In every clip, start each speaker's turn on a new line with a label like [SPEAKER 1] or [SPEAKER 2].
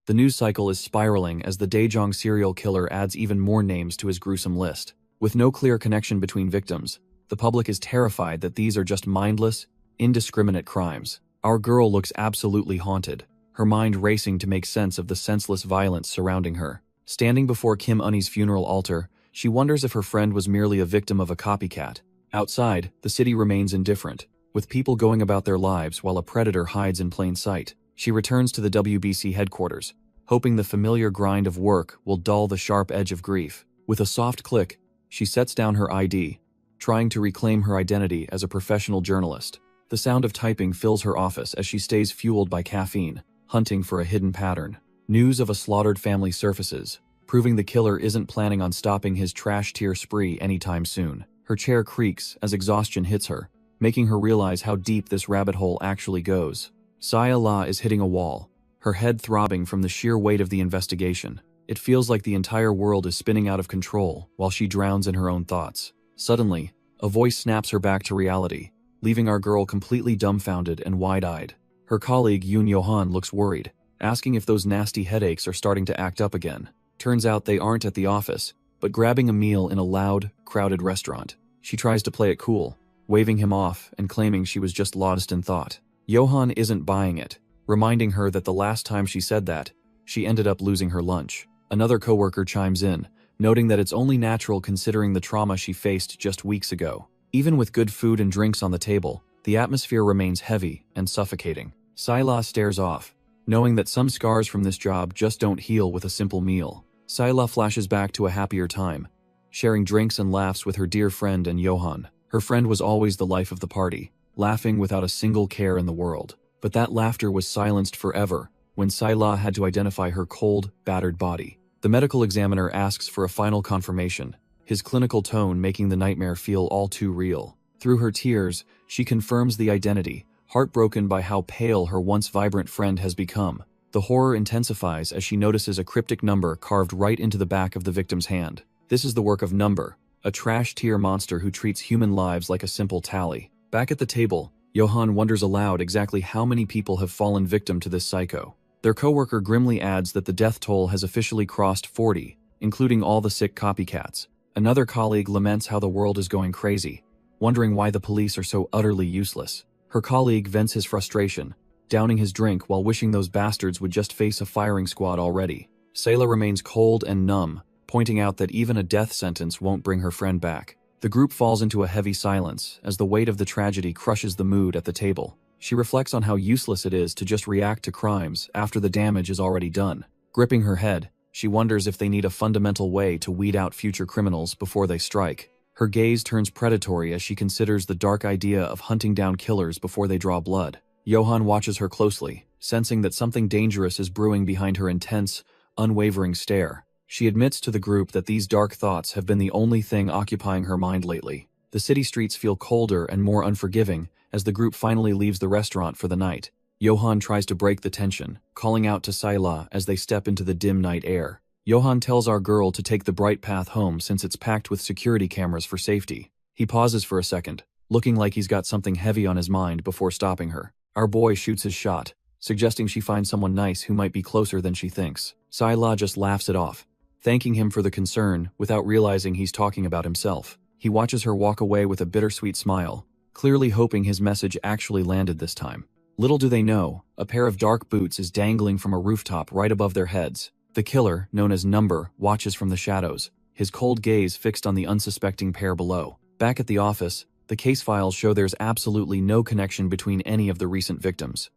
[SPEAKER 1] The news cycle is spiraling as the Daejeong serial killer adds even more names to his gruesome list. With no clear connection between victims, the public is terrified that these are just mindless, indiscriminate crimes. Our girl looks absolutely haunted, her mind racing to make sense of the senseless violence surrounding her. Standing before Kim Eunhee's funeral altar, she wonders if her friend was merely a victim of a copycat. Outside, the city remains indifferent, with people going about their lives while a predator hides in plain sight. She returns to the WBC headquarters, hoping the familiar grind of work will dull the sharp edge of grief. With a soft click, she sets down her ID, trying to reclaim her identity as a professional journalist. The sound of typing fills her office as she stays fueled by caffeine, hunting for a hidden pattern. News of a slaughtered family surfaces, proving the killer isn't planning on stopping his trash-tier spree anytime soon. Her chair creaks as exhaustion hits her, making her realize how deep this rabbit hole actually goes. Saya La is hitting a wall, her head throbbing from the sheer weight of the investigation. It feels like the entire world is spinning out of control while she drowns in her own thoughts. Suddenly, a voice snaps her back to reality, leaving our girl completely dumbfounded and wide-eyed. Her colleague Yoon Yohan looks worried, asking if those nasty headaches are starting to act up again. Turns out they aren't at the office, but grabbing a meal in a loud, crowded restaurant. She tries to play it cool, waving him off and claiming she was just lost in thought. Yohan isn't buying it, reminding her that the last time she said that, she ended up losing her lunch. Another coworker chimes in, noting that it's only natural considering the trauma she faced just weeks ago. Even with good food and drinks on the table, the atmosphere remains heavy and suffocating. Sayla stares off, knowing that some scars from this job just don't heal with a simple meal. Sayla flashes back to a happier time, sharing drinks and laughs with her dear friend and Johan. Her friend was always the life of the party, laughing without a single care in the world. But that laughter was silenced forever when Sayla had to identify her cold, battered body. The medical examiner asks for a final confirmation, his clinical tone making the nightmare feel all too real. Through her tears, she confirms the identity, heartbroken by how pale her once vibrant friend has become. The horror intensifies as she notices a cryptic number carved right into the back of the victim's hand. This is the work of Number, a trash-tier monster who treats human lives like a simple tally. Back at the table, Johan wonders aloud exactly how many people have fallen victim to this psycho. Their coworker grimly adds that the death toll has officially crossed 40, including all the sick copycats. Another colleague laments how the world is going crazy, wondering why the police are so utterly useless. Her colleague vents his frustration, downing his drink while wishing those bastards would just face a firing squad already. Sayla remains cold and numb, pointing out that even a death sentence won't bring her friend back. The group falls into a heavy silence as the weight of the tragedy crushes the mood at the table. She reflects on how useless it is to just react to crimes after the damage is already done. Gripping her head, she wonders if they need a fundamental way to weed out future criminals before they strike. Her gaze turns predatory as she considers the dark idea of hunting down killers before they draw blood. Johan watches her closely, sensing that something dangerous is brewing behind her intense, unwavering stare. She admits to the group that these dark thoughts have been the only thing occupying her mind lately. The city streets feel colder and more unforgiving as the group finally leaves the restaurant for the night. Johan tries to break the tension, calling out to Sayla as they step into the dim night air. Johan tells our girl to take the bright path home since it's packed with security cameras for safety. He pauses for a second, looking like he's got something heavy on his mind before stopping her. Our boy shoots his shot, suggesting she find someone nice who might be closer than she thinks. Sayla just laughs it off, thanking him for the concern without realizing he's talking about himself. He watches her walk away with a bittersweet smile, clearly hoping his message actually landed this time. Little do they know, a pair of dark boots is dangling from a rooftop right above their heads. The killer, known as Number, watches from the shadows, his cold gaze fixed on the unsuspecting pair below. Back at the office, the case files show there's absolutely no connection between any of the recent victims.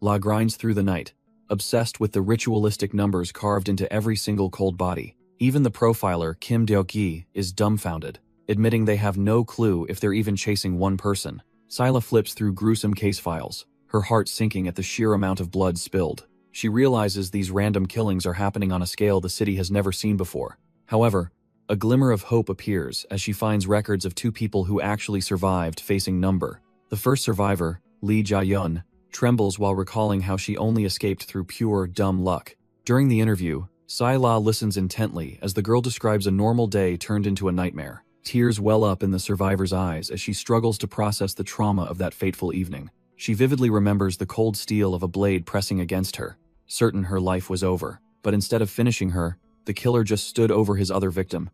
[SPEAKER 1] La grinds through the night, obsessed with the ritualistic numbers carved into every single cold body. Even the profiler, Kim Deok-gi, is dumbfounded, admitting they have no clue if they're even chasing one person. Sayla flips through gruesome case files, her heart sinking at the sheer amount of blood spilled. She realizes these random killings are happening on a scale the city has never seen before. However, a glimmer of hope appears as she finds records of two people who actually survived facing Number. The first survivor, Lee Ja-yeon, trembles while recalling how she only escaped through pure, dumb luck. During the interview, Sayla listens intently as the girl describes a normal day turned into a nightmare. Tears well up in the survivor's eyes as she struggles to process the trauma of that fateful evening. She vividly remembers the cold steel of a blade pressing against her, certain her life was over. But instead of finishing her, the killer just stood over his other victim,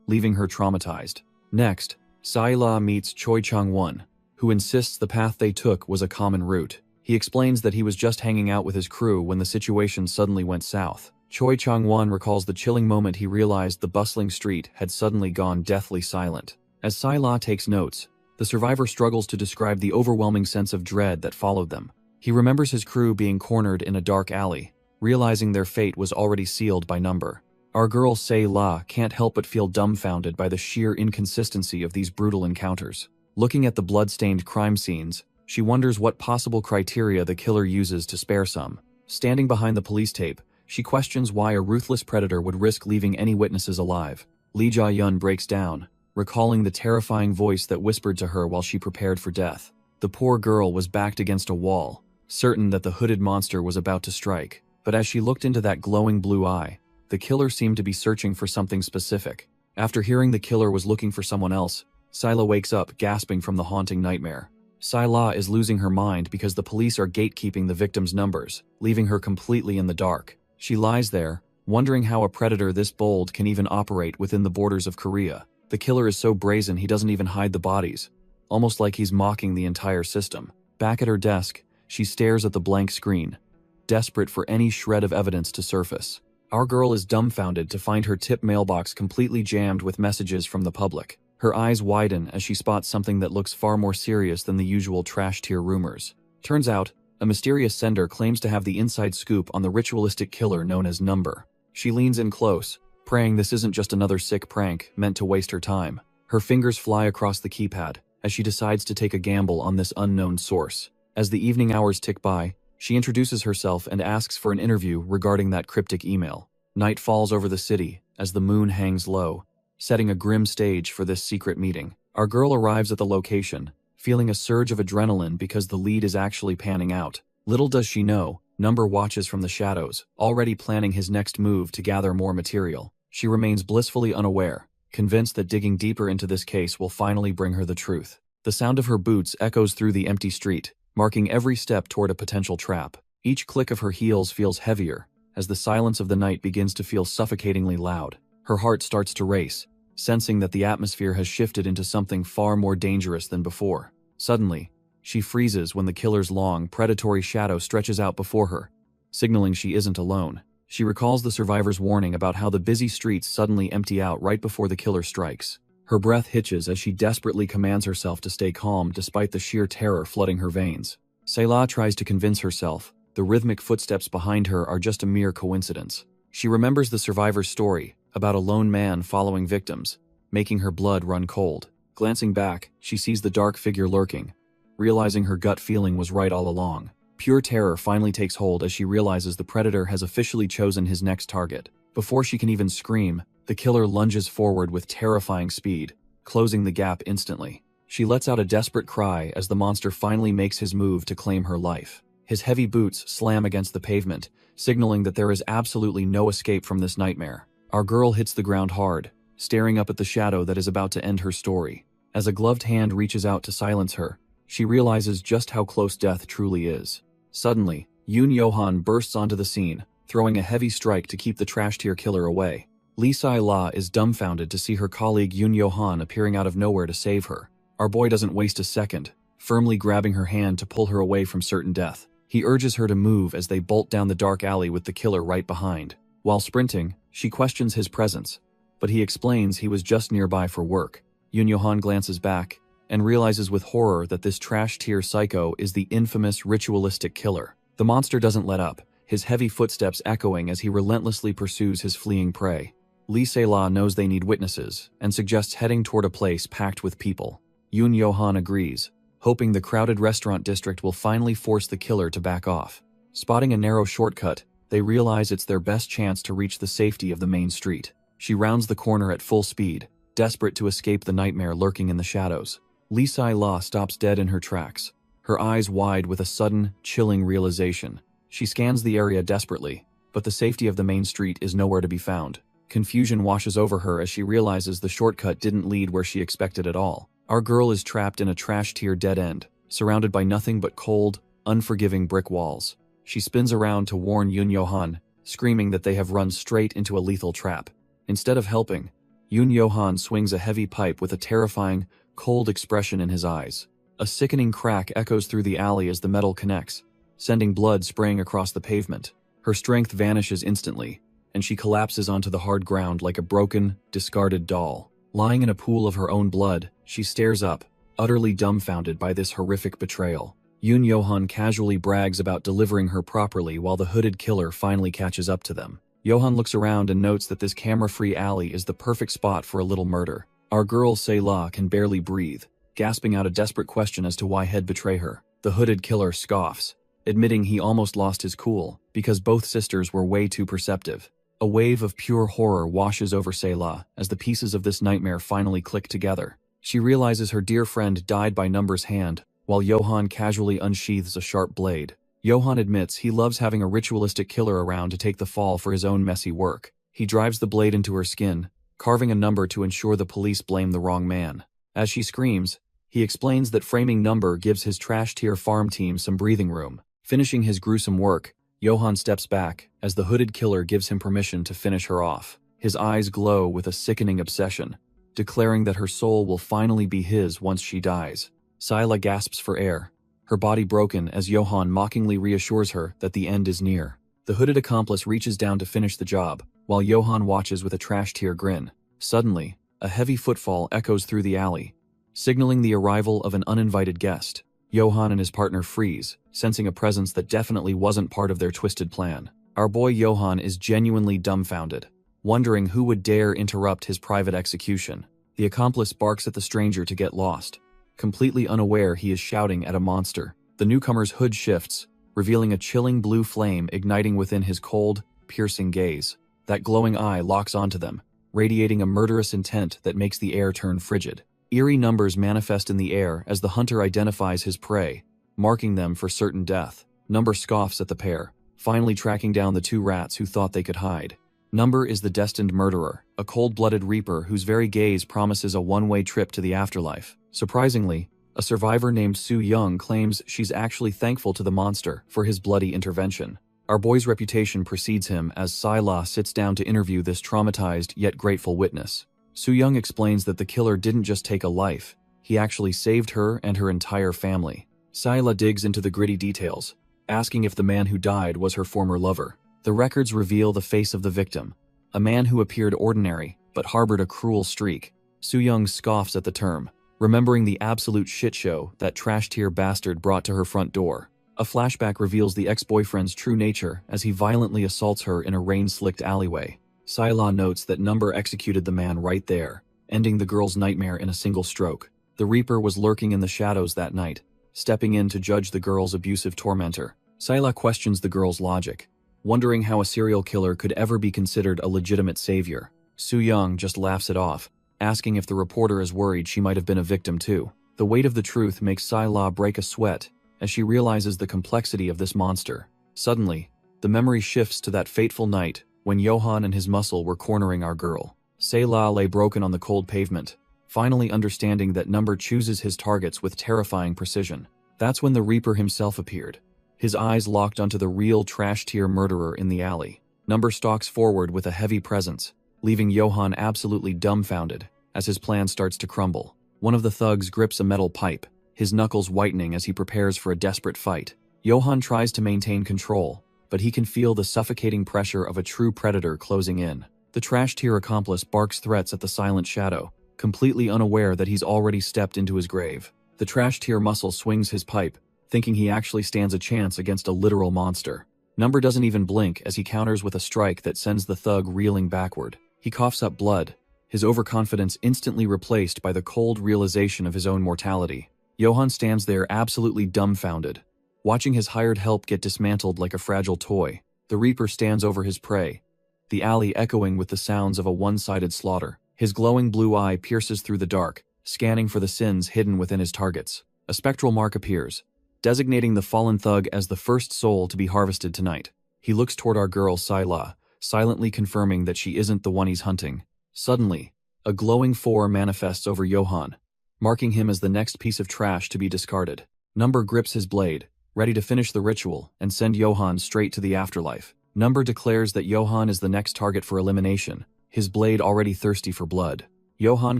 [SPEAKER 1] leaving her traumatized. Next, Sai-la meets Choi Chang-won, who insists the path they took was a common route. He explains that he was just hanging out with his crew when the situation suddenly went south. Choi Chang-won recalls the chilling moment he realized the bustling street had suddenly gone deathly silent. As Sai-la takes notes, the survivor struggles to describe the overwhelming sense of dread that followed them. He remembers his crew being cornered in a dark alley, realizing their fate was already sealed by number. Our girl Sai-la can't help but feel dumbfounded by the sheer inconsistency of these brutal encounters. Looking at the blood-stained crime scenes, she wonders what possible criteria the killer uses to spare some. Standing behind the police tape, she questions why a ruthless predator would risk leaving any witnesses alive. Lee Ja-yun breaks down, recalling the terrifying voice that whispered to her while she prepared for death. The poor girl was backed against a wall, certain that the hooded monster was about to strike. But as she looked into that glowing blue eye, the killer seemed to be searching for something specific. After hearing the killer was looking for someone else, Sai-la wakes up gasping from the haunting nightmare. Sai-la is losing her mind because the police are gatekeeping the victim's numbers, leaving her completely in the dark. She lies there, wondering how a predator this bold can even operate within the borders of Korea. The killer is so brazen he doesn't even hide the bodies, almost like he's mocking the entire system. Back at her desk, she stares at the blank screen, desperate for any shred of evidence to surface. Our girl is dumbfounded to find her tip mailbox completely jammed with messages from the public. Her eyes widen as she spots something that looks far more serious than the usual trash-tier rumors. Turns out, a mysterious sender claims to have the inside scoop on the ritualistic killer known as Number. She leans in close, praying this isn't just another sick prank meant to waste her time. Her fingers fly across the keypad as she decides to take a gamble on this unknown source. As the evening hours tick by, she introduces herself and asks for an interview regarding that cryptic email. Night falls over the city as the moon hangs low, setting a grim stage for this secret meeting. Our girl arrives at the location, feeling a surge of adrenaline because the lead is actually panning out. Little does she know, Number watches from the shadows, already planning his next move to gather more material. She remains blissfully unaware, convinced that digging deeper into this case will finally bring her the truth. The sound of her boots echoes through the empty street, marking every step toward a potential trap. Each click of her heels feels heavier, as the silence of the night begins to feel suffocatingly loud. Her heart starts to race, sensing that the atmosphere has shifted into something far more dangerous than before. Suddenly, she freezes when the killer's long, predatory shadow stretches out before her, signaling she isn't alone. She recalls the survivor's warning about how the busy streets suddenly empty out right before the killer strikes. Her breath hitches as she desperately commands herself to stay calm despite the sheer terror flooding her veins. Sai-la tries to convince herself the rhythmic footsteps behind her are just a mere coincidence. She remembers the survivor's story about a lone man following victims, making her blood run cold. Glancing back, she sees the dark figure lurking, realizing her gut feeling was right all along. Pure terror finally takes hold as she realizes the predator has officially chosen his next target. Before she can even scream, the killer lunges forward with terrifying speed, closing the gap instantly. She lets out a desperate cry as the monster finally makes his move to claim her life. His heavy boots slam against the pavement, signaling that there is absolutely no escape from this nightmare. Our girl hits the ground hard, staring up at the shadow that is about to end her story. As a gloved hand reaches out to silence her, she realizes just how close death truly is. Suddenly, Yoon Yo-han bursts onto the scene, throwing a heavy strike to keep the trash-tier killer away. Lee Sai-la is dumbfounded to see her colleague Yoon Yo-han appearing out of nowhere to save her. Our boy doesn't waste a second, firmly grabbing her hand to pull her away from certain death. He urges her to move as they bolt down the dark alley with the killer right behind. While sprinting, she questions his presence, but he explains he was just nearby for work. Yoon Yo-han glances back and realizes with horror that this trash-tier psycho is the infamous ritualistic killer. The monster doesn't let up, his heavy footsteps echoing as he relentlessly pursues his fleeing prey. Lee Sai-la knows they need witnesses and suggests heading toward a place packed with people. Yoon Yo-han agrees, hoping the crowded restaurant district will finally force the killer to back off. Spotting a narrow shortcut, they realize it's their best chance to reach the safety of the main street. She rounds the corner at full speed, desperate to escape the nightmare lurking in the shadows. Lee Sai-la stops dead in her tracks, her eyes wide with a sudden, chilling realization. She scans the area desperately, but the safety of the main street is nowhere to be found. Confusion washes over her as she realizes the shortcut didn't lead where she expected at all. Our girl is trapped in a trash-tier dead end, surrounded by nothing but cold, unforgiving brick walls. She spins around to warn Yoon Yo-han, screaming that they have run straight into a lethal trap. Instead of helping, Yoon Yo-han swings a heavy pipe with a terrifying, cold expression in his eyes. A sickening crack echoes through the alley as the metal connects, sending blood spraying across the pavement. Her strength vanishes instantly, and she collapses onto the hard ground like a broken, discarded doll. Lying in a pool of her own blood, she stares up, utterly dumbfounded by this horrific betrayal. Yoon Yo-han casually brags about delivering her properly while the hooded killer finally catches up to them. Yo-han looks around and notes that this camera-free alley is the perfect spot for a little murder. Our girl Se-la can barely breathe, gasping out a desperate question as to why he'd betray her. The hooded killer scoffs, admitting he almost lost his cool because both sisters were way too perceptive. A wave of pure horror washes over Se-la as the pieces of this nightmare finally click together. She realizes her dear friend died by Number's hand, while Yo-han casually unsheathes a sharp blade. Yo-han admits he loves having a ritualistic killer around to take the fall for his own messy work. He drives the blade into her skin, carving a number to ensure the police blame the wrong man. As she screams, he explains that framing Number gives his trash-tier farm team some breathing room. Finishing his gruesome work, Yo-han steps back as the hooded killer gives him permission to finish her off. His eyes glow with a sickening obsession, declaring that her soul will finally be his once she dies. Se-la gasps for air, her body broken as Yo-han mockingly reassures her that the end is near. The hooded accomplice reaches down to finish the job, while Yo-han watches with a trash-tier grin. Suddenly, a heavy footfall echoes through the alley, signaling the arrival of an uninvited guest. Yo-han and his partner freeze, sensing a presence that definitely wasn't part of their twisted plan. Our boy Yo-han is genuinely dumbfounded, wondering who would dare interrupt his private execution. The accomplice barks at the stranger to get lost, completely unaware he is shouting at a monster. The newcomer's hood shifts, revealing a chilling blue flame igniting within his cold, piercing gaze. That glowing eye locks onto them, radiating a murderous intent that makes the air turn frigid. Eerie numbers manifest in the air as the hunter identifies his prey, marking them for certain death. Number scoffs at the pair, finally tracking down the two rats who thought they could hide. Number is the destined murderer, a cold-blooded reaper whose very gaze promises a one-way trip to the afterlife. Surprisingly, a survivor named Soo-young claims she's actually thankful to the monster for his bloody intervention. Our boy's reputation precedes him as Se-la sits down to interview this traumatized yet grateful witness. Soo-young explains that the killer didn't just take a life, he actually saved her and her entire family. Se-la digs into the gritty details, asking if the man who died was her former lover. The records reveal the face of the victim, a man who appeared ordinary but harbored a cruel streak. Soo-young scoffs at the term, remembering the absolute shit show that trash-tier bastard brought to her front door. A flashback reveals the ex-boyfriend's true nature as he violently assaults her in a rain-slicked alleyway. Se-la notes that Number executed the man right there, ending the girl's nightmare in a single stroke. The Reaper was lurking in the shadows that night, stepping in to judge the girl's abusive tormentor. Se-la questions the girl's logic, wondering how a serial killer could ever be considered a legitimate savior. Soo-young just laughs it off, asking if the reporter is worried she might have been a victim too. The weight of the truth makes Se-la break a sweat as she realizes the complexity of this monster. Suddenly, the memory shifts to that fateful night when Yo-han and his muscle were cornering our girl. Se-la lay broken on the cold pavement, finally understanding that Number chooses his targets with terrifying precision. That's when the Reaper himself appeared, his eyes locked onto the real trash-tier murderer in the alley. Number stalks forward with a heavy presence, leaving Yo-han absolutely dumbfounded as his plan starts to crumble. One of the thugs grips a metal pipe, his knuckles whitening as he prepares for a desperate fight. Yo-han tries to maintain control, but he can feel the suffocating pressure of a true predator closing in. The trash-tier accomplice barks threats at the silent shadow, completely unaware that he's already stepped into his grave. The trash-tier muscle swings his pipe, thinking he actually stands a chance against a literal monster. Number doesn't even blink as he counters with a strike that sends the thug reeling backward. He coughs up blood, his overconfidence instantly replaced by the cold realization of his own mortality. Yo-han stands there absolutely dumbfounded, watching his hired help get dismantled like a fragile toy. The Reaper stands over his prey, the alley echoing with the sounds of a one-sided slaughter. His glowing blue eye pierces through the dark, scanning for the sins hidden within his targets. A spectral mark appears, designating the fallen thug as the first soul to be harvested tonight. He looks toward our girl Se-la, silently confirming that she isn't the one he's hunting. Suddenly, a glowing 4 manifests over Yo-han, marking him as the next piece of trash to be discarded. Number grips his blade, ready to finish the ritual and send Johann straight to the afterlife. Number declares that Johann is the next target for elimination, his blade already thirsty for blood. Johann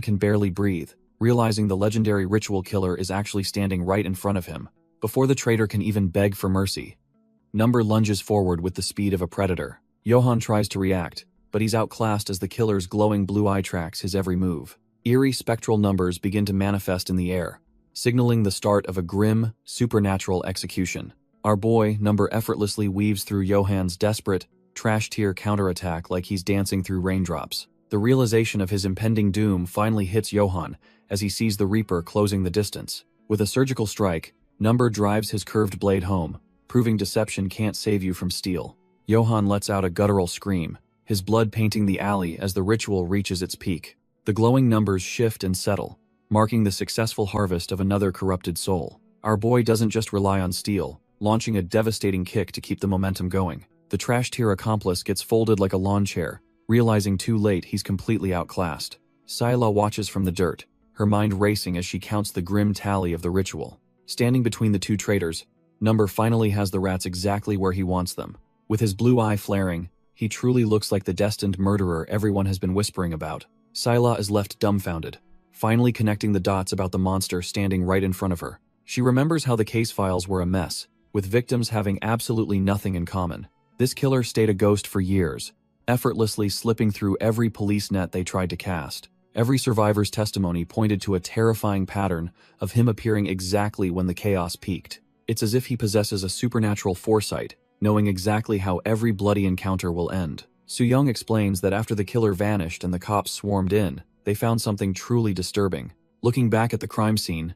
[SPEAKER 1] can barely breathe, realizing the legendary ritual killer is actually standing right in front of him. Before the traitor can even beg for mercy, Number lunges forward with the speed of a predator. Johann tries to react, but he's outclassed as the killer's glowing blue eye tracks his every move. Eerie spectral numbers begin to manifest in the air, signaling the start of a grim, supernatural execution. Our boy, Number, effortlessly weaves through Johann's desperate, trash-tier counterattack like he's dancing through raindrops. The realization of his impending doom finally hits Johann as he sees the Reaper closing the distance. With a surgical strike, Number drives his curved blade home, proving deception can't save you from steel. Johann lets out a guttural scream, his blood painting the alley as the ritual reaches its peak. The glowing numbers shift and settle, marking the successful harvest of another corrupted soul. Our boy doesn't just rely on steel, launching a devastating kick to keep the momentum going. The trash-tier accomplice gets folded like a lawn chair, realizing too late he's completely outclassed. Scylla watches from the dirt, her mind racing as she counts the grim tally of the ritual. Standing between the two traitors, Number finally has the rats exactly where he wants them. With his blue eye flaring, he truly looks like the destined murderer everyone has been whispering about. Scylla is left dumbfounded, finally connecting the dots about the monster standing right in front of her. She remembers how the case files were a mess, with victims having absolutely nothing in common. This killer stayed a ghost for years, effortlessly slipping through every police net they tried to cast. Every survivor's testimony pointed to a terrifying pattern of him appearing exactly when the chaos peaked. It's as if he possesses a supernatural foresight, knowing exactly how every bloody encounter will end. Soo-young explains that after the killer vanished and the cops swarmed in, they found something truly disturbing. Looking back at the crime scene,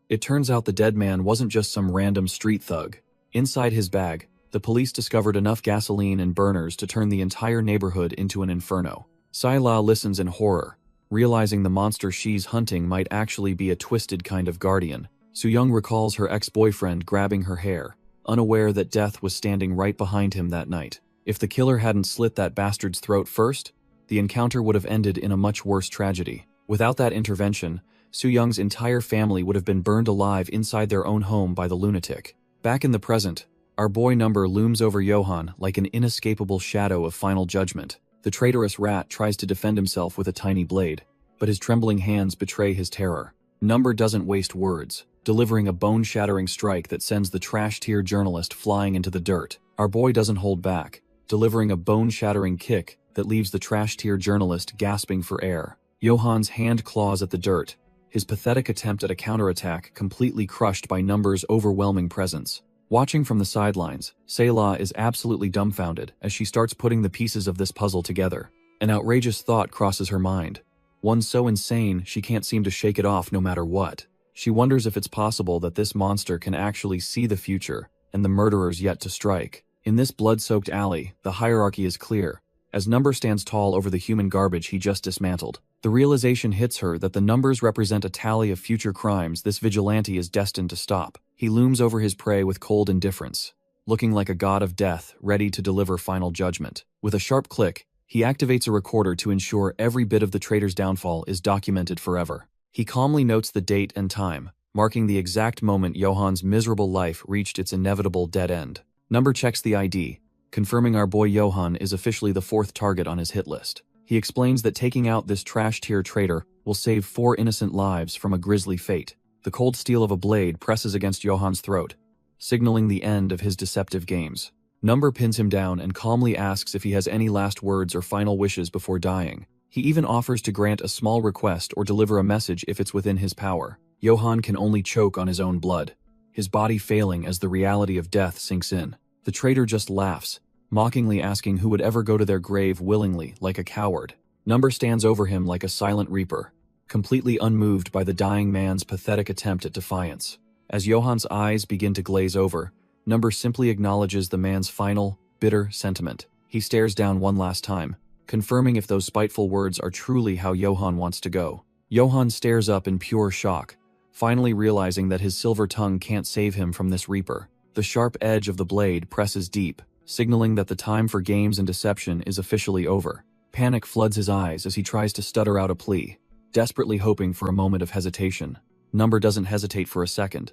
[SPEAKER 1] it turns out the dead man wasn't just some random street thug. Inside his bag, the police discovered enough gasoline and burners to turn the entire neighborhood into an inferno. Scylla listens in horror, realizing the monster she's hunting might actually be a twisted kind of guardian. Soo-young recalls her ex-boyfriend grabbing her hair, unaware that death was standing right behind him that night. If the killer hadn't slit that bastard's throat first, the encounter would have ended in a much worse tragedy. Without that intervention, Soo-young's entire family would have been burned alive inside their own home by the lunatic. Back in the present, our boy Number looms over Johann like an inescapable shadow of final judgment. The traitorous rat tries to defend himself with a tiny blade, but his trembling hands betray his terror. Number doesn't waste words, delivering a bone-shattering strike that sends the trash-tier journalist flying into the dirt. Our boy doesn't hold back, delivering a bone-shattering kick that leaves the trash-tier journalist gasping for air. Johann's hand claws at the dirt, his pathetic attempt at a counterattack completely crushed by Number's overwhelming presence. Watching from the sidelines, Scylla is absolutely dumbfounded as she starts putting the pieces of this puzzle together. An outrageous thought crosses her mind, one so insane she can't seem to shake it off no matter what. She wonders if it's possible that this monster can actually see the future and the murderers yet to strike. In this blood-soaked alley, the hierarchy is clear, as Number stands tall over the human garbage he just dismantled. The realization hits her that the numbers represent a tally of future crimes this vigilante is destined to stop. He looms over his prey with cold indifference, looking like a god of death ready to deliver final judgment. With a sharp click, he activates a recorder to ensure every bit of the traitor's downfall is documented forever. He calmly notes the date and time, marking the exact moment Johann's miserable life reached its inevitable dead end. Number checks the ID, confirming our boy Johann is officially the 4th target on his hit list. He explains that taking out this trash-tier traitor will save 4 innocent lives from a grisly fate. The cold steel of a blade presses against Johann's throat, signaling the end of his deceptive games. Number pins him down and calmly asks if he has any last words or final wishes before dying. He even offers to grant a small request or deliver a message if it's within his power. Johann can only choke on his own blood, his body failing as the reality of death sinks in. The traitor just laughs, mockingly asking who would ever go to their grave willingly, like a coward. Number stands over him like a silent reaper, completely unmoved by the dying man's pathetic attempt at defiance. As Johann's eyes begin to glaze over, Number simply acknowledges the man's final, bitter sentiment. He stares down one last time, confirming if those spiteful words are truly how Johann wants to go. Johann stares up in pure shock, finally realizing that his silver tongue can't save him from this reaper. The sharp edge of the blade presses deep, signaling that the time for games and deception is officially over. Panic floods his eyes as he tries to stutter out a plea, desperately hoping for a moment of hesitation. Number doesn't hesitate for a second,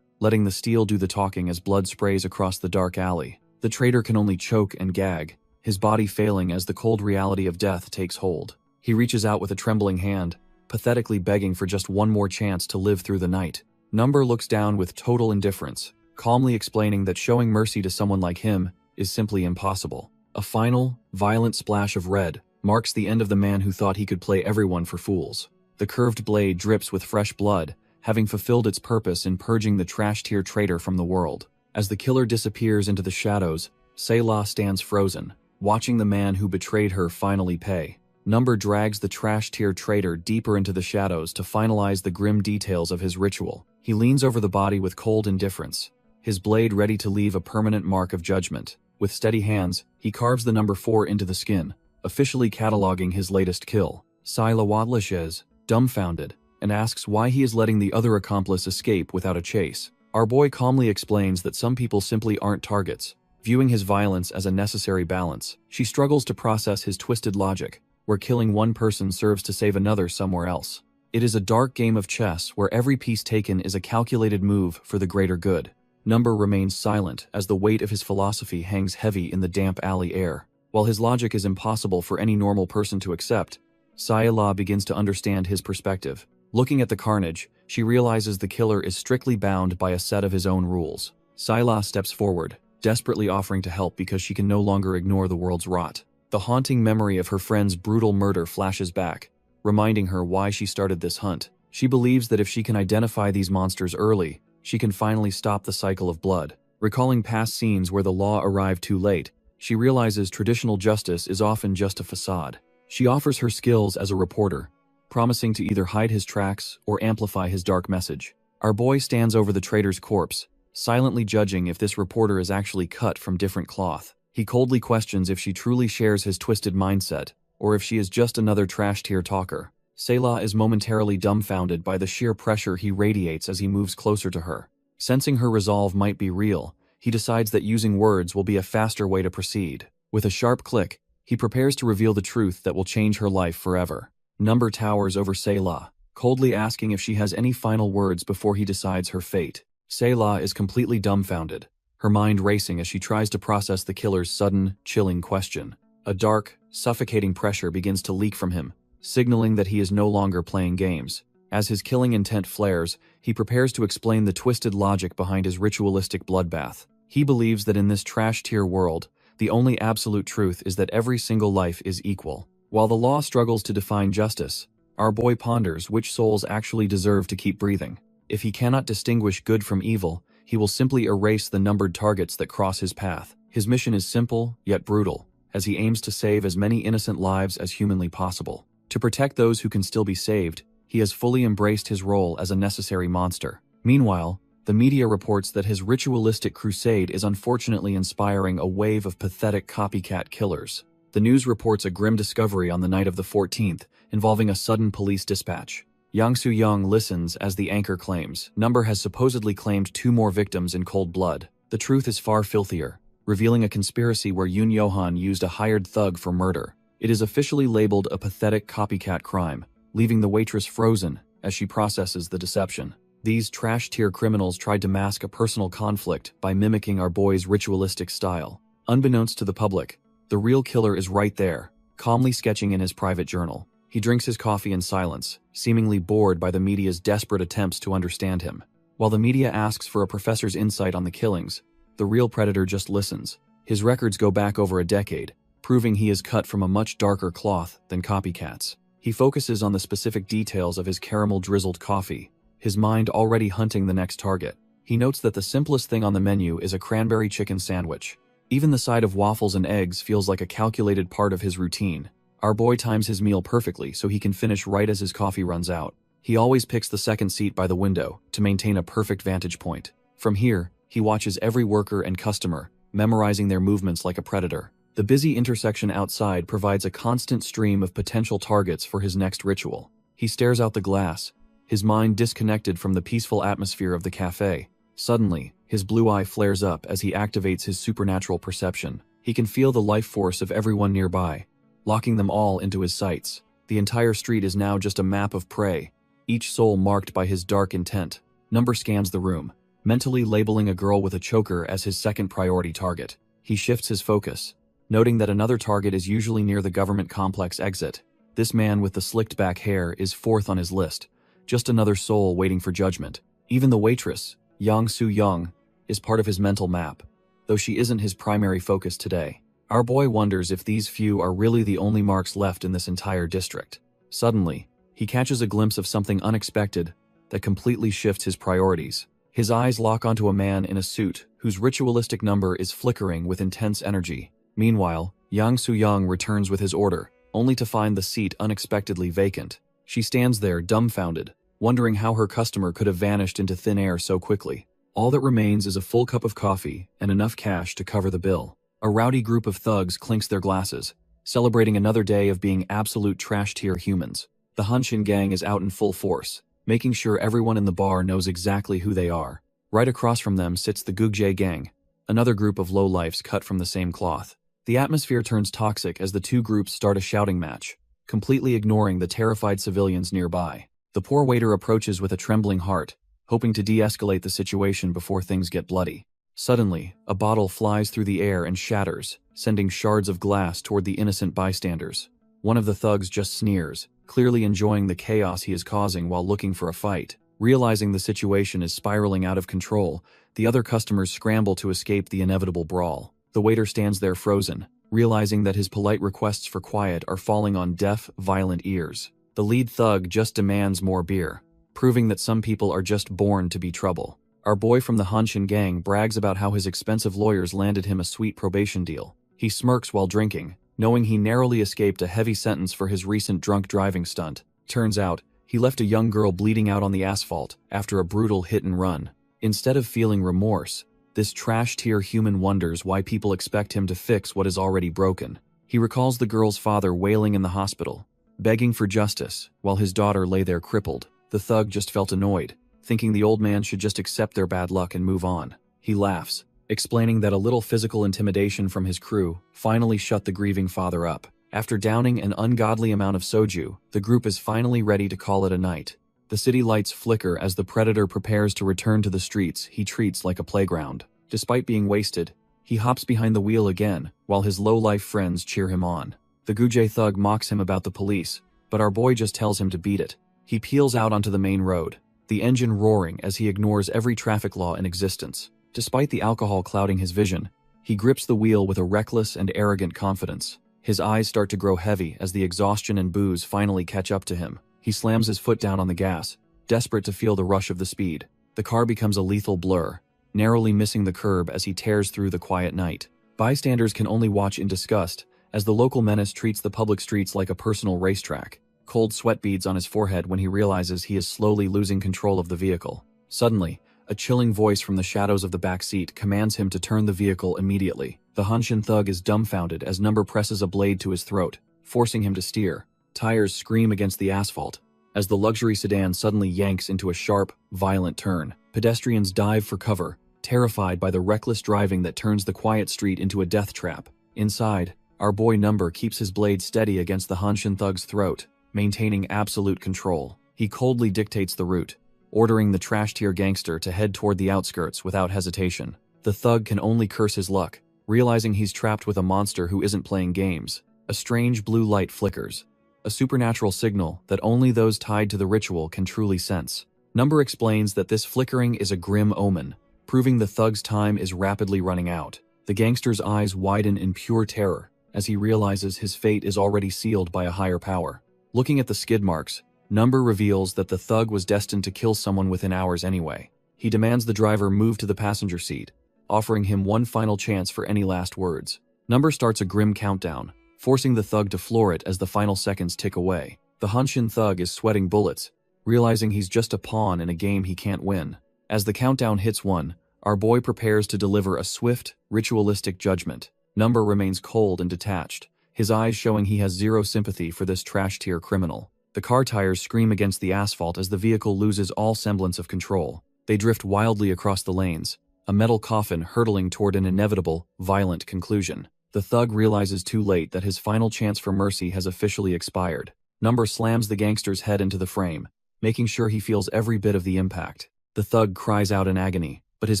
[SPEAKER 1] letting the steel do the talking as blood sprays across the dark alley. The traitor can only choke and gag, his body failing as the cold reality of death takes hold. He reaches out with a trembling hand, pathetically begging for just one more chance to live through the night. Number looks down with total indifference, calmly explaining that showing mercy to someone like him is simply impossible. A final, violent splash of red marks the end of the man who thought he could play everyone for fools. The curved blade drips with fresh blood, having fulfilled its purpose in purging the trash-tier traitor from the world. As the killer disappears into the shadows, Selah stands frozen, watching the man who betrayed her finally pay. Number drags the trash-tier traitor deeper into the shadows to finalize the grim details of his ritual. He leans over the body with cold indifference, his blade ready to leave a permanent mark of judgment. With steady hands, he carves the number 4 into the skin, officially cataloging his latest kill. Selah watches, dumbfounded, and asks why he is letting the other accomplice escape without a chase. Our boy calmly explains that some people simply aren't targets, viewing his violence as a necessary balance. She struggles to process his twisted logic, where killing one person serves to save another somewhere else. It is a dark game of chess where every piece taken is a calculated move for the greater good. Number remains silent as the weight of his philosophy hangs heavy in the damp alley air. While his logic is impossible for any normal person to accept, Selah begins to understand his perspective. Looking at the carnage, she realizes the killer is strictly bound by a set of his own rules. Selah steps forward, desperately offering to help because she can no longer ignore the world's rot. The haunting memory of her friend's brutal murder flashes back, reminding her why she started this hunt. She believes that if she can identify these monsters early, she can finally stop the cycle of blood. Recalling past scenes where the law arrived too late, she realizes traditional justice is often just a facade. She offers her skills as a reporter, promising to either hide his tracks or amplify his dark message. Our boy stands over the traitor's corpse, silently judging if this reporter is actually cut from different cloth. He coldly questions if she truly shares his twisted mindset, or if she is just another trash-tier talker. Selah is momentarily dumbfounded by the sheer pressure he radiates as he moves closer to her. Sensing her resolve might be real, he decides that using words will be a faster way to proceed. With a sharp click, he prepares to reveal the truth that will change her life forever. Number towers over Selah, coldly asking if she has any final words before he decides her fate. Selah is completely dumbfounded, her mind racing as she tries to process the killer's sudden, chilling question. A dark, suffocating pressure begins to leak from him, signaling that he is no longer playing games. As his killing intent flares, he prepares to explain the twisted logic behind his ritualistic bloodbath. He believes that in this trash-tier world, the only absolute truth is that every single life is equal. While the law struggles to define justice, our boy ponders which souls actually deserve to keep breathing. If he cannot distinguish good from evil, he will simply erase the numbered targets that cross his path. His mission is simple, yet brutal, as he aims to save as many innocent lives as humanly possible. To protect those who can still be saved, he has fully embraced his role as a necessary monster. Meanwhile, the media reports that his ritualistic crusade is unfortunately inspiring a wave of pathetic copycat killers. The news reports a grim discovery on the night of the 14th, involving a sudden police dispatch. Yang Soo-young listens as the anchor claims Number has supposedly claimed 2 more victims in cold blood. The truth is far filthier, revealing a conspiracy where Yoon Yo-han used a hired thug for murder. It is officially labeled a pathetic copycat crime, leaving the waitress frozen as she processes the deception. These trash-tier criminals tried to mask a personal conflict by mimicking our boy's ritualistic style. Unbeknownst to the public, the real killer is right there, calmly sketching in his private journal. He drinks his coffee in silence, seemingly bored by the media's desperate attempts to understand him. While the media asks for a professor's insight on the killings, the real predator just listens. His records go back over a decade, proving he is cut from a much darker cloth than copycats. He focuses on the specific details of his caramel-drizzled coffee, his mind already hunting the next target. He notes that the simplest thing on the menu is a cranberry chicken sandwich. Even the side of waffles and eggs feels like a calculated part of his routine. Our boy times his meal perfectly so he can finish right as his coffee runs out. He always picks the second seat by the window to maintain a perfect vantage point. From here, he watches every worker and customer, memorizing their movements like a predator. The busy intersection outside provides a constant stream of potential targets for his next ritual. He stares out the glass, his mind disconnected from the peaceful atmosphere of the cafe. Suddenly, his blue eye flares up as he activates his supernatural perception. He can feel the life force of everyone nearby, locking them all into his sights. The entire street is now just a map of prey, each soul marked by his dark intent. Number scans the room, mentally labeling a girl with a choker as his second priority target. He shifts his focus, noting that another target is usually near the government complex exit. This man with the slicked back hair is fourth on his list, just another soul waiting for judgment. Even the waitress, Yang Su-young, is part of his mental map, though she isn't his primary focus today. Our boy wonders if these few are really the only marks left in this entire district. Suddenly, he catches a glimpse of something unexpected that completely shifts his priorities. His eyes lock onto a man in a suit whose ritualistic number is flickering with intense energy. Meanwhile, Yang Su-young returns with his order, only to find the seat unexpectedly vacant. She stands there dumbfounded, wondering how her customer could have vanished into thin air so quickly. All that remains is a full cup of coffee and enough cash to cover the bill. A rowdy group of thugs clinks their glasses, celebrating another day of being absolute trash-tier humans. The Hanshin gang is out in full force, making sure everyone in the bar knows exactly who they are. Right across from them sits the Gugjae gang, another group of lowlifes cut from the same cloth. The atmosphere turns toxic as the two groups start a shouting match, completely ignoring the terrified civilians nearby. The poor waiter approaches with a trembling heart, hoping to de-escalate the situation before things get bloody. Suddenly, a bottle flies through the air and shatters, sending shards of glass toward the innocent bystanders. One of the thugs just sneers, clearly enjoying the chaos he is causing while looking for a fight. Realizing the situation is spiraling out of control, the other customers scramble to escape the inevitable brawl. The waiter stands there frozen, realizing that his polite requests for quiet are falling on deaf, violent ears. The lead thug just demands more beer, proving that some people are just born to be trouble. Our boy from the Hanshin gang brags about how his expensive lawyers landed him a sweet probation deal. He smirks while drinking, knowing he narrowly escaped a heavy sentence for his recent drunk driving stunt. Turns out, he left a young girl bleeding out on the asphalt after a brutal hit and run. Instead of feeling remorse, this trash-tier human wonders why people expect him to fix what is already broken. He recalls the girl's father wailing in the hospital, begging for justice, while his daughter lay there crippled. The thug just felt annoyed, thinking the old man should just accept their bad luck and move on. He laughs, explaining that a little physical intimidation from his crew finally shut the grieving father up. After downing an ungodly amount of soju, the group is finally ready to call it a night. The city lights flicker as the predator prepares to return to the streets he treats like a playground. Despite being wasted, he hops behind the wheel again, while his low-life friends cheer him on. The Gugjae thug mocks him about the police, but our boy just tells him to beat it. He peels out onto the main road, the engine roaring as he ignores every traffic law in existence. Despite the alcohol clouding his vision, he grips the wheel with a reckless and arrogant confidence. His eyes start to grow heavy as the exhaustion and booze finally catch up to him. He slams his foot down on the gas, desperate to feel the rush of the speed. The car becomes a lethal blur, narrowly missing the curb as he tears through the quiet night. Bystanders can only watch in disgust as the local menace treats the public streets like a personal racetrack. Cold sweat beads on his forehead when he realizes he is slowly losing control of the vehicle. Suddenly, a chilling voice from the shadows of the back seat commands him to turn the vehicle immediately. The Hanshin thug is dumbfounded as Number presses a blade to his throat, forcing him to steer. Tires scream against the asphalt as the luxury sedan suddenly yanks into a sharp, violent turn. Pedestrians dive for cover, terrified by the reckless driving that turns the quiet street into a death trap. Inside, our boy Number keeps his blade steady against the Hanshin thug's throat, maintaining absolute control. He coldly dictates the route, ordering the trash-tier gangster to head toward the outskirts without hesitation. The thug can only curse his luck, realizing he's trapped with a monster who isn't playing games. A strange blue light flickers, a supernatural signal that only those tied to the ritual can truly sense. Number explains that this flickering is a grim omen, proving the thug's time is rapidly running out. The gangster's eyes widen in pure terror as he realizes his fate is already sealed by a higher power. Looking at the skid marks, Number reveals that the thug was destined to kill someone within hours anyway. He demands the driver move to the passenger seat, offering him one final chance for any last words. Number starts a grim countdown, forcing the thug to floor it as the final seconds tick away. The Hanshin thug is sweating bullets, realizing he's just a pawn in a game he can't win. As the countdown hits 1, our boy prepares to deliver a swift, ritualistic judgment. Number remains cold and detached, his eyes showing he has zero sympathy for this trash-tier criminal. The car tires scream against the asphalt as the vehicle loses all semblance of control. They drift wildly across the lanes, a metal coffin hurtling toward an inevitable, violent conclusion. The thug realizes too late that his final chance for mercy has officially expired. Number slams the gangster's head into the frame, making sure he feels every bit of the impact. The thug cries out in agony, but his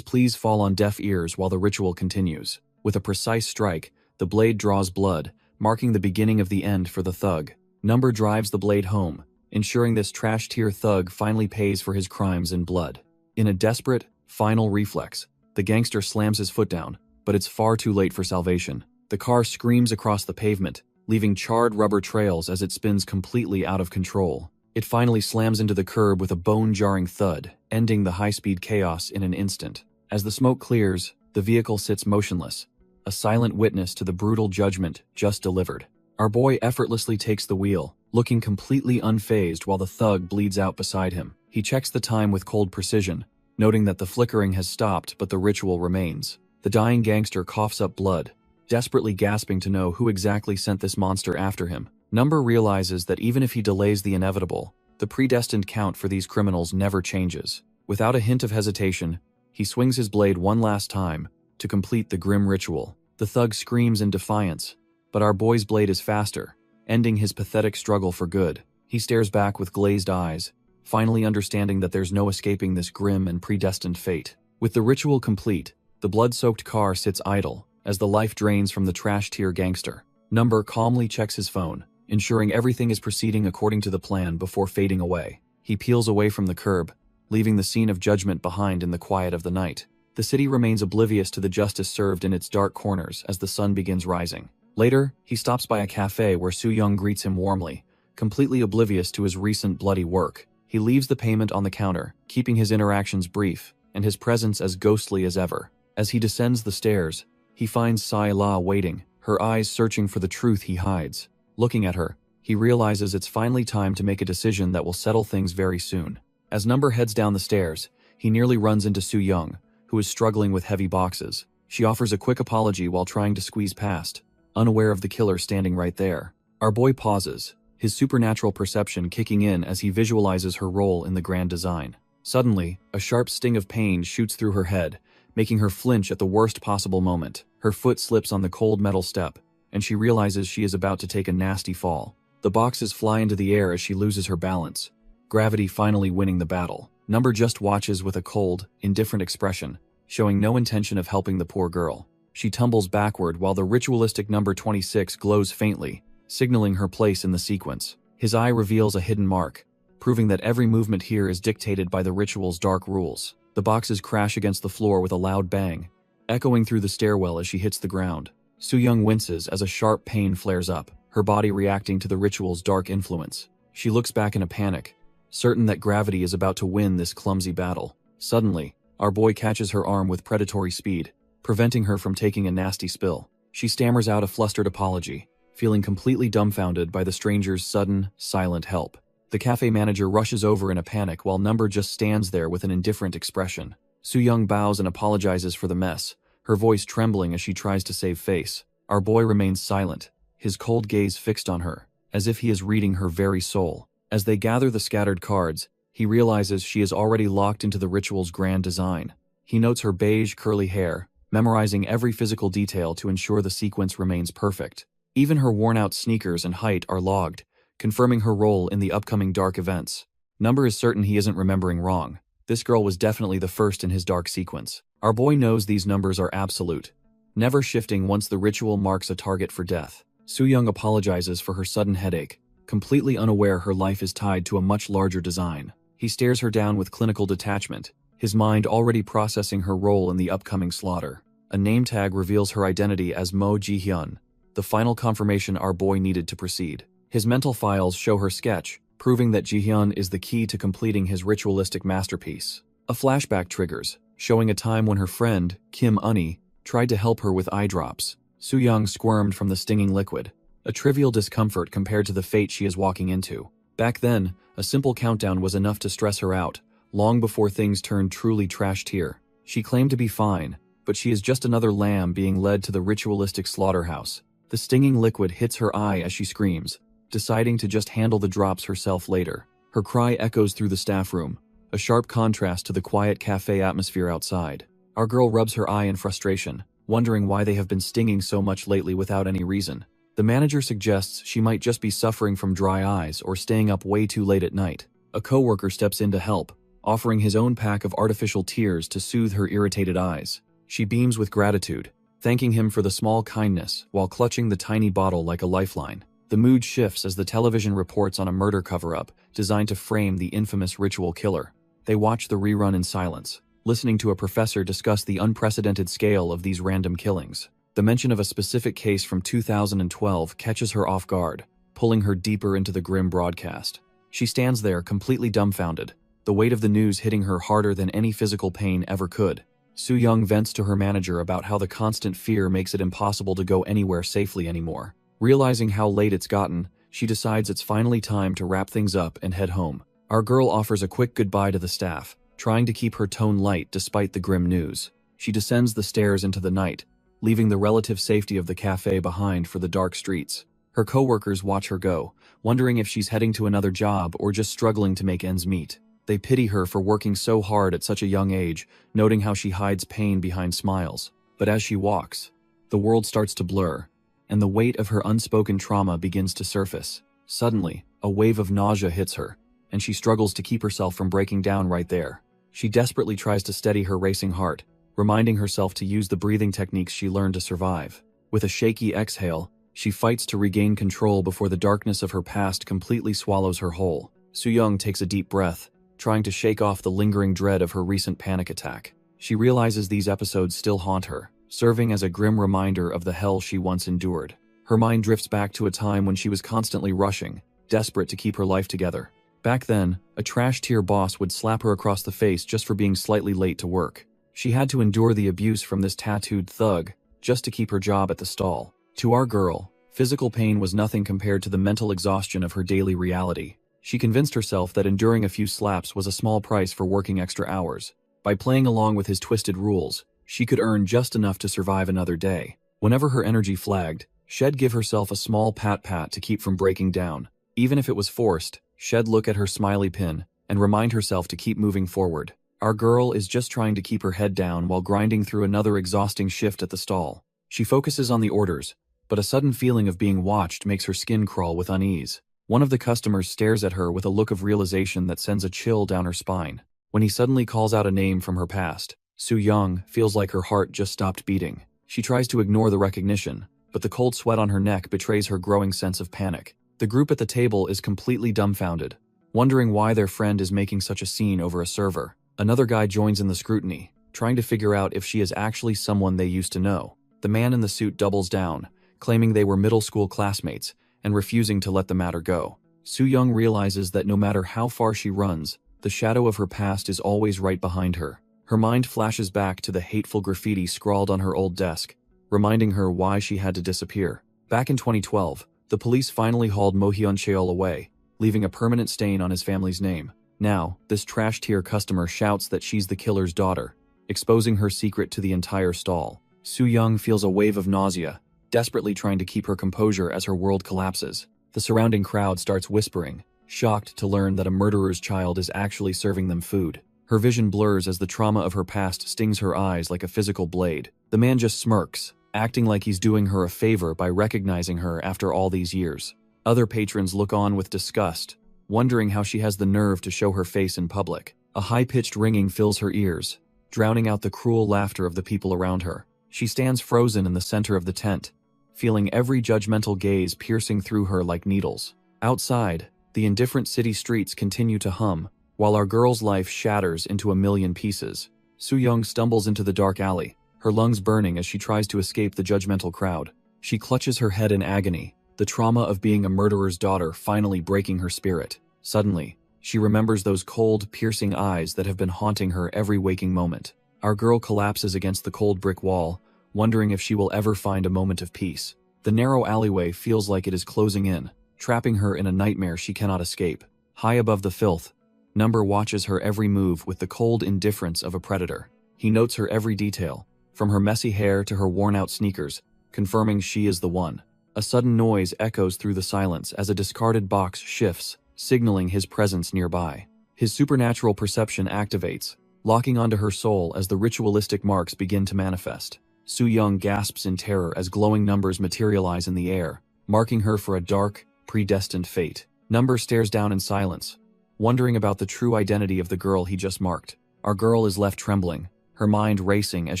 [SPEAKER 1] pleas fall on deaf ears while the ritual continues. With a precise strike, the blade draws blood, marking the beginning of the end for the thug. Number drives the blade home, ensuring this trash-tier thug finally pays for his crimes in blood. In a desperate, final reflex, the gangster slams his foot down, but it's far too late for salvation. The car screams across the pavement, leaving charred rubber trails as it spins completely out of control. It finally slams into the curb with a bone-jarring thud, ending the high-speed chaos in an instant. As the smoke clears, the vehicle sits motionless, a silent witness to the brutal judgment just delivered. Our boy effortlessly takes the wheel, looking completely unfazed while the thug bleeds out beside him. He checks the time with cold precision, noting that the flickering has stopped but the ritual remains. The dying gangster coughs up blood, desperately gasping to know who exactly sent this monster after him. Number realizes that even if he delays the inevitable, the predestined count for these criminals never changes. Without a hint of hesitation, he swings his blade one last time to complete the grim ritual. The thug screams in defiance, but our boy's blade is faster, ending his pathetic struggle for good. He stares back with glazed eyes, finally understanding that there's no escaping this grim and predestined fate. With the ritual complete, the blood-soaked car sits idle as the life drains from the trash-tier gangster. Number calmly checks his phone, ensuring everything is proceeding according to the plan before fading away. He peels away from the curb, leaving the scene of judgment behind in the quiet of the night. The city remains oblivious to the justice served in its dark corners as the sun begins rising. Later, he stops by a cafe where Soo-young greets him warmly, completely oblivious to his recent bloody work. He leaves the payment on the counter, keeping his interactions brief and his presence as ghostly as ever. As he descends the stairs, he finds Sai-la waiting, her eyes searching for the truth he hides. Looking at her, he realizes it's finally time to make a decision that will settle things very soon. As Number heads down the stairs, he nearly runs into Soo-young, who is struggling with heavy boxes. She offers a quick apology while trying to squeeze past, unaware of the killer standing right there. Our boy pauses, his supernatural perception kicking in as he visualizes her role in the grand design. Suddenly, a sharp sting of pain shoots through her head, making her flinch at the worst possible moment. Her foot slips on the cold metal step, and she realizes she is about to take a nasty fall. The boxes fly into the air as she loses her balance, gravity finally winning the battle. Number just watches with a cold, indifferent expression, showing no intention of helping the poor girl. She tumbles backward while the ritualistic number 26 glows faintly, signaling her place in the sequence. His eye reveals a hidden mark, proving that every movement here is dictated by the ritual's dark rules. The boxes crash against the floor with a loud bang, echoing through the stairwell as she hits the ground. Soo-young winces as a sharp pain flares up, her body reacting to the ritual's dark influence. She looks back in a panic, certain that gravity is about to win this clumsy battle. Suddenly, our boy catches her arm with predatory speed, preventing her from taking a nasty spill. She stammers out a flustered apology, feeling completely dumbfounded by the stranger's sudden, silent help. The cafe manager rushes over in a panic while Number just stands there with an indifferent expression. Soo-young bows and apologizes for the mess, her voice trembling as she tries to save face. Our boy remains silent, his cold gaze fixed on her, as if he is reading her very soul. As they gather the scattered cards, he realizes she is already locked into the ritual's grand design. He notes her beige, curly hair, memorizing every physical detail to ensure the sequence remains perfect. Even her worn-out sneakers and height are logged, confirming her role in the upcoming dark events. Number is certain he isn't remembering wrong. This girl was definitely the first in his dark sequence. Our boy knows these numbers are absolute, never shifting once the ritual marks a target for death. Soo-young apologizes for her sudden headache, completely unaware her life is tied to a much larger design. He stares her down with clinical detachment, his mind already processing her role in the upcoming slaughter. A name tag reveals her identity as Mo Ji-hyun, the final confirmation our boy needed to proceed. His mental files show her sketch, proving that Ji-hyun is the key to completing his ritualistic masterpiece. A flashback triggers, showing a time when her friend, Kim Unni, tried to help her with eye drops. Soo-young squirmed from the stinging liquid, a trivial discomfort compared to the fate she is walking into. Back then, a simple countdown was enough to stress her out, long before things turned truly trash-tier. She claimed to be fine, but she is just another lamb being led to the ritualistic slaughterhouse. The stinging liquid hits her eye as she screams, deciding to just handle the drops herself later. Her cry echoes through the staff room, a sharp contrast to the quiet cafe atmosphere outside. Our girl rubs her eye in frustration, wondering why they have been stinging so much lately without any reason. The manager suggests she might just be suffering from dry eyes or staying up way too late at night. A coworker steps in to help, offering his own pack of artificial tears to soothe her irritated eyes. She beams with gratitude, thanking him for the small kindness while clutching the tiny bottle like a lifeline. The mood shifts as the television reports on a murder cover-up designed to frame the infamous ritual killer. They watch the rerun in silence, listening to a professor discuss the unprecedented scale of these random killings. The mention of a specific case from 2012 catches her off guard, pulling her deeper into the grim broadcast. She stands there completely dumbfounded, the weight of the news hitting her harder than any physical pain ever could. Soo-young vents to her manager about how the constant fear makes it impossible to go anywhere safely anymore. Realizing how late it's gotten, she decides it's finally time to wrap things up and head home. Our girl offers a quick goodbye to the staff, trying to keep her tone light despite the grim news. She descends the stairs into the night, leaving the relative safety of the cafe behind for the dark streets. Her co-workers watch her go, wondering if she's heading to another job or just struggling to make ends meet. They pity her for working so hard at such a young age, noting how she hides pain behind smiles. But as she walks, the world starts to blur, and the weight of her unspoken trauma begins to surface. Suddenly, a wave of nausea hits her, and she struggles to keep herself from breaking down right there. She desperately tries to steady her racing heart, reminding herself to use the breathing techniques she learned to survive. With a shaky exhale, she fights to regain control before the darkness of her past completely swallows her whole. Soo-young takes a deep breath, trying to shake off the lingering dread of her recent panic attack. She realizes these episodes still haunt her, serving as a grim reminder of the hell she once endured. Her mind drifts back to a time when she was constantly rushing, desperate to keep her life together. Back then, a trash-tier boss would slap her across the face just for being slightly late to work. She had to endure the abuse from this tattooed thug just to keep her job at the stall. To our girl, physical pain was nothing compared to the mental exhaustion of her daily reality. She convinced herself that enduring a few slaps was a small price for working extra hours. By playing along with his twisted rules, she could earn just enough to survive another day. Whenever her energy flagged, she'd give herself a small pat-pat to keep from breaking down. Even if it was forced, she'd look at her smiley pin and remind herself to keep moving forward. Our girl is just trying to keep her head down while grinding through another exhausting shift at the stall. She focuses on the orders, but a sudden feeling of being watched makes her skin crawl with unease. One of the customers stares at her with a look of realization that sends a chill down her spine. When he suddenly calls out a name from her past, Soo-young feels like her heart just stopped beating. She tries to ignore the recognition, but the cold sweat on her neck betrays her growing sense of panic. The group at the table is completely dumbfounded, wondering why their friend is making such a scene over a server. Another guy joins in the scrutiny, trying to figure out if she is actually someone they used to know. The man in the suit doubles down, claiming they were middle school classmates, and refusing to let the matter go. Soo-young realizes that no matter how far she runs, the shadow of her past is always right behind her. Her mind flashes back to the hateful graffiti scrawled on her old desk, reminding her why she had to disappear. Back in 2012, the police finally hauled Mo Hyun-cheol away, leaving a permanent stain on his family's name. Now, this trash-tier customer shouts that she's the killer's daughter, exposing her secret to the entire stall. Soo-young feels a wave of nausea, desperately trying to keep her composure as her world collapses. The surrounding crowd starts whispering, shocked to learn that a murderer's child is actually serving them food. Her vision blurs as the trauma of her past stings her eyes like a physical blade. The man just smirks, acting like he's doing her a favor by recognizing her after all these years. Other patrons look on with disgust, wondering how she has the nerve to show her face in public. A high-pitched ringing fills her ears, drowning out the cruel laughter of the people around her. She stands frozen in the center of the tent, feeling every judgmental gaze piercing through her like needles. Outside, the indifferent city streets continue to hum, while our girl's life shatters into a million pieces. Soo-young stumbles into the dark alley, her lungs burning as she tries to escape the judgmental crowd. She clutches her head in agony, the trauma of being a murderer's daughter finally breaking her spirit. Suddenly, she remembers those cold, piercing eyes that have been haunting her every waking moment. Our girl collapses against the cold brick wall, wondering if she will ever find a moment of peace. The narrow alleyway feels like it is closing in, trapping her in a nightmare she cannot escape. High above the filth, Number watches her every move with the cold indifference of a predator. He notes her every detail, from her messy hair to her worn-out sneakers, confirming she is the one. A sudden noise echoes through the silence as a discarded box shifts, signaling his presence nearby. His supernatural perception activates, locking onto her soul as the ritualistic marks begin to manifest. Soo-young gasps in terror as glowing numbers materialize in the air, marking her for a dark, predestined fate. Number stares down in silence, wondering about the true identity of the girl he just marked. Our girl is left trembling, her mind racing as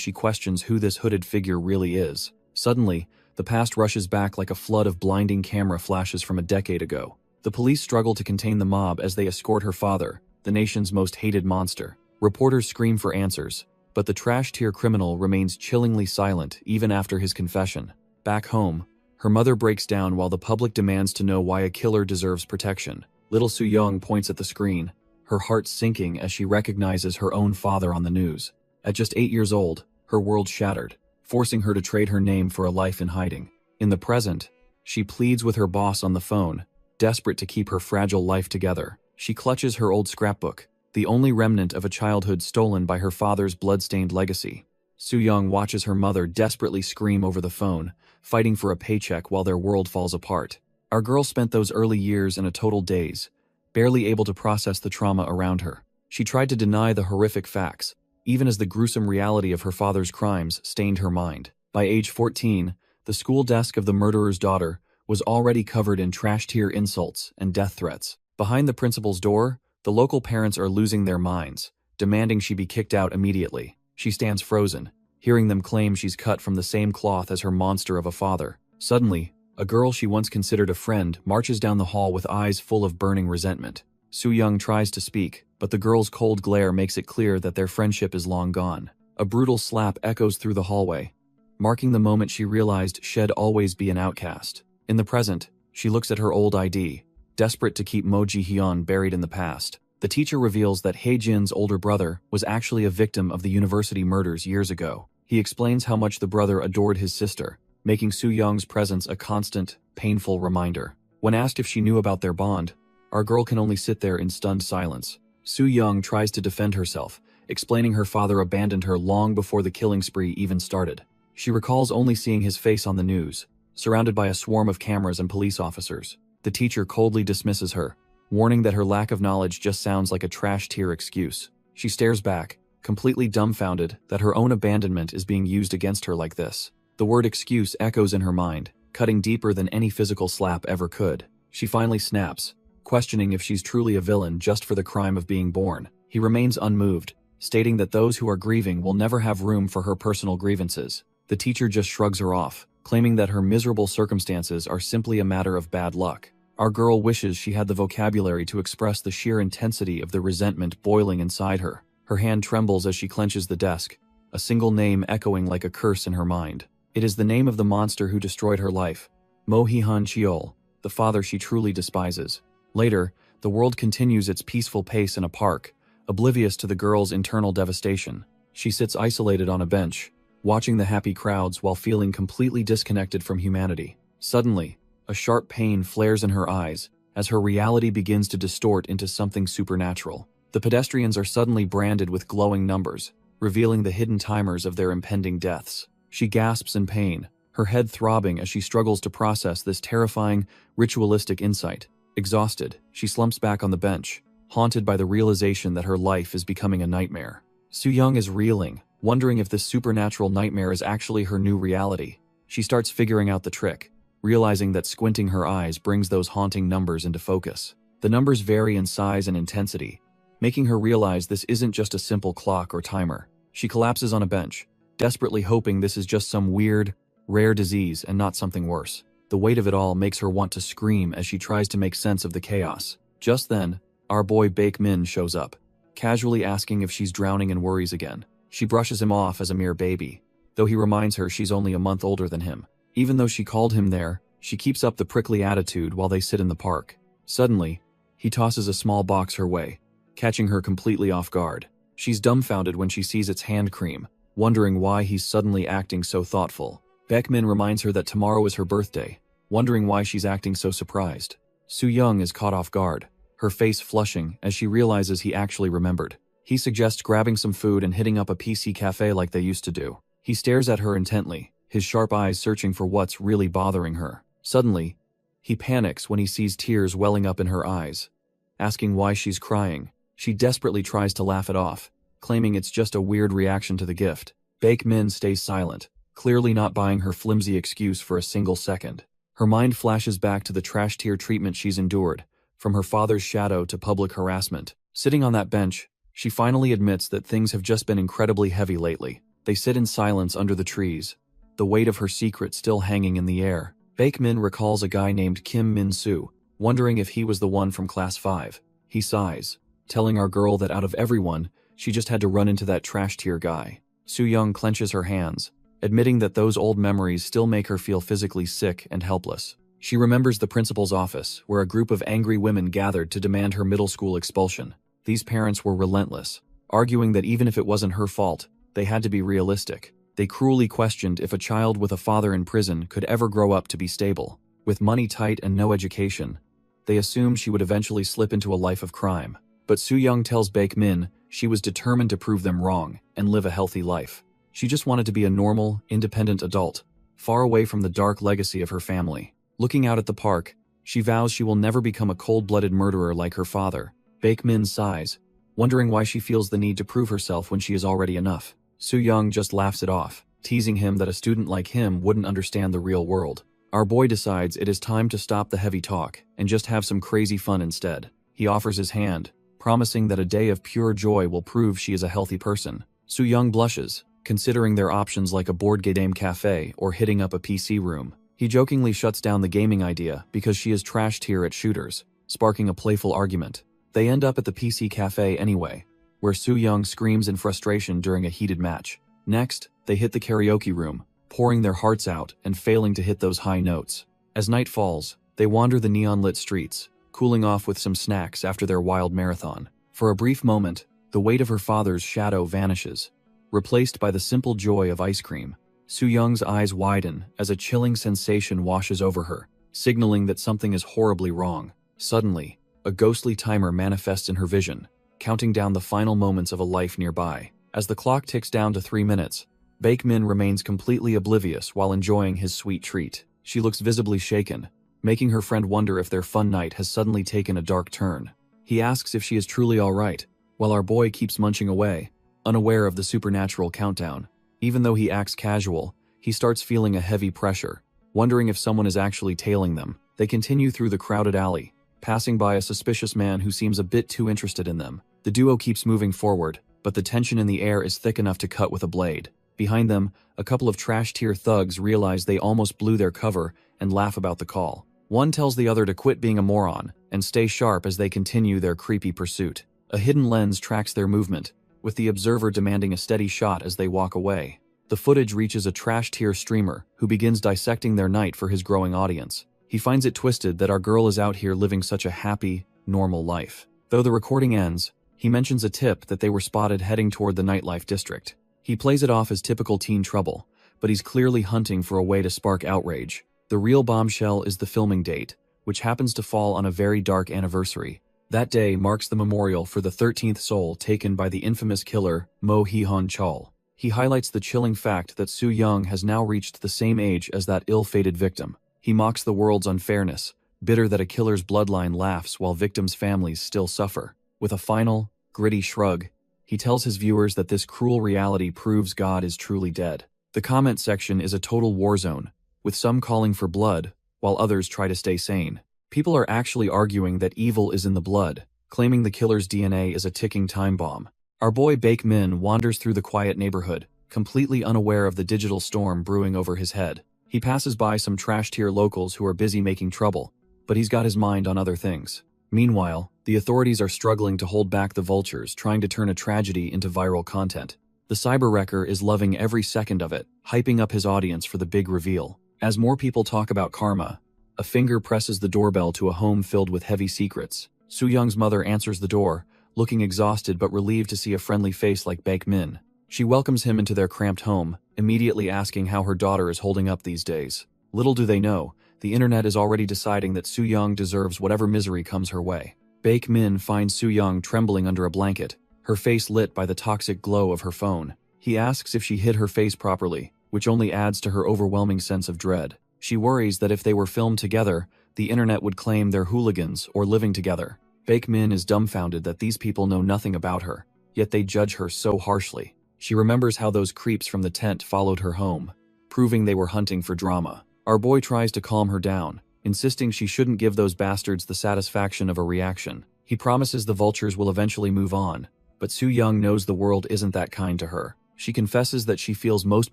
[SPEAKER 1] she questions who this hooded figure really is. Suddenly, the past rushes back like a flood of blinding camera flashes from a decade ago. The police struggle to contain the mob as they escort her father, the nation's most hated monster. Reporters scream for answers, but the trash-tier criminal remains chillingly silent even after his confession. Back home, her mother breaks down while the public demands to know why a killer deserves protection. Little Soo-young points at the screen, her heart sinking as she recognizes her own father on the news. At just 8 years old, her world shattered, forcing her to trade her name for a life in hiding. In the present, she pleads with her boss on the phone, desperate to keep her fragile life together. She clutches her old scrapbook, the only remnant of a childhood stolen by her father's blood-stained legacy. Soo-young watches her mother desperately scream over the phone, fighting for a paycheck while their world falls apart. Our girl spent those early years in a total daze, barely able to process the trauma around her. She tried to deny the horrific facts, even as the gruesome reality of her father's crimes stained her mind. By age 14, the school desk of the murderer's daughter was already covered in trash-tier insults and death threats. Behind the principal's door, the local parents are losing their minds, demanding she be kicked out immediately. She stands frozen, hearing them claim she's cut from the same cloth as her monster of a father. Suddenly, a girl she once considered a friend marches down the hall with eyes full of burning resentment. Soo-young tries to speak, but the girl's cold glare makes it clear that their friendship is long gone. A brutal slap echoes through the hallway, marking the moment she realized she'd always be an outcast. In the present, she looks at her old ID, desperate to keep Mo Ji-hyun buried in the past. The teacher reveals that Hae-jin's older brother was actually a victim of the university murders years ago. He explains how much the brother adored his sister, making Soo-young's presence a constant, painful reminder. When asked if she knew about their bond, our girl can only sit there in stunned silence. Soo-young tries to defend herself, explaining her father abandoned her long before the killing spree even started. She recalls only seeing his face on the news, surrounded by a swarm of cameras and police officers. The teacher coldly dismisses her, warning that her lack of knowledge just sounds like a trash-tier excuse. She stares back, completely dumbfounded that her own abandonment is being used against her like this. The word excuse echoes in her mind, cutting deeper than any physical slap ever could. She finally snaps, questioning if she's truly a villain just for the crime of being born. He remains unmoved, stating that those who are grieving will never have room for her personal grievances. The teacher just shrugs her off, claiming that her miserable circumstances are simply a matter of bad luck. Our girl wishes she had the vocabulary to express the sheer intensity of the resentment boiling inside her. Her hand trembles as she clenches the desk, a single name echoing like a curse in her mind. It is the name of the monster who destroyed her life, Mo Hee-han Cheol, the father she truly despises. Later, the world continues its peaceful pace in a park, oblivious to the girl's internal devastation. She sits isolated on a bench, watching the happy crowds while feeling completely disconnected from humanity. Suddenly, a sharp pain flares in her eyes as her reality begins to distort into something supernatural. The pedestrians are suddenly branded with glowing numbers, revealing the hidden timers of their impending deaths. She gasps in pain, her head throbbing as she struggles to process this terrifying, ritualistic insight. Exhausted, she slumps back on the bench, haunted by the realization that her life is becoming a nightmare. Soo-young is reeling, wondering if this supernatural nightmare is actually her new reality. She starts figuring out the trick, realizing that squinting her eyes brings those haunting numbers into focus. The numbers vary in size and intensity, making her realize this isn't just a simple clock or timer. She collapses on a bench, desperately hoping this is just some weird, rare disease and not something worse. The weight of it all makes her want to scream as she tries to make sense of the chaos. Just then, our boy Baek-min shows up, casually asking if she's drowning in worries again. She brushes him off as a mere baby, though he reminds her she's only a month older than him. Even though she called him there, she keeps up the prickly attitude while they sit in the park. Suddenly, he tosses a small box her way, catching her completely off guard. She's dumbfounded when she sees its hand cream, wondering why he's suddenly acting so thoughtful. Baek-min reminds her that tomorrow is her birthday, wondering why she's acting so surprised. Soo-young is caught off guard, her face flushing as she realizes he actually remembered. He suggests grabbing some food and hitting up a PC cafe like they used to do. He stares at her intently, his sharp eyes searching for what's really bothering her. Suddenly, he panics when he sees tears welling up in her eyes, asking why she's crying. She desperately tries to laugh it off, claiming it's just a weird reaction to the gift. Baek-min stays silent, clearly not buying her flimsy excuse for a single second. Her mind flashes back to the trash-tier treatment she's endured, from her father's shadow to public harassment. Sitting on that bench, she finally admits that things have just been incredibly heavy lately. They sit in silence under the trees, the weight of her secret still hanging in the air. Baekmin recalls a guy named Kim Min-soo, wondering if he was the one from Class 5. He sighs, telling our girl that out of everyone, she just had to run into that trash tier guy. Soo-young clenches her hands, admitting that those old memories still make her feel physically sick and helpless. She remembers the principal's office, where a group of angry women gathered to demand her middle school expulsion. These parents were relentless, arguing that even if it wasn't her fault, they had to be realistic. They cruelly questioned if a child with a father in prison could ever grow up to be stable. With money tight and no education, they assumed she would eventually slip into a life of crime. But Soo-young tells Baekmin she was determined to prove them wrong and live a healthy life. She just wanted to be a normal, independent adult, far away from the dark legacy of her family. Looking out at the park, she vows she will never become a cold-blooded murderer like her father. Baekmin sighs, wondering why she feels the need to prove herself when she is already enough. Soo-young just laughs it off, teasing him that a student like him wouldn't understand the real world. Our boy decides it is time to stop the heavy talk and just have some crazy fun instead. He offers his hand, promising that a day of pure joy will prove she is a healthy person. Soo-young blushes, considering their options like a board game cafe or hitting up a PC room. He jokingly shuts down the gaming idea because she is trash tier at shooters, sparking a playful argument. They end up at the PC cafe anyway, where Soo-young screams in frustration during a heated match. Next, they hit the karaoke room, pouring their hearts out and failing to hit those high notes. As night falls, they wander the neon-lit streets, cooling off with some snacks after their wild marathon. For a brief moment, the weight of her father's shadow vanishes, replaced by the simple joy of ice cream. Soo-young's eyes widen as a chilling sensation washes over her, signaling that something is horribly wrong. Suddenly, a ghostly timer manifests in her vision, counting down the final moments of a life nearby. As the clock ticks down to 3 minutes, Baekmin remains completely oblivious while enjoying his sweet treat. She looks visibly shaken, making her friend wonder if their fun night has suddenly taken a dark turn. He asks if she is truly alright, while our boy keeps munching away, unaware of the supernatural countdown. Even though he acts casual, he starts feeling a heavy pressure, wondering if someone is actually tailing them. They continue through the crowded alley, passing by a suspicious man who seems a bit too interested in them. The duo keeps moving forward, but the tension in the air is thick enough to cut with a blade. Behind them, a couple of trash-tier thugs realize they almost blew their cover and laugh about the call. One tells the other to quit being a moron and stay sharp as they continue their creepy pursuit. A hidden lens tracks their movement, with the observer demanding a steady shot as they walk away. The footage reaches a trash-tier streamer who begins dissecting their night for his growing audience. He finds it twisted that our girl is out here living such a happy, normal life. Though the recording ends, he mentions a tip that they were spotted heading toward the nightlife district. He plays it off as typical teen trouble, but he's clearly hunting for a way to spark outrage. The real bombshell is the filming date, which happens to fall on a very dark anniversary. That day marks the memorial for the 13th soul taken by the infamous killer Mo Hee-hon Chol. He highlights the chilling fact that Soo-young has now reached the same age as that ill-fated victim. He mocks the world's unfairness, bitter that a killer's bloodline laughs while victims' families still suffer. With a final, gritty shrug, he tells his viewers that this cruel reality proves God is truly dead. The comment section is a total war zone, with some calling for blood, while others try to stay sane. People are actually arguing that evil is in the blood, claiming the killer's DNA is a ticking time bomb. Our boy Baekmin wanders through the quiet neighborhood, completely unaware of the digital storm brewing over his head. He passes by some trash-tier locals who are busy making trouble, but he's got his mind on other things. Meanwhile, the authorities are struggling to hold back the vultures trying to turn a tragedy into viral content. The cyber-wrecker is loving every second of it, hyping up his audience for the big reveal. As more people talk about karma, a finger presses the doorbell to a home filled with heavy secrets. Soo-young's mother answers the door, looking exhausted but relieved to see a friendly face like Baekmin. She welcomes him into their cramped home, immediately asking how her daughter is holding up these days. Little do they know, the internet is already deciding that Soo-young deserves whatever misery comes her way. Baekmin finds Soo-young trembling under a blanket, her face lit by the toxic glow of her phone. He asks if she hid her face properly, which only adds to her overwhelming sense of dread. She worries that if they were filmed together, the internet would claim they're hooligans or living together. Baekmin is dumbfounded that these people know nothing about her, yet they judge her so harshly. She remembers how those creeps from the tent followed her home, proving they were hunting for drama. Our boy tries to calm her down, insisting she shouldn't give those bastards the satisfaction of a reaction. He promises the vultures will eventually move on, but Soo-young knows the world isn't that kind to her. She confesses that she feels most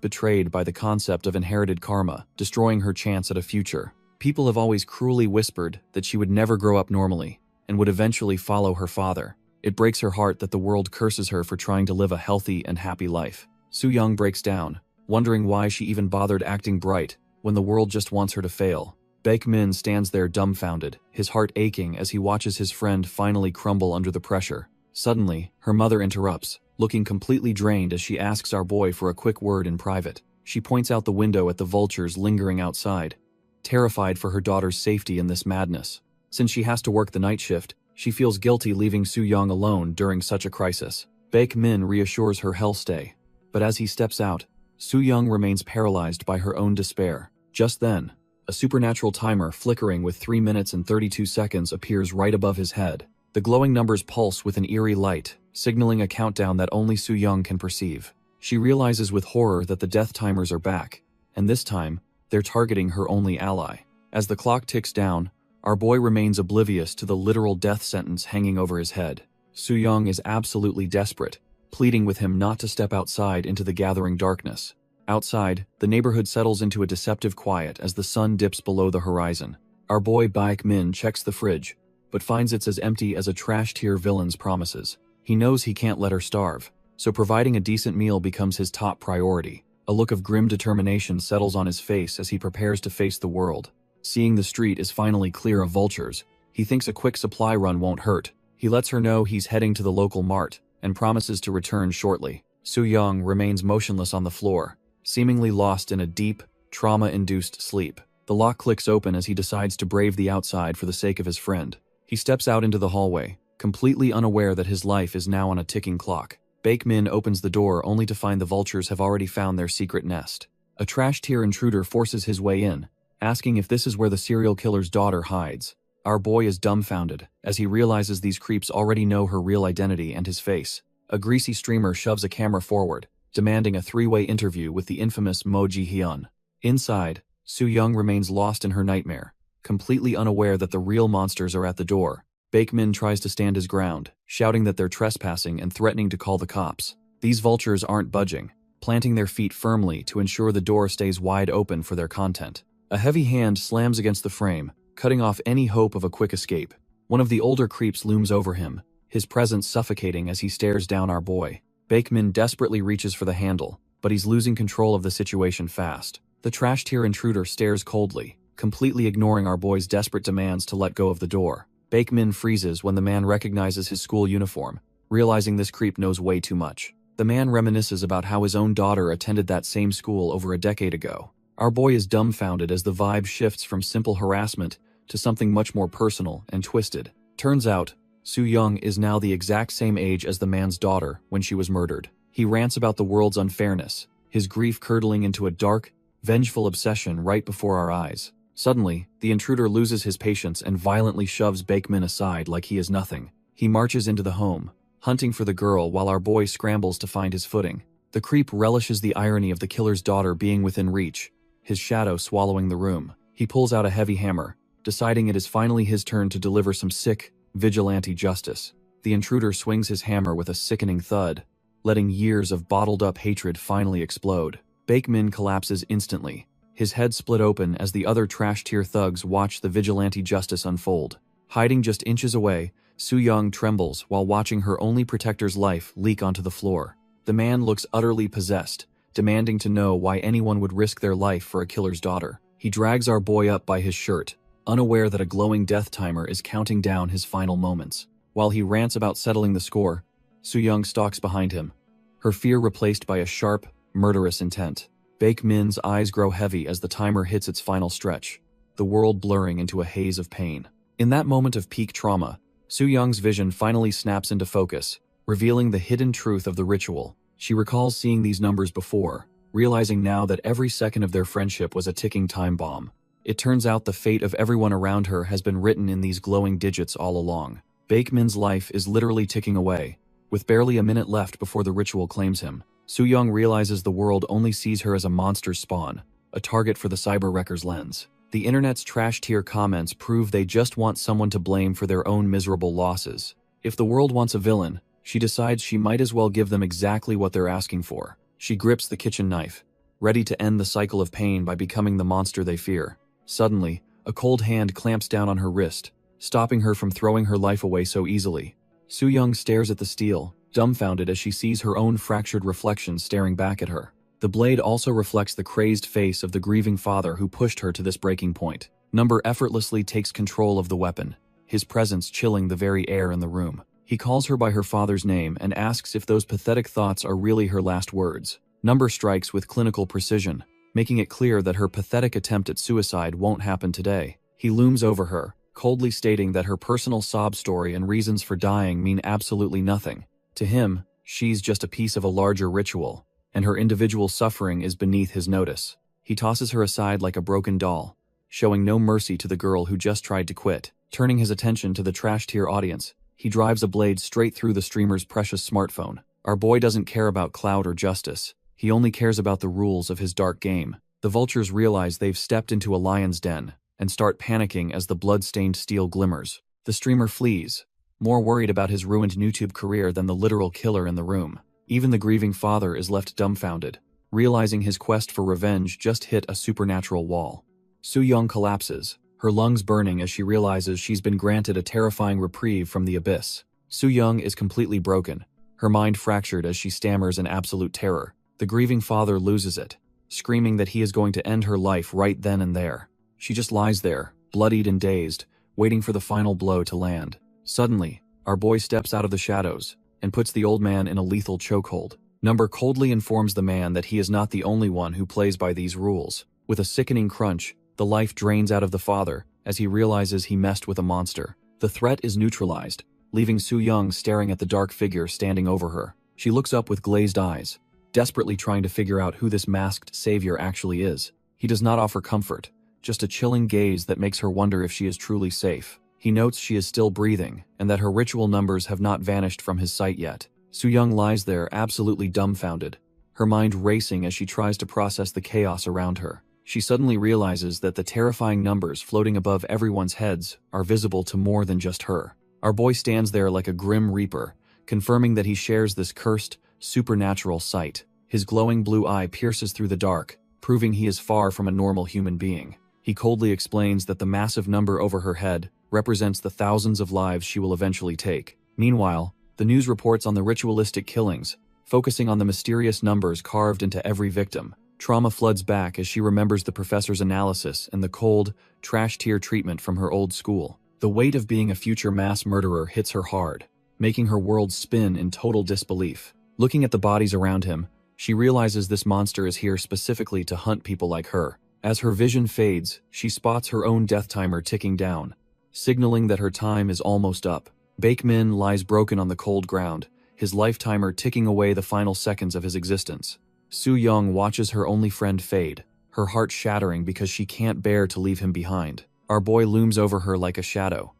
[SPEAKER 1] betrayed by the concept of inherited karma, destroying her chance at a future. People have always cruelly whispered that she would never grow up normally, and would eventually follow her father. It breaks her heart that the world curses her for trying to live a healthy and happy life. Soo-young breaks down, wondering why she even bothered acting bright when the world just wants her to fail. Baek-min stands there dumbfounded, his heart aching as he watches his friend finally crumble under the pressure. Suddenly, her mother interrupts, looking completely drained as she asks our boy for a quick word in private. She points out the window at the vultures lingering outside, terrified for her daughter's safety in this madness. Since she has to work the night shift, she feels guilty leaving Soo-young alone during such a crisis. Baek-min reassures her he'll stay, but as he steps out, Soo-young remains paralyzed by her own despair. Just then, a supernatural timer flickering with 3 minutes and 32 seconds appears right above his head. The glowing numbers pulse with an eerie light, signaling a countdown that only Soo-young can perceive. She realizes with horror that the death timers are back, and this time, they're targeting her only ally. As the clock ticks down, our boy remains oblivious to the literal death sentence hanging over his head. Soo-young is absolutely desperate, pleading with him not to step outside into the gathering darkness. Outside, the neighborhood settles into a deceptive quiet as the sun dips below the horizon. Our boy Baek-min checks the fridge, but finds it's as empty as a trash-tier villain's promises. He knows he can't let her starve, so providing a decent meal becomes his top priority. A look of grim determination settles on his face as he prepares to face the world. Seeing the street is finally clear of vultures, he thinks a quick supply run won't hurt. He lets her know he's heading to the local mart, and promises to return shortly. Soo-young remains motionless on the floor, seemingly lost in a deep, trauma-induced sleep. The lock clicks open as he decides to brave the outside for the sake of his friend. He steps out into the hallway, completely unaware that his life is now on a ticking clock. Baek-min opens the door only to find the vultures have already found their secret nest. A trash-tier intruder forces his way in, asking if this is where the serial killer's daughter hides. Our boy is dumbfounded, as he realizes these creeps already know her real identity and his face. A greasy streamer shoves a camera forward, demanding a three-way interview with the infamous Mo Ji-hyun. Inside, Soo-young remains lost in her nightmare, completely unaware that the real monsters are at the door. Baek-min tries to stand his ground, shouting that they're trespassing and threatening to call the cops. These vultures aren't budging, planting their feet firmly to ensure the door stays wide open for their content. A heavy hand slams against the frame, cutting off any hope of a quick escape. One of the older creeps looms over him, his presence suffocating as he stares down our boy. Baek-min desperately reaches for the handle, but he's losing control of the situation fast. The trash-tier intruder stares coldly, completely ignoring our boy's desperate demands to let go of the door. Baek-min freezes when the man recognizes his school uniform, realizing this creep knows way too much. The man reminisces about how his own daughter attended that same school over a decade ago. Our boy is dumbfounded as the vibe shifts from simple harassment to something much more personal and twisted. Turns out, Soo-young is now the exact same age as the man's daughter when she was murdered. He rants about the world's unfairness, his grief curdling into a dark, vengeful obsession right before our eyes. Suddenly, the intruder loses his patience and violently shoves Baek-min aside like he is nothing. He marches into the home, hunting for the girl while our boy scrambles to find his footing. The creep relishes the irony of the killer's daughter being within reach, his shadow swallowing the room. He pulls out a heavy hammer, deciding it is finally his turn to deliver some sick, vigilante justice. The intruder swings his hammer with a sickening thud, letting years of bottled-up hatred finally explode. Baek-min collapses instantly, his head split open as the other trash-tier thugs watch the vigilante justice unfold. Hiding just inches away, Soo-young trembles while watching her only protector's life leak onto the floor. The man looks utterly possessed, demanding to know why anyone would risk their life for a killer's daughter. He drags our boy up by his shirt, unaware that a glowing death timer is counting down his final moments. While he rants about settling the score, Soo-young stalks behind him, her fear replaced by a sharp, murderous intent. Baek-min's eyes grow heavy as the timer hits its final stretch, the world blurring into a haze of pain. In that moment of peak trauma, Soo-young's vision finally snaps into focus, revealing the hidden truth of the ritual. She recalls seeing these numbers before, realizing now that every second of their friendship was a ticking time bomb. It turns out the fate of everyone around her has been written in these glowing digits all along. Baek-min's life is literally ticking away, with barely a minute left before the ritual claims him. Soo-young realizes the world only sees her as a monster's spawn, a target for the cyber wrecker's lens. The internet's trash tier comments prove they just want someone to blame for their own miserable losses. If the world wants a villain, she decides she might as well give them exactly what they're asking for. She grips the kitchen knife, ready to end the cycle of pain by becoming the monster they fear. Suddenly, a cold hand clamps down on her wrist, stopping her from throwing her life away so easily. Soo-young stares at the steel, dumbfounded as she sees her own fractured reflection staring back at her. The blade also reflects the crazed face of the grieving father who pushed her to this breaking point. Number effortlessly takes control of the weapon, his presence chilling the very air in the room. He calls her by her father's name and asks if those pathetic thoughts are really her last words. Number strikes with clinical precision, making it clear that her pathetic attempt at suicide won't happen today. He looms over her, coldly stating that her personal sob story and reasons for dying mean absolutely nothing. To him, she's just a piece of a larger ritual, and her individual suffering is beneath his notice. He tosses her aside like a broken doll, showing no mercy to the girl who just tried to quit. Turning his attention to the trash tier audience, he drives a blade straight through the streamer's precious smartphone. Our boy doesn't care about clout or justice. He only cares about the rules of his dark game. The vultures realize they've stepped into a lion's den and start panicking as the blood-stained steel glimmers. The streamer flees, more worried about his ruined YouTube career than the literal killer in the room. Even the grieving father is left dumbfounded, realizing his quest for revenge just hit a supernatural wall. Soo-young collapses, her lungs burning as she realizes she's been granted a terrifying reprieve from the abyss. Soo-young is completely broken, her mind fractured as she stammers in absolute terror. The grieving father loses it, screaming that he is going to end her life right then and there. She just lies there, bloodied and dazed, waiting for the final blow to land. Suddenly, our boy steps out of the shadows and puts the old man in a lethal chokehold. Number coldly informs the man that he is not the only one who plays by these rules. With a sickening crunch, the life drains out of the father as he realizes he messed with a monster. The threat is neutralized, leaving Soo-young staring at the dark figure standing over her. She looks up with glazed eyes, desperately trying to figure out who this masked savior actually is. He does not offer comfort, just a chilling gaze that makes her wonder if she is truly safe. He notes she is still breathing, and that her ritual numbers have not vanished from his sight yet. Soo-young lies there absolutely dumbfounded, her mind racing as she tries to process the chaos around her. She suddenly realizes that the terrifying numbers floating above everyone's heads are visible to more than just her. Our boy stands there like a grim reaper, confirming that he shares this cursed, supernatural sight. His glowing blue eye pierces through the dark, proving he is far from a normal human being. He coldly explains that the massive number over her head represents the thousands of lives she will eventually take. Meanwhile, the news reports on the ritualistic killings, focusing on the mysterious numbers carved into every victim. Trauma floods back as she remembers the professor's analysis and the cold, trash-tier treatment from her old school. The weight of being a future mass murderer hits her hard, making her world spin in total disbelief. Looking at the bodies around him, she realizes this monster is here specifically to hunt people like her. As her vision fades, she spots her own death timer ticking down, signaling that her time is almost up. Baekmin lies broken on the cold ground, his life timer ticking away the final seconds of his existence. Soo-young watches her only friend fade, her heart shattering because she can't bear to leave him behind. Our boy looms over her like a shadow,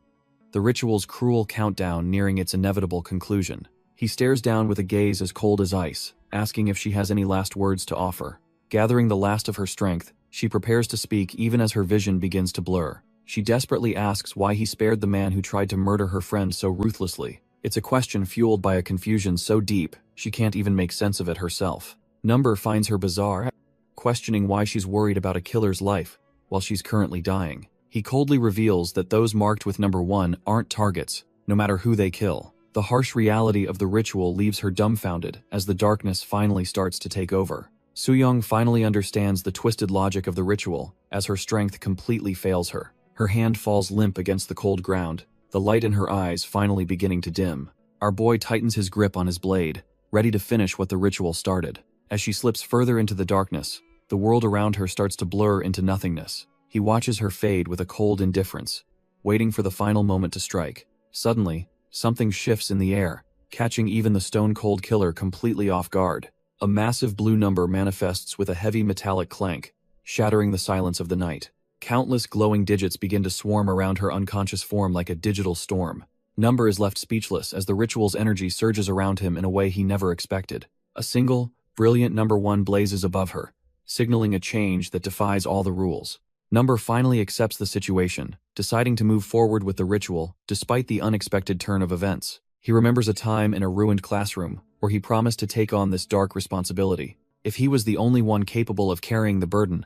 [SPEAKER 1] the ritual's cruel countdown nearing its inevitable conclusion. He stares down with a gaze as cold as ice, asking if she has any last words to offer. Gathering the last of her strength, she prepares to speak even as her vision begins to blur. She desperately asks why he spared the man who tried to murder her friend so ruthlessly. It's a question fueled by a confusion so deep, she can't even make sense of it herself. Number finds her bizarre, questioning why she's worried about a killer's life while she's currently dying. He coldly reveals that those marked with number 1 aren't targets, no matter who they kill. The harsh reality of the ritual leaves her dumbfounded as the darkness finally starts to take over. Soo-young finally understands the twisted logic of the ritual as her strength completely fails her. Her hand falls limp against the cold ground, the light in her eyes finally beginning to dim. Our boy tightens his grip on his blade, ready to finish what the ritual started. As she slips further into the darkness, the world around her starts to blur into nothingness. He watches her fade with a cold indifference, waiting for the final moment to strike. Suddenly, something shifts in the air, catching even the stone-cold killer completely off guard. A massive blue number manifests with a heavy metallic clank, shattering the silence of the night. Countless glowing digits begin to swarm around her unconscious form like a digital storm. Number is left speechless as the ritual's energy surges around him in a way he never expected. A single, brilliant number 1 blazes above her, signaling a change that defies all the rules. Number finally accepts the situation, deciding to move forward with the ritual despite the unexpected turn of events. He remembers a time in a ruined classroom where he promised to take on this dark responsibility. If he was the only one capable of carrying the burden,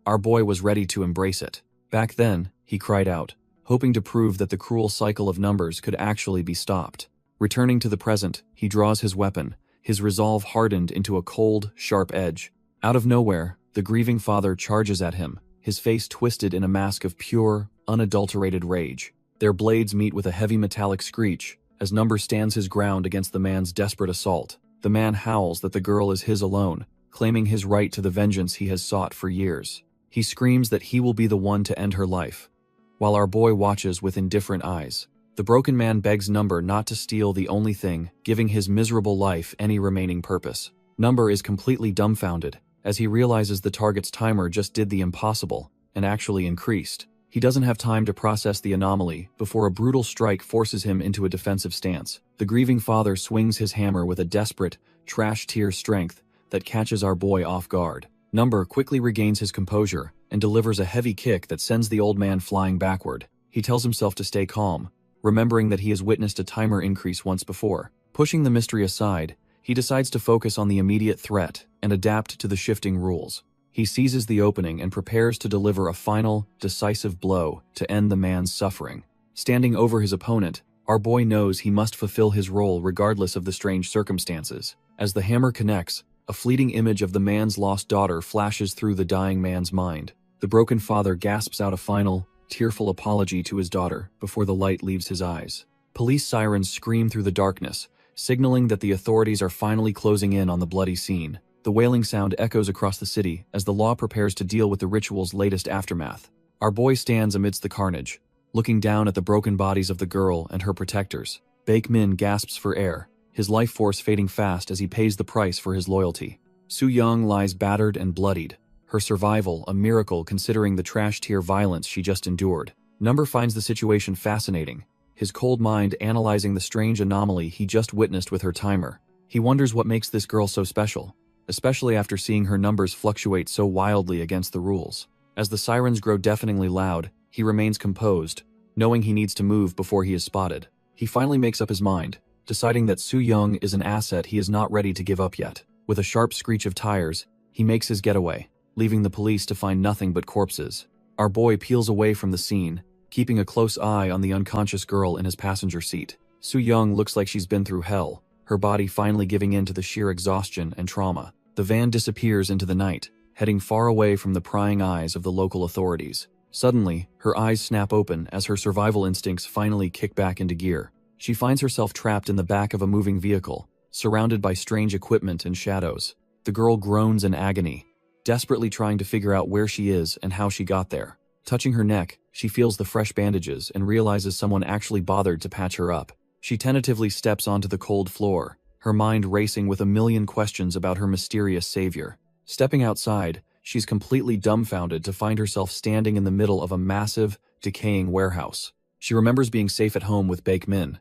[SPEAKER 1] our boy was ready to embrace it. Back then, he cried out, hoping to prove that the cruel cycle of numbers could actually be stopped. Returning to the present, he draws his weapon, his resolve hardened into a cold, sharp edge. Out of nowhere, the grieving father charges at him, his face twisted in a mask of pure, unadulterated rage. Their blades meet with a heavy metallic screech, as Number stands his ground against the man's desperate assault. The man howls that the girl is his alone, claiming his right to the vengeance he has sought for years. He screams that he will be the one to end her life, while our boy watches with indifferent eyes. The broken man begs Number not to steal the only thing, giving his miserable life any remaining purpose. Number is completely dumbfounded, as he realizes the target's timer just did the impossible, and actually increased. He doesn't have time to process the anomaly before a brutal strike forces him into a defensive stance. The grieving father swings his hammer with a desperate, trash-tier strength that catches our boy off guard. Number quickly regains his composure and delivers a heavy kick that sends the old man flying backward. He tells himself to stay calm, remembering that he has witnessed a timer increase once before. Pushing the mystery aside, he decides to focus on the immediate threat and adapt to the shifting rules. He seizes the opening and prepares to deliver a final, decisive blow to end the man's suffering. Standing over his opponent, our boy knows he must fulfill his role regardless of the strange circumstances. As the hammer connects, a fleeting image of the man's lost daughter flashes through the dying man's mind. The broken father gasps out a final, tearful apology to his daughter before the light leaves his eyes. Police sirens scream through the darkness, signaling that the authorities are finally closing in on the bloody scene. The wailing sound echoes across the city as the law prepares to deal with the ritual's latest aftermath. Our boy stands amidst the carnage, looking down at the broken bodies of the girl and her protectors. Baek-min gasps for air, his life force fading fast as he pays the price for his loyalty. Soo-young lies battered and bloodied, her survival a miracle considering the trash-tier violence she just endured. Number finds the situation fascinating, his cold mind analyzing the strange anomaly he just witnessed with her timer. He wonders what makes this girl so special, especially after seeing her numbers fluctuate so wildly against the rules. As the sirens grow deafeningly loud, he remains composed, knowing he needs to move before he is spotted. He finally makes up his mind, deciding that Soo-young is an asset he is not ready to give up yet. With a sharp screech of tires, he makes his getaway, leaving the police to find nothing but corpses. Our boy peels away from the scene, keeping a close eye on the unconscious girl in his passenger seat. Soo-young looks like she's been through hell, her body finally giving in to the sheer exhaustion and trauma. The van disappears into the night, heading far away from the prying eyes of the local authorities. Suddenly, her eyes snap open as her survival instincts finally kick back into gear. She finds herself trapped in the back of a moving vehicle, surrounded by strange equipment and shadows. The girl groans in agony, desperately trying to figure out where she is and how she got there. Touching her neck, she feels the fresh bandages and realizes someone actually bothered to patch her up. She tentatively steps onto the cold floor, her mind racing with a million questions about her mysterious savior. Stepping outside, she's completely dumbfounded to find herself standing in the middle of a massive, decaying warehouse. She remembers being safe at home with Baek-min,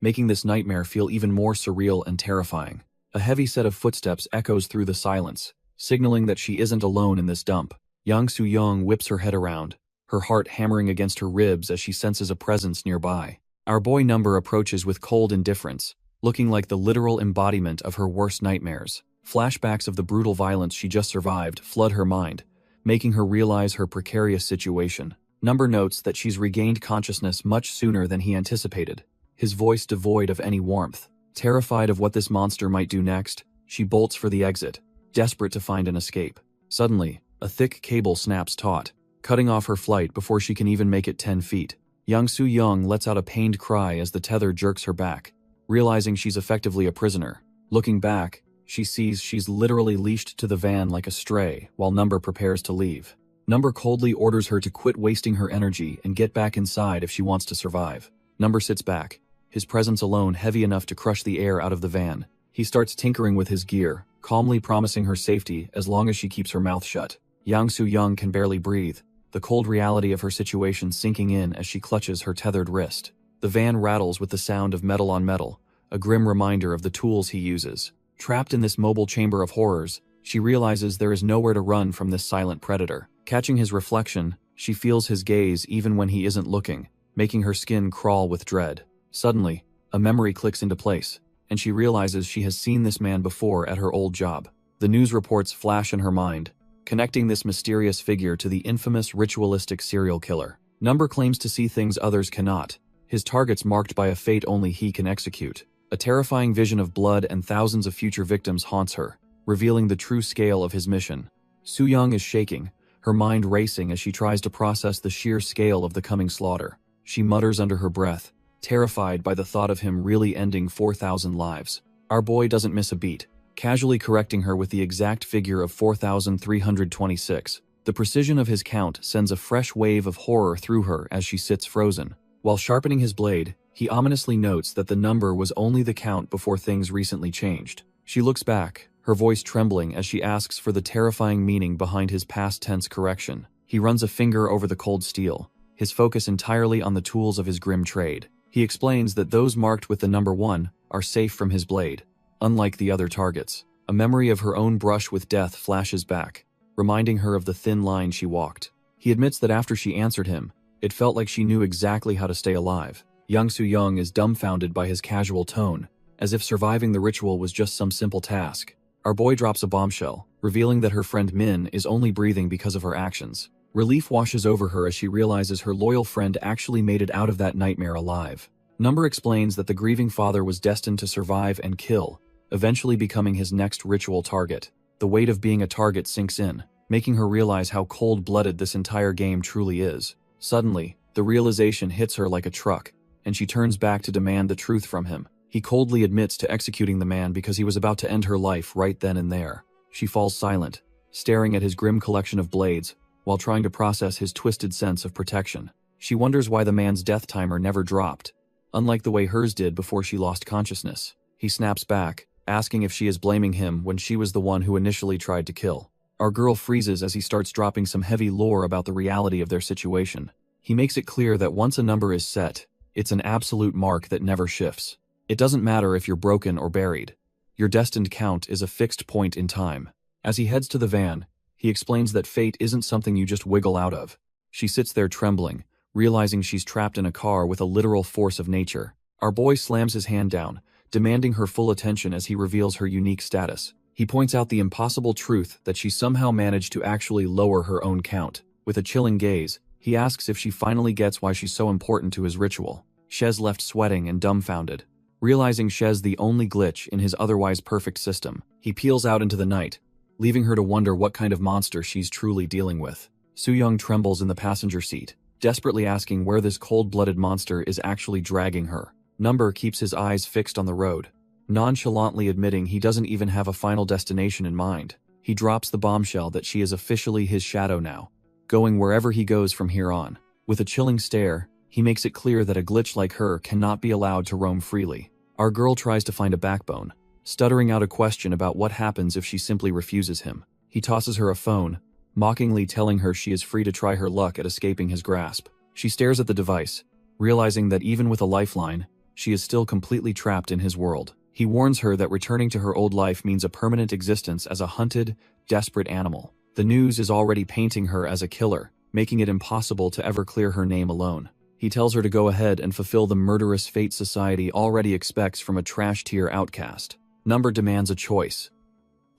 [SPEAKER 1] making this nightmare feel even more surreal and terrifying. A heavy set of footsteps echoes through the silence, signaling that she isn't alone in this dump. Young Soo-young whips her head around, her heart hammering against her ribs as she senses a presence nearby. Our boy Number approaches with cold indifference, looking like the literal embodiment of her worst nightmares. Flashbacks of the brutal violence she just survived flood her mind, making her realize her precarious situation. Number notes that she's regained consciousness much sooner than he anticipated, his voice devoid of any warmth. Terrified of what this monster might do next, she bolts for the exit, desperate to find an escape. Suddenly, a thick cable snaps taut, cutting off her flight before she can even make it 10 feet. Young Soo-young lets out a pained cry as the tether jerks her back, realizing she's effectively a prisoner. Looking back, she sees she's literally leashed to the van like a stray while Number prepares to leave. Number coldly orders her to quit wasting her energy and get back inside if she wants to survive. Number sits back, his presence alone heavy enough to crush the air out of the van. He starts tinkering with his gear, calmly promising her safety as long as she keeps her mouth shut. Yang Soo-young can barely breathe, the cold reality of her situation sinking in as she clutches her tethered wrist. The van rattles with the sound of metal on metal, a grim reminder of the tools he uses. Trapped in this mobile chamber of horrors, She realizes there is nowhere to run from this silent predator. Catching his reflection, she feels his gaze even when he isn't looking, making her skin crawl with dread. Suddenly, a memory clicks into place, and she realizes she has seen this man before at her old job. The news reports flash in her mind, connecting this mysterious figure to the infamous ritualistic serial killer. Number claims to see things others cannot, his targets marked by a fate only he can execute. A terrifying vision of blood and thousands of future victims haunts her, revealing the true scale of his mission. Soo-young is shaking, her mind racing as she tries to process the sheer scale of the coming slaughter. She mutters under her breath, terrified by the thought of him really ending 4,000 lives. Our boy doesn't miss a beat, casually correcting her with the exact figure of 4,326. The precision of his count sends a fresh wave of horror through her as she sits frozen. While sharpening his blade, he ominously notes that the number was only the count before things recently changed. She looks back, her voice trembling as she asks for the terrifying meaning behind his past tense correction. He runs a finger over the cold steel, his focus entirely on the tools of his grim trade. He explains that those marked with the number 1 are safe from his blade, unlike the other targets. A memory of her own brush with death flashes back, reminding her of the thin line she walked. He admits that after she answered him, it felt like she knew exactly how to stay alive. Young Soo-young is dumbfounded by his casual tone, as if surviving the ritual was just some simple task. Our boy drops a bombshell, revealing that her friend Min is only breathing because of her actions. Relief washes over her as she realizes her loyal friend actually made it out of that nightmare alive. Number explains that the grieving father was destined to survive and kill, eventually becoming his next ritual target. The weight of being a target sinks in, making her realize how cold-blooded this entire game truly is. Suddenly, the realization hits her like a truck, and she turns back to demand the truth from him. He coldly admits to executing the man because he was about to end her life right then and there. She falls silent, staring at his grim collection of blades, while trying to process his twisted sense of protection. She wonders why the man's death timer never dropped, unlike the way hers did before she lost consciousness. He snaps back, asking if she is blaming him when she was the one who initially tried to kill. Our girl freezes as he starts dropping some heavy lore about the reality of their situation. He makes it clear that once a number is set, it's an absolute mark that never shifts. It doesn't matter if you're broken or buried. Your destined count is a fixed point in time. As he heads to the van, he explains that fate isn't something you just wiggle out of. She sits there trembling, realizing she's trapped in a car with a literal force of nature. Our boy slams his hand down, demanding her full attention as he reveals her unique status. He points out the impossible truth that she somehow managed to actually lower her own count. With a chilling gaze, he asks if she finally gets why she's so important to his ritual. Shez left sweating and dumbfounded. Realizing Shez the only glitch in his otherwise perfect system, he peels out into the night, leaving her to wonder what kind of monster she's truly dealing with. Soo-young trembles in the passenger seat, desperately asking where this cold-blooded monster is actually dragging her. Number keeps his eyes fixed on the road, nonchalantly admitting he doesn't even have a final destination in mind. He drops the bombshell that she is officially his shadow now, going wherever he goes from here on. With a chilling stare, he makes it clear that a glitch like her cannot be allowed to roam freely. Our girl tries to find a backbone, stuttering out a question about what happens if she simply refuses him. He tosses her a phone, mockingly telling her she is free to try her luck at escaping his grasp. She stares at the device, realizing that even with a lifeline, she is still completely trapped in his world. He warns her that returning to her old life means a permanent existence as a hunted, desperate animal. The news is already painting her as a killer, making it impossible to ever clear her name alone. He tells her to go ahead and fulfill the murderous fate society already expects from a trash-tier outcast. Number demands a choice,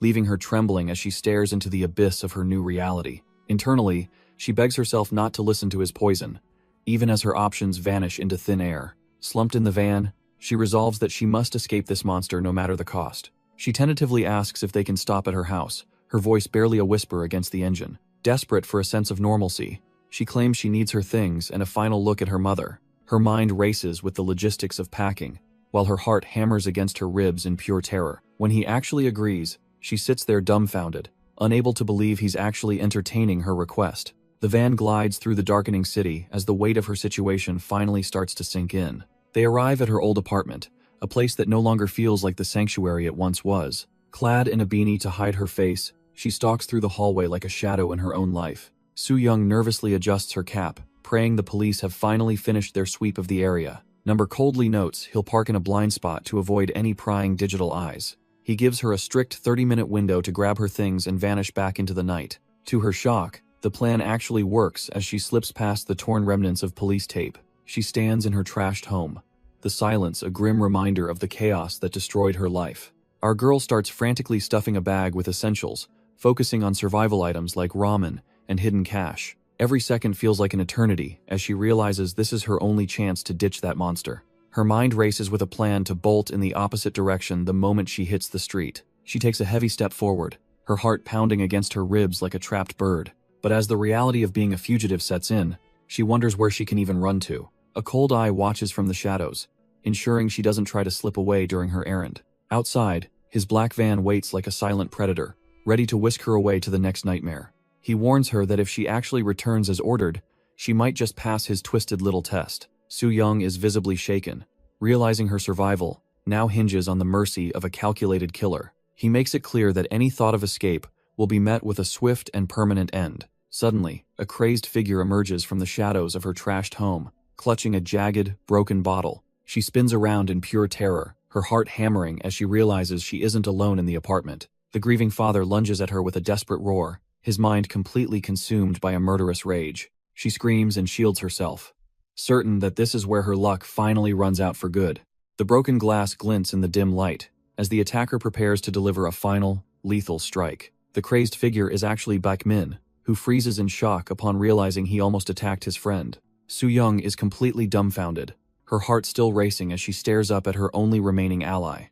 [SPEAKER 1] leaving her trembling as she stares into the abyss of her new reality. Internally, she begs herself not to listen to his poison, even as her options vanish into thin air. Slumped in the van, she resolves that she must escape this monster no matter the cost. She tentatively asks if they can stop at her house, her voice barely a whisper against the engine. Desperate for a sense of normalcy, she claims she needs her things and a final look at her mother. Her mind races with the logistics of packing, while her heart hammers against her ribs in pure terror. When he actually agrees, she sits there dumbfounded, unable to believe he's actually entertaining her request. The van glides through the darkening city as the weight of her situation finally starts to sink in. They arrive at her old apartment, a place that no longer feels like the sanctuary it once was. Clad in a beanie to hide her face, she stalks through the hallway like a shadow in her own life. Soo-young nervously adjusts her cap, praying the police have finally finished their sweep of the area. Number coldly notes he'll park in a blind spot to avoid any prying digital eyes. He gives her a strict 30-minute window to grab her things and vanish back into the night. To her shock, the plan actually works as she slips past the torn remnants of police tape. She stands in her trashed home. The silence a grim reminder of the chaos that destroyed her life. Our girl starts frantically stuffing a bag with essentials, focusing on survival items like ramen and hidden cash. Every second feels like an eternity as she realizes this is her only chance to ditch that monster. Her mind races with a plan to bolt in the opposite direction the moment she hits the street. She takes a heavy step forward, her heart pounding against her ribs like a trapped bird. But as the reality of being a fugitive sets in, she wonders where she can even run to. A cold eye watches from the shadows, ensuring she doesn't try to slip away during her errand. Outside, his black van waits like a silent predator, ready to whisk her away to the next nightmare. He warns her that if she actually returns as ordered, she might just pass his twisted little test. Soo-young is visibly shaken, realizing her survival now hinges on the mercy of a calculated killer. He makes it clear that any thought of escape will be met with a swift and permanent end. Suddenly, a crazed figure emerges from the shadows of her trashed home, clutching a jagged, broken bottle. She spins around in pure terror, her heart hammering as she realizes she isn't alone in the apartment. The grieving father lunges at her with a desperate roar, his mind completely consumed by a murderous rage. She screams and shields herself, certain that this is where her luck finally runs out for good. The broken glass glints in the dim light as the attacker prepares to deliver a final, lethal strike. The crazed figure is actually Baekmin, who freezes in shock upon realizing he almost attacked his friend. Soo-young is completely dumbfounded, her heart still racing as she stares up at her only remaining ally.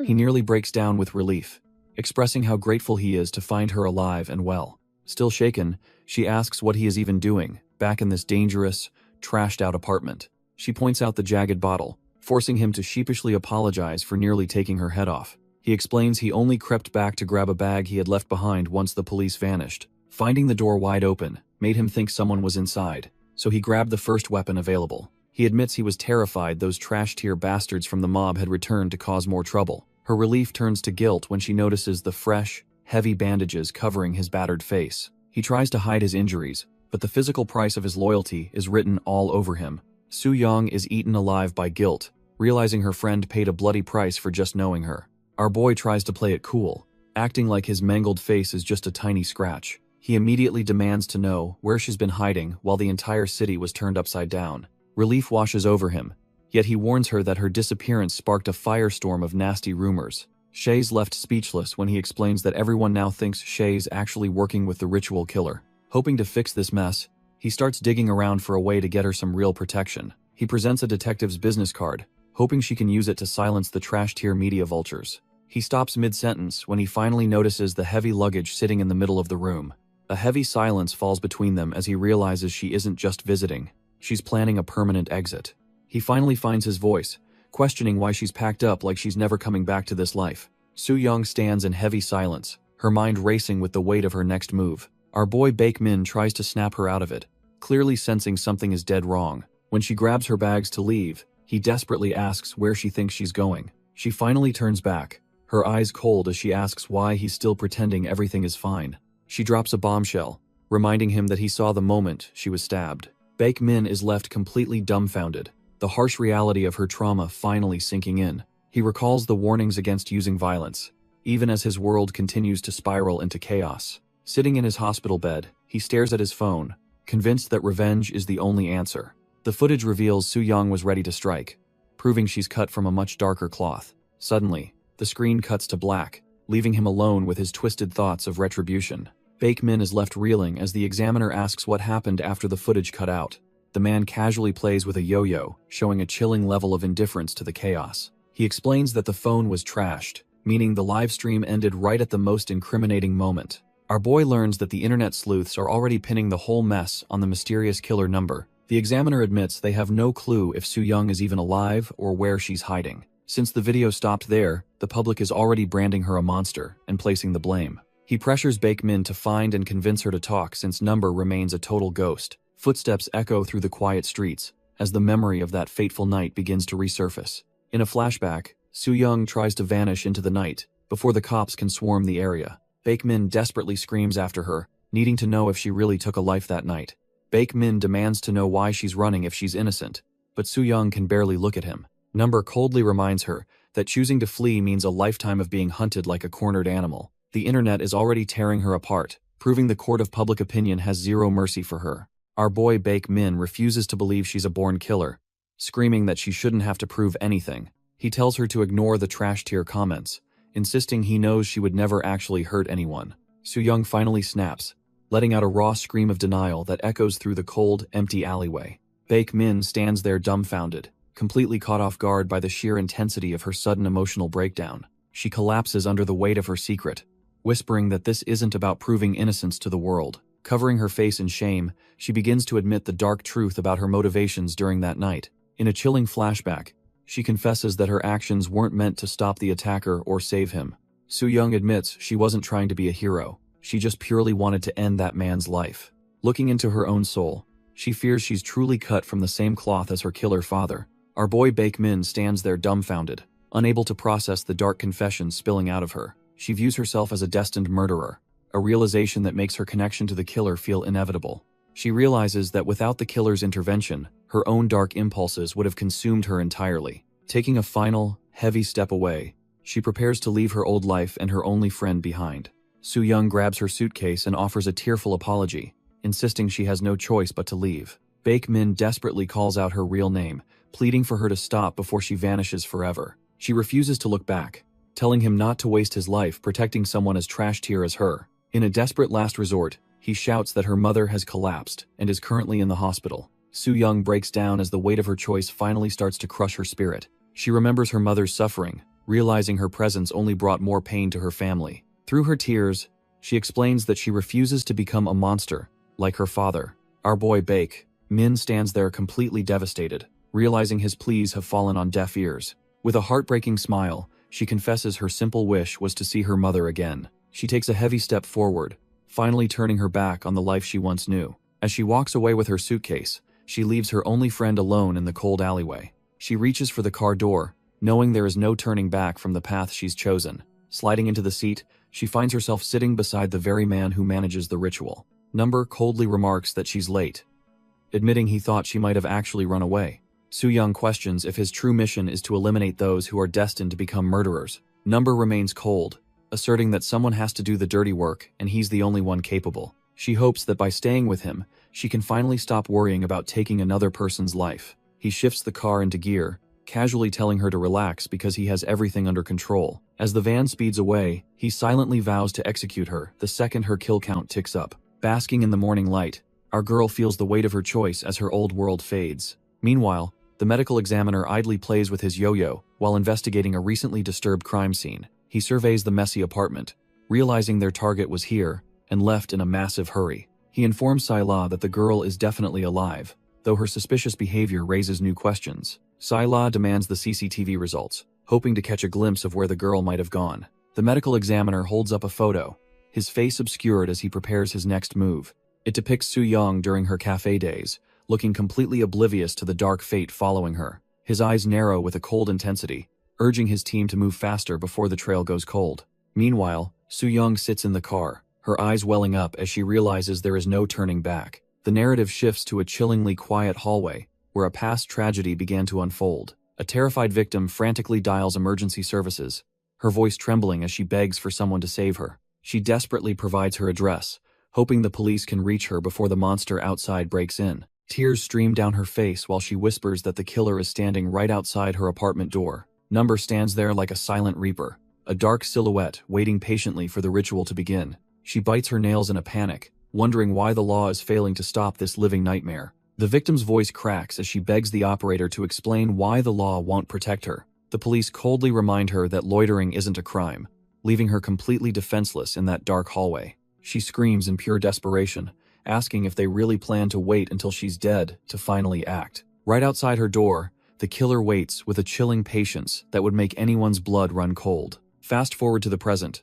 [SPEAKER 1] He nearly breaks down with relief, expressing how grateful he is to find her alive and well. Still shaken, she asks what he is even doing back in this dangerous, trashed-out apartment. She points out the jagged bottle, forcing him to sheepishly apologize for nearly taking her head off. He explains he only crept back to grab a bag he had left behind once the police vanished. Finding the door wide open made him think someone was inside, so he grabbed the first weapon available. He admits he was terrified those trash-tier bastards from the mob had returned to cause more trouble. Her relief turns to guilt when she notices the fresh, heavy bandages covering his battered face. He tries to hide his injuries, but the physical price of his loyalty is written all over him. Soo-young is eaten alive by guilt, realizing her friend paid a bloody price for just knowing her. Our boy tries to play it cool, acting like his mangled face is just a tiny scratch. He immediately demands to know where she's been hiding while the entire city was turned upside down. Relief washes over him, yet he warns her that her disappearance sparked a firestorm of nasty rumors. Shay's left speechless when he explains that everyone now thinks Shay's actually working with the ritual killer. Hoping to fix this mess, he starts digging around for a way to get her some real protection. He presents a detective's business card, hoping she can use it to silence the trash-tier media vultures. He stops mid-sentence when he finally notices the heavy luggage sitting in the middle of the room. A heavy silence falls between them as he realizes she isn't just visiting. She's planning a permanent exit. He finally finds his voice, questioning why she's packed up like she's never coming back to this life. Soo-young stands in heavy silence, her mind racing with the weight of her next move. Our boy Baekmin tries to snap her out of it, clearly sensing something is dead wrong. When she grabs her bags to leave, he desperately asks where she thinks she's going. She finally turns back, her eyes cold as she asks why he's still pretending everything is fine. She drops a bombshell, reminding him that he saw the moment she was stabbed. Baekmin is left completely dumbfounded, the harsh reality of her trauma finally sinking in. He recalls the warnings against using violence, even as his world continues to spiral into chaos. Sitting in his hospital bed, he stares at his phone, convinced that revenge is the only answer. The footage reveals Soo-young was ready to strike, proving she's cut from a much darker cloth. Suddenly, the screen cuts to black, leaving him alone with his twisted thoughts of retribution. Baekmin is left reeling as the examiner asks what happened after the footage cut out. The man casually plays with a yo-yo, showing a chilling level of indifference to the chaos. He explains that the phone was trashed, meaning the live stream ended right at the most incriminating moment. Our boy learns that the internet sleuths are already pinning the whole mess on the mysterious killer number. The examiner admits they have no clue if Soo-young is even alive or where she's hiding. Since the video stopped there, the public is already branding her a monster and placing the blame. He pressures Baekmin to find and convince her to talk since Number remains a total ghost. Footsteps echo through the quiet streets as the memory of that fateful night begins to resurface. In a flashback, Soo-young tries to vanish into the night before the cops can swarm the area. Baekmin desperately screams after her, needing to know if she really took a life that night. Baekmin demands to know why she's running if she's innocent, but Soo-young can barely look at him. Number coldly reminds her that choosing to flee means a lifetime of being hunted like a cornered animal. The internet is already tearing her apart, proving the court of public opinion has zero mercy for her. Our boy Baek Min refuses to believe she's a born killer, screaming that she shouldn't have to prove anything. He tells her to ignore the trash tier comments, insisting he knows she would never actually hurt anyone. Soo-young finally snaps, letting out a raw scream of denial that echoes through the cold, empty alleyway. Baek Min stands there dumbfounded, completely caught off guard by the sheer intensity of her sudden emotional breakdown. She collapses under the weight of her secret, whispering that this isn't about proving innocence to the world. Covering her face in shame, she begins to admit the dark truth about her motivations during that night. In a chilling flashback, she confesses that her actions weren't meant to stop the attacker or save him. Soo-young admits she wasn't trying to be a hero, she just purely wanted to end that man's life. Looking into her own soul, she fears she's truly cut from the same cloth as her killer father. Our boy Baek Min stands there dumbfounded, unable to process the dark confession spilling out of her. She views herself as a destined murderer, a realization that makes her connection to the killer feel inevitable. She realizes that without the killer's intervention, her own dark impulses would have consumed her entirely. Taking a final, heavy step away, she prepares to leave her old life and her only friend behind. Soo-young grabs her suitcase and offers a tearful apology, insisting she has no choice but to leave. Baek Min desperately calls out her real name, pleading for her to stop before she vanishes forever. She refuses to look back, telling him not to waste his life protecting someone as trash tier as her. In a desperate last resort, he shouts that her mother has collapsed and is currently in the hospital. Soo-young breaks down as the weight of her choice finally starts to crush her spirit. She remembers her mother's suffering, realizing her presence only brought more pain to her family. Through her tears, she explains that she refuses to become a monster, like her father. Our boy Baek Min stands there completely devastated, realizing his pleas have fallen on deaf ears. With a heartbreaking smile, she confesses her simple wish was to see her mother again. She takes a heavy step forward, finally turning her back on the life she once knew. As she walks away with her suitcase, she leaves her only friend alone in the cold alleyway. She reaches for the car door, knowing there is no turning back from the path she's chosen. Sliding into the seat, she finds herself sitting beside the very man who manages the ritual. Number coldly remarks that she's late, admitting he thought she might have actually run away. Soo-young questions if his true mission is to eliminate those who are destined to become murderers. Number remains cold, asserting that someone has to do the dirty work and he's the only one capable. She hopes that by staying with him, she can finally stop worrying about taking another person's life. He shifts the car into gear, casually telling her to relax because he has everything under control. As the van speeds away, he silently vows to execute her the second her kill count ticks up. Basking in the morning light, our girl feels the weight of her choice as her old world fades. Meanwhile, the medical examiner idly plays with his yo-yo while investigating a recently disturbed crime scene. He surveys the messy apartment, realizing their target was here and left in a massive hurry. He informs Sai-la that the girl is definitely alive, though her suspicious behavior raises new questions. Sai-la demands the CCTV results, hoping to catch a glimpse of where the girl might have gone. The medical examiner holds up a photo, his face obscured as he prepares his next move. It depicts Soo-young during her cafe days, looking completely oblivious to the dark fate following her. His eyes narrow with a cold intensity, urging his team to move faster before the trail goes cold. Meanwhile, Soo-young sits in the car, her eyes welling up as she realizes there is no turning back. The narrative shifts to a chillingly quiet hallway, where a past tragedy began to unfold. A terrified victim frantically dials emergency services, her voice trembling as she begs for someone to save her. She desperately provides her address, hoping the police can reach her before the monster outside breaks in. Tears stream down her face while she whispers that the killer is standing right outside her apartment door. Number stands there like a silent reaper, a dark silhouette waiting patiently for the ritual to begin. She bites her nails in a panic, wondering why the law is failing to stop this living nightmare. The victim's voice cracks as she begs the operator to explain why the law won't protect her. The police coldly remind her that loitering isn't a crime, leaving her completely defenseless in that dark hallway. She screams in pure desperation, asking if they really plan to wait until she's dead to finally act. Right outside her door, the killer waits with a chilling patience that would make anyone's blood run cold. Fast forward to the present,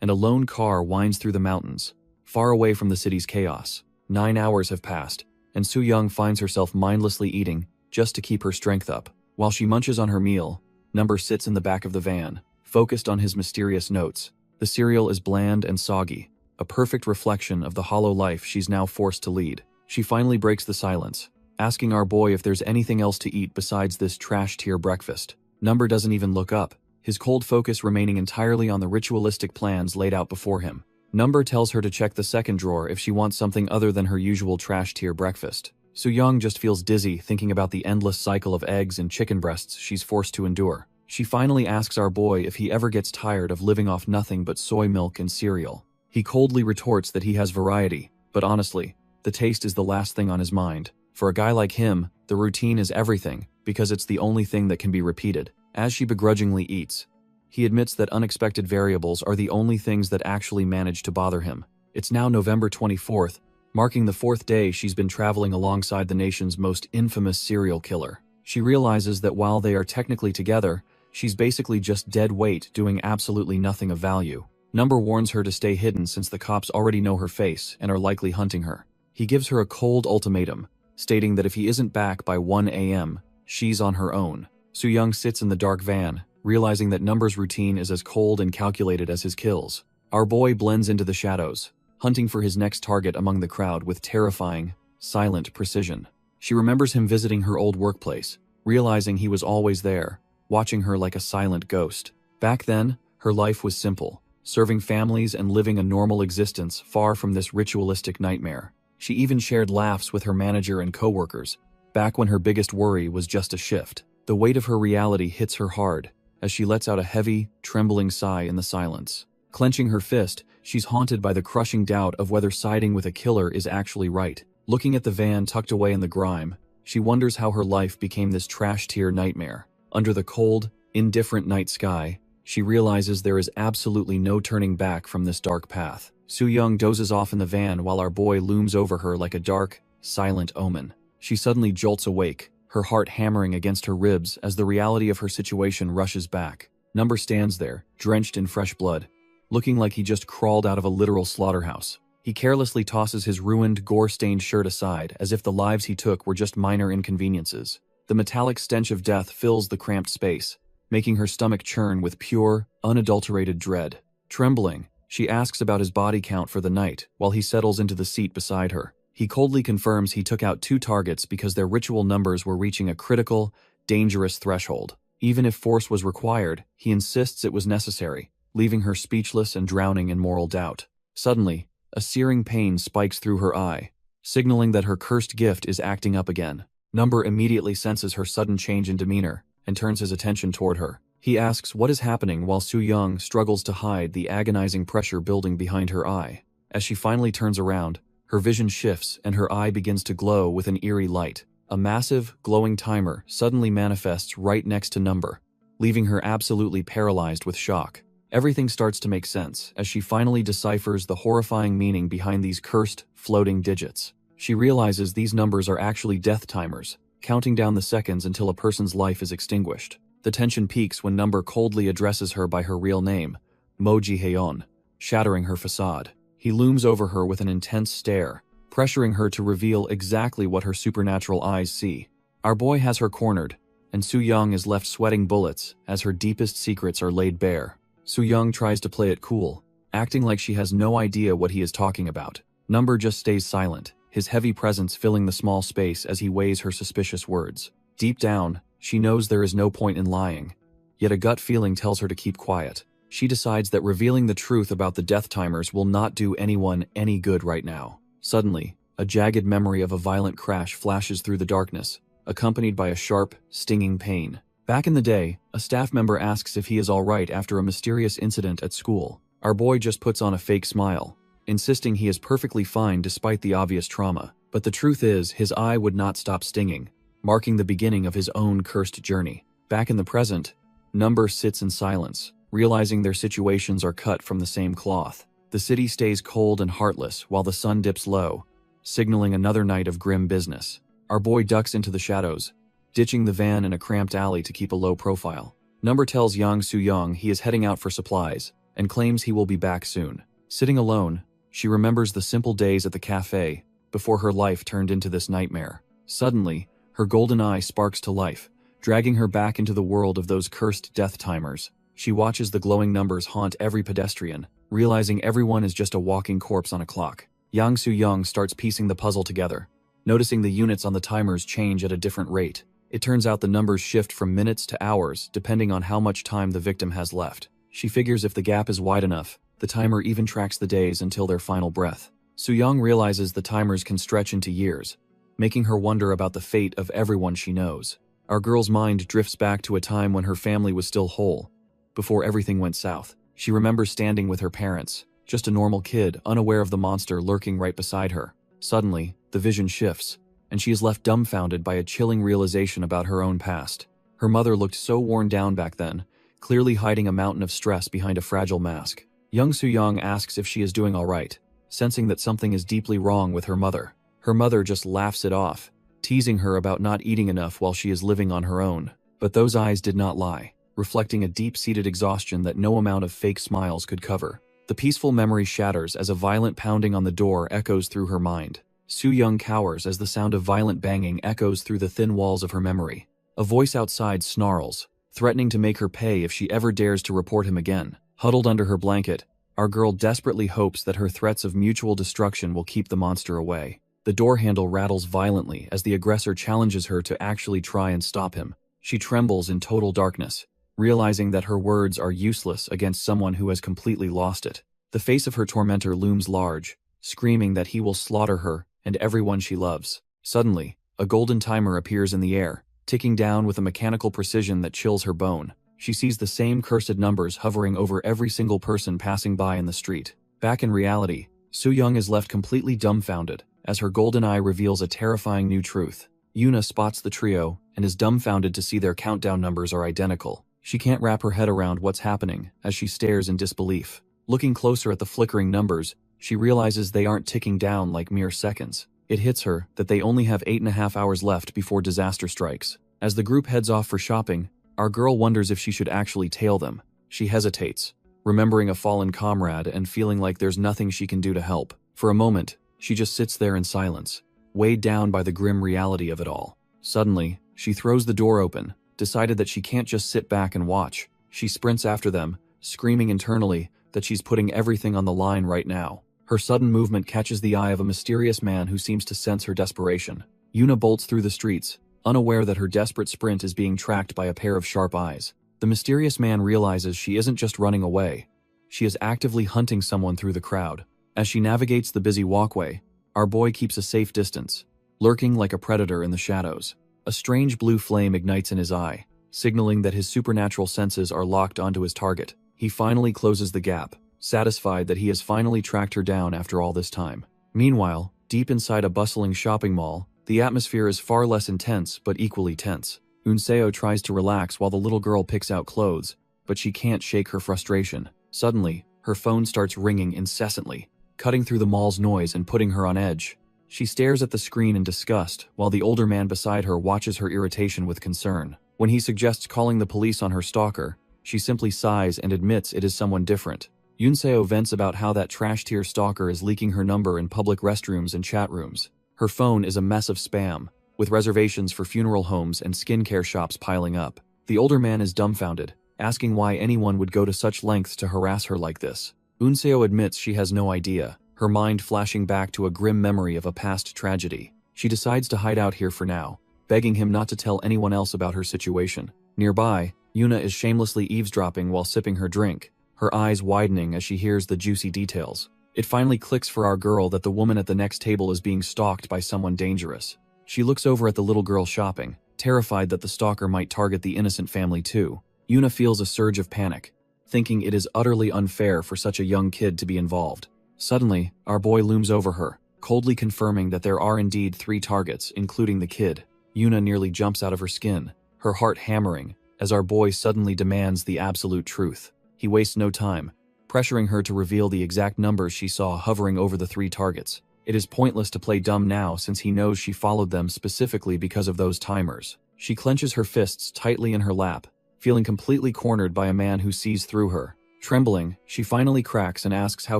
[SPEAKER 1] and a lone car winds through the mountains, far away from the city's chaos. 9 hours have passed, and Soo-young finds herself mindlessly eating just to keep her strength up. While she munches on her meal, Number sits in the back of the van, focused on his mysterious notes. The cereal is bland and soggy, a perfect reflection of the hollow life she's now forced to lead. She finally breaks the silence, asking our boy if there's anything else to eat besides this trash tier breakfast. Number doesn't even look up, his cold focus remaining entirely on the ritualistic plans laid out before him. Number tells her to check the second drawer if she wants something other than her usual trash-tier breakfast. Soo-young just feels dizzy thinking about the endless cycle of eggs and chicken breasts she's forced to endure. She finally asks our boy if he ever gets tired of living off nothing but soy milk and cereal. He coldly retorts that he has variety, but honestly, the taste is the last thing on his mind. For a guy like him, the routine is everything, because it's the only thing that can be repeated. As she begrudgingly eats, he admits that unexpected variables are the only things that actually manage to bother him. It's now November 24th, marking the 4th day she's been traveling alongside the nation's most infamous serial killer. She realizes that while they are technically together, she's basically just dead weight doing absolutely nothing of value. Number warns her to stay hidden since the cops already know her face and are likely hunting her. He gives her a cold ultimatum, stating that if he isn't back by 1 a.m., she's on her own. Soo-young sits in the dark van, realizing that Number's routine is as cold and calculated as his kills. Our boy blends into the shadows, hunting for his next target among the crowd with terrifying, silent precision. She remembers him visiting her old workplace, realizing he was always there, watching her like a silent ghost. Back then, her life was simple, serving families and living a normal existence far from this ritualistic nightmare. She even shared laughs with her manager and coworkers, back when her biggest worry was just a shift. The weight of her reality hits her hard, as she lets out a heavy, trembling sigh in the silence. Clenching her fist, she's haunted by the crushing doubt of whether siding with a killer is actually right. Looking at the van tucked away in the grime, she wonders how her life became this trash-tier nightmare. Under the cold, indifferent night sky, she realizes there is absolutely no turning back from this dark path. Soo-young dozes off in the van while our boy looms over her like a dark, silent omen. She suddenly jolts awake, her heart hammering against her ribs as the reality of her situation rushes back. Number stands there, drenched in fresh blood, looking like he just crawled out of a literal slaughterhouse. He carelessly tosses his ruined, gore-stained shirt aside as if the lives he took were just minor inconveniences. The metallic stench of death fills the cramped space, making her stomach churn with pure, unadulterated dread. Trembling, she asks about his body count for the night while he settles into the seat beside her. He coldly confirms he took out 2 targets because their ritual numbers were reaching a critical, dangerous threshold. Even if force was required, he insists it was necessary, leaving her speechless and drowning in moral doubt. Suddenly, a searing pain spikes through her eye, signaling that her cursed gift is acting up again. Number immediately senses her sudden change in demeanor and turns his attention toward her. He asks what is happening while Soo-young struggles to hide the agonizing pressure building behind her eye. As she finally turns around, her vision shifts and her eye begins to glow with an eerie light. A massive, glowing timer suddenly manifests right next to Number, leaving her absolutely paralyzed with shock. Everything starts to make sense as she finally deciphers the horrifying meaning behind these cursed, floating digits. She realizes these numbers are actually death timers, counting down the seconds until a person's life is extinguished. The tension peaks when Number coldly addresses her by her real name, Mo Ji-haeon, shattering her facade. He looms over her with an intense stare, pressuring her to reveal exactly what her supernatural eyes see. Our boy has her cornered, and Soo-young is left sweating bullets as her deepest secrets are laid bare. Soo-young tries to play it cool, acting like she has no idea what he is talking about. Number just stays silent, his heavy presence filling the small space as he weighs her suspicious words. Deep down, she knows there is no point in lying, yet a gut feeling tells her to keep quiet. She decides that revealing the truth about the death timers will not do anyone any good right now. Suddenly, a jagged memory of a violent crash flashes through the darkness, accompanied by a sharp, stinging pain. Back in the day, a staff member asks if he is alright after a mysterious incident at school. Our boy just puts on a fake smile, insisting he is perfectly fine despite the obvious trauma. But the truth is, his eye would not stop stinging, marking the beginning of his own cursed journey. Back in the present, Number sits in silence, realizing their situations are cut from the same cloth. The city stays cold and heartless while the sun dips low, signaling another night of grim business. Our boy ducks into the shadows, ditching the van in a cramped alley to keep a low profile. Number tells Yang Soo-young he is heading out for supplies and claims he will be back soon. Sitting alone, she remembers the simple days at the cafe before her life turned into this nightmare. Suddenly, her golden eye sparks to life, dragging her back into the world of those cursed death timers. She watches the glowing numbers haunt every pedestrian, realizing everyone is just a walking corpse on a clock. Yang Soo-young starts piecing the puzzle together, noticing the units on the timers change at a different rate. It turns out the numbers shift from minutes to hours depending on how much time the victim has left. She figures if the gap is wide enough, the timer even tracks the days until their final breath. Soo-young realizes the timers can stretch into years, making her wonder about the fate of everyone she knows. Our girl's mind drifts back to a time when her family was still whole, before everything went south. She remembers standing with her parents, just a normal kid, unaware of the monster lurking right beside her. Suddenly, the vision shifts, and she is left dumbfounded by a chilling realization about her own past. Her mother looked so worn down back then, clearly hiding a mountain of stress behind a fragile mask. Young Soo-young asks if she is doing all right, sensing that something is deeply wrong with her mother. Her mother just laughs it off, teasing her about not eating enough while she is living on her own. But those eyes did not lie, reflecting a deep-seated exhaustion that no amount of fake smiles could cover. The peaceful memory shatters as a violent pounding on the door echoes through her mind. Soo-young cowers as the sound of violent banging echoes through the thin walls of her memory. A voice outside snarls, threatening to make her pay if she ever dares to report him again. Huddled under her blanket, our girl desperately hopes that her threats of mutual destruction will keep the monster away. The door handle rattles violently as the aggressor challenges her to actually try and stop him. She trembles in total darkness, realizing that her words are useless against someone who has completely lost it. The face of her tormentor looms large, screaming that he will slaughter her and everyone she loves. Suddenly, a golden timer appears in the air, ticking down with a mechanical precision that chills her bone. She sees the same cursed numbers hovering over every single person passing by in the street. Back in reality, Soo-young is left completely dumbfounded as her golden eye reveals a terrifying new truth. Yuna spots the trio and is dumbfounded to see their countdown numbers are identical. She can't wrap her head around what's happening as she stares in disbelief. Looking closer at the flickering numbers, she realizes they aren't ticking down like mere seconds. It hits her that they only have 8.5 hours left before disaster strikes. As the group heads off for shopping, our girl wonders if she should actually tail them. She hesitates, remembering a fallen comrade and feeling like there's nothing she can do to help. For a moment, she just sits there in silence, weighed down by the grim reality of it all. Suddenly, she throws the door open, decided that she can't just sit back and watch. She sprints after them, screaming internally that she's putting everything on the line right now. Her sudden movement catches the eye of a mysterious man who seems to sense her desperation. Yuna bolts through the streets, unaware that her desperate sprint is being tracked by a pair of sharp eyes. The mysterious man realizes she isn't just running away. She is actively hunting someone through the crowd. As she navigates the busy walkway, our boy keeps a safe distance, lurking like a predator in the shadows. A strange blue flame ignites in his eye, signaling that his supernatural senses are locked onto his target. He finally closes the gap, satisfied that he has finally tracked her down after all this time. Meanwhile, deep inside a bustling shopping mall, the atmosphere is far less intense but equally tense. Unseo tries to relax while the little girl picks out clothes, but she can't shake her frustration. Suddenly, her phone starts ringing incessantly, cutting through the mall's noise and putting her on edge. She stares at the screen in disgust, while the older man beside her watches her irritation with concern. When he suggests calling the police on her stalker, she simply sighs and admits it is someone different. Unseo vents about how that trash-tier stalker is leaking her number in public restrooms and chat rooms. Her phone is a mess of spam, with reservations for funeral homes and skincare shops piling up. The older man is dumbfounded, asking why anyone would go to such lengths to harass her like this. Unseo admits she has no idea, her mind flashing back to a grim memory of a past tragedy. She decides to hide out here for now, begging him not to tell anyone else about her situation. Nearby, Yuna is shamelessly eavesdropping while sipping her drink, her eyes widening as she hears the juicy details. It finally clicks for our girl that the woman at the next table is being stalked by someone dangerous. She looks over at the little girl shopping, terrified that the stalker might target the innocent family too. Yuna feels a surge of panic, thinking it is utterly unfair for such a young kid to be involved. Suddenly, our boy looms over her, coldly confirming that there are indeed 3 targets, including the kid. Yuna nearly jumps out of her skin, her heart hammering, as our boy suddenly demands the absolute truth. He wastes no time, pressuring her to reveal the exact numbers she saw hovering over the 3 targets. It is pointless to play dumb now since he knows she followed them specifically because of those timers. She clenches her fists tightly in her lap, feeling completely cornered by a man who sees through her. Trembling, she finally cracks and asks how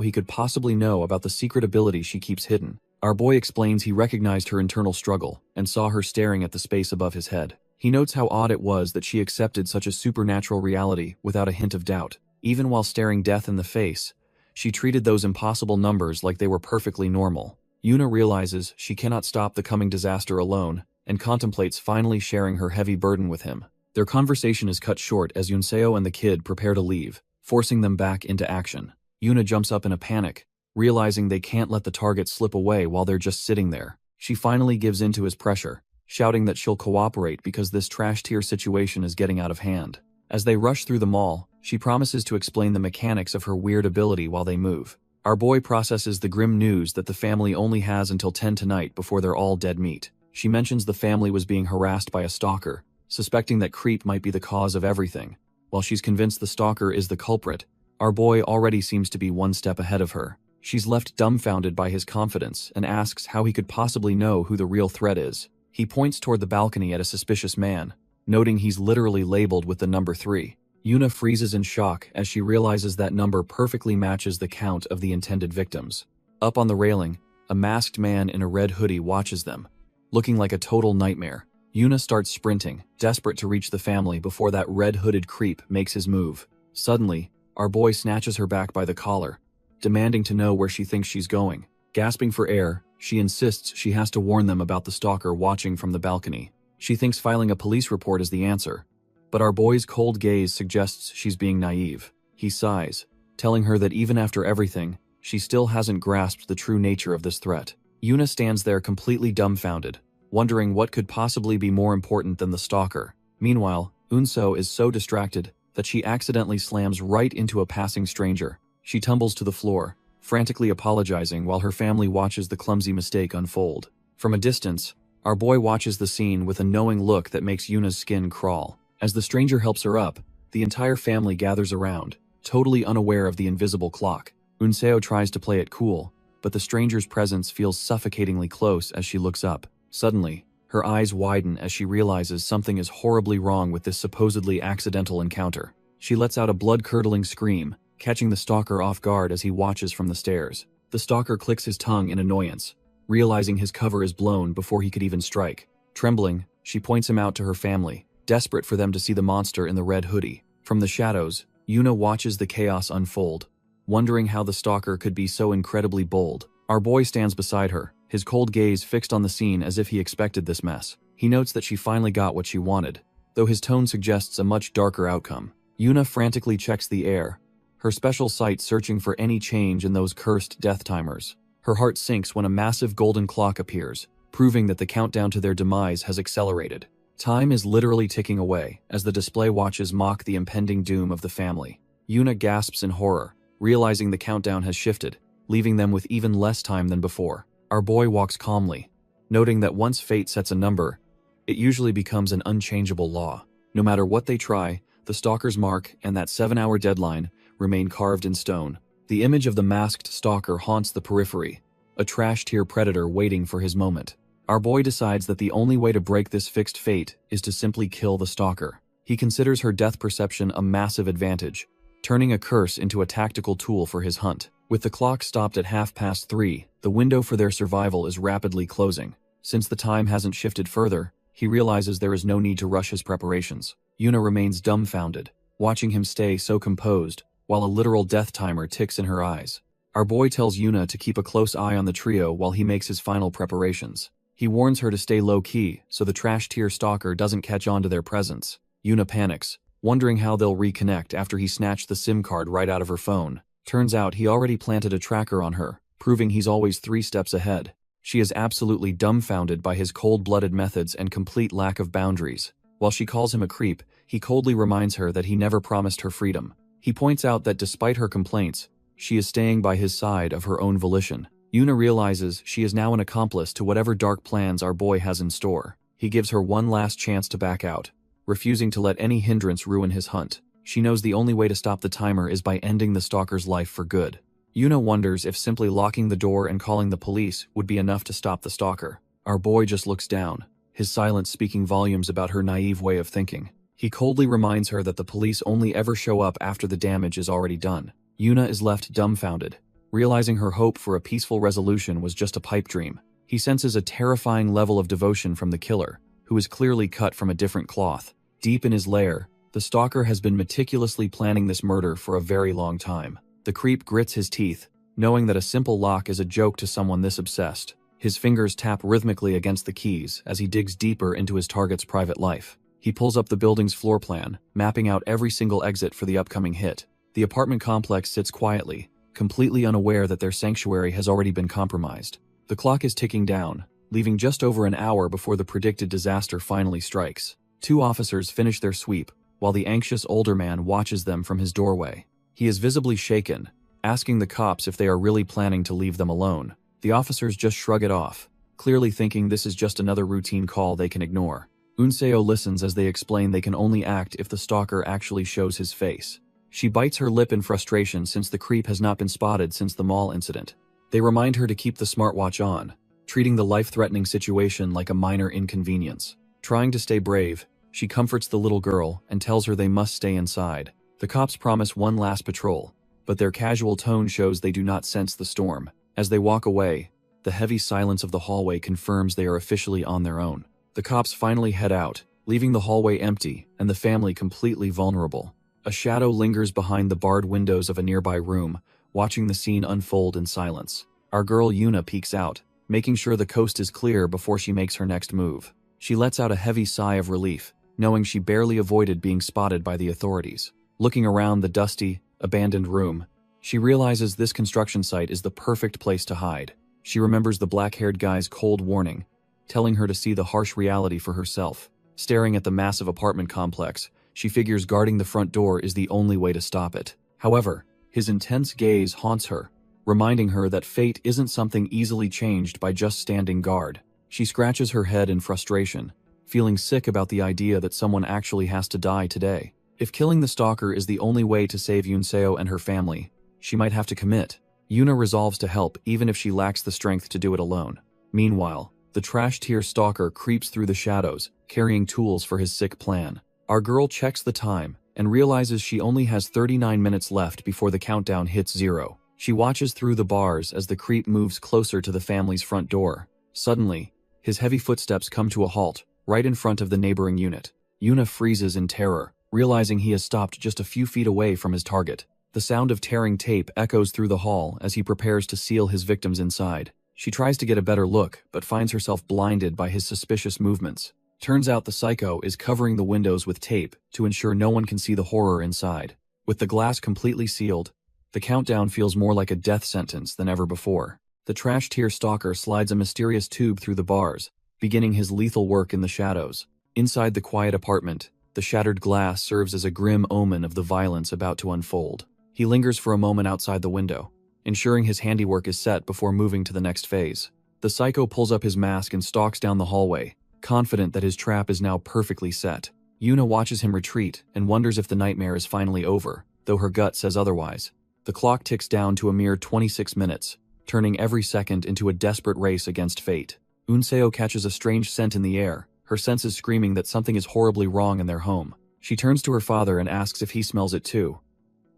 [SPEAKER 1] he could possibly know about the secret ability she keeps hidden. Our boy explains he recognized her internal struggle and saw her staring at the space above his head. He notes how odd it was that she accepted such a supernatural reality without a hint of doubt. Even while staring death in the face, she treated those impossible numbers like they were perfectly normal. Yuna realizes she cannot stop the coming disaster alone, and contemplates finally sharing her heavy burden with him. Their conversation is cut short as Yunseo and the kid prepare to leave, forcing them back into action. Yuna jumps up in a panic, realizing they can't let the target slip away while they're just sitting there. She finally gives in to his pressure, shouting that she'll cooperate because this trash tier situation is getting out of hand. As they rush through the mall, she promises to explain the mechanics of her weird ability while they move. Our boy processes the grim news that the family only has until 10 tonight before they're all dead meat. She mentions the family was being harassed by a stalker, suspecting that Creep might be the cause of everything. While she's convinced the stalker is the culprit, our boy already seems to be one step ahead of her. She's left dumbfounded by his confidence and asks how he could possibly know who the real threat is. He points toward the balcony at a suspicious man, noting he's literally labeled with the number 3. Yuna freezes in shock as she realizes that number perfectly matches the count of the intended victims. Up on the railing, a masked man in a red hoodie watches them, looking like a total nightmare. Yuna starts sprinting, desperate to reach the family before that red-hooded creep makes his move. Suddenly, our boy snatches her back by the collar, demanding to know where she thinks she's going. Gasping for air, she insists she has to warn them about the stalker watching from the balcony. She thinks filing a police report is the answer, but our boy's cold gaze suggests she's being naive. He sighs, telling her that even after everything, she still hasn't grasped the true nature of this threat. Yuna stands there completely dumbfounded, wondering what could possibly be more important than the stalker. Meanwhile, Unso is so distracted that she accidentally slams right into a passing stranger. She tumbles to the floor, frantically apologizing while her family watches the clumsy mistake unfold. From a distance, our boy watches the scene with a knowing look that makes Yuna's skin crawl. As the stranger helps her up, the entire family gathers around, totally unaware of the invisible clock. Unseo tries to play it cool, but the stranger's presence feels suffocatingly close as she looks up. Suddenly, her eyes widen as she realizes something is horribly wrong with this supposedly accidental encounter. She lets out a blood-curdling scream, catching the stalker off guard as he watches from the stairs. The stalker clicks his tongue in annoyance, realizing his cover is blown before he could even strike. Trembling, she points him out to her family, desperate for them to see the monster in the red hoodie. From the shadows, Yuna watches the chaos unfold, wondering how the stalker could be so incredibly bold. Our boy stands beside her, his cold gaze fixed on the scene as if he expected this mess. He notes that she finally got what she wanted, though his tone suggests a much darker outcome. Yuna frantically checks the air, her special sight searching for any change in those cursed death timers. Her heart sinks when a massive golden clock appears, proving that the countdown to their demise has accelerated. Time is literally ticking away as the display watches mock the impending doom of the family. Yuna gasps in horror, realizing the countdown has shifted, leaving them with even less time than before. Our boy walks calmly, noting that once fate sets a number, it usually becomes an unchangeable law. No matter what they try, the stalker's mark and that 7-hour deadline remain carved in stone. The image of the masked stalker haunts the periphery, a trash-tier predator waiting for his moment. Our boy decides that the only way to break this fixed fate is to simply kill the stalker. He considers her death perception a massive advantage, turning a curse into a tactical tool for his hunt. With the clock stopped at 3:30, the window for their survival is rapidly closing. Since the time hasn't shifted further, he realizes there is no need to rush his preparations. Yuna remains dumbfounded, watching him stay so composed, while a literal death timer ticks in her eyes. Our boy tells Yuna to keep a close eye on the trio while he makes his final preparations. He warns her to stay low-key so the trash-tier stalker doesn't catch on to their presence. Yuna panics, wondering how they'll reconnect after he snatched the SIM card right out of her phone. Turns out he already planted a tracker on her, proving he's always 3 steps ahead. She is absolutely dumbfounded by his cold-blooded methods and complete lack of boundaries. While she calls him a creep, he coldly reminds her that he never promised her freedom. He points out that despite her complaints, she is staying by his side of her own volition. Yuna realizes she is now an accomplice to whatever dark plans our boy has in store. He gives her one last chance to back out, refusing to let any hindrance ruin his hunt. She knows the only way to stop the timer is by ending the stalker's life for good. Yuna wonders if simply locking the door and calling the police would be enough to stop the stalker. Our boy just looks down, his silence speaking volumes about her naive way of thinking. He coldly reminds her that the police only ever show up after the damage is already done. Yuna is left dumbfounded, realizing her hope for a peaceful resolution was just a pipe dream. He senses a terrifying level of devotion from the killer, who is clearly cut from a different cloth. Deep in his lair, the stalker has been meticulously planning this murder for a very long time. The creep grits his teeth, knowing that a simple lock is a joke to someone this obsessed. His fingers tap rhythmically against the keys as he digs deeper into his target's private life. He pulls up the building's floor plan, mapping out every single exit for the upcoming hit. The apartment complex sits quietly, completely unaware that their sanctuary has already been compromised. The clock is ticking down, leaving just over an hour before the predicted disaster finally strikes. Two officers finish their sweep, while the anxious older man watches them from his doorway. He is visibly shaken, asking the cops if they are really planning to leave them alone. The officers just shrug it off, clearly thinking this is just another routine call they can ignore. Unseo listens as they explain they can only act if the stalker actually shows his face. She bites her lip in frustration since the creep has not been spotted since the mall incident. They remind her to keep the smartwatch on, treating the life-threatening situation like a minor inconvenience. Trying to stay brave, she comforts the little girl and tells her they must stay inside. The cops promise one last patrol, but their casual tone shows they do not sense the storm. As they walk away, the heavy silence of the hallway confirms they are officially on their own. The cops finally head out, leaving the hallway empty and the family completely vulnerable. A shadow lingers behind the barred windows of a nearby room, watching the scene unfold in silence. Our girl Yuna peeks out, making sure the coast is clear before she makes her next move. She lets out a heavy sigh of relief, knowing she barely avoided being spotted by the authorities. Looking around the dusty, abandoned room, she realizes this construction site is the perfect place to hide. She remembers the black-haired guy's cold warning, telling her to see the harsh reality for herself. Staring at the massive apartment complex, she figures guarding the front door is the only way to stop it. However, his intense gaze haunts her, reminding her that fate isn't something easily changed by just standing guard. She scratches her head in frustration, feeling sick about the idea that someone actually has to die today. If killing the stalker is the only way to save Yunseo and her family, she might have to commit. Yuna resolves to help even if she lacks the strength to do it alone. Meanwhile, the trash-tier stalker creeps through the shadows, carrying tools for his sick plan. Our girl checks the time and realizes she only has 39 minutes left before the countdown hits 0. She watches through the bars as the creep moves closer to the family's front door. Suddenly, his heavy footsteps come to a halt, right in front of the neighboring unit. Yuna freezes in terror, realizing he has stopped just a few feet away from his target. The sound of tearing tape echoes through the hall as he prepares to seal his victims inside. She tries to get a better look, but finds herself blinded by his suspicious movements. Turns out the psycho is covering the windows with tape to ensure no one can see the horror inside. With the glass completely sealed, the countdown feels more like a death sentence than ever before. The trash-tier stalker slides a mysterious tube through the bars, beginning his lethal work in the shadows. Inside the quiet apartment, the shattered glass serves as a grim omen of the violence about to unfold. He lingers for a moment outside the window, ensuring his handiwork is set before moving to the next phase. The psycho pulls up his mask and stalks down the hallway, confident that his trap is now perfectly set. Yuna watches him retreat and wonders if the nightmare is finally over, though her gut says otherwise. The clock ticks down to a mere 26 minutes, turning every second into a desperate race against fate. Unseo catches a strange scent in the air, her senses screaming that something is horribly wrong in their home. She turns to her father and asks if he smells it too,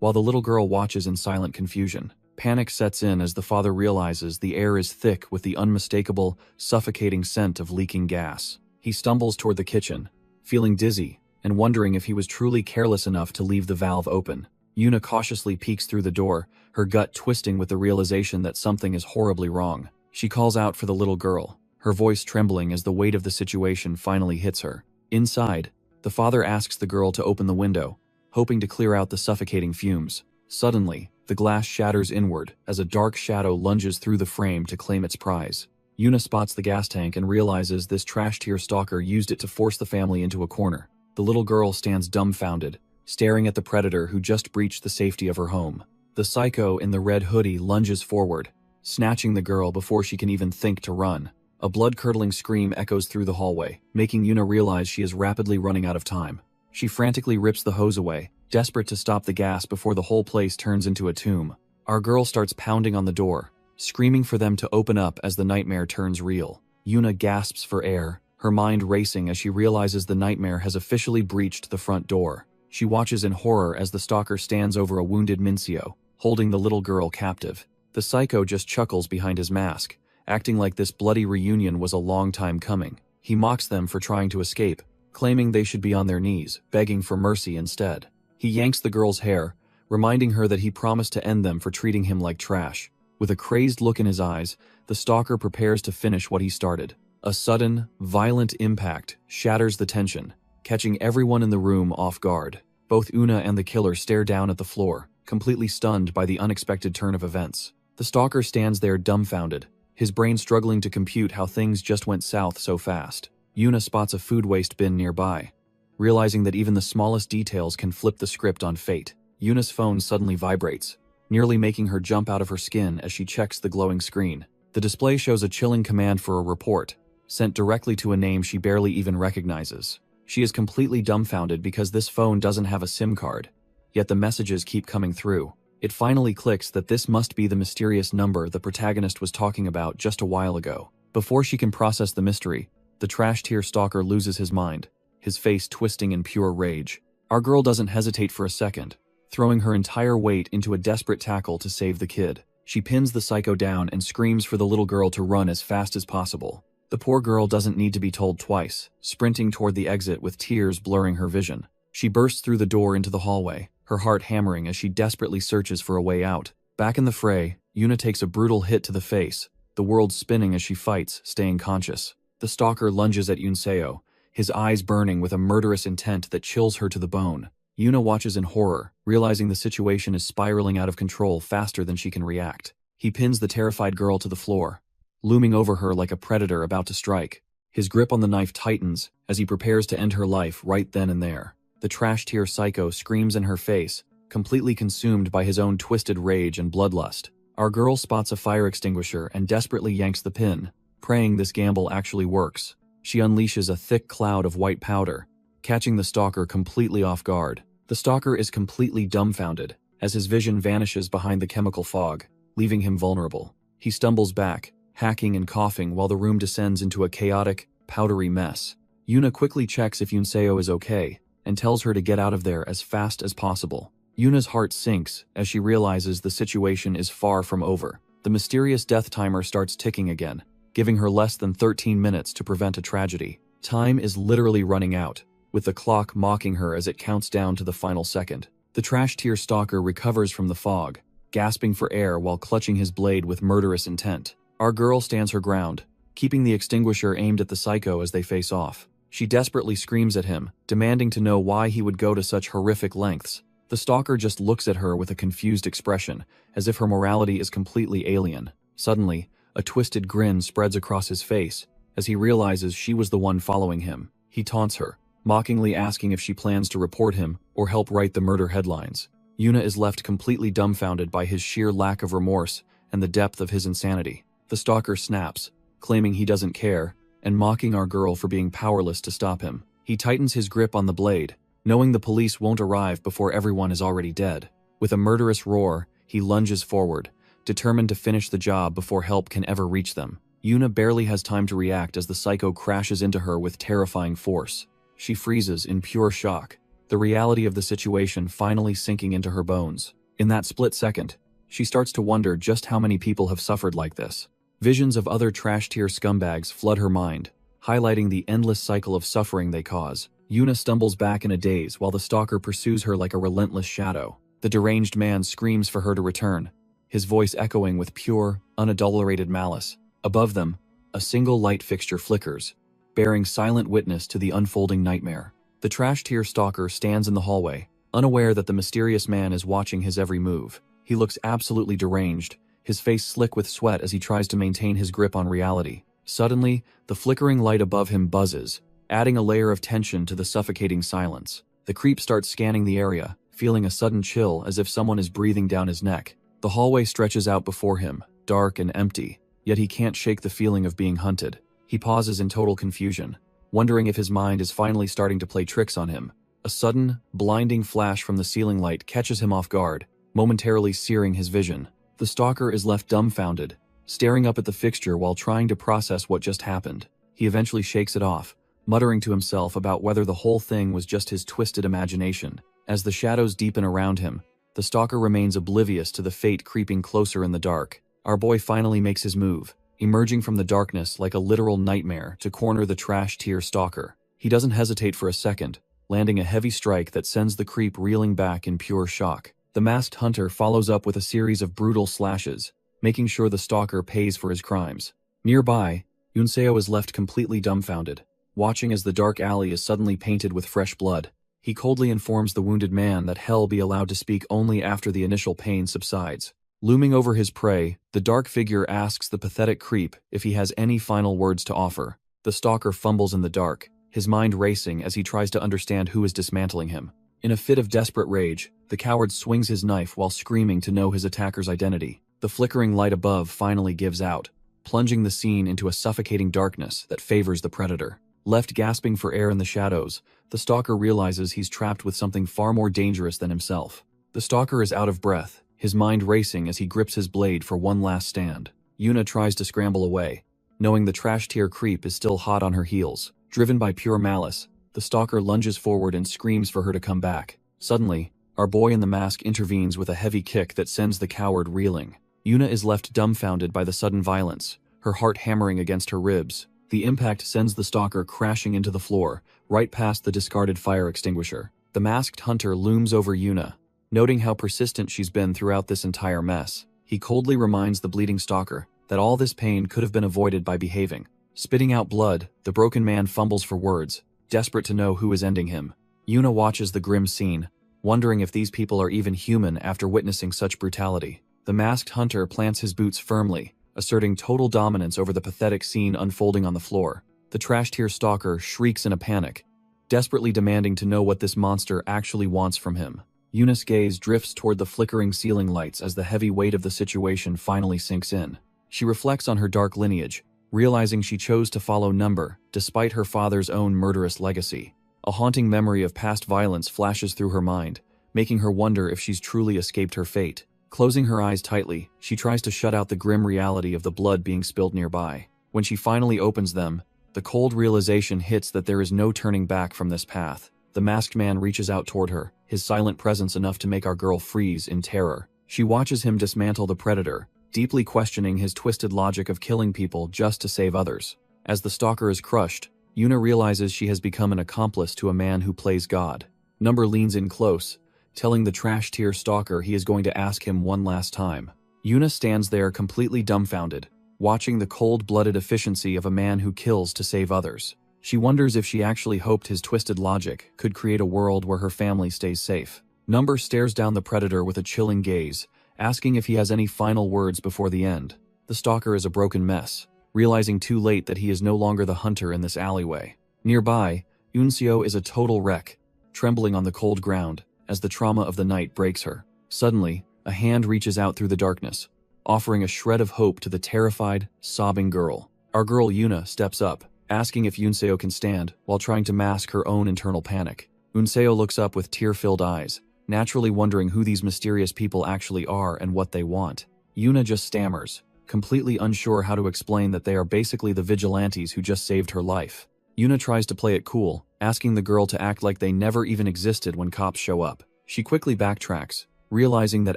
[SPEAKER 1] while the little girl watches in silent confusion. Panic sets in as the father realizes the air is thick with the unmistakable, suffocating scent of leaking gas. He stumbles toward the kitchen, feeling dizzy and wondering if he was truly careless enough to leave the valve open. Yuna cautiously peeks through the door, her gut twisting with the realization that something is horribly wrong. She calls out for the little girl, her voice trembling as the weight of the situation finally hits her. Inside, the father asks the girl to open the window, hoping to clear out the suffocating fumes. Suddenly, the glass shatters inward as a dark shadow lunges through the frame to claim its prize. Yuna spots the gas tank and realizes this trash-tier stalker used it to force the family into a corner. The little girl stands dumbfounded, staring at the predator who just breached the safety of her home. The psycho in the red hoodie lunges forward, snatching the girl before she can even think to run. A blood-curdling scream echoes through the hallway, making Yuna realize she is rapidly running out of time. She frantically rips the hose away, desperate to stop the gas before the whole place turns into a tomb. Our girl starts pounding on the door, screaming for them to open up as the nightmare turns real. Yuna gasps for air, her mind racing as she realizes the nightmare has officially breached the front door. She watches in horror as the stalker stands over a wounded Mincio, holding the little girl captive. The psycho just chuckles behind his mask, acting like this bloody reunion was a long time coming. He mocks them for trying to escape, claiming they should be on their knees, begging for mercy instead. He yanks the girl's hair, reminding her that he promised to end them for treating him like trash. With a crazed look in his eyes, the stalker prepares to finish what he started. A sudden, violent impact shatters the tension, catching everyone in the room off guard. Both Una and the killer stare down at the floor, completely stunned by the unexpected turn of events. The stalker stands there dumbfounded, his brain struggling to compute how things just went south so fast. Una spots a food waste bin nearby. Realizing that even the smallest details can flip the script on fate, Una's phone suddenly vibrates, nearly making her jump out of her skin as she checks the glowing screen. The display shows a chilling command for a report, sent directly to a name she barely even recognizes. She is completely dumbfounded because this phone doesn't have a SIM card, yet the messages keep coming through. It finally clicks that this must be the mysterious number the protagonist was talking about just a while ago. Before she can process the mystery, the trash-tier stalker loses his mind, his face twisting in pure rage. Our girl doesn't hesitate for a second, throwing her entire weight into a desperate tackle to save the kid. She pins the psycho down and screams for the little girl to run as fast as possible. The poor girl doesn't need to be told twice, sprinting toward the exit with tears blurring her vision. She bursts through the door into the hallway, her heart hammering as she desperately searches for a way out. Back in the fray, Una takes a brutal hit to the face, the world spinning as she fights, staying conscious. The stalker lunges at Yunseo, his eyes burning with a murderous intent that chills her to the bone. Una watches in horror, realizing the situation is spiraling out of control faster than she can react. He pins the terrified girl to the floor, looming over her like a predator about to strike. His grip on the knife tightens as he prepares to end her life right then and there. The trash-tier psycho screams in her face, completely consumed by his own twisted rage and bloodlust. Our girl spots a fire extinguisher and desperately yanks the pin, praying this gamble actually works. She unleashes a thick cloud of white powder, catching the stalker completely off guard. The stalker is completely dumbfounded as his vision vanishes behind the chemical fog, leaving him vulnerable. He stumbles back, hacking and coughing while the room descends into a chaotic, powdery mess. Una quickly checks if Yunseo is okay and tells her to get out of there as fast as possible. Una's heart sinks as she realizes the situation is far from over. The mysterious death timer starts ticking again, giving her less than 13 minutes to prevent a tragedy. Time is literally running out, with the clock mocking her as it counts down to the final second. The trash-tier stalker recovers from the fog, gasping for air while clutching his blade with murderous intent. Our girl stands her ground, keeping the extinguisher aimed at the psycho as they face off. She desperately screams at him, demanding to know why he would go to such horrific lengths. The stalker just looks at her with a confused expression, as if her morality is completely alien. Suddenly, a twisted grin spreads across his face as he realizes she was the one following him. He taunts her, mockingly asking if she plans to report him or help write the murder headlines. Una is left completely dumbfounded by his sheer lack of remorse and the depth of his insanity. The stalker snaps, claiming he doesn't care, and mocking our girl for being powerless to stop him. He tightens his grip on the blade, knowing the police won't arrive before everyone is already dead. With a murderous roar, he lunges forward, determined to finish the job before help can ever reach them. Una barely has time to react as the psycho crashes into her with terrifying force. She freezes in pure shock, the reality of the situation finally sinking into her bones. In that split second, she starts to wonder just how many people have suffered like this. Visions of other trash-tier scumbags flood her mind, highlighting the endless cycle of suffering they cause. Una stumbles back in a daze while the stalker pursues her like a relentless shadow. The deranged man screams for her to return, his voice echoing with pure, unadulterated malice. Above them, a single light fixture flickers, bearing silent witness to the unfolding nightmare. The trash-tier stalker stands in the hallway, unaware that the mysterious man is watching his every move. He looks absolutely deranged, his face slick with sweat as he tries to maintain his grip on reality. Suddenly, the flickering light above him buzzes, adding a layer of tension to the suffocating silence. The creep starts scanning the area, feeling a sudden chill as if someone is breathing down his neck. The hallway stretches out before him, dark and empty, yet he can't shake the feeling of being hunted. He pauses in total confusion, wondering if his mind is finally starting to play tricks on him. A sudden, blinding flash from the ceiling light catches him off guard, momentarily searing his vision. The stalker is left dumbfounded, staring up at the fixture while trying to process what just happened. He eventually shakes it off, muttering to himself about whether the whole thing was just his twisted imagination. As the shadows deepen around him, the stalker remains oblivious to the fate creeping closer in the dark. Our boy finally makes his move, emerging from the darkness like a literal nightmare to corner the trash-tier stalker. He doesn't hesitate for a second, landing a heavy strike that sends the creep reeling back in pure shock. The masked hunter follows up with a series of brutal slashes, making sure the stalker pays for his crimes. Nearby, Yunseo is left completely dumbfounded, watching as the dark alley is suddenly painted with fresh blood. He coldly informs the wounded man that Hell be allowed to speak only after the initial pain subsides. Looming over his prey, the dark figure asks the pathetic creep if he has any final words to offer. The stalker fumbles in the dark, his mind racing as he tries to understand who is dismantling him. In a fit of desperate rage, the coward swings his knife while screaming to know his attacker's identity. The flickering light above finally gives out, plunging the scene into a suffocating darkness that favors the predator. Left gasping for air in the shadows, the stalker realizes he's trapped with something far more dangerous than himself. The stalker is out of breath, his mind racing as he grips his blade for one last stand. Yuna tries to scramble away, knowing the trash-tier creep is still hot on her heels. Driven by pure malice, the stalker lunges forward and screams for her to come back. Suddenly, our boy in the mask intervenes with a heavy kick that sends the coward reeling. Yuna is left dumbfounded by the sudden violence, her heart hammering against her ribs. The impact sends the stalker crashing into the floor, right past the discarded fire extinguisher. The masked hunter looms over Yuna, noting how persistent she's been throughout this entire mess. He coldly reminds the bleeding stalker that all this pain could have been avoided by behaving. Spitting out blood, the broken man fumbles for words, desperate to know who is ending him. Yuna watches the grim scene, wondering if these people are even human after witnessing such brutality. The masked hunter plants his boots firmly, asserting total dominance over the pathetic scene unfolding on the floor. The trash-tier stalker shrieks in a panic, desperately demanding to know what this monster actually wants from him. Yuna's gaze drifts toward the flickering ceiling lights as the heavy weight of the situation finally sinks in. She reflects on her dark lineage, realizing she chose to follow Number despite her father's own murderous legacy. A haunting memory of past violence flashes through her mind, making her wonder if she's truly escaped her fate. Closing her eyes tightly, she tries to shut out the grim reality of the blood being spilled nearby. When she finally opens them, the cold realization hits that there is no turning back from this path. The masked man reaches out toward her, his silent presence enough to make our girl freeze in terror. She watches him dismantle the predator, deeply questioning his twisted logic of killing people just to save others. As the stalker is crushed, Yuna realizes she has become an accomplice to a man who plays God. Number leans in close, telling the trash-tier stalker he is going to ask him one last time. Yuna stands there completely dumbfounded, watching the cold-blooded efficiency of a man who kills to save others. She wonders if she actually hoped his twisted logic could create a world where her family stays safe. Number stares down the predator with a chilling gaze, asking if he has any final words before the end. The stalker is a broken mess, realizing too late that he is no longer the hunter in this alleyway. Nearby, Yunseo is a total wreck, trembling on the cold ground as the trauma of the night breaks her. Suddenly, a hand reaches out through the darkness, offering a shred of hope to the terrified, sobbing girl. Our girl Yuna steps up, asking if Yunseo can stand while trying to mask her own internal panic. Yunseo looks up with tear-filled eyes, naturally wondering who these mysterious people actually are and what they want. Yuna just stammers, completely unsure how to explain that they are basically the vigilantes who just saved her life. Yuna tries to play it cool, asking the girl to act like they never even existed when cops show up. She quickly backtracks, realizing that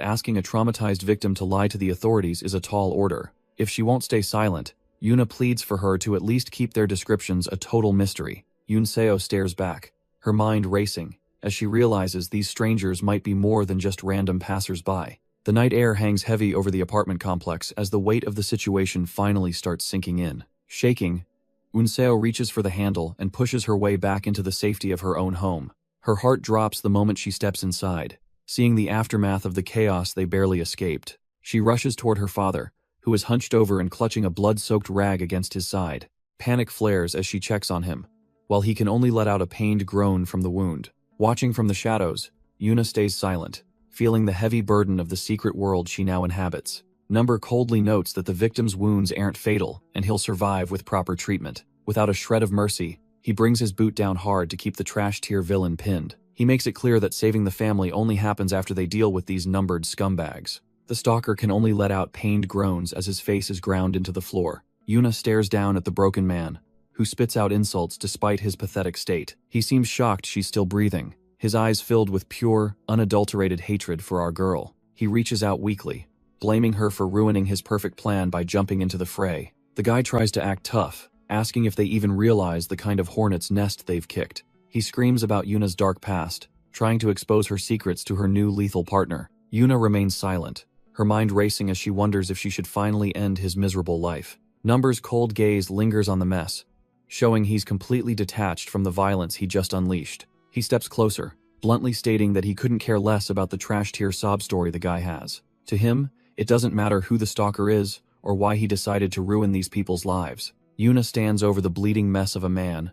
[SPEAKER 1] asking a traumatized victim to lie to the authorities is a tall order. If she won't stay silent, Yuna pleads for her to at least keep their descriptions a total mystery. Yunseo stares back, her mind racing, as she realizes these strangers might be more than just random passers-by. The night air hangs heavy over the apartment complex as the weight of the situation finally starts sinking in. Shaking, Yunseo reaches for the handle and pushes her way back into the safety of her own home. Her heart drops the moment she steps inside, seeing the aftermath of the chaos they barely escaped. She rushes toward her father, who is hunched over and clutching a blood-soaked rag against his side. Panic flares as she checks on him, while he can only let out a pained groan from the wound. Watching from the shadows, Yuna stays silent, feeling the heavy burden of the secret world she now inhabits. Number coldly notes that the victim's wounds aren't fatal, and he'll survive with proper treatment. Without a shred of mercy, he brings his boot down hard to keep the trash-tier villain pinned. He makes it clear that saving the family only happens after they deal with these numbered scumbags. The stalker can only let out pained groans as his face is ground into the floor. Yuna stares down at the broken man, who spits out insults despite his pathetic state. He seems shocked she's still breathing, his eyes filled with pure, unadulterated hatred for our girl. He reaches out weakly, blaming her for ruining his perfect plan by jumping into the fray. The guy tries to act tough, asking if they even realize the kind of hornet's nest they've kicked. He screams about Yuna's dark past, trying to expose her secrets to her new lethal partner. Yuna remains silent, her mind racing as she wonders if she should finally end his miserable life. Number's cold gaze lingers on the mess, showing he's completely detached from the violence he just unleashed. He steps closer, bluntly stating that he couldn't care less about the trash-tier sob story the guy has. To him, it doesn't matter who the stalker is or why he decided to ruin these people's lives. Yuna stands over the bleeding mess of a man,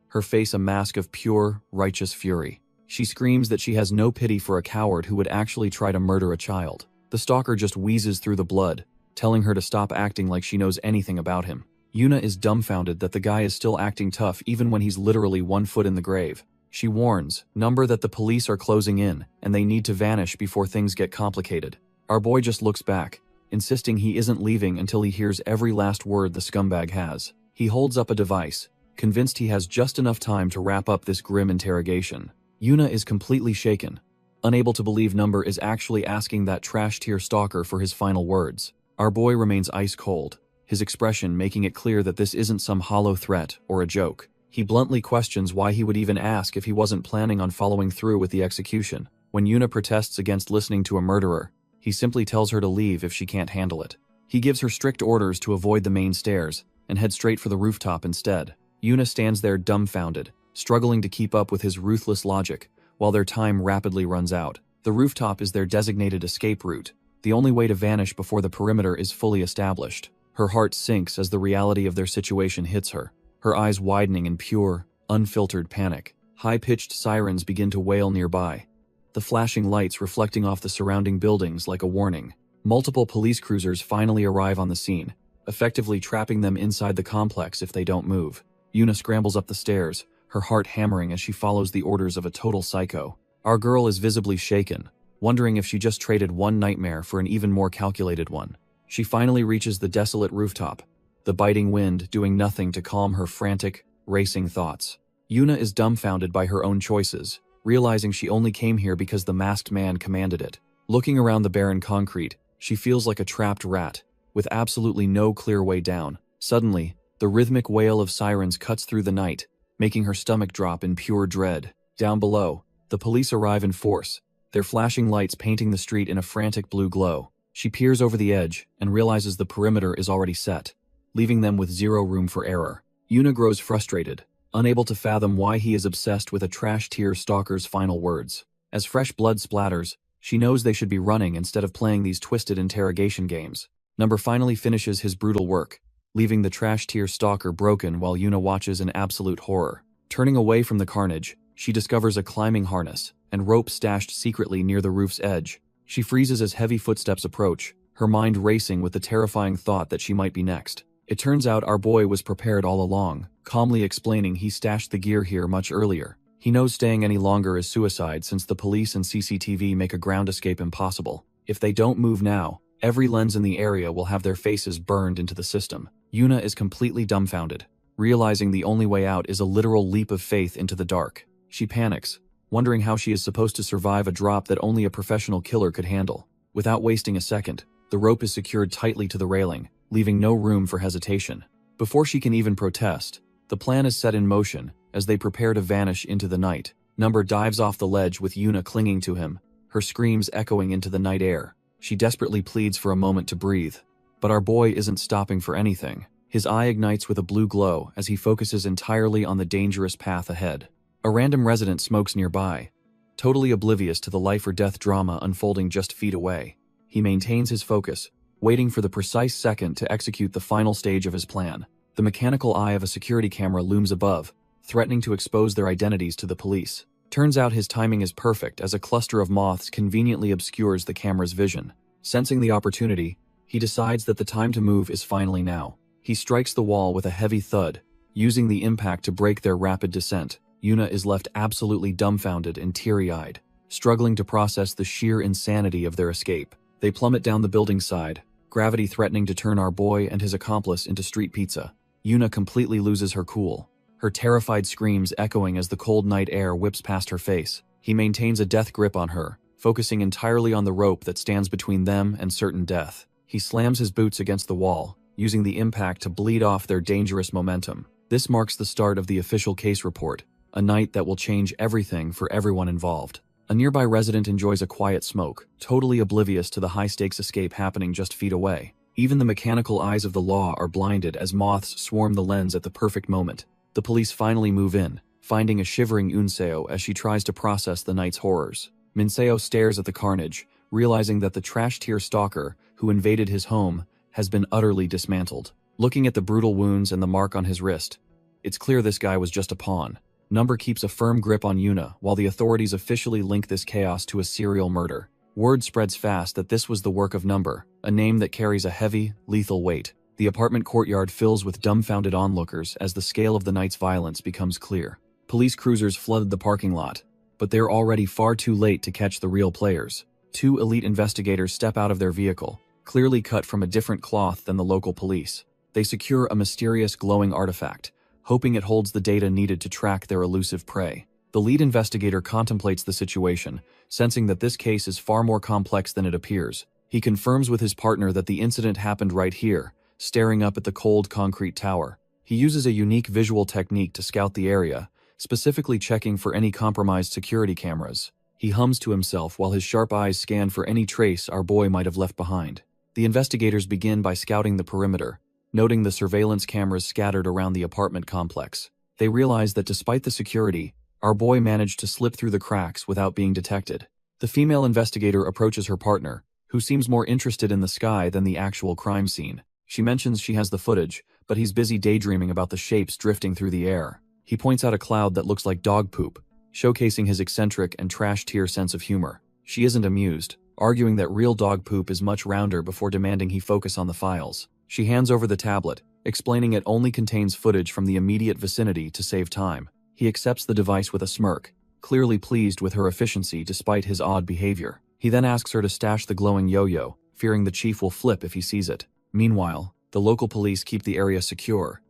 [SPEAKER 1] her face a mask of pure, righteous fury. She screams that she has no pity for a coward who would actually try to murder a child. The stalker just wheezes through the blood, telling her to stop acting like she knows anything about him. Yuna is dumbfounded that the guy is still acting tough even when he's literally 1 foot in the grave. She warns Number that the police are closing in and they need to vanish before things get complicated. Our boy just looks back, insisting he isn't leaving until he hears every last word the scumbag has. He holds up a device, convinced he has just enough time to wrap up this grim interrogation. Yuna is completely shaken, unable to believe Number is actually asking that trash-tier stalker for his final words. Our boy remains ice cold, his expression making it clear that this isn't some hollow threat or a joke. He bluntly questions why he would even ask if he wasn't planning on following through with the execution. When Yuna protests against listening to a murderer, he simply tells her to leave if she can't handle it. He gives her strict orders to avoid the main stairs and head straight for the rooftop instead. Yuna stands there dumbfounded, struggling to keep up with his ruthless logic while their time rapidly runs out. The rooftop is their designated escape route, the only way to vanish before the perimeter is fully established. Her heart sinks as the reality of their situation hits her, her eyes widening in pure, unfiltered panic. High-pitched sirens begin to wail nearby, the flashing lights reflecting off the surrounding buildings like a warning. Multiple police cruisers finally arrive on the scene, effectively trapping them inside the complex if they don't move. Yuna scrambles up the stairs, her heart hammering as she follows the orders of a total psycho. Our girl is visibly shaken, wondering if she just traded one nightmare for an even more calculated one. She finally reaches the desolate rooftop, the biting wind doing nothing to calm her frantic, racing thoughts. Yuna is dumbfounded by her own choices, realizing she only came here because the masked man commanded it. Looking around the barren concrete, she feels like a trapped rat, with absolutely no clear way down. Suddenly, the rhythmic wail of sirens cuts through the night, making her stomach drop in pure dread. Down below, the police arrive in force, their flashing lights painting the street in a frantic blue glow. She peers over the edge and realizes the perimeter is already set, leaving them with zero room for error. Yuna grows frustrated, unable to fathom why he is obsessed with a trash-tier stalker's final words. As fresh blood splatters, she knows they should be running instead of playing these twisted interrogation games. Number finally finishes his brutal work, leaving the trash-tier stalker broken while Yuna watches in absolute horror. Turning away from the carnage, she discovers a climbing harness and rope stashed secretly near the roof's edge. She freezes as heavy footsteps approach, her mind racing with the terrifying thought that she might be next. It turns out our boy was prepared all along, calmly explaining he stashed the gear here much earlier. He knows staying any longer is suicide since the police and CCTV make a ground escape impossible. If they don't move now, every lens in the area will have their faces burned into the system. Yuna is completely dumbfounded, realizing the only way out is a literal leap of faith into the dark. She panics, wondering how she is supposed to survive a drop that only a professional killer could handle. Without wasting a second, the rope is secured tightly to the railing, leaving no room for hesitation. Before she can even protest, the plan is set in motion as they prepare to vanish into the night. Number dives off the ledge with Yuna clinging to him, her screams echoing into the night air. She desperately pleads for a moment to breathe, but our boy isn't stopping for anything. His eye ignites with a blue glow as he focuses entirely on the dangerous path ahead. A random resident smokes nearby, totally oblivious to the life or death drama unfolding just feet away. He maintains his focus, waiting for the precise second to execute the final stage of his plan. The mechanical eye of a security camera looms above, threatening to expose their identities to the police. Turns out his timing is perfect as a cluster of moths conveniently obscures the camera's vision. Sensing the opportunity, he decides that the time to move is finally now. He strikes the wall with a heavy thud, using the impact to break their rapid descent. Yuna is left absolutely dumbfounded and teary-eyed, struggling to process the sheer insanity of their escape. They plummet down the building side, gravity threatening to turn our boy and his accomplice into street pizza. Yuna completely loses her cool, her terrified screams echoing as the cold night air whips past her face. He maintains a death grip on her, focusing entirely on the rope that stands between them and certain death. He slams his boots against the wall, using the impact to bleed off their dangerous momentum. This marks the start of the official case report, a night that will change everything for everyone involved. A nearby resident enjoys a quiet smoke, totally oblivious to the high-stakes escape happening just feet away. Even the mechanical eyes of the law are blinded as moths swarm the lens at the perfect moment. The police finally move in, finding a shivering Unseo as she tries to process the night's horrors. Minseo stares at the carnage, realizing that the trash-tier stalker, who invaded his home, has been utterly dismantled. Looking at the brutal wounds and the mark on his wrist, it's clear this guy was just a pawn. Number keeps a firm grip on Yuna, while the authorities officially link this chaos to a serial murder. Word spreads fast that this was the work of Number, a name that carries a heavy, lethal weight. The apartment courtyard fills with dumbfounded onlookers as the scale of the night's violence becomes clear. Police cruisers flooded the parking lot, but they're already far too late to catch the real players. Two elite investigators step out of their vehicle, clearly cut from a different cloth than the local police. They secure a mysterious glowing artifact, hoping it holds the data needed to track their elusive prey. The lead investigator contemplates the situation, sensing that this case is far more complex than it appears. He confirms with his partner that the incident happened right here, staring up at the cold concrete tower. He uses a unique visual technique to scout the area, specifically checking for any compromised security cameras. He hums to himself while his sharp eyes scan for any trace our boy might have left behind. The investigators begin by scouting the perimeter, noting the surveillance cameras scattered around the apartment complex. They realize that despite the security, our boy managed to slip through the cracks without being detected. The female investigator approaches her partner, who seems more interested in the sky than the actual crime scene. She mentions she has the footage, but he's busy daydreaming about the shapes drifting through the air. He points out a cloud that looks like dog poop, showcasing his eccentric and trash-tier sense of humor. She isn't amused, arguing that real dog poop is much rounder before demanding he focus on the files. She hands over the tablet, explaining it only contains footage from the immediate vicinity to save time. He accepts the device with a smirk, clearly pleased with her efficiency despite his odd behavior. He then asks her to stash the glowing yo-yo, fearing the chief will flip if he sees it. Meanwhile, the local police keep the area secure,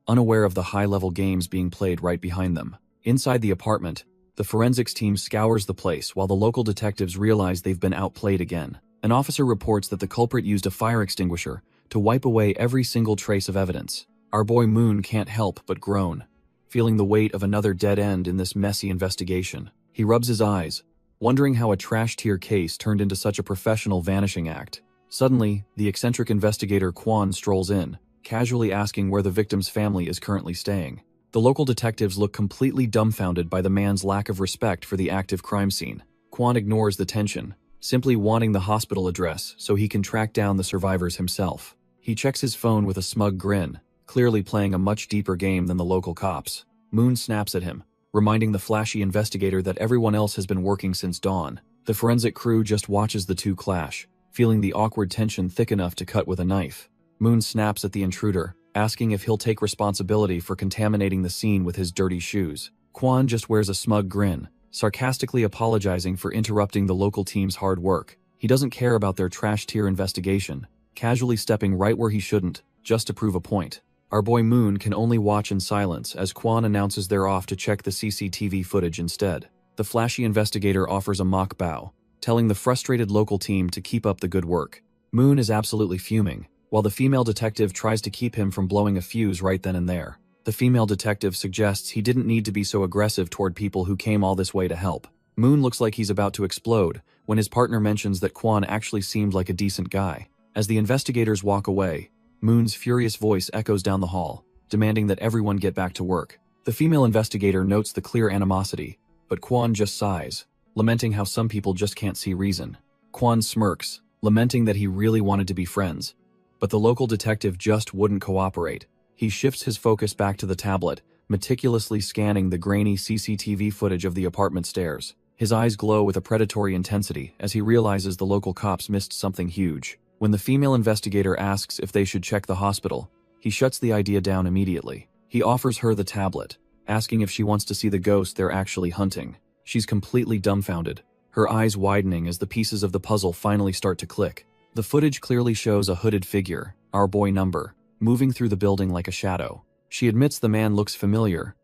[SPEAKER 1] unaware of the high-level games being played right behind them. Inside the apartment, the forensics team scours the place while the local detectives realize they've been outplayed again. An officer reports that the culprit used a fire extinguisher to wipe away every single trace of evidence. Our boy Moon can't help but groan, feeling the weight of another dead end in this messy investigation. He rubs his eyes, wondering how a trash-tier case turned into such a professional vanishing act. Suddenly, the eccentric investigator Quan strolls in, casually asking where the victim's family is currently staying. The local detectives look completely dumbfounded by the man's lack of respect for the active crime scene. Quan ignores the tension, simply wanting the hospital address so he can track down the survivors himself. He checks his phone with a smug grin, clearly playing a much deeper game than the local cops. Moon snaps at him, reminding the flashy investigator that everyone else has been working since dawn. The forensic crew just watches the two clash, feeling the awkward tension thick enough to cut with a knife. Moon snaps at the intruder, asking if he'll take responsibility for contaminating the scene with his dirty shoes. Quan just wears a smug grin, sarcastically apologizing for interrupting the local team's hard work. He doesn't care about their trash-tier investigation, casually stepping right where he shouldn't, just to prove a point. Our boy Moon can only watch in silence as Quan announces they're off to check the CCTV footage instead. The flashy investigator offers a mock bow, telling the frustrated local team to keep up the good work. Moon is absolutely fuming, while the female detective tries to keep him from blowing a fuse right then and there. The female detective suggests he didn't need to be so aggressive toward people who came all this way to help. Moon looks like he's about to explode when his partner mentions that Quan actually seemed like a decent guy. As the investigators walk away, Moon's furious voice echoes down the hall, demanding that everyone get back to work. The female investigator notes the clear animosity, but Quan just sighs, lamenting how some people just can't see reason. Quan smirks, lamenting that he really wanted to be friends, but the local detective just wouldn't cooperate. He shifts his focus back to the tablet, meticulously scanning the grainy CCTV footage of the apartment stairs. His eyes glow with a predatory intensity as he realizes the local cops missed something huge. When the female investigator asks if they should check the hospital, he shuts the idea down immediately. He offers her the tablet, asking if she wants to see the ghost they're actually hunting. She's completely dumbfounded, her eyes widening as the pieces of the puzzle finally start to click. The footage clearly shows a hooded figure, our boy Number, moving through the building like a shadow. She admits the man looks familiar,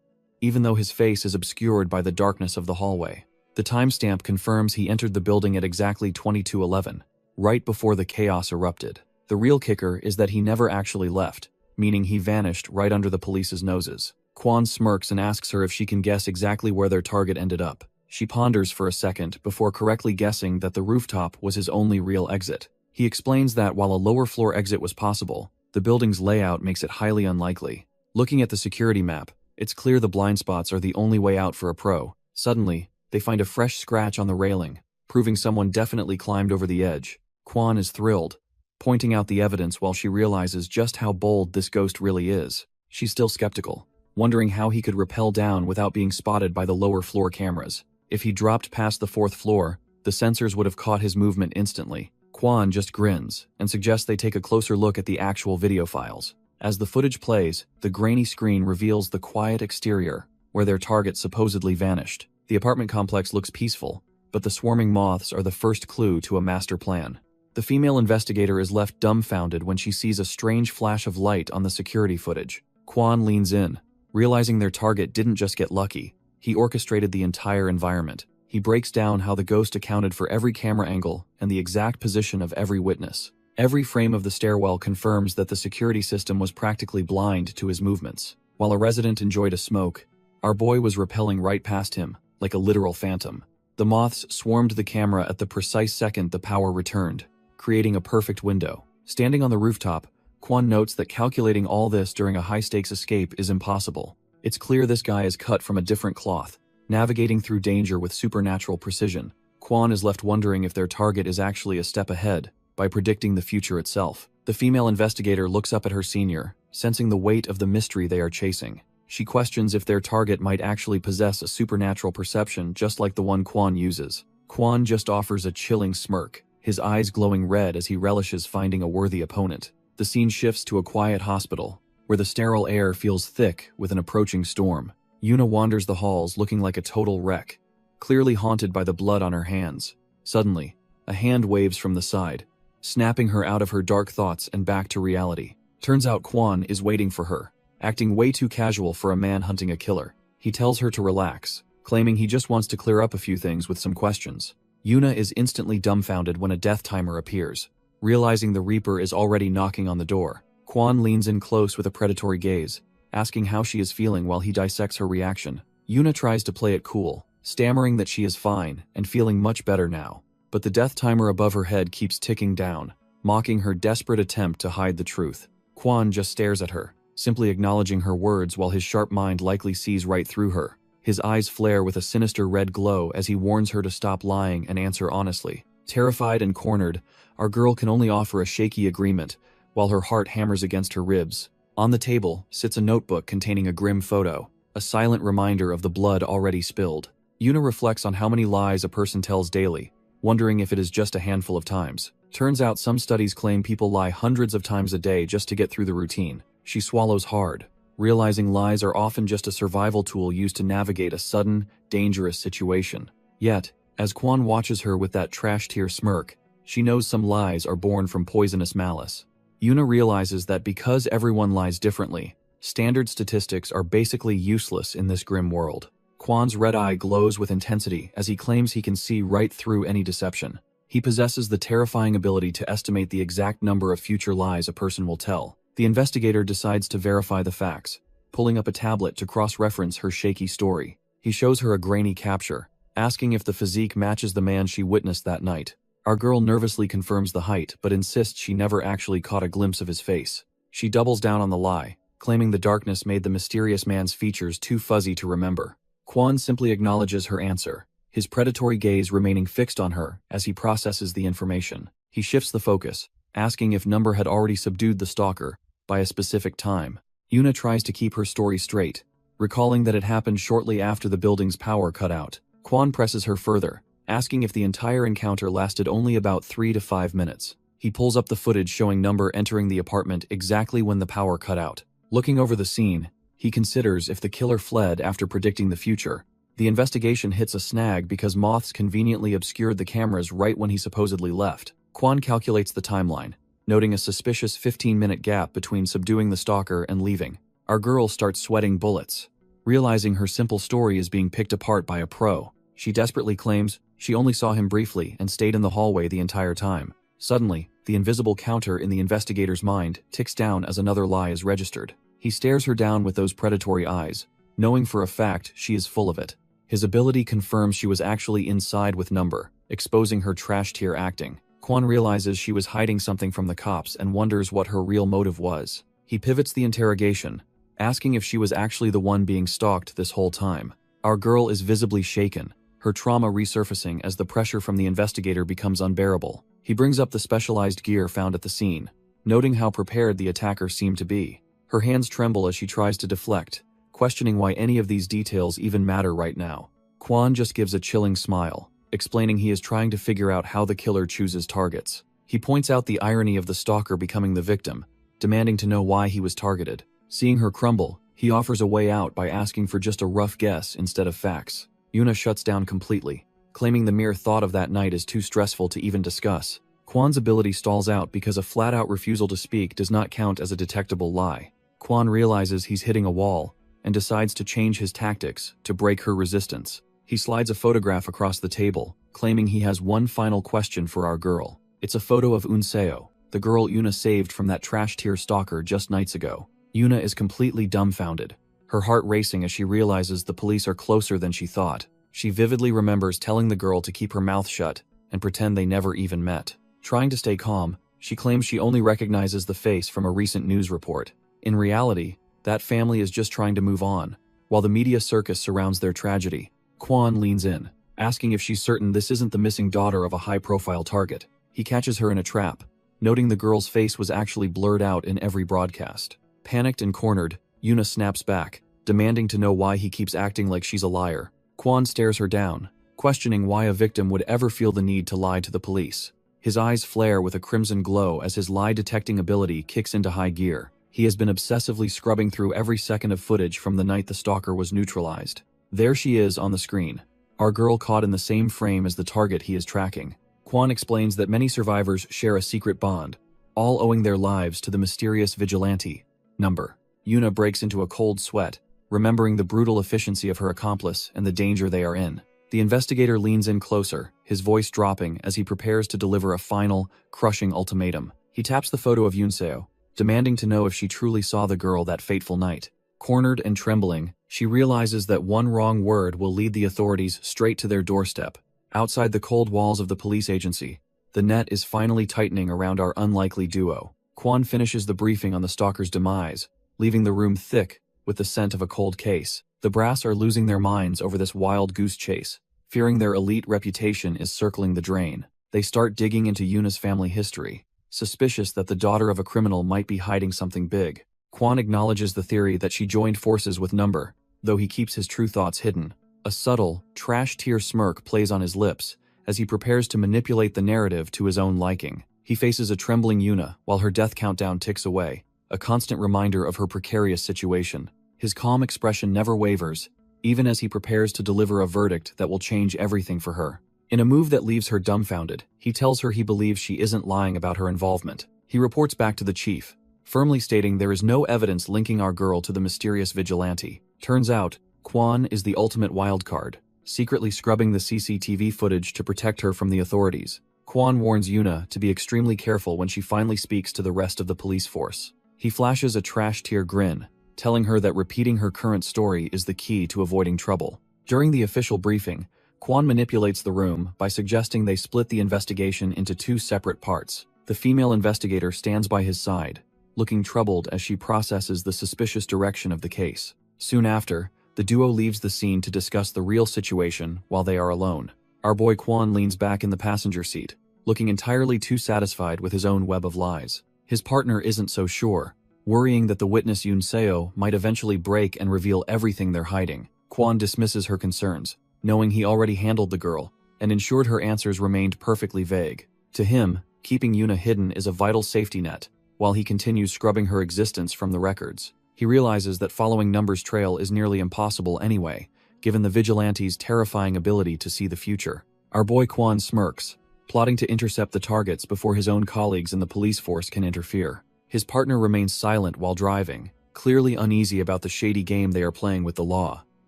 [SPEAKER 1] even though his face is obscured by the darkness of the hallway. The timestamp confirms he entered the building at exactly 22:11, right before the chaos erupted. The real kicker is that he never actually left, meaning he vanished right under the police's noses. Quan smirks and asks her if she can guess exactly where their target ended up. She ponders for a second before correctly guessing that the rooftop was his only real exit. He explains that while a lower floor exit was possible, the building's layout makes it highly unlikely. Looking at the security map, it's clear the blind spots are the only way out for a pro. Suddenly, they find a fresh scratch on the railing, proving someone definitely climbed over the edge. Kwon is thrilled, pointing out the evidence while she realizes just how bold this ghost really is. She's still skeptical, wondering how he could rappel down without being spotted by the lower floor cameras. If he dropped past the 4th floor, the sensors would have caught his movement instantly. Kwon just grins and suggests they take a closer look at the actual video files. As the footage plays, the grainy screen reveals the quiet exterior, where their target supposedly vanished. The apartment complex looks peaceful, but the swarming moths are the first clue to a master plan. The female investigator is left dumbfounded when she sees a strange flash of light on the security footage. Kwon leans in, realizing their target didn't just get lucky. He orchestrated the entire environment. He breaks down how the ghost accounted for every camera angle and the exact position of every witness. Every frame of the stairwell confirms that the security system was practically blind to his movements. While a resident enjoyed a smoke, our boy was rappelling right past him, like a literal phantom. The moths swarmed the camera at the precise second the power returned, creating a perfect window. Standing on the rooftop, Kwon notes that calculating all this during a high-stakes escape is impossible. It's clear this guy is cut from a different cloth, navigating through danger with supernatural precision. Kwon is left wondering if their target is actually a step ahead, by predicting the future itself. The female investigator looks up at her senior, sensing the weight of the mystery they are chasing. She questions if their target might actually possess a supernatural perception just like the one Kwon uses. Kwon just offers a chilling smirk, his eyes glowing red as he relishes finding a worthy opponent. The scene shifts to a quiet hospital, where the sterile air feels thick with an approaching storm. Yuna wanders the halls looking like a total wreck, clearly haunted by the blood on her hands. Suddenly, a hand waves from the side, snapping her out of her dark thoughts and back to reality. Turns out Kwon is waiting for her, acting way too casual for a man hunting a killer. He tells her to relax, claiming he just wants to clear up a few things with some questions. Yuna is instantly dumbfounded when a death timer appears. Realizing the Reaper is already knocking on the door, Kwon leans in close with a predatory gaze, asking how she is feeling while he dissects her reaction. Yuna tries to play it cool, stammering that she is fine and feeling much better now. But the death timer above her head keeps ticking down, mocking her desperate attempt to hide the truth. Kwon just stares at her, simply acknowledging her words while his sharp mind likely sees right through her. His eyes flare with a sinister red glow as he warns her to stop lying and answer honestly. Terrified and cornered, our girl can only offer a shaky agreement, while her heart hammers against her ribs. On the table sits a notebook containing a grim photo, a silent reminder of the blood already spilled. Yuna reflects on how many lies a person tells daily, wondering if it is just a handful of times. Turns out some studies claim people lie hundreds of times a day just to get through the routine. She swallows hard, realizing lies are often just a survival tool used to navigate a sudden, dangerous situation. Yet, as Kwon watches her with that trash-tier smirk, she knows some lies are born from poisonous malice. Yuna realizes that because everyone lies differently, standard statistics are basically useless in this grim world. Kwon's red eye glows with intensity as he claims he can see right through any deception. He possesses the terrifying ability to estimate the exact number of future lies a person will tell. The investigator decides to verify the facts, pulling up a tablet to cross-reference her shaky story. He shows her a grainy capture, asking if the physique matches the man she witnessed that night. Our girl nervously confirms the height, but insists she never actually caught a glimpse of his face. She doubles down on the lie, claiming the darkness made the mysterious man's features too fuzzy to remember. Kwon simply acknowledges her answer, his predatory gaze remaining fixed on her as he processes the information. He shifts the focus, asking if Number had already subdued the stalker by a specific time. Yuna tries to keep her story straight, recalling that it happened shortly after the building's power cut out. Kwon presses her further, asking if the entire encounter lasted only about 3 to 5 minutes. He pulls up the footage showing Number entering the apartment exactly when the power cut out. Looking over the scene, he considers if the killer fled after predicting the future. The investigation hits a snag because moths conveniently obscured the cameras right when he supposedly left. Kwon calculates the timeline, noting a suspicious 15-minute gap between subduing the stalker and leaving. Our girl starts sweating bullets, realizing her simple story is being picked apart by a pro. She desperately claims she only saw him briefly and stayed in the hallway the entire time. Suddenly, the invisible counter in the investigator's mind ticks down as another lie is registered. He stares her down with those predatory eyes, knowing for a fact she is full of it. His ability confirms she was actually inside with Number, exposing her trash-tier acting. Kwon realizes she was hiding something from the cops and wonders what her real motive was. He pivots the interrogation, asking if she was actually the one being stalked this whole time. Our girl is visibly shaken, her trauma resurfacing as the pressure from the investigator becomes unbearable. He brings up the specialized gear found at the scene, noting how prepared the attacker seemed to be. Her hands tremble as she tries to deflect, questioning why any of these details even matter right now. Kwon just gives a chilling smile, explaining he is trying to figure out how the killer chooses targets. He points out the irony of the stalker becoming the victim, demanding to know why he was targeted. Seeing her crumble, he offers a way out by asking for just a rough guess instead of facts. Yuna shuts down completely, claiming the mere thought of that night is too stressful to even discuss. Kwon's ability stalls out because a flat-out refusal to speak does not count as a detectable lie. Kwon realizes he's hitting a wall and decides to change his tactics to break her resistance. He slides a photograph across the table, claiming he has one final question for our girl. It's a photo of Unseo, the girl Yuna saved from that trash-tier stalker just nights ago. Yuna is completely dumbfounded, her heart racing as she realizes the police are closer than she thought. She vividly remembers telling the girl to keep her mouth shut and pretend they never even met. Trying to stay calm, she claims she only recognizes the face from a recent news report. In reality, that family is just trying to move on, while the media circus surrounds their tragedy. Kwon leans in, asking if she's certain this isn't the missing daughter of a high-profile target. He catches her in a trap, noting the girl's face was actually blurred out in every broadcast. Panicked and cornered, Yuna snaps back, demanding to know why he keeps acting like she's a liar. Kwon stares her down, questioning why a victim would ever feel the need to lie to the police. His eyes flare with a crimson glow as his lie-detecting ability kicks into high gear. He has been obsessively scrubbing through every second of footage from the night the stalker was neutralized. There she is on the screen, our girl caught in the same frame as the target he is tracking. Kwon explains that many survivors share a secret bond, all owing their lives to the mysterious vigilante, Number. Yuna breaks into a cold sweat, remembering the brutal efficiency of her accomplice and the danger they are in. The investigator leans in closer, his voice dropping as he prepares to deliver a final, crushing ultimatum. He taps the photo of Unseo, demanding to know if she truly saw the girl that fateful night. Cornered and trembling, she realizes that one wrong word will lead the authorities straight to their doorstep. Outside the cold walls of the police agency, the net is finally tightening around our unlikely duo. Kwon finishes the briefing on the stalker's demise, leaving the room thick with the scent of a cold case. The brass are losing their minds over this wild goose chase, fearing their elite reputation is circling the drain. They start digging into Yuna's family history, suspicious that the daughter of a criminal might be hiding something big. Kwon acknowledges the theory that she joined forces with Number, though he keeps his true thoughts hidden. A subtle, trash-tier smirk plays on his lips as he prepares to manipulate the narrative to his own liking. He faces a trembling Yuna while her death countdown ticks away, a constant reminder of her precarious situation. His calm expression never wavers, even as he prepares to deliver a verdict that will change everything for her. In a move that leaves her dumbfounded, he tells her he believes she isn't lying about her involvement. He reports back to the chief, firmly stating there is no evidence linking our girl to the mysterious vigilante. Turns out, Kwon is the ultimate wildcard, secretly scrubbing the CCTV footage to protect her from the authorities. Kwon warns Yuna to be extremely careful when she finally speaks to the rest of the police force. He flashes a trash-tier grin, telling her that repeating her current story is the key to avoiding trouble. During the official briefing, Kwon manipulates the room by suggesting they split the investigation into two separate parts. The female investigator stands by his side, looking troubled as she processes the suspicious direction of the case. Soon after, the duo leaves the scene to discuss the real situation while they are alone. Our boy Kwon leans back in the passenger seat, looking entirely too satisfied with his own web of lies. His partner isn't so sure, worrying that the witness Unseo might eventually break and reveal everything they're hiding. Kwon dismisses her concerns, knowing he already handled the girl and ensured her answers remained perfectly vague. To him, keeping Yuna hidden is a vital safety net, while he continues scrubbing her existence from the records. He realizes that following Number's trail is nearly impossible anyway, given the vigilante's terrifying ability to see the future. Our boy Kwon smirks, plotting to intercept the targets before his own colleagues in the police force can interfere. His partner remains silent while driving, clearly uneasy about the shady game they are playing with the law.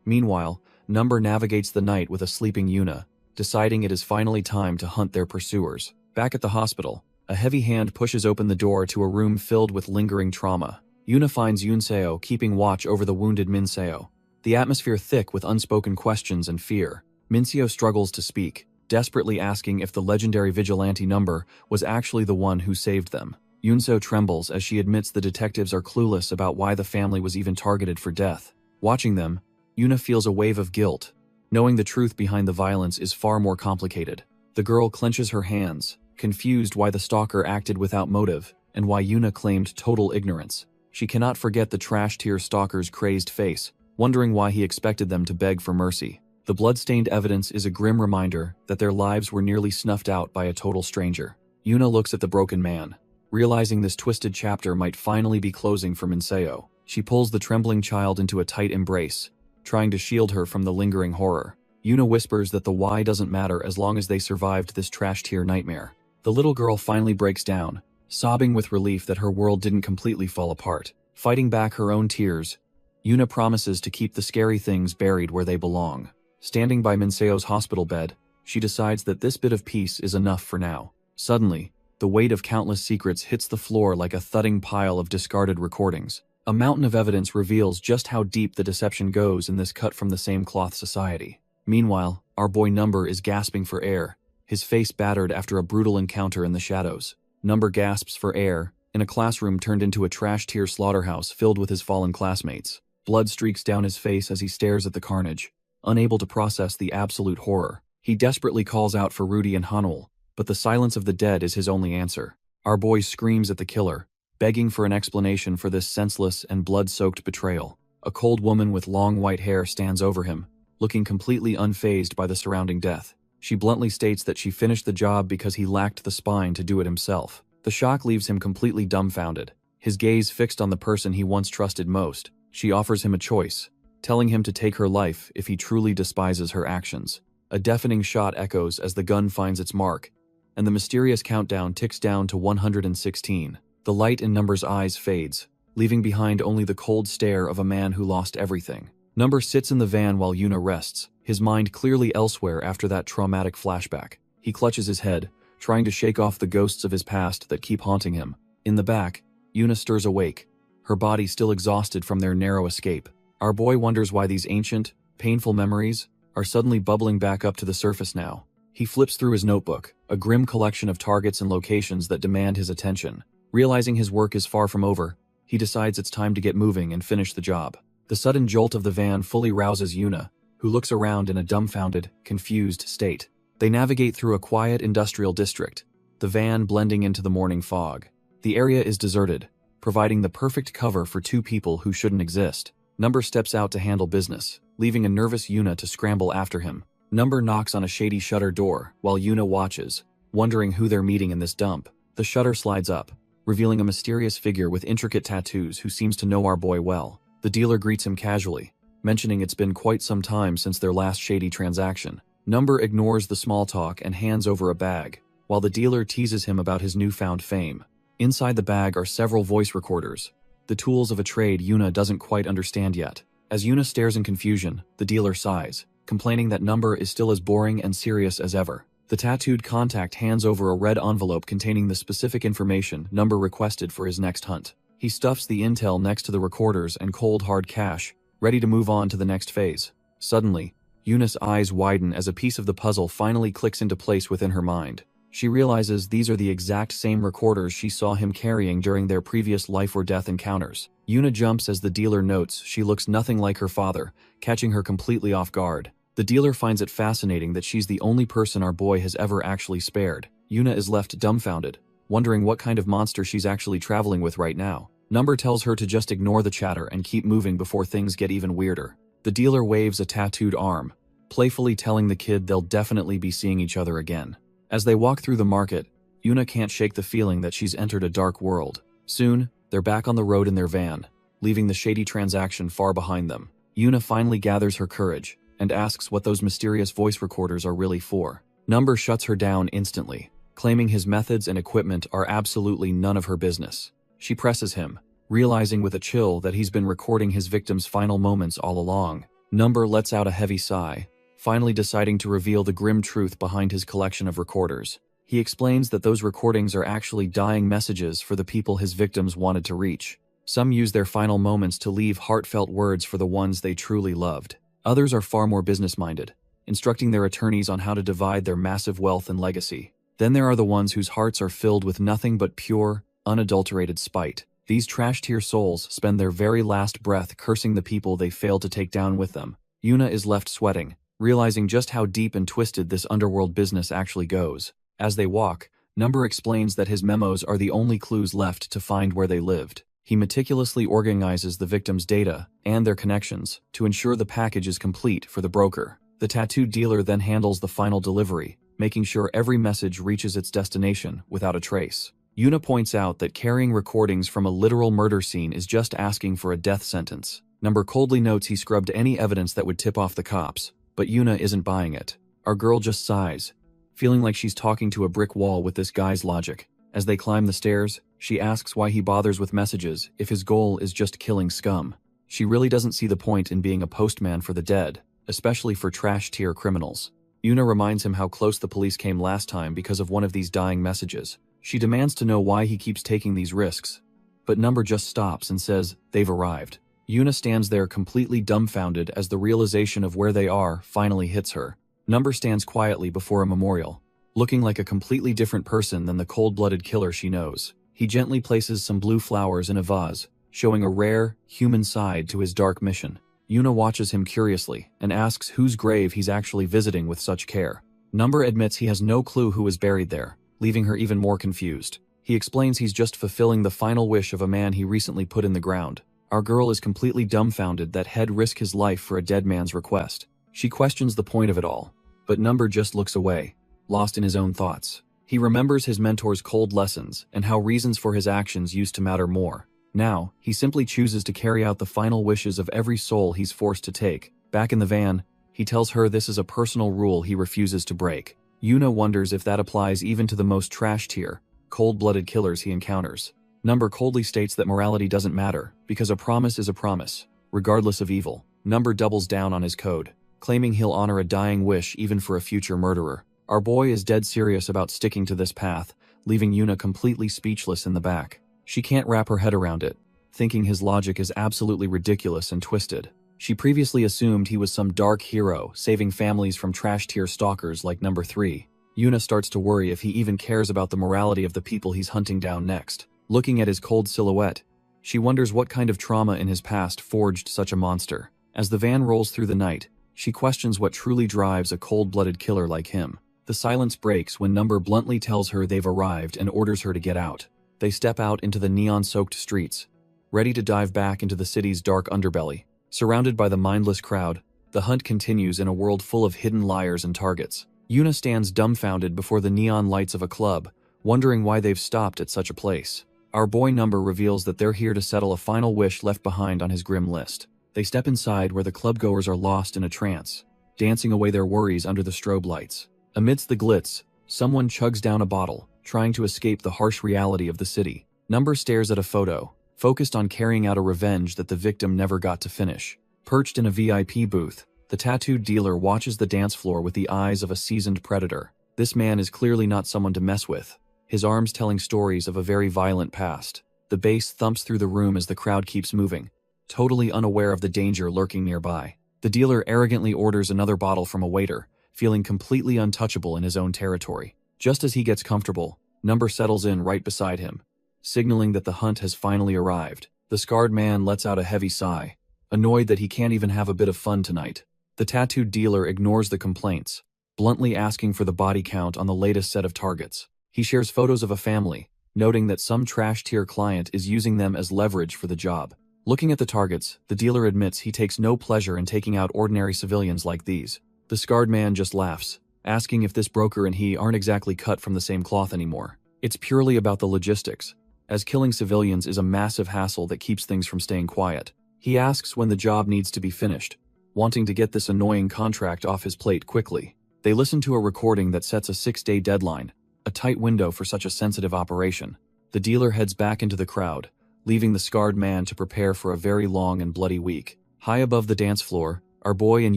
[SPEAKER 1] Meanwhile, Number navigates the night with a sleeping Yuna, deciding it is finally time to hunt their pursuers. Back at the hospital, a heavy hand pushes open the door to a room filled with lingering trauma. Yuna finds Unseo keeping watch over the wounded Minseo, the atmosphere thick with unspoken questions and fear. Mincio struggles to speak, desperately asking if the legendary vigilante number was actually the one who saved them. Yunso trembles as she admits the detectives are clueless about why the family was even targeted for death. Watching them, Yuna feels a wave of guilt, knowing the truth behind the violence is far more complicated. The girl clenches her hands, confused why the stalker acted without motive and why Yuna claimed total ignorance. She cannot forget the trash-tier stalker's crazed face, wondering why he expected them to beg for mercy. The blood-stained evidence is a grim reminder that their lives were nearly snuffed out by a total stranger. Yuna looks at the broken man, realizing this twisted chapter might finally be closing for Minseo. She pulls the trembling child into a tight embrace, trying to shield her from the lingering horror. Yuna whispers that the why doesn't matter as long as they survived this trash-tier nightmare. The little girl finally breaks down, sobbing with relief that her world didn't completely fall apart. Fighting back her own tears, Yuna promises to keep the scary things buried where they belong. Standing by Minseo's hospital bed, she decides that this bit of peace is enough for now. Suddenly, the weight of countless secrets hits the floor like a thudding pile of discarded recordings. A mountain of evidence reveals just how deep the deception goes in this cut-from-the-same-cloth society. Meanwhile, our boy Number is gasping for air, his face battered after a brutal encounter in the shadows. Number gasps for air, in a classroom turned into a trash-tier slaughterhouse filled with his fallen classmates. Blood streaks down his face as he stares at the carnage, unable to process the absolute horror. He desperately calls out for Rudy and Hanul, but the silence of the dead is his only answer. Our boy screams at the killer, begging for an explanation for this senseless and blood-soaked betrayal. A cold woman with long white hair stands over him, looking completely unfazed by the surrounding death. She bluntly states that she finished the job because he lacked the spine to do it himself. The shock leaves him completely dumbfounded, his gaze fixed on the person he once trusted most. She offers him a choice, telling him to take her life if he truly despises her actions. A deafening shot echoes as the gun finds its mark, and the mysterious countdown ticks down to 116. The light in Number's eyes fades, leaving behind only the cold stare of a man who lost everything. Number sits in the van while Yuna rests, his mind clearly elsewhere after that traumatic flashback. He clutches his head, trying to shake off the ghosts of his past that keep haunting him. In the back, Yuna stirs awake, her body still exhausted from their narrow escape. Our boy wonders why these ancient, painful memories are suddenly bubbling back up to the surface now. He flips through his notebook, a grim collection of targets and locations that demand his attention. Realizing his work is far from over, he decides it's time to get moving and finish the job. The sudden jolt of the van fully rouses Yuna, who looks around in a dumbfounded, confused state. They navigate through a quiet industrial district, the van blending into the morning fog. The area is deserted, providing the perfect cover for two people who shouldn't exist. Number steps out to handle business, leaving a nervous Yuna to scramble after him. Number knocks on a shady shutter door while Yuna watches, wondering who they're meeting in this dump. The shutter slides up, revealing a mysterious figure with intricate tattoos who seems to know our boy well. The dealer greets him casually, mentioning it's been quite some time since their last shady transaction. Number ignores the small talk and hands over a bag, while the dealer teases him about his newfound fame. Inside the bag are several voice recorders, the tools of a trade Yuna doesn't quite understand yet. As Yuna stares in confusion, the dealer sighs, complaining that Number is still as boring and serious as ever. The tattooed contact hands over a red envelope containing the specific information Number requested for his next hunt. He stuffs the intel next to the recorders and cold hard cash, ready to move on to the next phase. Suddenly, Yuna's eyes widen as a piece of the puzzle finally clicks into place within her mind. She realizes these are the exact same recorders she saw him carrying during their previous life-or-death encounters. Yuna jumps as the dealer notes she looks nothing like her father, catching her completely off guard. The dealer finds it fascinating that she's the only person our boy has ever actually spared. Yuna is left dumbfounded, wondering what kind of monster she's actually traveling with right now. Number tells her to just ignore the chatter and keep moving before things get even weirder. The dealer waves a tattooed arm, playfully telling the kid they'll definitely be seeing each other again. As they walk through the market, Yuna can't shake the feeling that she's entered a dark world. Soon, they're back on the road in their van, leaving the shady transaction far behind them. Yuna finally gathers her courage and asks what those mysterious voice recorders are really for. Number shuts her down instantly, claiming his methods and equipment are absolutely none of her business. She presses him, realizing with a chill that he's been recording his victim's final moments all along. Number lets out a heavy sigh, finally deciding to reveal the grim truth behind his collection of recorders. He explains that those recordings are actually dying messages for the people his victims wanted to reach. Some use their final moments to leave heartfelt words for the ones they truly loved. Others are far more business-minded, instructing their attorneys on how to divide their massive wealth and legacy. Then there are the ones whose hearts are filled with nothing but pure, unadulterated spite. These trash-tier souls spend their very last breath cursing the people they failed to take down with them. Yuna is left sweating, realizing just how deep and twisted this underworld business actually goes. As they walk, Number explains that his memos are the only clues left to find where they lived. He meticulously organizes the victims' data and their connections to ensure the package is complete for the broker. The tattoo dealer then handles the final delivery, making sure every message reaches its destination without a trace. Yuna points out that carrying recordings from a literal murder scene is just asking for a death sentence. Number coldly notes he scrubbed any evidence that would tip off the cops, but Yuna isn't buying it. Our girl just sighs, feeling like she's talking to a brick wall with this guy's logic. As they climb the stairs, she asks why he bothers with messages if his goal is just killing scum. She really doesn't see the point in being a postman for the dead, especially for trash-tier criminals. Yuna reminds him how close the police came last time because of one of these dying messages. She demands to know why he keeps taking these risks, but Number just stops and says they've arrived. Yuna stands there completely dumbfounded as the realization of where they are finally hits her. Number stands quietly before a memorial, looking like a completely different person than the cold-blooded killer she knows. He gently places some blue flowers in a vase, showing a rare, human side to his dark mission. Yuna watches him curiously and asks whose grave he's actually visiting with such care. Number admits he has no clue who is buried there, leaving her even more confused. He explains he's just fulfilling the final wish of a man he recently put in the ground. Our girl is completely dumbfounded that he'd risk his life for a dead man's request. She questions the point of it all, but Number just looks away, lost in his own thoughts. He remembers his mentor's cold lessons and how reasons for his actions used to matter more. Now, he simply chooses to carry out the final wishes of every soul he's forced to take. Back in the van, he tells her this is a personal rule he refuses to break. Yuna wonders if that applies even to the most trash-tier, cold-blooded killers he encounters. Number coldly states that morality doesn't matter, because a promise is a promise, regardless of evil. Number doubles down on his code, claiming he'll honor a dying wish even for a future murderer. Our boy is dead serious about sticking to this path, leaving Yuna completely speechless in the back. She can't wrap her head around it, thinking his logic is absolutely ridiculous and twisted. She previously assumed he was some dark hero saving families from trash-tier stalkers like Number 3. Yuna starts to worry if he even cares about the morality of the people he's hunting down next. Looking at his cold silhouette, she wonders what kind of trauma in his past forged such a monster. As the van rolls through the night, she questions what truly drives a cold-blooded killer like him. The silence breaks when Number bluntly tells her they've arrived and orders her to get out. They step out into the neon-soaked streets, ready to dive back into the city's dark underbelly. Surrounded by the mindless crowd, the hunt continues in a world full of hidden liars and targets. Yuna stands dumbfounded before the neon lights of a club, wondering why they've stopped at such a place. Our boy Number reveals that they're here to settle a final wish left behind on his grim list. They step inside where the clubgoers are lost in a trance, dancing away their worries under the strobe lights. Amidst the glitz, someone chugs down a bottle, trying to escape the harsh reality of the city. Number stares at a photo, focused on carrying out a revenge that the victim never got to finish. Perched in a VIP booth, the tattooed dealer watches the dance floor with the eyes of a seasoned predator. This man is clearly not someone to mess with, his arms telling stories of a very violent past. The bass thumps through the room as the crowd keeps moving, totally unaware of the danger lurking nearby. The dealer arrogantly orders another bottle from a waiter, feeling completely untouchable in his own territory. Just as he gets comfortable, Number settles in right beside him, signaling that the hunt has finally arrived. The scarred man lets out a heavy sigh, annoyed that he can't even have a bit of fun tonight. The tattooed dealer ignores the complaints, bluntly asking for the body count on the latest set of targets. He shares photos of a family, noting that some trash-tier client is using them as leverage for the job. Looking at the targets, the dealer admits he takes no pleasure in taking out ordinary civilians like these. The scarred man just laughs, asking if this broker and he aren't exactly cut from the same cloth anymore. It's purely about the logistics, as killing civilians is a massive hassle that keeps things from staying quiet. He asks when the job needs to be finished, wanting to get this annoying contract off his plate quickly. They listen to a recording that sets a 6-day deadline, a tight window for such a sensitive operation. The dealer heads back into the crowd, leaving the scarred man to prepare for a very long and bloody week. High above the dance floor, our boy and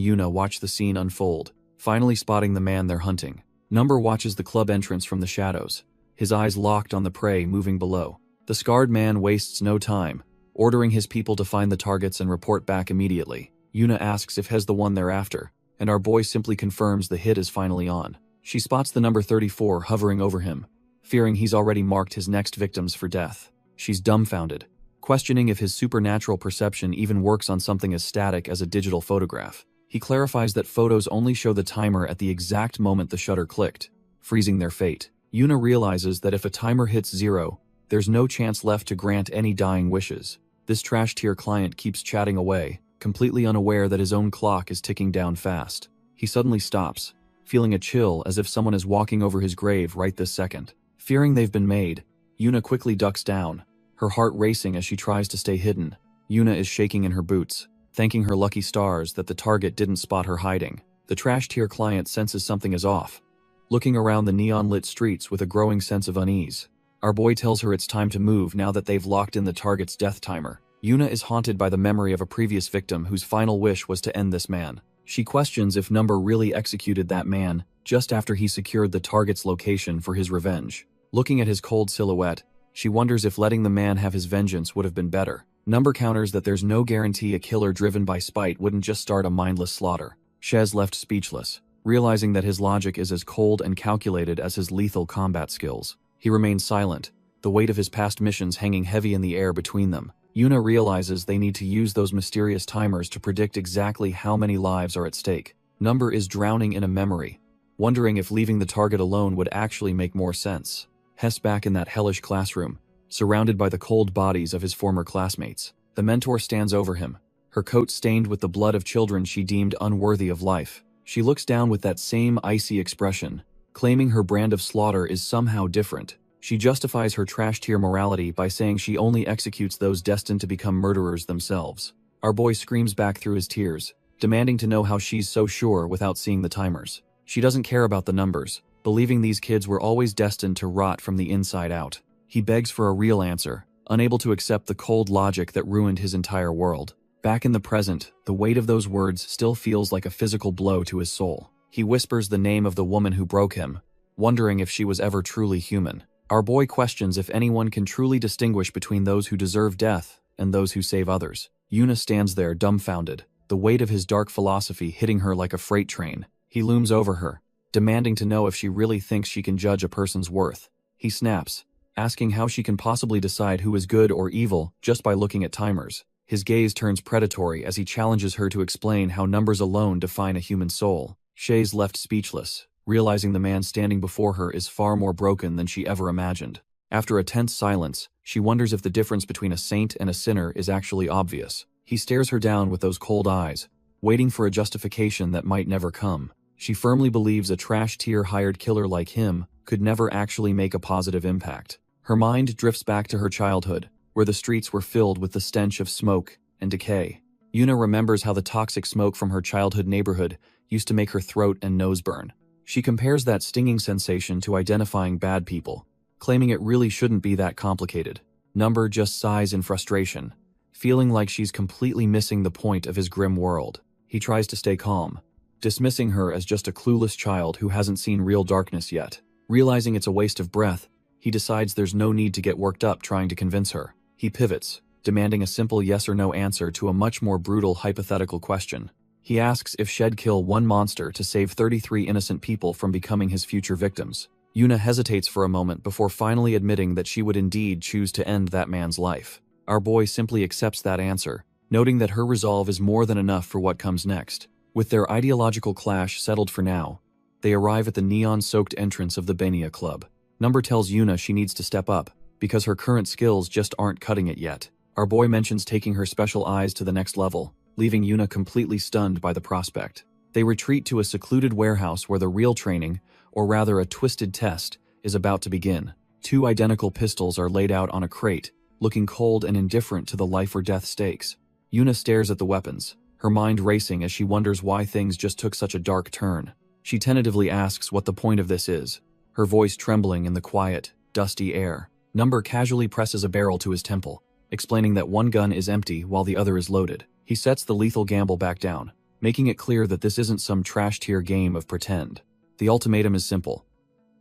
[SPEAKER 1] Yuna watch the scene unfold, finally spotting the man they're hunting. Number watches the club entrance from the shadows, his eyes locked on the prey moving below. The scarred man wastes no time, ordering his people to find the targets and report back immediately. Yuna asks if he's the one they're after, and our boy simply confirms the hit is finally on. She spots the number 34 hovering over him, fearing he's already marked his next victims for death. She's dumbfounded, questioning if his supernatural perception even works on something as static as a digital photograph. He clarifies that photos only show the timer at the exact moment the shutter clicked, freezing their fate. Yuna realizes that if a timer hits 0, there's no chance left to grant any dying wishes. This trash-tier client keeps chatting away, completely unaware that his own clock is ticking down fast. He suddenly stops, feeling a chill as if someone is walking over his grave right this second. Fearing they've been made, Yuna quickly ducks down, her heart racing as she tries to stay hidden. Yuna is shaking in her boots, thanking her lucky stars that the target didn't spot her hiding. The trash-tier client senses something is off, looking around the neon-lit streets with a growing sense of unease. Our boy tells her it's time to move now that they've locked in the target's death timer. Yuna is haunted by the memory of a previous victim whose final wish was to end this man. She questions if Number really executed that man just after he secured the target's location for his revenge. Looking at his cold silhouette, she wonders if letting the man have his vengeance would have been better. Number counters that there's no guarantee a killer driven by spite wouldn't just start a mindless slaughter. Shez left speechless, realizing that his logic is as cold and calculated as his lethal combat skills. He remains silent, the weight of his past missions hanging heavy in the air between them. Yuna realizes they need to use those mysterious timers to predict exactly how many lives are at stake. Number is drowning in a memory, wondering if leaving the target alone would actually make more sense. Hess back in that hellish classroom, surrounded by the cold bodies of his former classmates. The mentor stands over him, her coat stained with the blood of children she deemed unworthy of life. She looks down with that same icy expression, claiming her brand of slaughter is somehow different. She justifies her trash-tier morality by saying she only executes those destined to become murderers themselves. Our boy screams back through his tears, demanding to know how she's so sure without seeing the timers. She doesn't care about the numbers, believing these kids were always destined to rot from the inside out. He begs for a real answer, unable to accept the cold logic that ruined his entire world. Back in the present, the weight of those words still feels like a physical blow to his soul. He whispers the name of the woman who broke him, wondering if she was ever truly human. Our boy questions if anyone can truly distinguish between those who deserve death and those who save others. Yuna stands there dumbfounded, the weight of his dark philosophy hitting her like a freight train. He looms over her, demanding to know if she really thinks she can judge a person's worth. He snaps, asking how she can possibly decide who is good or evil just by looking at timers. His gaze turns predatory as he challenges her to explain how numbers alone define a human soul. Shay's left speechless, realizing the man standing before her is far more broken than she ever imagined. After a tense silence, she wonders if the difference between a saint and a sinner is actually obvious. He stares her down with those cold eyes, waiting for a justification that might never come. She firmly believes a trash-tier hired killer like him could never actually make a positive impact. Her mind drifts back to her childhood, where the streets were filled with the stench of smoke and decay. Yuna remembers how the toxic smoke from her childhood neighborhood used to make her throat and nose burn. She compares that stinging sensation to identifying bad people, claiming it really shouldn't be that complicated. Number just sighs in frustration, feeling like she's completely missing the point of his grim world. He tries to stay calm, dismissing her as just a clueless child who hasn't seen real darkness yet. Realizing it's a waste of breath, he decides there's no need to get worked up trying to convince her. He pivots, demanding a simple yes or no answer to a much more brutal hypothetical question. He asks if she'd kill one monster to save 33 innocent people from becoming his future victims. Yuna hesitates for a moment before finally admitting that she would indeed choose to end that man's life. Our boy simply accepts that answer, noting that her resolve is more than enough for what comes next. With their ideological clash settled for now, they arrive at the neon-soaked entrance of the Benia Club. Number tells Yuna she needs to step up, because her current skills just aren't cutting it yet. Our boy mentions taking her special eyes to the next level, leaving Yuna completely stunned by the prospect. They retreat to a secluded warehouse where the real training, or rather a twisted test, is about to begin. 2 identical pistols are laid out on a crate, looking cold and indifferent to the life or death stakes. Yuna stares at the weapons, her mind racing as she wonders why things just took such a dark turn. She tentatively asks what the point of this is, her voice trembling in the quiet, dusty air. Number casually presses a barrel to his temple, explaining that one gun is empty while the other is loaded. He sets the lethal gamble back down, making it clear that this isn't some trash-tier game of pretend. The ultimatum is simple.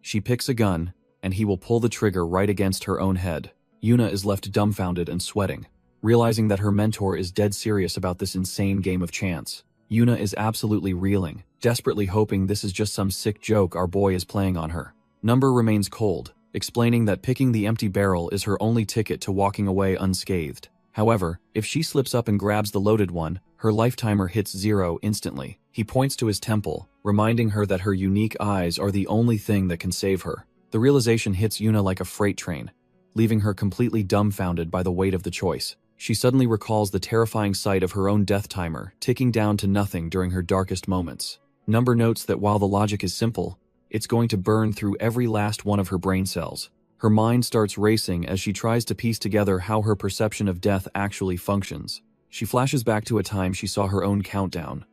[SPEAKER 1] She picks a gun, and he will pull the trigger right against her own head. Yuna is left dumbfounded and sweating, realizing that her mentor is dead serious about this insane game of chance. Yuna is absolutely reeling, desperately hoping this is just some sick joke our boy is playing on her. Number remains cold, explaining that picking the empty barrel is her only ticket to walking away unscathed. However, if she slips up and grabs the loaded one, her lifetimer hits 0 instantly. He points to his temple, reminding her that her unique eyes are the only thing that can save her. The realization hits Yuna like a freight train, leaving her completely dumbfounded by the weight of the choice. She suddenly recalls the terrifying sight of her own death timer ticking down to nothing during her darkest moments. Number notes that while the logic is simple, it's going to burn through every last one of her brain cells. Her mind starts racing as she tries to piece together how her perception of death actually functions. She flashes back to a time she saw her own countdown,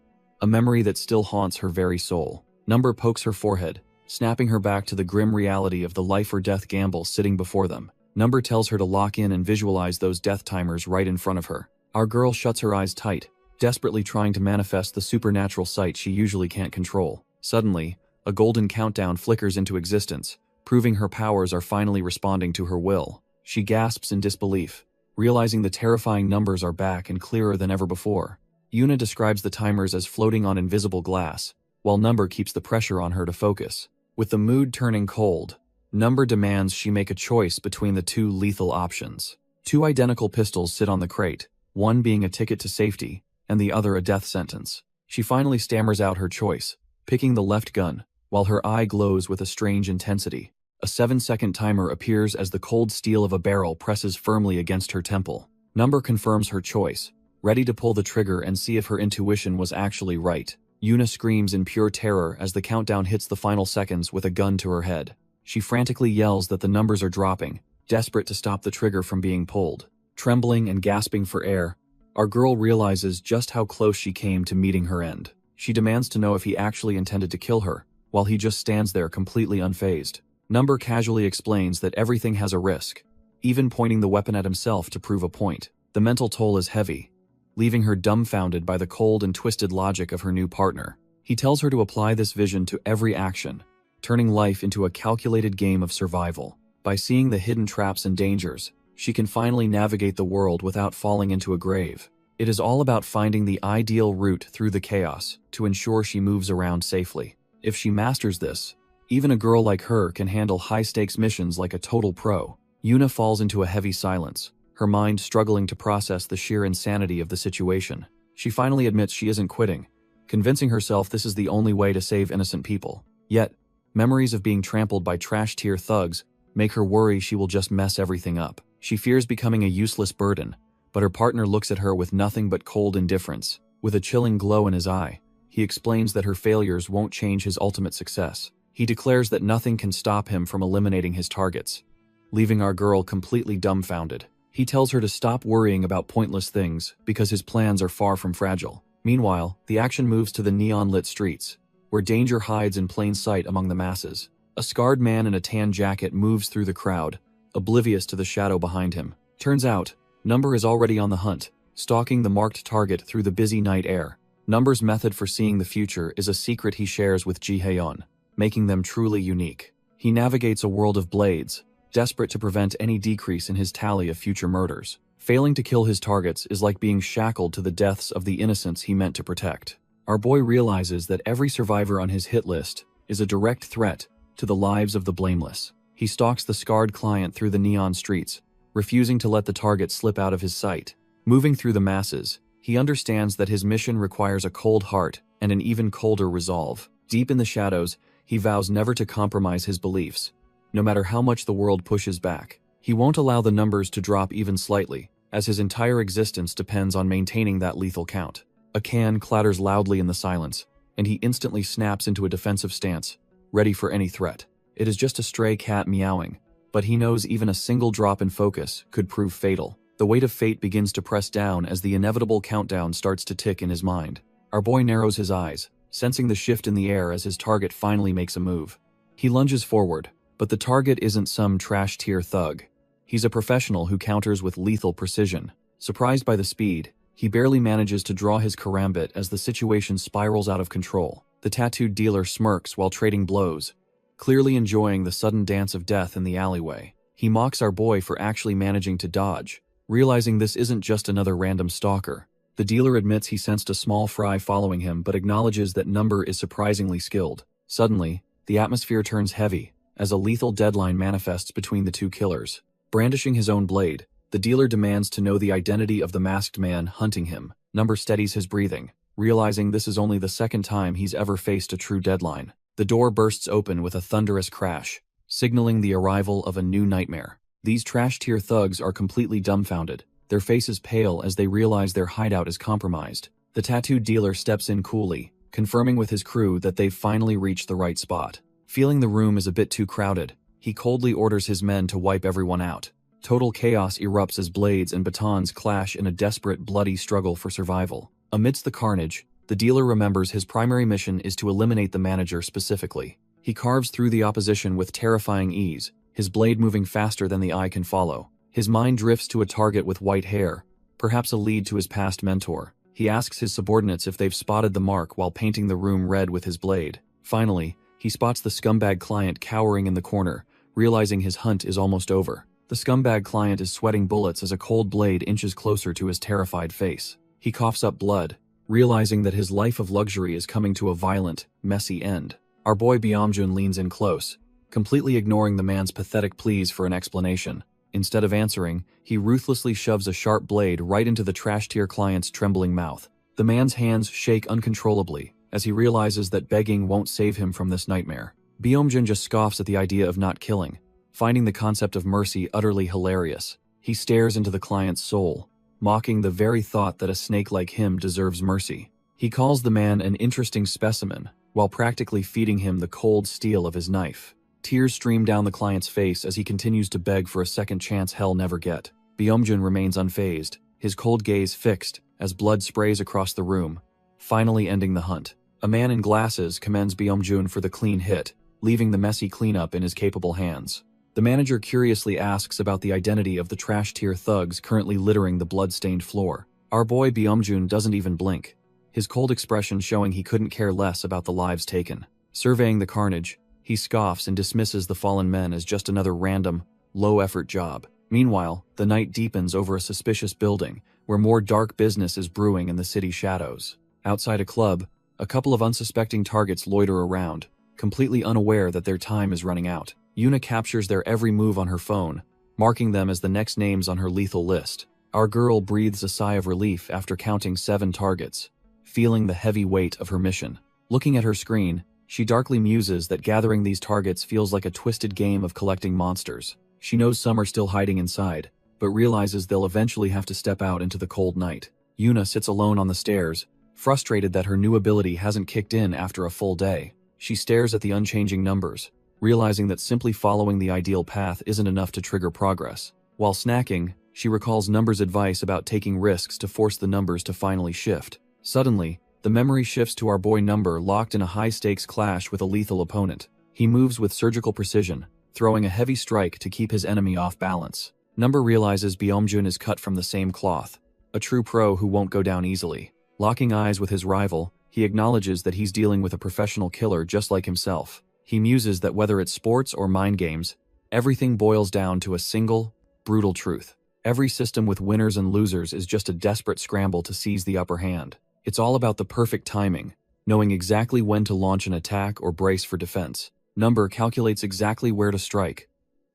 [SPEAKER 1] a memory that still haunts her very soul. Number pokes her forehead, snapping her back to the grim reality of the life or death gamble sitting before them. Number tells her to lock in and visualize those death timers right in front of her. Our girl shuts her eyes tight, desperately trying to manifest the supernatural sight she usually can't control. Suddenly, a golden countdown flickers into existence, proving her powers are finally responding to her will. She gasps in disbelief, realizing the terrifying numbers are back and clearer than ever before. Yuna describes the timers as floating on invisible glass, while Number keeps the pressure on her to focus. With the mood turning cold, Number demands she make a choice between the two lethal options. 2 identical pistols sit on the crate, one being a ticket to safety, and the other a death sentence. She finally stammers out her choice, picking the left gun, while her eye glows with a strange intensity. A 7-second timer appears as the cold steel of a barrel presses firmly against her temple. Number confirms her choice, ready to pull the trigger and see if her intuition was actually right. Yuna screams in pure terror as the countdown hits the final seconds with a gun to her head. She frantically yells that the numbers are dropping, desperate to stop the trigger from being pulled. Trembling and gasping for air, our girl realizes just how close she came to meeting her end. She demands to know if he actually intended to kill her, while he just stands there completely unfazed. Number casually explains that everything has a risk, even pointing the weapon at himself to prove a point. The mental toll is heavy, leaving her dumbfounded by the cold and twisted logic of her new partner. He tells her to apply this vision to every action, turning life into a calculated game of survival. By seeing the hidden traps and dangers, she can finally navigate the world without falling into a grave. It is all about finding the ideal route through the chaos to ensure she moves around safely. If she masters this, even a girl like her can handle high-stakes missions like a total pro. Yuna falls into a heavy silence, her mind struggling to process the sheer insanity of the situation. She finally admits she isn't quitting, convincing herself this is the only way to save innocent people. Yet, memories of being trampled by trash-tier thugs make her worry she will just mess everything up. She fears becoming a useless burden, but her partner looks at her with nothing but cold indifference. With a chilling glow in his eye, he explains that her failures won't change his ultimate success. He declares that nothing can stop him from eliminating his targets, leaving our girl completely dumbfounded. He tells her to stop worrying about pointless things because his plans are far from fragile. Meanwhile, the action moves to the neon-lit streets, where danger hides in plain sight among the masses. A scarred man in a tan jacket moves through the crowd, oblivious to the shadow behind him. Turns out, Number is already on the hunt, stalking the marked target through the busy night air. Number's method for seeing the future is a secret he shares with Jihaeon, making them truly unique. He navigates a world of blades, desperate to prevent any decrease in his tally of future murders. Failing to kill his targets is like being shackled to the deaths of the innocents he meant to protect. Our boy realizes that every survivor on his hit list is a direct threat to the lives of the blameless. He stalks the scarred client through the neon streets, refusing to let the target slip out of his sight. Moving through the masses, he understands that his mission requires a cold heart and an even colder resolve. Deep in the shadows, he vows never to compromise his beliefs, no matter how much the world pushes back. He won't allow the numbers to drop even slightly, as his entire existence depends on maintaining that lethal count. A can clatters loudly in the silence, and he instantly snaps into a defensive stance, ready for any threat. It is just a stray cat meowing, but he knows even a single drop in focus could prove fatal. The weight of fate begins to press down as the inevitable countdown starts to tick in his mind. Our boy narrows his eyes, sensing the shift in the air as his target finally makes a move. He lunges forward, but the target isn't some trash-tier thug. He's a professional who counters with lethal precision. Surprised by the speed, he barely manages to draw his karambit as the situation spirals out of control. The tattooed dealer smirks while trading blows, clearly enjoying the sudden dance of death in the alleyway. He mocks our boy for actually managing to dodge, Realizing this isn't just another random stalker, the dealer admits he sensed a small fry following him but acknowledges that Number is surprisingly skilled. Suddenly, the atmosphere turns heavy as a lethal deadline manifests between the two killers. Brandishing his own blade, the dealer demands to know the identity of the masked man hunting him. Number steadies his breathing, realizing this is only the second time he's ever faced a true deadline. The door bursts open with a thunderous crash, signaling the arrival of a new nightmare. These trash-tier thugs are completely dumbfounded, their faces pale as they realize their hideout is compromised. The tattooed dealer steps in coolly, confirming with his crew that they've finally reached the right spot. Feeling the room is a bit too crowded, he coldly orders his men to wipe everyone out. Total chaos erupts as blades and batons clash in a desperate, bloody struggle for survival. Amidst the carnage, the dealer remembers his primary mission is to eliminate the manager specifically. He carves through the opposition with terrifying ease, his blade moving faster than the eye can follow. His mind drifts to a target with white hair, perhaps a lead to his past mentor. He asks his subordinates if they've spotted the mark while painting the room red with his blade. Finally, he spots the scumbag client cowering in the corner, realizing his hunt is almost over. The scumbag client is sweating bullets as a cold blade inches closer to his terrified face. He coughs up blood, realizing that his life of luxury is coming to a violent, messy end. Our boy Byomjun leans in close, completely ignoring the man's pathetic pleas for an explanation. Instead of answering, he ruthlessly shoves a sharp blade right into the trash-tier client's trembling mouth. The man's hands shake uncontrollably as he realizes that begging won't save him from this nightmare. Byomjun just scoffs at the idea of not killing, finding the concept of mercy utterly hilarious. He stares into the client's soul, mocking the very thought that a snake like him deserves mercy. He calls the man an interesting specimen, while practically feeding him the cold steel of his knife. Tears stream down the client's face as he continues to beg for a second chance he'll never get. Byomjun remains unfazed, his cold gaze fixed as blood sprays across the room, finally ending the hunt. A man in glasses commends Byomjun for the clean hit, leaving the messy cleanup in his capable hands. The manager curiously asks about the identity of the trash-tier thugs currently littering the blood-stained floor. Our boy Byomjun doesn't even blink, his cold expression showing he couldn't care less about the lives taken. Surveying the carnage, he scoffs and dismisses the fallen men as just another random, low-effort job. Meanwhile, the night deepens over a suspicious building, where more dark business is brewing in the city shadows. Outside a club, a couple of unsuspecting targets loiter around, completely unaware that their time is running out. Yuna captures their every move on her phone, marking them as the next names on her lethal list. Our girl breathes a sigh of relief after counting 7 targets, feeling the heavy weight of her mission. Looking at her screen, she darkly muses that gathering these targets feels like a twisted game of collecting monsters. She knows some are still hiding inside, but realizes they'll eventually have to step out into the cold night. Yuna sits alone on the stairs, frustrated that her new ability hasn't kicked in after a full day. She stares at the unchanging numbers, realizing that simply following the ideal path isn't enough to trigger progress. While snacking, she recalls Number's advice about taking risks to force the numbers to finally shift. Suddenly, the memory shifts to our boy Number locked in a high-stakes clash with a lethal opponent. He moves with surgical precision, throwing a heavy strike to keep his enemy off balance. Number realizes Byomjun is cut from the same cloth, a true pro who won't go down easily. Locking eyes with his rival, he acknowledges that he's dealing with a professional killer just like himself. He muses that whether it's sports or mind games, everything boils down to a single, brutal truth. Every system with winners and losers is just a desperate scramble to seize the upper hand. It's all about the perfect timing, knowing exactly when to launch an attack or brace for defense. Number calculates exactly where to strike,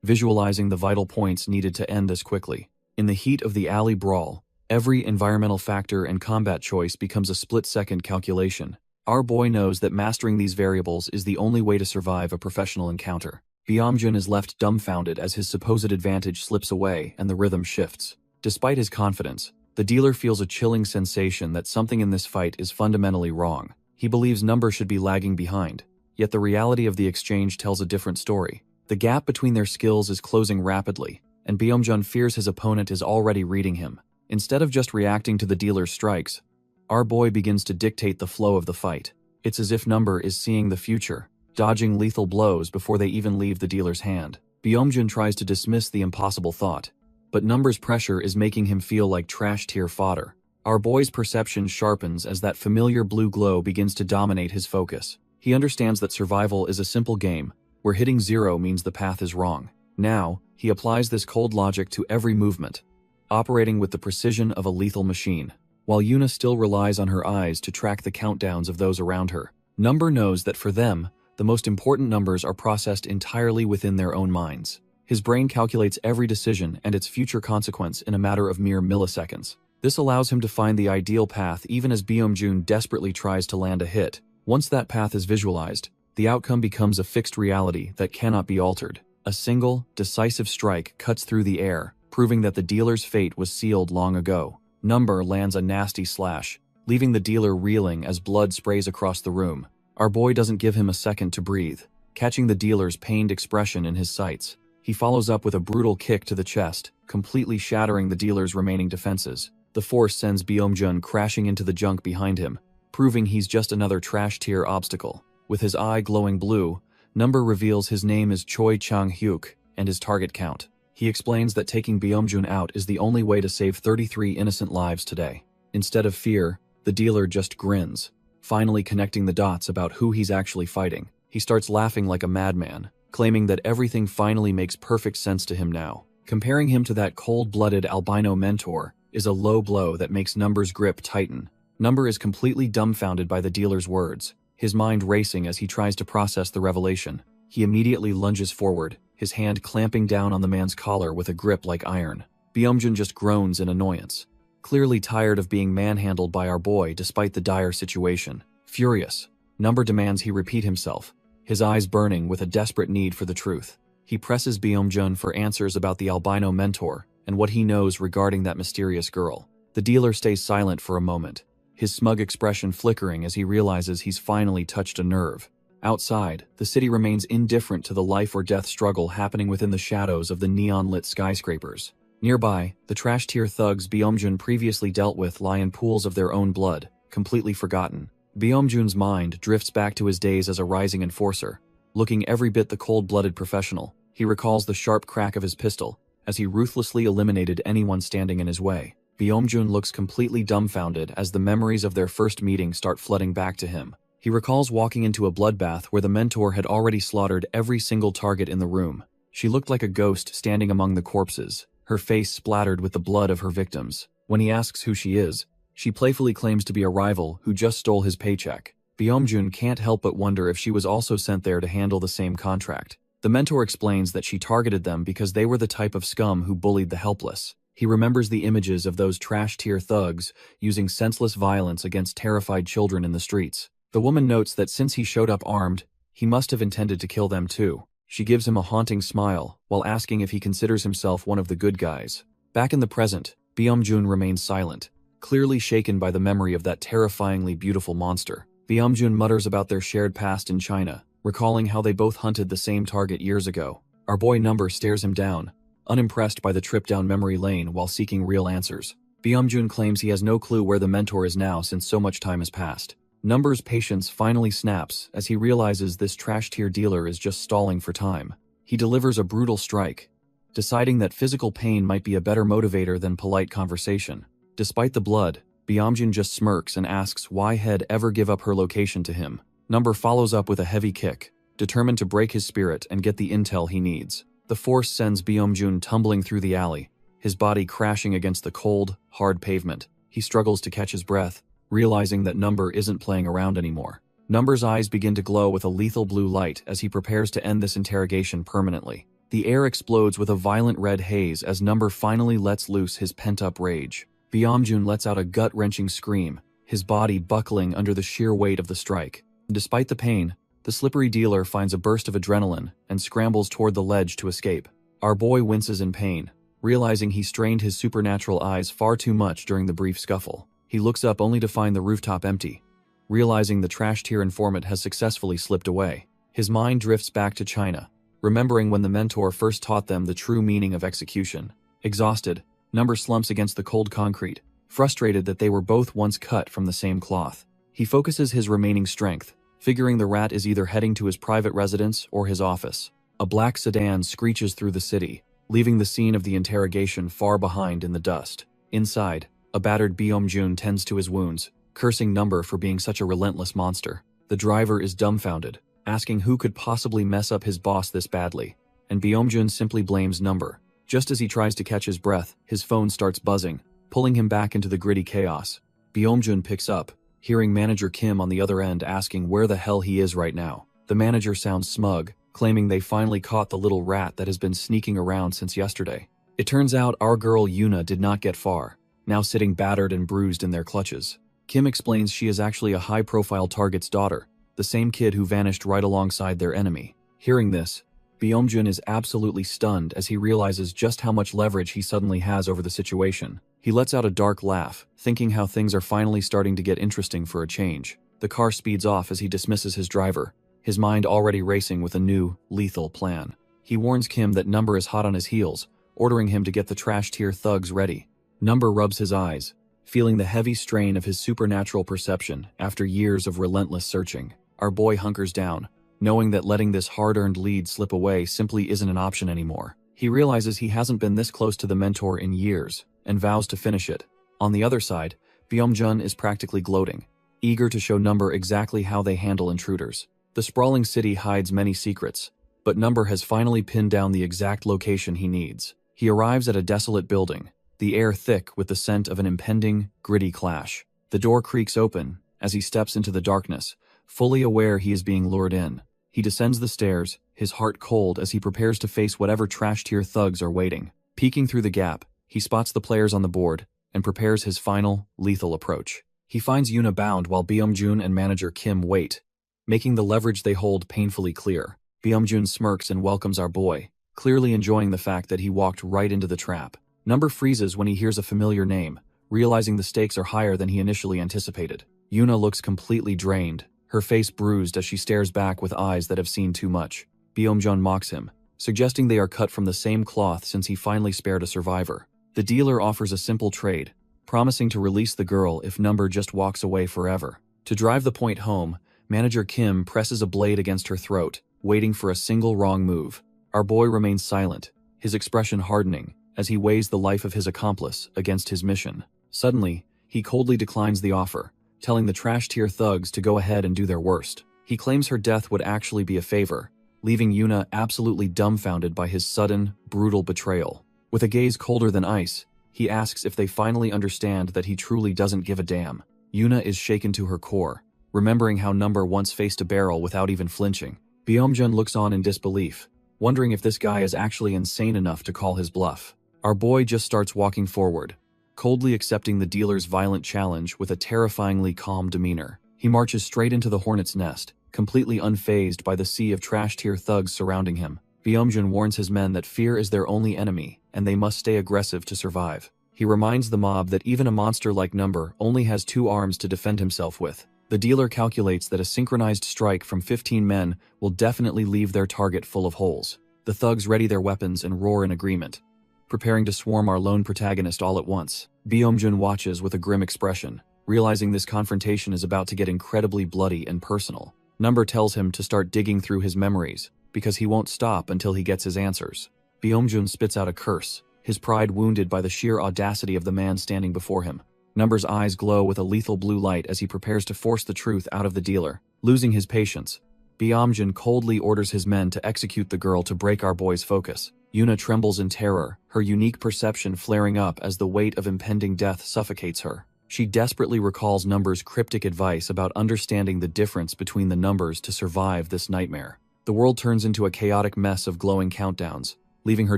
[SPEAKER 1] visualizing the vital points needed to end this quickly. In the heat of the alley brawl, every environmental factor and combat choice becomes a split-second calculation. Our boy knows that mastering these variables is the only way to survive a professional encounter. Byomjun is left dumbfounded as his supposed advantage slips away and the rhythm shifts. Despite his confidence, the dealer feels a chilling sensation that something in this fight is fundamentally wrong. He believes Number should be lagging behind, yet the reality of the exchange tells a different story. The gap between their skills is closing rapidly, and Byomjun fears his opponent is already reading him. Instead of just reacting to the dealer's strikes, our boy begins to dictate the flow of the fight. It's as if Number is seeing the future, dodging lethal blows before they even leave the dealer's hand. Byomjun tries to dismiss the impossible thought, but Number's pressure is making him feel like trash-tier fodder. Our boy's perception sharpens as that familiar blue glow begins to dominate his focus. He understands that survival is a simple game, where hitting 0 means the path is wrong. Now, he applies this cold logic to every movement, operating with the precision of a lethal machine. While Yuna still relies on her eyes to track the countdowns of those around her, Number knows that for them, the most important numbers are processed entirely within their own minds. His brain calculates every decision and its future consequence in a matter of mere milliseconds. This allows him to find the ideal path even as Byung-jun desperately tries to land a hit. Once that path is visualized, the outcome becomes a fixed reality that cannot be altered. A single, decisive strike cuts through the air, proving that the dealer's fate was sealed long ago. Number lands a nasty slash, leaving the dealer reeling as blood sprays across the room. Our boy doesn't give him a second to breathe, catching the dealer's pained expression in his sights. He follows up with a brutal kick to the chest, completely shattering the dealer's remaining defenses. The force sends Byung-jun crashing into the junk behind him, proving he's just another trash-tier obstacle. With his eye glowing blue, Number reveals his name is Choi Chang-hyuk and his target count. He explains that taking Byung-jun out is the only way to save 33 innocent lives today. Instead of fear, the dealer just grins, finally connecting the dots about who he's actually fighting. He starts laughing like a madman, claiming that everything finally makes perfect sense to him now. Comparing him to that cold-blooded albino mentor is a low blow that makes Number's grip tighten. Number is completely dumbfounded by the dealer's words, his mind racing as he tries to process the revelation. He immediately lunges forward, his hand clamping down on the man's collar with a grip like iron. Byung-jun just groans in annoyance, clearly tired of being manhandled by our boy despite the dire situation. Furious, Number demands he repeat himself, his eyes burning with a desperate need for the truth. He presses Byung-jun for answers about the albino mentor and what he knows regarding that mysterious girl. The dealer stays silent for a moment, his smug expression flickering as he realizes he's finally touched a nerve. Outside, the city remains indifferent to the life or death struggle happening within the shadows of the neon-lit skyscrapers. Nearby, the trash-tier thugs Byung-jun previously dealt with lie in pools of their own blood, completely forgotten. Byung-jun's mind drifts back to his days as a rising enforcer. Looking every bit the cold-blooded professional, he recalls the sharp crack of his pistol as he ruthlessly eliminated anyone standing in his way. Byung-jun looks completely dumbfounded as the memories of their first meeting start flooding back to him. He recalls walking into a bloodbath where the mentor had already slaughtered every single target in the room. She looked like a ghost standing among the corpses, her face splattered with the blood of her victims. When he asks who she is, she playfully claims to be a rival who just stole his paycheck. Byung-jun can't help but wonder if she was also sent there to handle the same contract. The mentor explains that she targeted them because they were the type of scum who bullied the helpless. He remembers the images of those trash-tier thugs using senseless violence against terrified children in the streets. The woman notes that since he showed up armed, he must have intended to kill them too. She gives him a haunting smile while asking if he considers himself one of the good guys. Back in the present, Byung-jun remains silent, clearly shaken by the memory of that terrifyingly beautiful monster. Byung-jun mutters about their shared past in China, recalling how they both hunted the same target years ago. Our boy Number stares him down, unimpressed by the trip down memory lane while seeking real answers. Byung-jun claims he has no clue where the mentor is now since so much time has passed. Number's patience finally snaps as he realizes this trash-tier dealer is just stalling for time. He delivers a brutal strike, deciding that physical pain might be a better motivator than polite conversation. Despite the blood, Byung-jun just smirks and asks why Head ever give up her location to him. Number follows up with a heavy kick, determined to break his spirit and get the intel he needs. The force sends Byung-jun tumbling through the alley, his body crashing against the cold, hard pavement. He struggles to catch his breath, realizing that Number isn't playing around anymore. Number's eyes begin to glow with a lethal blue light as he prepares to end this interrogation permanently. The air explodes with a violent red haze as Number finally lets loose his pent-up rage. Byung-jun lets out a gut-wrenching scream, his body buckling under the sheer weight of the strike. Despite the pain, the slippery dealer finds a burst of adrenaline and scrambles toward the ledge to escape. Our boy winces in pain, realizing he strained his supernatural eyes far too much during the brief scuffle. He looks up only to find the rooftop empty, realizing the trash-tier informant has successfully slipped away. His mind drifts back to China, remembering when the mentor first taught them the true meaning of execution. Exhausted, Number slumps against the cold concrete, frustrated that they were both once cut from the same cloth. He focuses his remaining strength, figuring the rat is either heading to his private residence or his office. A black sedan screeches through the city, leaving the scene of the interrogation far behind in the dust. Inside, a battered Byung-jun tends to his wounds, cursing Number for being such a relentless monster. The driver is dumbfounded, asking who could possibly mess up his boss this badly, and Byung-jun simply blames Number, Just as he tries to catch his breath, his phone starts buzzing, pulling him back into the gritty chaos. Byung-jun picks up, hearing manager Kim on the other end asking where the hell he is right now. The manager sounds smug, claiming they finally caught the little rat that has been sneaking around since yesterday. It turns out our girl Yuna did not get far, now sitting battered and bruised in their clutches. Kim explains she is actually a high-profile target's daughter, the same kid who vanished right alongside their enemy. Hearing this, Byung-jun is absolutely stunned as he realizes just how much leverage he suddenly has over the situation. He lets out a dark laugh, thinking how things are finally starting to get interesting for a change. The car speeds off as he dismisses his driver, his mind already racing with a new, lethal plan. He warns Kim that Number is hot on his heels, ordering him to get the trash-tier thugs ready. Number rubs his eyes, feeling the heavy strain of his supernatural perception after years of relentless searching. Our boy hunkers down, knowing that letting this hard-earned lead slip away simply isn't an option anymore. He realizes he hasn't been this close to the mentor in years, and vows to finish it. On the other side, Byung-jun is practically gloating, eager to show Number exactly how they handle intruders. The sprawling city hides many secrets, but Number has finally pinned down the exact location he needs. He arrives at a desolate building, the air thick with the scent of an impending, gritty clash. The door creaks open as he steps into the darkness, fully aware he is being lured in. He descends the stairs, his heart cold as he prepares to face whatever trash-tier thugs are waiting. Peeking through the gap, he spots the players on the board and prepares his final, lethal approach. He finds Yuna bound while Byung-jun and manager Kim wait, making the leverage they hold painfully clear. Byung-jun smirks and welcomes our boy, clearly enjoying the fact that he walked right into the trap. Number freezes when he hears a familiar name, realizing the stakes are higher than he initially anticipated. Yuna looks completely drained, her face bruised as she stares back with eyes that have seen too much. Byung-jun mocks him, suggesting they are cut from the same cloth since he finally spared a survivor. The dealer offers a simple trade, promising to release the girl if Number just walks away forever. To drive the point home, manager Kim presses a blade against her throat, waiting for a single wrong move. Our boy remains silent, his expression hardening, as he weighs the life of his accomplice against his mission. Suddenly, he coldly declines the offer, telling the trash-tier thugs to go ahead and do their worst. He claims her death would actually be a favor, leaving Yuna absolutely dumbfounded by his sudden, brutal betrayal. With a gaze colder than ice, he asks if they finally understand that he truly doesn't give a damn. Yuna is shaken to her core, remembering how Number once faced a barrel without even flinching. Byung-jun looks on in disbelief, wondering if this guy is actually insane enough to call his bluff. Our boy just starts walking forward, coldly accepting the dealer's violent challenge with a terrifyingly calm demeanor. He marches straight into the hornet's nest, completely unfazed by the sea of trash-tier thugs surrounding him. Byung-jun warns his men that fear is their only enemy, and they must stay aggressive to survive. He reminds the mob that even a monster like Number only has 2 arms to defend himself with. The dealer calculates that a synchronized strike from 15 men will definitely leave their target full of holes. The thugs ready their weapons and roar in agreement, preparing to swarm our lone protagonist all at once. Byung-jun watches with a grim expression, realizing this confrontation is about to get incredibly bloody and personal. Number tells him to start digging through his memories, because he won't stop until he gets his answers. Byung-jun spits out a curse, his pride wounded by the sheer audacity of the man standing before him. Number's eyes glow with a lethal blue light as he prepares to force the truth out of the dealer. Losing his patience, Byung-jun coldly orders his men to execute the girl to break our boy's focus. Yuna trembles in terror, her unique perception flaring up as the weight of impending death suffocates her. She desperately recalls Number's cryptic advice about understanding the difference between the numbers to survive this nightmare. The world turns into a chaotic mess of glowing countdowns, leaving her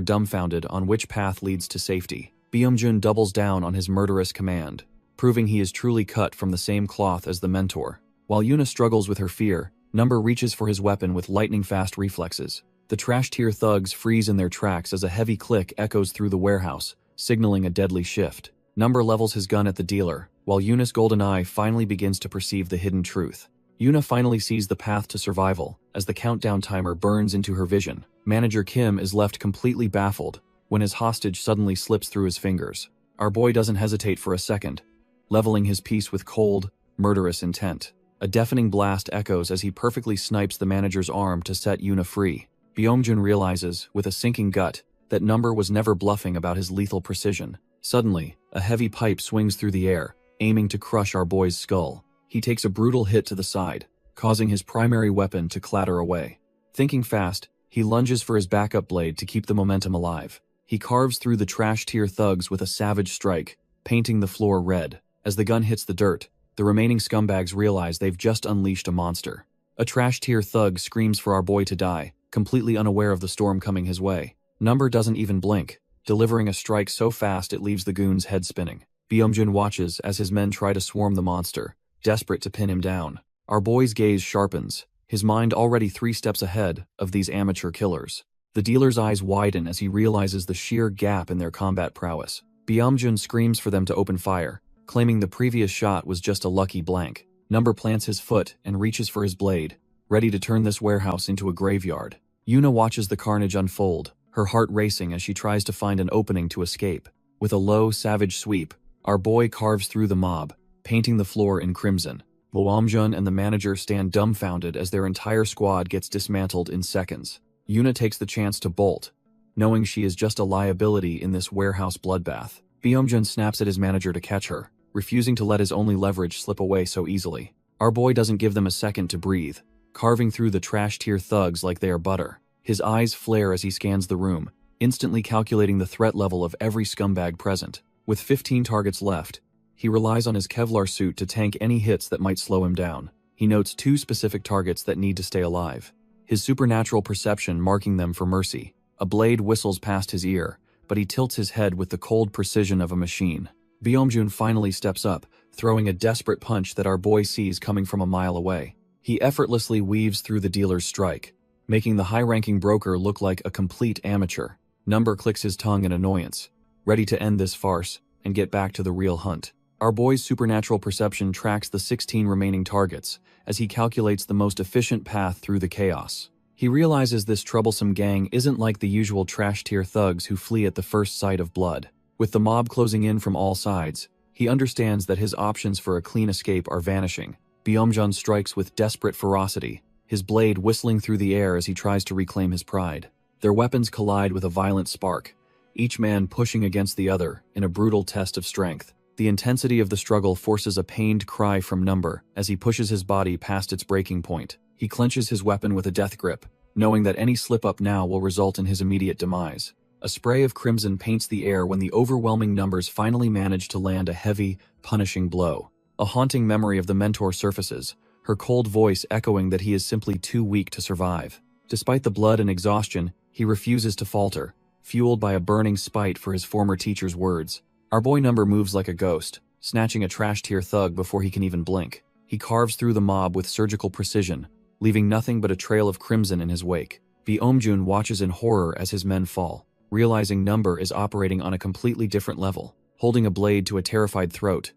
[SPEAKER 1] dumbfounded on which path leads to safety. Byung-jun doubles down on his murderous command, proving he is truly cut from the same cloth as the mentor. While Yuna struggles with her fear, Number reaches for his weapon with lightning-fast reflexes. The trash-tier thugs freeze in their tracks as a heavy click echoes through the warehouse, signaling a deadly shift. Number levels his gun at the dealer, while Yuna's golden eye finally begins to perceive the hidden truth. Yuna finally sees the path to survival as the countdown timer burns into her vision. Manager Kim is left completely baffled when his hostage suddenly slips through his fingers. Our boy doesn't hesitate for a second, leveling his piece with cold, murderous intent. A deafening blast echoes as he perfectly snipes the manager's arm to set Yuna free. Byung-jun realizes, with a sinking gut, that Number was never bluffing about his lethal precision. Suddenly, a heavy pipe swings through the air, aiming to crush our boy's skull. He takes a brutal hit to the side, causing his primary weapon to clatter away. Thinking fast, he lunges for his backup blade to keep the momentum alive. He carves through the trash-tier thugs with a savage strike, painting the floor red. As the gun hits the dirt, the remaining scumbags realize they've just unleashed a monster. A trash-tier thug screams for our boy to die, completely unaware of the storm coming his way. Number doesn't even blink, delivering a strike so fast it leaves the goon's head spinning. Byung-jun watches as his men try to swarm the monster, desperate to pin him down. Our boy's gaze sharpens, his mind already 3 steps ahead of these amateur killers. The dealer's eyes widen as he realizes the sheer gap in their combat prowess. Byung-jun screams for them to open fire, claiming the previous shot was just a lucky blank. Number plants his foot and reaches for his blade, ready to turn this warehouse into a graveyard. Yuna watches the carnage unfold, her heart racing as she tries to find an opening to escape. With a low, savage sweep, our boy carves through the mob, painting the floor in crimson. Byung-jun and the manager stand dumbfounded as their entire squad gets dismantled in seconds. Yuna takes the chance to bolt, knowing she is just a liability in this warehouse bloodbath. Byung-jun snaps at his manager to catch her, refusing to let his only leverage slip away so easily. Our boy doesn't give them a second to breathe, carving through the trash-tier thugs like they are butter. His eyes flare as he scans the room, instantly calculating the threat level of every scumbag present. With 15 targets left, he relies on his Kevlar suit to tank any hits that might slow him down. He notes 2 specific targets that need to stay alive, his supernatural perception marking them for mercy. A blade whistles past his ear, but he tilts his head with the cold precision of a machine. Byung-jun finally steps up, throwing a desperate punch that our boy sees coming from a mile away. He effortlessly weaves through the dealer's strike, making the high-ranking broker look like a complete amateur. Number clicks his tongue in annoyance, ready to end this farce and get back to the real hunt. Our boy's supernatural perception tracks the 16 remaining targets as he calculates the most efficient path through the chaos. He realizes this troublesome gang isn't like the usual trash-tier thugs who flee at the first sight of blood. With the mob closing in from all sides, he understands that his options for a clean escape are vanishing. Byung-jun strikes with desperate ferocity, his blade whistling through the air as he tries to reclaim his pride. Their weapons collide with a violent spark, each man pushing against the other in a brutal test of strength. The intensity of the struggle forces a pained cry from Number as he pushes his body past its breaking point. He clenches his weapon with a death grip, knowing that any slip-up now will result in his immediate demise. A spray of crimson paints the air when the overwhelming numbers finally manage to land a heavy, punishing blow. A haunting memory of the mentor surfaces, her cold voice echoing that he is simply too weak to survive. Despite the blood and exhaustion, he refuses to falter, fueled by a burning spite for his former teacher's words. Our boy Number moves like a ghost, snatching a trash-tier thug before he can even blink. He carves through the mob with surgical precision, leaving nothing but a trail of crimson in his wake. Byung-jun watches in horror as his men fall, realizing Number is operating on a completely different level. Holding a blade to a terrified throat,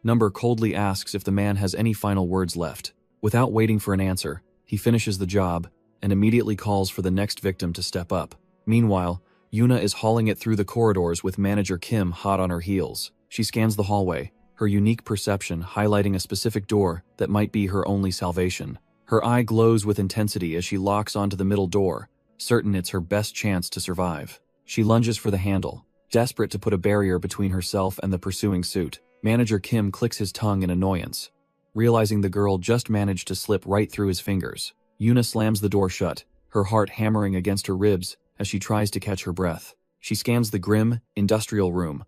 [SPEAKER 1] Number coldly asks if the man has any final words left. Without waiting for an answer, he finishes the job and immediately calls for the next victim to step up. Meanwhile, Yuna is hauling it through the corridors with manager Kim hot on her heels. She scans the hallway, her unique perception highlighting a specific door that might be her only salvation. Her eye glows with intensity as she locks onto the middle door, certain it's her best chance to survive. She lunges for the handle, desperate to put a barrier between herself and the pursuing suit. Manager Kim clicks his tongue in annoyance, realizing the girl just managed to slip right through his fingers. Yuna slams the door shut, her heart hammering against her ribs as she tries to catch her breath. She scans the grim, industrial room,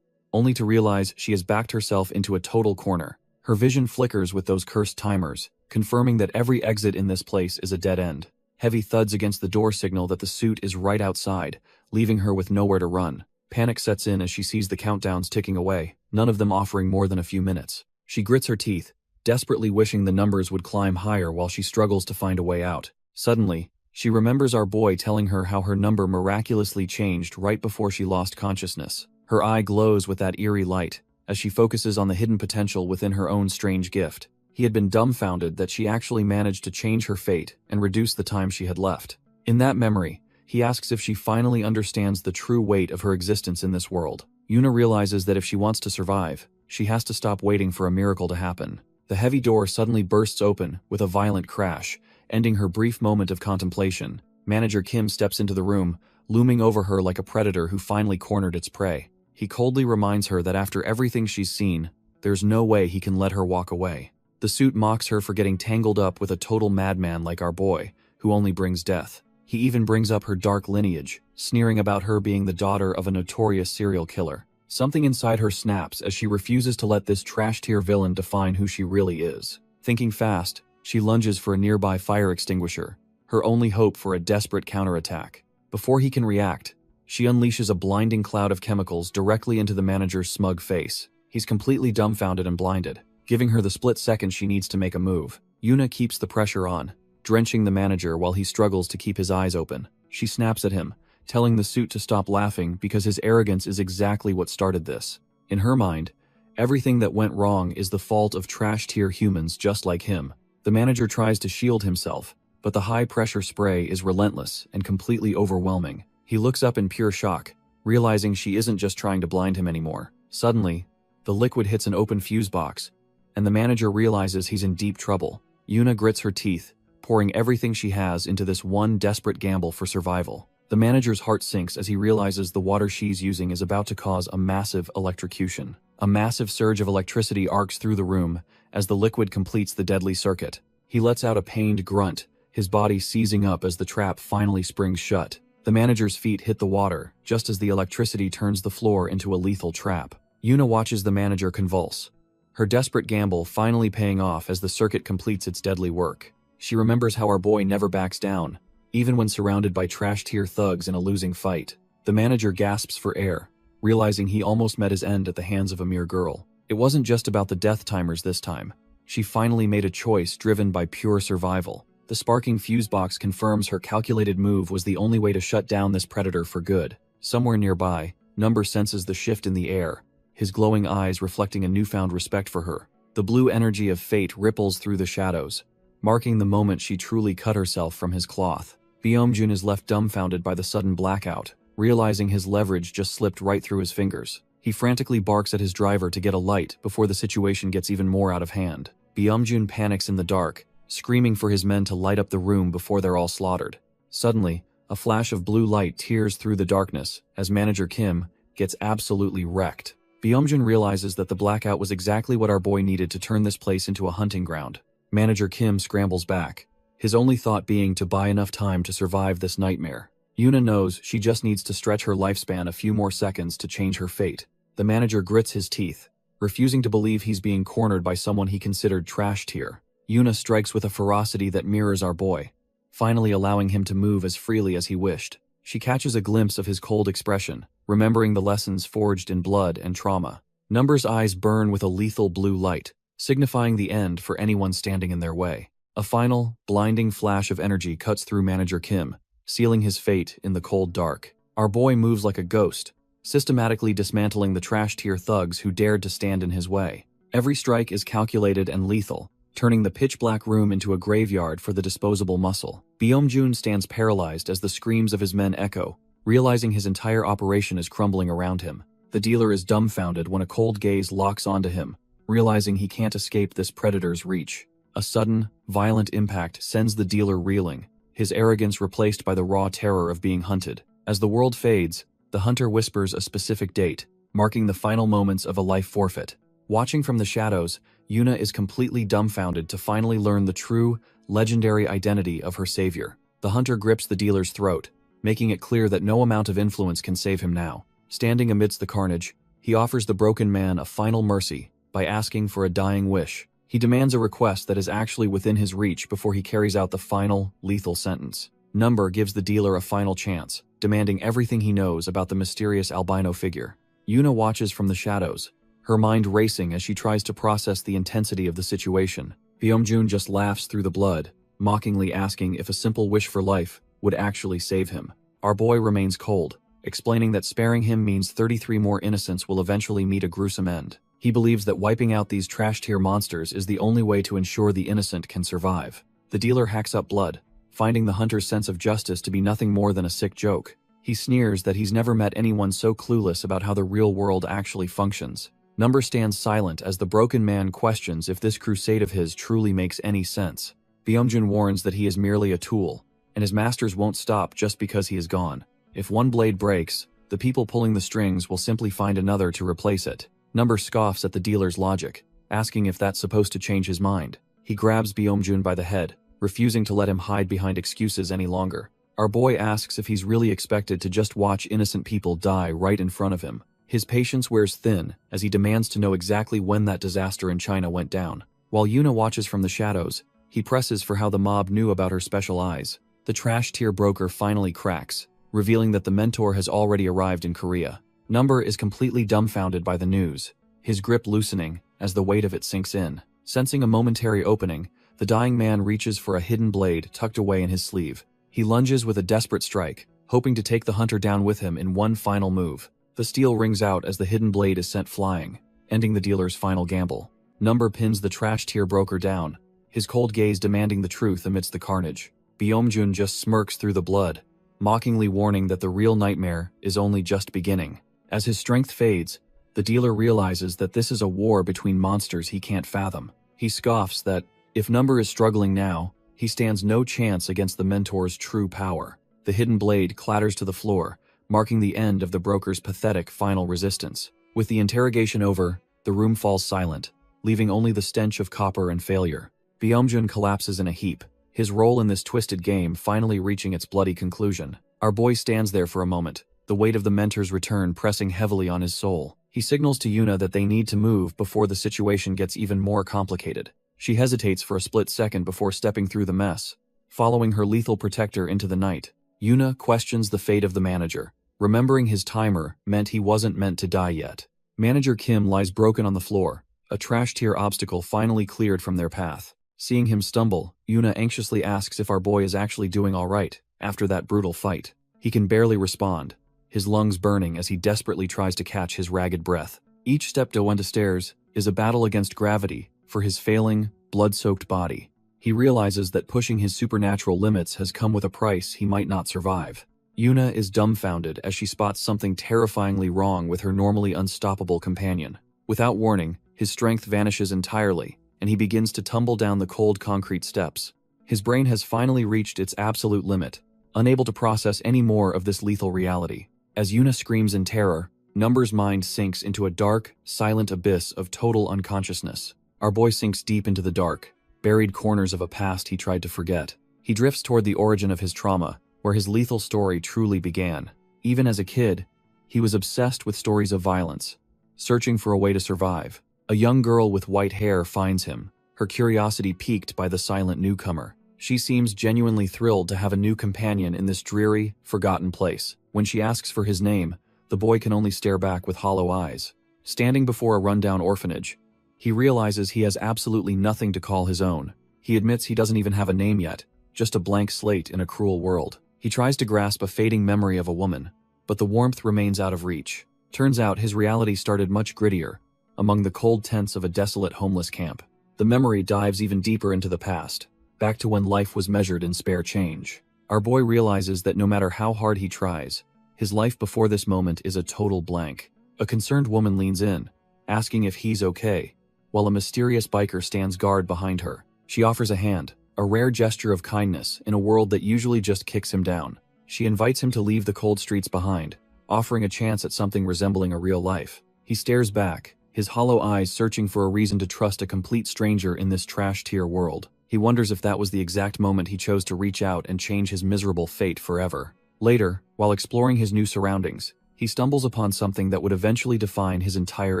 [SPEAKER 1] only to realize she has backed herself into a total corner. Her vision flickers with those cursed timers, confirming that every exit in this place is a dead end. Heavy thuds against the door signal that the suit is right outside, leaving her with nowhere to run. Panic sets in as she sees the countdowns ticking away, none of them offering more than a few minutes. She grits her teeth, desperately wishing the numbers would climb higher while she struggles to find a way out. Suddenly, she remembers our boy telling her how her number miraculously changed right before she lost consciousness. Her eye glows with that eerie light as she focuses on the hidden potential within her own strange gift. He had been dumbfounded that she actually managed to change her fate and reduce the time she had left. In that memory, he asks if she finally understands the true weight of her existence in this world. Yuna realizes that if she wants to survive, she has to stop waiting for a miracle to happen. The heavy door suddenly bursts open with a violent crash, ending her brief moment of contemplation. Manager Kim steps into the room, looming over her like a predator who finally cornered its prey. He coldly reminds her that after everything she's seen, there's no way he can let her walk away. The suit mocks her for getting tangled up with a total madman like our boy, who only brings death. He even brings up her dark lineage, sneering about her being the daughter of a notorious serial killer. Something inside her snaps as she refuses to let this trash-tier villain define who she really is. Thinking fast, she lunges for a nearby fire extinguisher, her only hope for a desperate counterattack. Before he can react, she unleashes a blinding cloud of chemicals directly into the manager's smug face. He's completely dumbfounded and blinded, giving her the split second she needs to make a move. Yuna keeps the pressure on, drenching the manager while he struggles to keep his eyes open. She snaps at him, telling the suit to stop laughing because his arrogance is exactly what started this. In her mind, everything that went wrong is the fault of trash-tier humans just like him. The manager tries to shield himself, but the high-pressure spray is relentless and completely overwhelming. He looks up in pure shock, realizing she isn't just trying to blind him anymore. Suddenly, the liquid hits an open fuse box, and the manager realizes he's in deep trouble. Yuna grits her teeth, pouring everything she has into this one desperate gamble for survival. The manager's heart sinks as he realizes the water she's using is about to cause a massive electrocution. A massive surge of electricity arcs through the room as the liquid completes the deadly circuit. He lets out a pained grunt, his body seizing up as the trap finally springs shut. The manager's feet hit the water just as the electricity turns the floor into a lethal trap. Yuna watches the manager convulse, her desperate gamble finally paying off as the circuit completes its deadly work. She remembers how our boy never backs down, even when surrounded by trash-tier thugs in a losing fight. The manager gasps for air, realizing he almost met his end at the hands of a mere girl. It wasn't just about the death timers this time. She finally made a choice driven by pure survival. The sparking fuse box confirms her calculated move was the only way to shut down this predator for good. Somewhere nearby, Number senses the shift in the air, his glowing eyes reflecting a newfound respect for her. The blue energy of fate ripples through the shadows, marking the moment she truly cut herself from his cloth. Byomjun is left dumbfounded by the sudden blackout, realizing his leverage just slipped right through his fingers. He frantically barks at his driver to get a light before the situation gets even more out of hand. Byomjun panics in the dark, screaming for his men to light up the room before they're all slaughtered. Suddenly, a flash of blue light tears through the darkness as Manager Kim gets absolutely wrecked. Byomjun realizes that the blackout was exactly what our boy needed to turn this place into a hunting ground. Manager Kim scrambles back, his only thought being to buy enough time to survive this nightmare. Yuna knows she just needs to stretch her lifespan a few more seconds to change her fate. The manager grits his teeth, refusing to believe he's being cornered by someone he considered trash tier. Yuna strikes with a ferocity that mirrors our boy, finally allowing him to move as freely as he wished. She catches a glimpse of his cold expression, remembering the lessons forged in blood and trauma. Number's eyes burn with a lethal blue light, signifying the end for anyone standing in their way. A final, blinding flash of energy cuts through Manager Kim, sealing his fate in the cold dark. Our boy moves like a ghost, systematically dismantling the trash-tier thugs who dared to stand in his way. Every strike is calculated and lethal, turning the pitch-black room into a graveyard for the disposable muscle. Byomjun stands paralyzed as the screams of his men echo, realizing his entire operation is crumbling around him. The dealer is dumbfounded when a cold gaze locks onto him, realizing he can't escape this predator's reach. A sudden, violent impact sends the dealer reeling, his arrogance replaced by the raw terror of being hunted. As the world fades, the hunter whispers a specific date, marking the final moments of a life forfeit. Watching from the shadows, Yuna is completely dumbfounded to finally learn the true, legendary identity of her savior. The hunter grips the dealer's throat, making it clear that no amount of influence can save him now. Standing amidst the carnage, he offers the broken man a final mercy by asking for a dying wish. He demands a request that is actually within his reach before he carries out the final, lethal sentence. Number gives the dealer a final chance, demanding everything he knows about the mysterious albino figure. Yuna watches from the shadows, her mind racing as she tries to process the intensity of the situation. Byomjun just laughs through the blood, mockingly asking if a simple wish for life would actually save him. Our boy remains cold, explaining that sparing him means 33 more innocents will eventually meet a gruesome end. He believes that wiping out these trash-tier monsters is the only way to ensure the innocent can survive. The dealer hacks up blood, finding the hunter's sense of justice to be nothing more than a sick joke. He sneers that he's never met anyone so clueless about how the real world actually functions. Number stands silent as the broken man questions if this crusade of his truly makes any sense. Byomjun warns that he is merely a tool, and his masters won't stop just because he is gone. If one blade breaks, the people pulling the strings will simply find another to replace it. Number scoffs at the dealer's logic, asking if that's supposed to change his mind. He grabs Byomjun by the head, refusing to let him hide behind excuses any longer. Our boy asks if he's really expected to just watch innocent people die right in front of him. His patience wears thin as he demands to know exactly when that disaster in China went down. While Yuna watches from the shadows, he presses for how the mob knew about her special eyes. The trash tier broker finally cracks, revealing that the mentor has already arrived in Korea. Number is completely dumbfounded by the news, his grip loosening as the weight of it sinks in. Sensing a momentary opening, the dying man reaches for a hidden blade tucked away in his sleeve. He lunges with a desperate strike, hoping to take the hunter down with him in one final move. The steel rings out as the hidden blade is sent flying, ending the dealer's final gamble. Number pins the trash tier broker down, his cold gaze demanding the truth amidst the carnage. Byomjun just smirks through the blood, mockingly warning that the real nightmare is only just beginning. As his strength fades, the dealer realizes that this is a war between monsters he can't fathom. He scoffs that, if Number is struggling now, he stands no chance against the mentor's true power. The hidden blade clatters to the floor, marking the end of the broker's pathetic final resistance. With the interrogation over, the room falls silent, leaving only the stench of copper and failure. Byomjun collapses in a heap, his role in this twisted game finally reaching its bloody conclusion. Our boy stands there for a moment, the weight of the mentor's return pressing heavily on his soul. He signals to Yuna that they need to move before the situation gets even more complicated. She hesitates for a split second before stepping through the mess, following her lethal protector into the night. Yuna questions the fate of the manager. Remembering his timer meant he wasn't meant to die yet. Manager Kim lies broken on the floor, a trash tier obstacle finally cleared from their path. Seeing him stumble, Yuna anxiously asks if our boy is actually doing all right after that brutal fight. He can barely respond, his lungs burning as he desperately tries to catch his ragged breath. Each step Dwenda stairs is a battle against gravity for his failing, blood-soaked body. He realizes that pushing his supernatural limits has come with a price he might not survive. Yuna is dumbfounded as she spots something terrifyingly wrong with her normally unstoppable companion. Without warning, his strength vanishes entirely, and he begins to tumble down the cold concrete steps. His brain has finally reached its absolute limit, unable to process any more of this lethal reality. As Yuna screams in terror, Number's mind sinks into a dark, silent abyss of total unconsciousness. Our boy sinks deep into the dark, buried corners of a past he tried to forget. He drifts toward the origin of his trauma, where his lethal story truly began. Even as a kid, he was obsessed with stories of violence, searching for a way to survive. A young girl with white hair finds him, her curiosity piqued by the silent newcomer. She seems genuinely thrilled to have a new companion in this dreary, forgotten place. When she asks for his name, the boy can only stare back with hollow eyes. Standing before a rundown orphanage, he realizes he has absolutely nothing to call his own. He admits he doesn't even have a name yet, just a blank slate in a cruel world. He tries to grasp a fading memory of a woman, but the warmth remains out of reach. Turns out his reality started much grittier, among the cold tents of a desolate homeless camp. The memory dives even deeper into the past, back to when life was measured in spare change. Our boy realizes that no matter how hard he tries, his life before this moment is a total blank. A concerned woman leans in, asking if he's okay, while a mysterious biker stands guard behind her. She offers a hand, a rare gesture of kindness in a world that usually just kicks him down. She invites him to leave the cold streets behind, offering a chance at something resembling a real life. He stares back, his hollow eyes searching for a reason to trust a complete stranger in this trash tier world. He wonders if that was the exact moment he chose to reach out and change his miserable fate forever. Later, while exploring his new surroundings, he stumbles upon something that would eventually define his entire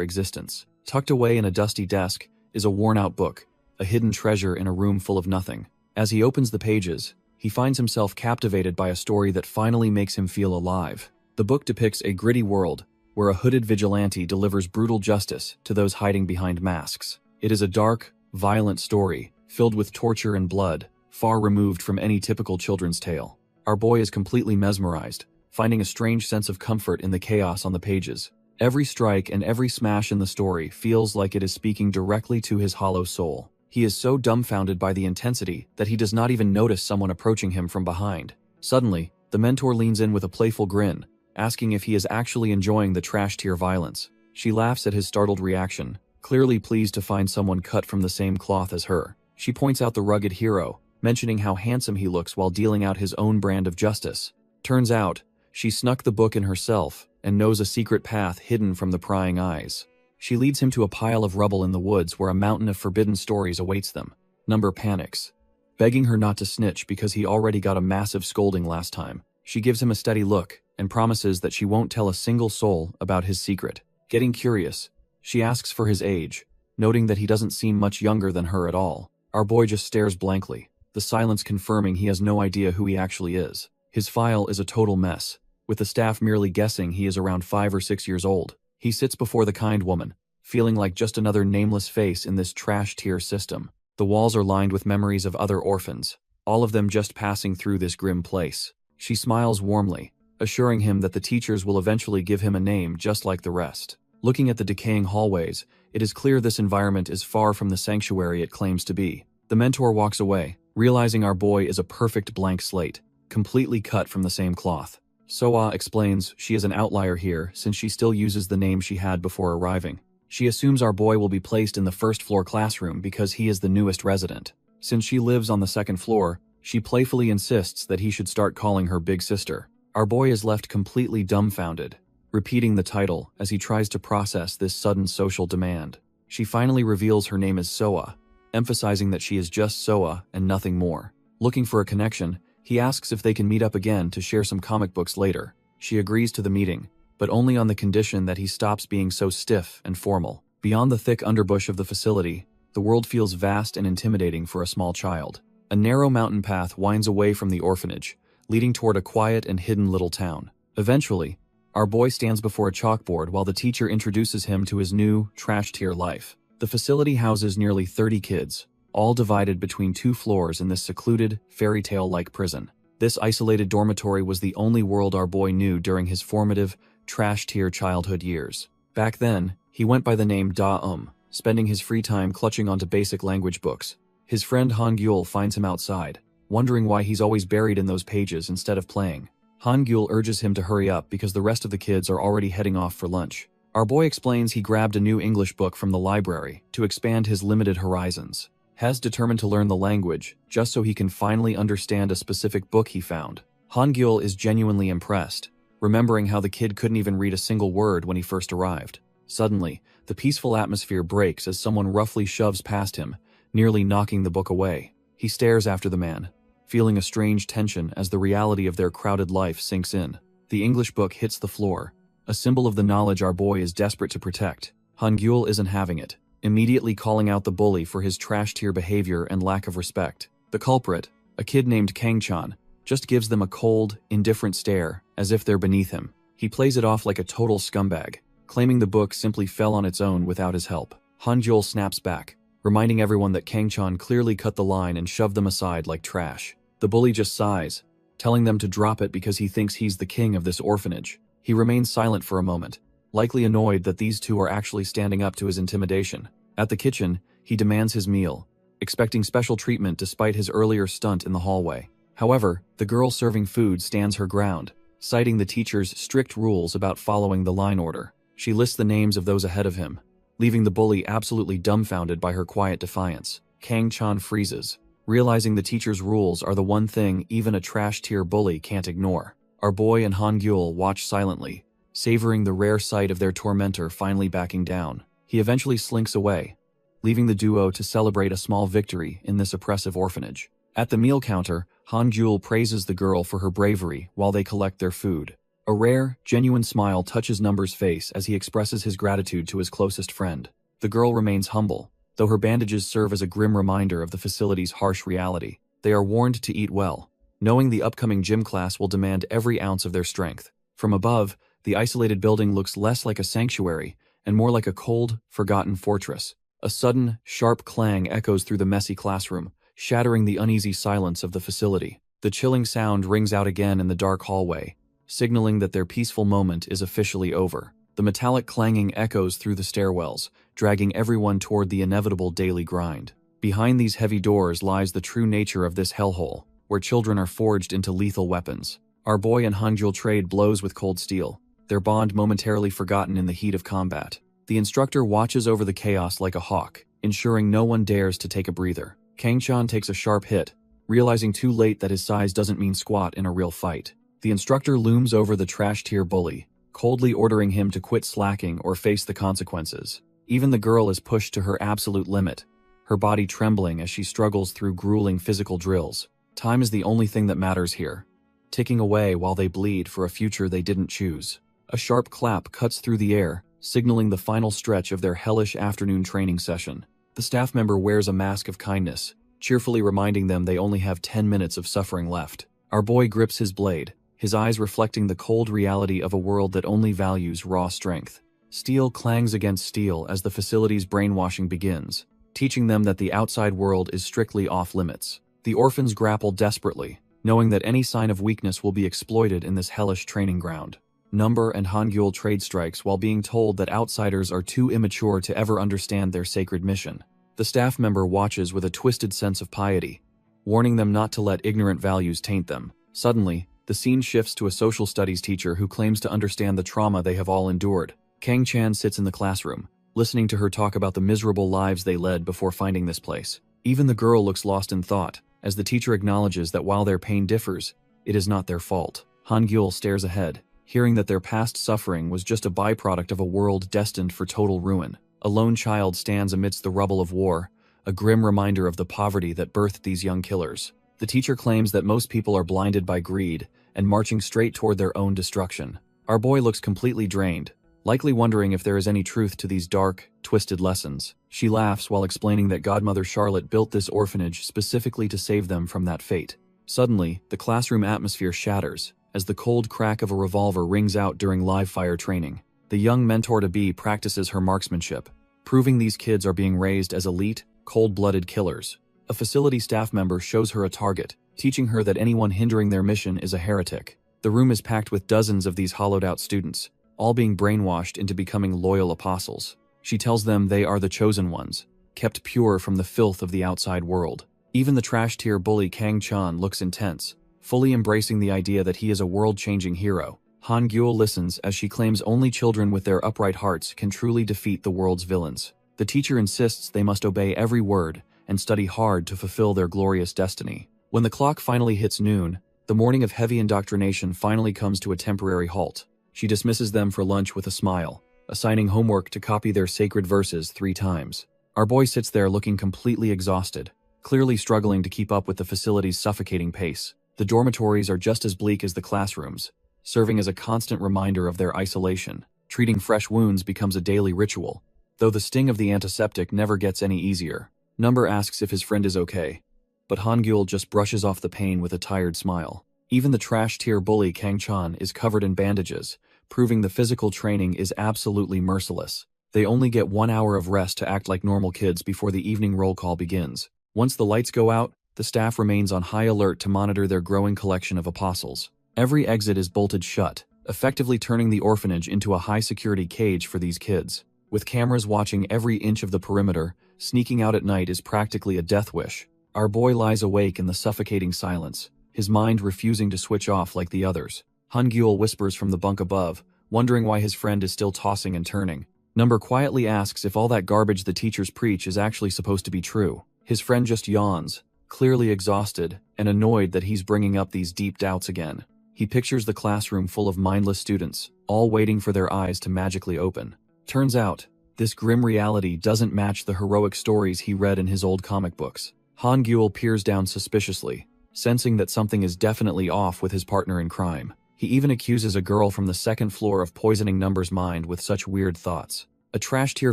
[SPEAKER 1] existence. Tucked away in a dusty desk is a worn-out book, a hidden treasure in a room full of nothing. As he opens the pages, he finds himself captivated by a story that finally makes him feel alive. The book depicts a gritty world where a hooded vigilante delivers brutal justice to those hiding behind masks. It is a dark, violent story filled with torture and blood, far removed from any typical children's tale. Our boy is completely mesmerized, finding a strange sense of comfort in the chaos on the pages. Every strike and every smash in the story feels like it is speaking directly to his hollow soul. He is so dumbfounded by the intensity that he does not even notice someone approaching him from behind. Suddenly, the mentor leans in with a playful grin, asking if he is actually enjoying the trash tier violence. She laughs at his startled reaction, clearly pleased to find someone cut from the same cloth as her. She points out the rugged hero, mentioning how handsome he looks while dealing out his own brand of justice. Turns out, she snuck the book in herself and knows a secret path hidden from the prying eyes. She leads him to a pile of rubble in the woods where a mountain of forbidden stories awaits them. Number panics, begging her not to snitch because he already got a massive scolding last time. She gives him a steady look and promises that she won't tell a single soul about his secret. Getting curious, she asks for his age, noting that he doesn't seem much younger than her at all. Our boy just stares blankly, the silence confirming he has no idea who he actually is. His file is a total mess, with the staff merely guessing he is around 5 or 6 years old. He sits before the kind woman, feeling like just another nameless face in this trash tier system. The walls are lined with memories of other orphans, all of them just passing through this grim place. She smiles warmly, assuring him that the teachers will eventually give him a name just like the rest. Looking at the decaying hallways, it is clear this environment is far from the sanctuary it claims to be. The mentor walks away, realizing our boy is a perfect blank slate, completely cut from the same cloth. Soa explains she is an outlier here since she still uses the name she had before arriving. She assumes our boy will be placed in the first-floor classroom because he is the newest resident. Since she lives on the second floor, she playfully insists that he should start calling her big sister. Our boy is left completely dumbfounded, repeating the title as he tries to process this sudden social demand. She finally reveals her name is Soa, emphasizing that she is just Soa and nothing more. Looking for a connection, he asks if they can meet up again to share some comic books later. She agrees to the meeting, but only on the condition that he stops being so stiff and formal. Beyond the thick underbush of the facility, the world feels vast and intimidating for a small child. A narrow mountain path winds away from the orphanage, leading toward a quiet and hidden little town. Eventually, our boy stands before a chalkboard while the teacher introduces him to his new, trash-tier life. The facility houses nearly 30 kids, all divided between 2 floors in this secluded, fairy tale-like prison. This isolated dormitory was the only world our boy knew during his formative, trash-tier childhood years. Back then, he went by the name Da-Um, spending his free time clutching onto basic language books. His friend Han-Gyul finds him outside, wondering why he's always buried in those pages instead of playing. Han-Gyul urges him to hurry up because the rest of the kids are already heading off for lunch. Our boy explains he grabbed a new English book from the library to expand his limited horizons. Has determined to learn the language just so he can finally understand a specific book he found. Han-Gyul is genuinely impressed, remembering how the kid couldn't even read a single word when he first arrived. Suddenly, the peaceful atmosphere breaks as someone roughly shoves past him, nearly knocking the book away. He stares after the man, feeling a strange tension as the reality of their crowded life sinks in. The English book hits the floor, a symbol of the knowledge our boy is desperate to protect. Han-Gyul isn't having it, immediately calling out the bully for his trash-tier behavior and lack of respect. The culprit, a kid named Kang-chan, just gives them a cold, indifferent stare as if they're beneath him. He plays it off like a total scumbag, claiming the book simply fell on its own without his help. Han-Gyul snaps back, reminding everyone that Kang-chan clearly cut the line and shoved them aside like trash. The bully just sighs, telling them to drop it because he thinks he's the king of this orphanage. He remains silent for a moment, likely annoyed that these two are actually standing up to his intimidation. At the kitchen, he demands his meal, expecting special treatment despite his earlier stunt in the hallway. However, the girl serving food stands her ground, citing the teacher's strict rules about following the line order. She lists the names of those ahead of him, leaving the bully absolutely dumbfounded by her quiet defiance. Kang-chan freezes, realizing the teacher's rules are the one thing even a trash-tier bully can't ignore. Our boy and Han-Gyul watch silently, savoring the rare sight of their tormentor finally backing down. He eventually slinks away, leaving the duo to celebrate a small victory in this oppressive orphanage. At the meal counter, Han-Gyul praises the girl for her bravery while they collect their food. A rare, genuine smile touches Number's face as he expresses his gratitude to his closest friend. The girl remains humble, though her bandages serve as a grim reminder of the facility's harsh reality. They are warned to eat well, knowing the upcoming gym class will demand every ounce of their strength. From above, the isolated building looks less like a sanctuary and more like a cold, forgotten fortress. A sudden, sharp clang echoes through the messy classroom, shattering the uneasy silence of the facility. The chilling sound rings out again in the dark hallway, signaling that their peaceful moment is officially over. The metallic clanging echoes through the stairwells, dragging everyone toward the inevitable daily grind. Behind these heavy doors lies the true nature of this hellhole, where children are forged into lethal weapons. Our boy and Han-Gyul trade blows with cold steel, their bond momentarily forgotten in the heat of combat. The instructor watches over the chaos like a hawk, ensuring no one dares to take a breather. Kang-chan takes a sharp hit, realizing too late that his size doesn't mean squat in a real fight. The instructor looms over the trash-tier bully, coldly ordering him to quit slacking or face the consequences. Even the girl is pushed to her absolute limit, her body trembling as she struggles through grueling physical drills. Time is the only thing that matters here, ticking away while they bleed for a future they didn't choose. A sharp clap cuts through the air, signaling the final stretch of their hellish afternoon training session. The staff member wears a mask of kindness, cheerfully reminding them they only have 10 minutes of suffering left. Our boy grips his blade, his eyes reflecting the cold reality of a world that only values raw strength. Steel clangs against steel as the facility's brainwashing begins, teaching them that the outside world is strictly off-limits. The orphans grapple desperately, knowing that any sign of weakness will be exploited in this hellish training ground. Number and Hangul trade strikes while being told that outsiders are too immature to ever understand their sacred mission. The staff member watches with a twisted sense of piety, warning them not to let ignorant values taint them. Suddenly, the scene shifts to a social studies teacher who claims to understand the trauma they have all endured. Kang Chan sits in the classroom, listening to her talk about the miserable lives they led before finding this place. Even the girl looks lost in thought, as the teacher acknowledges that while their pain differs, it is not their fault. Hangul stares ahead, hearing that their past suffering was just a byproduct of a world destined for total ruin. A lone child stands amidst the rubble of war, a grim reminder of the poverty that birthed these young killers. The teacher claims that most people are blinded by greed and marching straight toward their own destruction. Our boy looks completely drained, likely wondering if there is any truth to these dark, twisted lessons. She laughs while explaining that Godmother Charlotte built this orphanage specifically to save them from that fate. Suddenly, the classroom atmosphere shatters, as the cold crack of a revolver rings out during live-fire training. The young mentor-to-be practices her marksmanship, proving these kids are being raised as elite, cold-blooded killers. A facility staff member shows her a target, teaching her that anyone hindering their mission is a heretic. The room is packed with dozens of these hollowed-out students, all being brainwashed into becoming loyal apostles. She tells them they are the chosen ones, kept pure from the filth of the outside world. Even the trash-tier bully Kang Chan looks intense, fully embracing the idea that he is a world-changing hero. Hangul listens as she claims only children with their upright hearts can truly defeat the world's villains. The teacher insists they must obey every word and study hard to fulfill their glorious destiny. When the clock finally hits noon, the morning of heavy indoctrination finally comes to a temporary halt. She dismisses them for lunch with a smile, assigning homework to copy their sacred verses 3 times. Our boy sits there looking completely exhausted, clearly struggling to keep up with the facility's suffocating pace. The dormitories are just as bleak as the classrooms, serving as a constant reminder of their isolation. Treating fresh wounds becomes a daily ritual, though the sting of the antiseptic never gets any easier. Number asks if his friend is okay, but Hangul just brushes off the pain with a tired smile. Even the trash-tier bully Kang Chan is covered in bandages, proving the physical training is absolutely merciless. They only get 1 hour of rest to act like normal kids before the evening roll call begins. Once the lights go out, the staff remains on high alert to monitor their growing collection of apostles. Every exit is bolted shut, effectively turning the orphanage into a high-security cage for these kids. With cameras watching every inch of the perimeter, sneaking out at night is practically a death wish. Our boy lies awake in the suffocating silence, his mind refusing to switch off like the others. Hangul whispers from the bunk above, wondering why his friend is still tossing and turning. Number quietly asks if all that garbage the teachers preach is actually supposed to be true. His friend just yawns, clearly exhausted and annoyed that he's bringing up these deep doubts again. He pictures the classroom full of mindless students, all waiting for their eyes to magically open. Turns out, this grim reality doesn't match the heroic stories he read in his old comic books. Hangul peers down suspiciously, sensing that something is definitely off with his partner in crime. He even accuses a girl from the 2nd floor of poisoning Number's mind with such weird thoughts. A trash-tier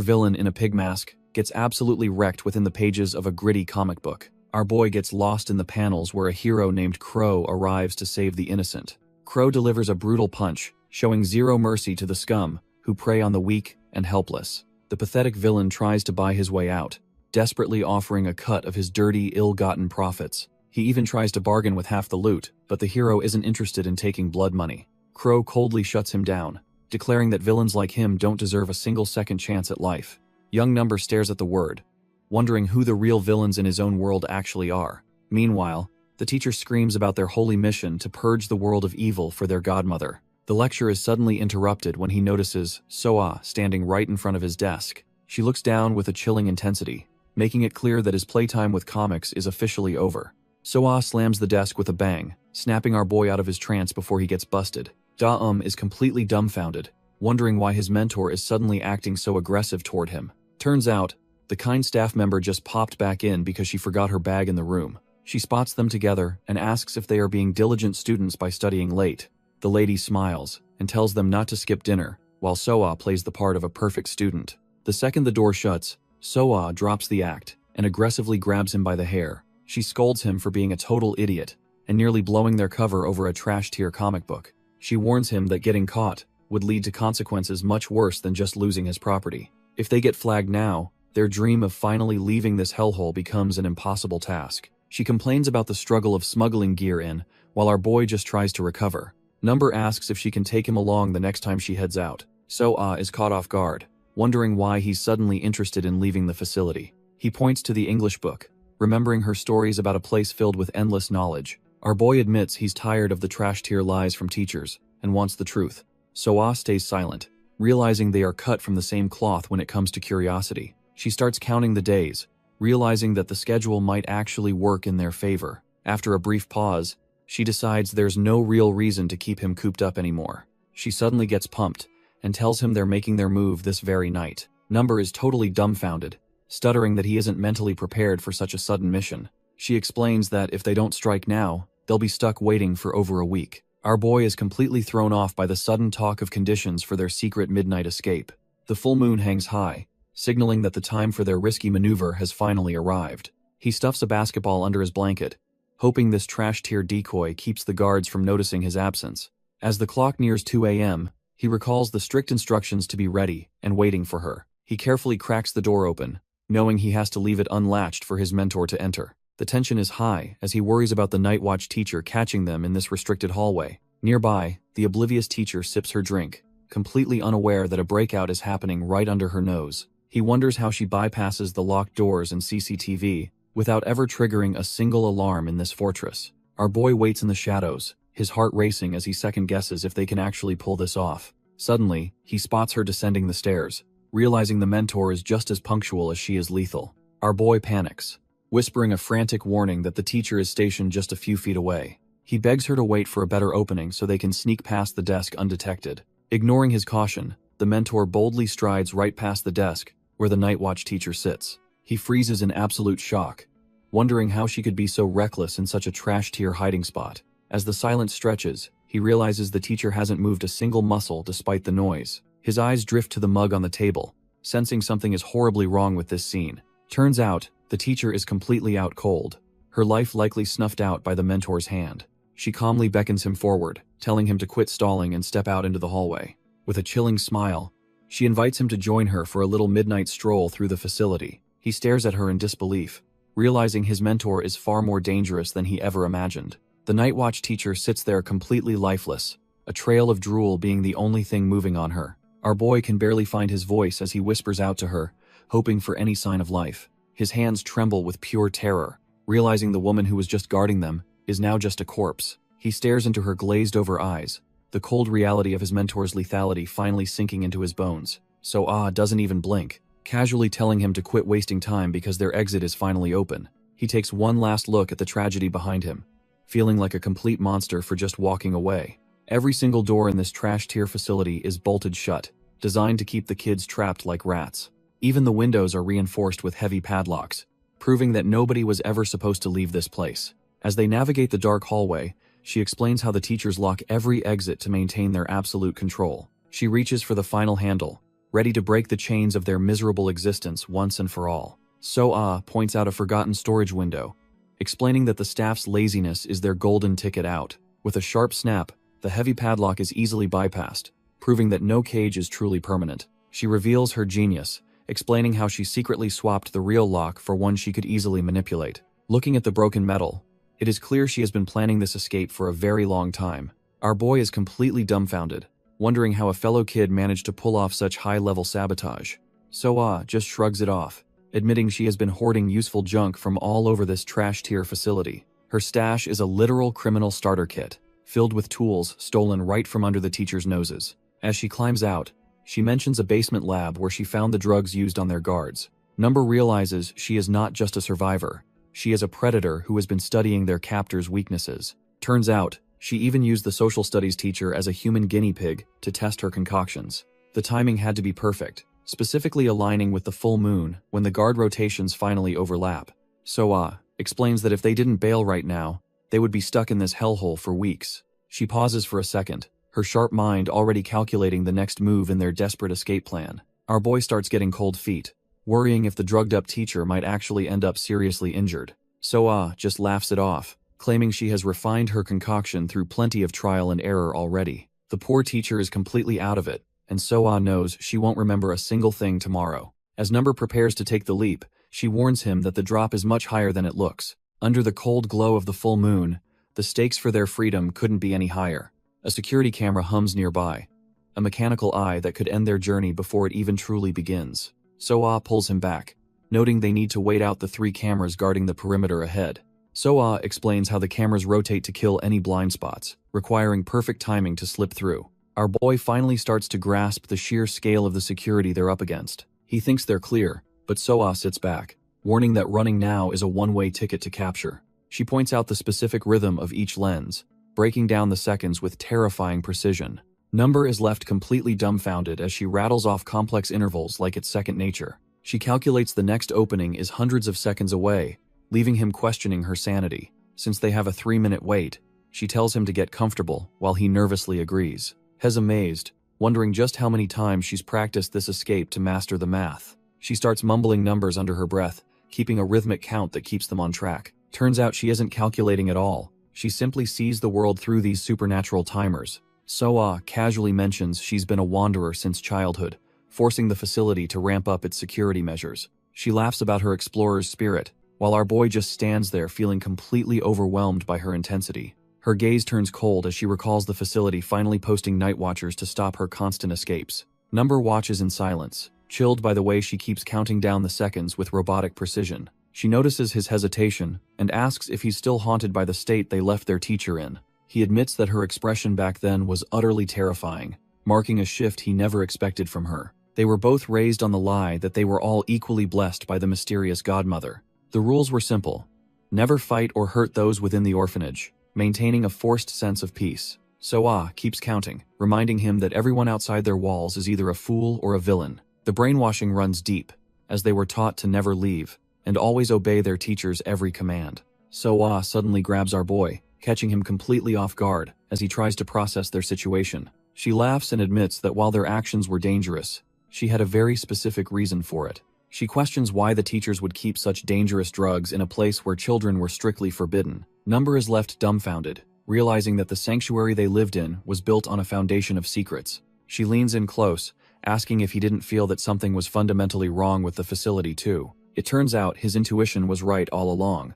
[SPEAKER 1] villain in a pig mask gets absolutely wrecked within the pages of a gritty comic book. Our boy gets lost in the panels where a hero named Crow arrives to save the innocent. Crow delivers a brutal punch, showing zero mercy to the scum, who prey on the weak and helpless. The pathetic villain tries to buy his way out, desperately offering a cut of his dirty, ill-gotten profits. He even tries to bargain with half the loot, but the hero isn't interested in taking blood money. Crow coldly shuts him down, declaring that villains like him don't deserve a single second chance at life. Young Number stares at the word, wondering who the real villains in his own world actually are. Meanwhile, the teacher screams about their holy mission to purge the world of evil for their godmother. The lecture is suddenly interrupted when he notices Soa standing right in front of his desk. She looks down with a chilling intensity, making it clear that his playtime with comics is officially over. Soa slams the desk with a bang, snapping our boy out of his trance before he gets busted. Da is completely dumbfounded, wondering why his mentor is suddenly acting so aggressive toward him. Turns out, The kind staff member just popped back in because she forgot her bag in the room. She spots them together and asks if they are being diligent students by studying late. The lady smiles and tells them not to skip dinner, while Soa plays the part of a perfect student. The second the door shuts, Soa drops the act and aggressively grabs him by the hair. She scolds him for being a total idiot and nearly blowing their cover over a trash-tier comic book. She warns him that getting caught would lead to consequences much worse than just losing his property. If they get flagged now, their dream of finally leaving this hellhole becomes an impossible task. She complains about the struggle of smuggling gear in, while our boy just tries to recover. Number asks if she can take him along the next time she heads out. Soa is caught off guard, wondering why he's suddenly interested in leaving the facility. He points to the English book, remembering her stories about a place filled with endless knowledge. Our boy admits he's tired of the trash-tier lies from teachers and wants the truth. Soa stays silent, realizing they are cut from the same cloth when it comes to curiosity. She starts counting the days, realizing that the schedule might actually work in their favor. After a brief pause, she decides there's no real reason to keep him cooped up anymore. She suddenly gets pumped and tells him they're making their move this very night. Number is totally dumbfounded, stuttering that he isn't mentally prepared for such a sudden mission. She explains that if they don't strike now, they'll be stuck waiting for over a week. Our boy is completely thrown off by the sudden talk of conditions for their secret midnight escape. The full moon hangs high, signaling that the time for their risky maneuver has finally arrived. He stuffs a basketball under his blanket, hoping this trash-tier decoy keeps the guards from noticing his absence. As the clock nears 2 a.m., he recalls the strict instructions to be ready and waiting for her. He carefully cracks the door open, knowing he has to leave it unlatched for his mentor to enter. The tension is high as he worries about the night watch teacher catching them in this restricted hallway. Nearby, the oblivious teacher sips her drink, completely unaware that a breakout is happening right under her nose. He wonders how she bypasses the locked doors and CCTV without ever triggering a single alarm in this fortress. Our boy waits in the shadows, his heart racing as he second-guesses if they can actually pull this off. Suddenly, he spots her descending the stairs, realizing the mentor is just as punctual as she is lethal. Our boy panics, whispering a frantic warning that the teacher is stationed just a few feet away. He begs her to wait for a better opening so they can sneak past the desk undetected. Ignoring his caution, the mentor boldly strides right past the desk where the night watch teacher sits. He freezes in absolute shock, wondering how she could be so reckless in such a trash-tier hiding spot. As the silence stretches, he realizes the teacher hasn't moved a single muscle despite the noise. His eyes drift to the mug on the table, sensing something is horribly wrong with this scene. Turns out, the teacher is completely out cold, her life likely snuffed out by the mentor's hand. She calmly beckons him forward, telling him to quit stalling and step out into the hallway. With a chilling smile, she invites him to join her for a little midnight stroll through the facility. He stares at her in disbelief, realizing his mentor is far more dangerous than he ever imagined. The night watch teacher sits there completely lifeless, a trail of drool being the only thing moving on her. Our boy can barely find his voice as he whispers out to her, hoping for any sign of life. His hands tremble with pure terror, realizing the woman who was just guarding them is now just a corpse. He stares into her glazed-over eyes, the cold reality of his mentor's lethality finally sinking into his bones. Soa doesn't even blink, casually telling him to quit wasting time because their exit is finally open. He takes one last look at the tragedy behind him, feeling like a complete monster for just walking away. Every single door in this trash-tier facility is bolted shut, designed to keep the kids trapped like rats. Even the windows are reinforced with heavy padlocks, proving that nobody was ever supposed to leave this place. As they navigate the dark hallway, she explains how the teachers lock every exit to maintain their absolute control. She reaches for the final handle, ready to break the chains of their miserable existence once and for all. Soa points out a forgotten storage window, explaining that the staff's laziness is their golden ticket out. With a sharp snap, the heavy padlock is easily bypassed, proving that no cage is truly permanent. She reveals her genius, explaining how she secretly swapped the real lock for one she could easily manipulate. Looking at the broken metal, it is clear she has been planning this escape for a very long time. Our boy is completely dumbfounded, wondering how a fellow kid managed to pull off such high-level sabotage. Soa just shrugs it off, admitting she has been hoarding useful junk from all over this trash-tier facility. Her stash is a literal criminal starter kit, filled with tools stolen right from under the teacher's noses. As she climbs out, she mentions a basement lab where she found the drugs used on their guards. Number realizes she is not just a survivor. She is a predator who has been studying their captor's weaknesses. Turns out, she even used the social studies teacher as a human guinea pig to test her concoctions. The timing had to be perfect, specifically aligning with the full moon when the guard rotations finally overlap. Soa explains that if they didn't bail right now, they would be stuck in this hellhole for weeks. She pauses for a second, her sharp mind already calculating the next move in their desperate escape plan. Our boy starts getting cold feet, worrying if the drugged-up teacher might actually end up seriously injured. Soa just laughs it off, claiming she has refined her concoction through plenty of trial and error already. The poor teacher is completely out of it, and Soa knows she won't remember a single thing tomorrow. As Number prepares to take the leap, she warns him that the drop is much higher than it looks. Under the cold glow of the full moon, the stakes for their freedom couldn't be any higher. A security camera hums nearby, a mechanical eye that could end their journey before it even truly begins. Soa pulls him back, noting they need to wait out the 3 cameras guarding the perimeter ahead. Soa explains how the cameras rotate to kill any blind spots, requiring perfect timing to slip through. Our boy finally starts to grasp the sheer scale of the security they're up against. He thinks they're clear, but Soa sits back, warning that running now is a one-way ticket to capture. She points out the specific rhythm of each lens, breaking down the seconds with terrifying precision. Number is left completely dumbfounded as she rattles off complex intervals like it's second nature. She calculates the next opening is hundreds of seconds away, leaving him questioning her sanity. Since they have a 3-minute wait, she tells him to get comfortable while he nervously agrees. Hes amazed, wondering just how many times she's practiced this escape to master the math. She starts mumbling numbers under her breath, keeping a rhythmic count that keeps them on track. Turns out she isn't calculating at all. She simply sees the world through these supernatural timers. Soa casually mentions she's been a wanderer since childhood, forcing the facility to ramp up its security measures. She laughs about her explorer's spirit, while our boy just stands there feeling completely overwhelmed by her intensity. Her gaze turns cold as she recalls the facility finally posting night watchers to stop her constant escapes. Number watches in silence, chilled by the way she keeps counting down the seconds with robotic precision. She notices his hesitation and asks if he's still haunted by the state they left their teacher in. He admits that her expression back then was utterly terrifying, marking a shift he never expected from her. They were both raised on the lie that they were all equally blessed by the mysterious godmother. The rules were simple: never fight or hurt those within the orphanage, maintaining a forced sense of peace. Soa keeps counting, reminding him that everyone outside their walls is either a fool or a villain. The brainwashing runs deep, as they were taught to never leave and always obey their teacher's every command. Soa suddenly grabs our boy, catching him completely off guard as he tries to process their situation. She laughs and admits that while their actions were dangerous, she had a very specific reason for it. She questions why the teachers would keep such dangerous drugs in a place where children were strictly forbidden. Number is left dumbfounded, realizing that the sanctuary they lived in was built on a foundation of secrets. She leans in close, asking if he didn't feel that something was fundamentally wrong with the facility too. It turns out his intuition was right all along,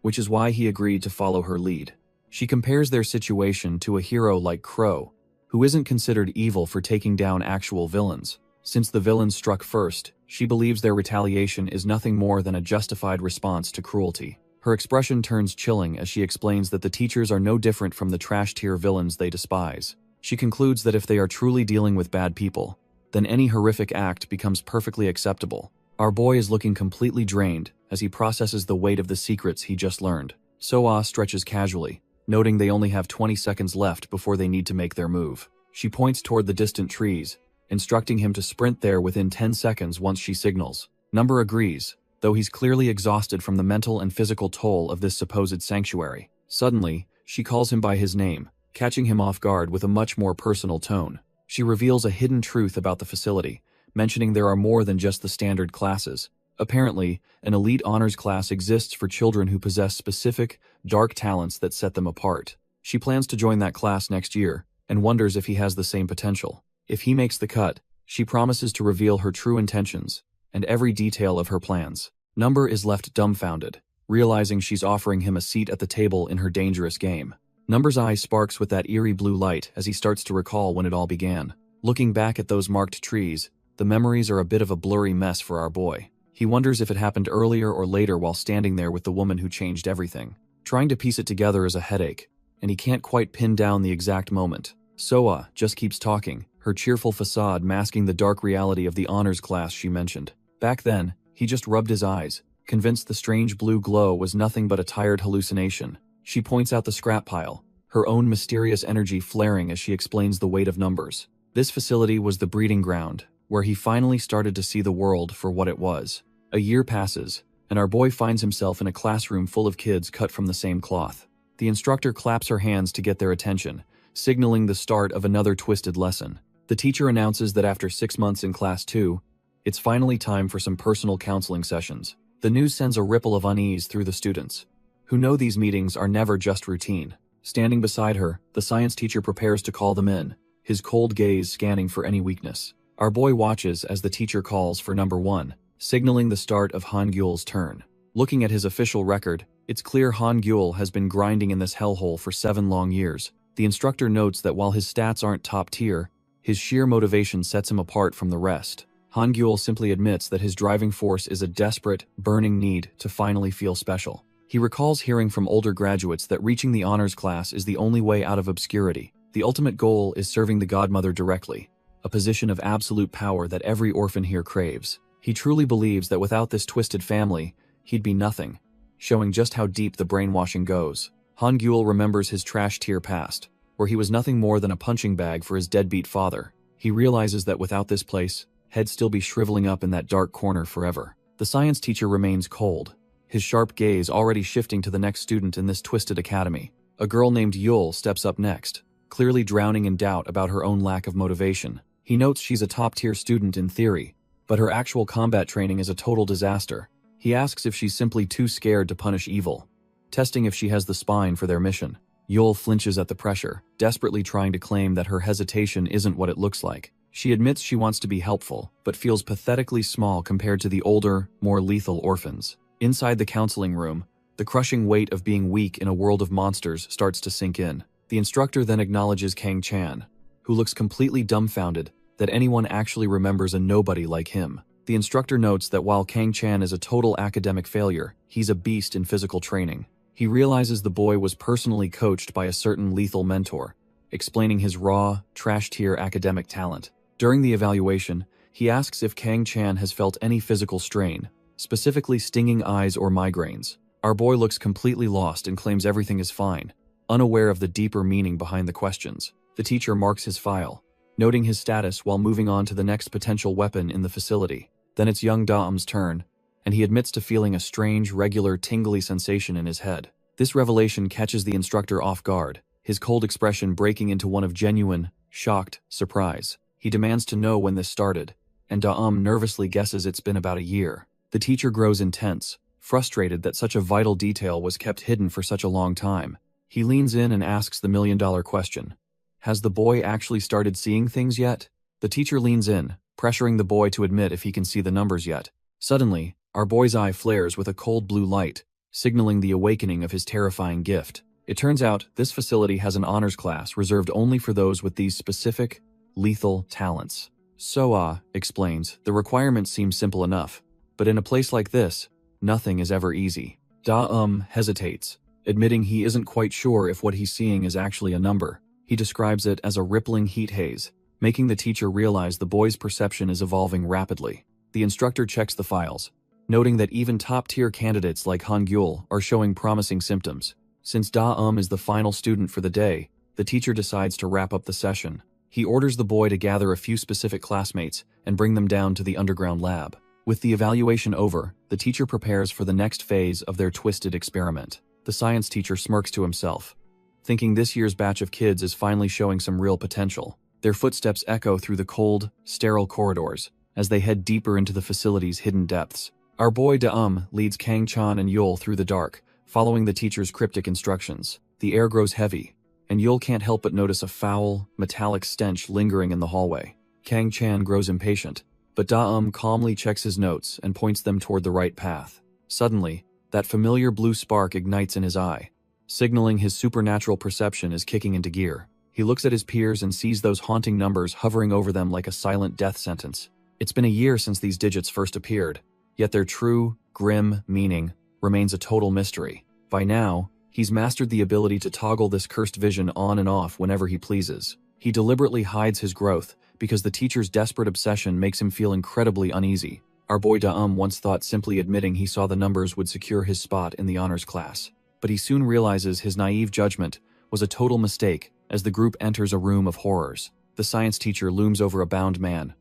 [SPEAKER 1] which is why he agreed to follow her lead. She compares their situation to a hero like Crow, who isn't considered evil for taking down actual villains. Since the villains struck first, she believes their retaliation is nothing more than a justified response to cruelty. Her expression turns chilling as she explains that the teachers are no different from the trash-tier villains they despise. She concludes that if they are truly dealing with bad people, then any horrific act becomes perfectly acceptable. Our boy is looking completely drained as he processes the weight of the secrets he just learned. Soa stretches casually, noting they only have 20 seconds left before they need to make their move. She points toward the distant trees, instructing him to sprint there within 10 seconds once she signals. Number agrees, though he's clearly exhausted from the mental and physical toll of this supposed sanctuary. Suddenly, she calls him by his name, catching him off guard with a much more personal tone. She reveals a hidden truth about the facility, mentioning there are more than just the standard classes. Apparently, an elite honors class exists for children who possess specific, dark talents that set them apart. She plans to join that class next year, and wonders if he has the same potential. If he makes the cut, she promises to reveal her true intentions and every detail of her plans. Number is left dumbfounded, realizing she's offering him a seat at the table in her dangerous game. Number's eye sparks with that eerie blue light as he starts to recall when it all began. Looking back at those marked trees, the memories are a bit of a blurry mess for our boy. He wonders if it happened earlier or later while standing there with the woman who changed everything. Trying to piece it together is a headache, and he can't quite pin down the exact moment. Soa just keeps talking, her cheerful facade masking the dark reality of the honors class she mentioned. Back then, he just rubbed his eyes, convinced the strange blue glow was nothing but a tired hallucination. She points out the scrap pile, her own mysterious energy flaring as she explains the weight of numbers. This facility was the breeding ground, where he finally started to see the world for what it was. A year passes, and our boy finds himself in a classroom full of kids cut from the same cloth. The instructor claps her hands to get their attention, signaling the start of another twisted lesson. The teacher announces that after 6 months in Class 2, it's finally time for some personal counseling sessions. The news sends a ripple of unease through the students, who know these meetings are never just routine. Standing beside her, the science teacher prepares to call them in, his cold gaze scanning for any weakness. Our boy watches as the teacher calls for number 1, signaling the start of Han Gyul's turn. Looking at his official record, it's clear Han Gyul has been grinding in this hellhole for 7 long years. The instructor notes that while his stats aren't top tier, his sheer motivation sets him apart from the rest. Han Gyul simply admits that his driving force is a desperate, burning need to finally feel special. He recalls hearing from older graduates that reaching the honors class is the only way out of obscurity. The ultimate goal is serving the godmother directly, a position of absolute power that every orphan here craves. He truly believes that without this twisted family, he'd be nothing, showing just how deep the brainwashing goes. Han Gyul remembers his trash tier past, where he was nothing more than a punching bag for his deadbeat father. He realizes that without this place, he'd still be shriveling up in that dark corner forever. The science teacher remains cold, his sharp gaze already shifting to the next student in this twisted academy. A girl named Yul steps up next, clearly drowning in doubt about her own lack of motivation. He notes she's a top-tier student in theory, but her actual combat training is a total disaster. He asks if she's simply too scared to punish evil, testing if she has the spine for their mission. Yul flinches at the pressure, desperately trying to claim that her hesitation isn't what it looks like. She admits she wants to be helpful, but feels pathetically small compared to the older, more lethal orphans. Inside the counseling room, the crushing weight of being weak in a world of monsters starts to sink in. The instructor then acknowledges Kang Chan, who looks completely dumbfounded that anyone actually remembers a nobody like him. The instructor notes that while Kang Chan is a total academic failure, he's a beast in physical training. He realizes the boy was personally coached by a certain lethal mentor, explaining his raw, trash-tier academic talent. During the evaluation, he asks if Kang Chan has felt any physical strain, specifically stinging eyes or migraines. Our boy looks completely lost and claims everything is fine, unaware of the deeper meaning behind the questions. The teacher marks his file, noting his status while moving on to the next potential weapon in the facility. Then it's young Daum's turn, and he admits to feeling a strange, regular, tingly sensation in his head. This revelation catches the instructor off guard, his cold expression breaking into one of genuine, shocked surprise. He demands to know when this started, and Daum nervously guesses it's been about a year. The teacher grows intense, frustrated that such a vital detail was kept hidden for such a long time. He leans in and asks the million-dollar question. Has the boy actually started seeing things yet? The teacher leans in, pressuring the boy to admit if he can see the numbers yet. Suddenly, our boy's eye flares with a cold blue light, signaling the awakening of his terrifying gift. It turns out this facility has an honors class reserved only for those with these specific, lethal talents. Soa explains, the requirements seem simple enough, but in a place like this, nothing is ever easy. Daum hesitates, admitting he isn't quite sure if what he's seeing is actually a number. He describes it as a rippling heat haze, making the teacher realize the boy's perception is evolving rapidly. The instructor checks the files, noting that even top-tier candidates like Han Gyul are showing promising symptoms. Since Daum is the final student for the day, the teacher decides to wrap up the session. He orders the boy to gather a few specific classmates and bring them down to the underground lab. With the evaluation over, the teacher prepares for the next phase of their twisted experiment. The science teacher smirks to himself, thinking this year's batch of kids is finally showing some real potential. Their footsteps echo through the cold, sterile corridors as they head deeper into the facility's hidden depths. Our boy Daum leads Kang Chan and Yul through the dark, following the teacher's cryptic instructions. The air grows heavy, and Yul can't help but notice a foul, metallic stench lingering in the hallway. Kang Chan grows impatient, but Daum calmly checks his notes and points them toward the right path. Suddenly, that familiar blue spark ignites in his eye, signaling his supernatural perception is kicking into gear. He looks at his peers and sees those haunting numbers hovering over them like a silent death sentence. It's been a year since these digits first appeared, yet their true, grim meaning remains a total mystery. By now, he's mastered the ability to toggle this cursed vision on and off whenever he pleases. He deliberately hides his growth because the teacher's desperate obsession makes him feel incredibly uneasy. Our boy Daum once thought simply admitting he saw the numbers would secure his spot in the honors class, but he soon realizes his naive judgment was a total mistake as the group enters a room of horrors. The science teacher looms over a bound man,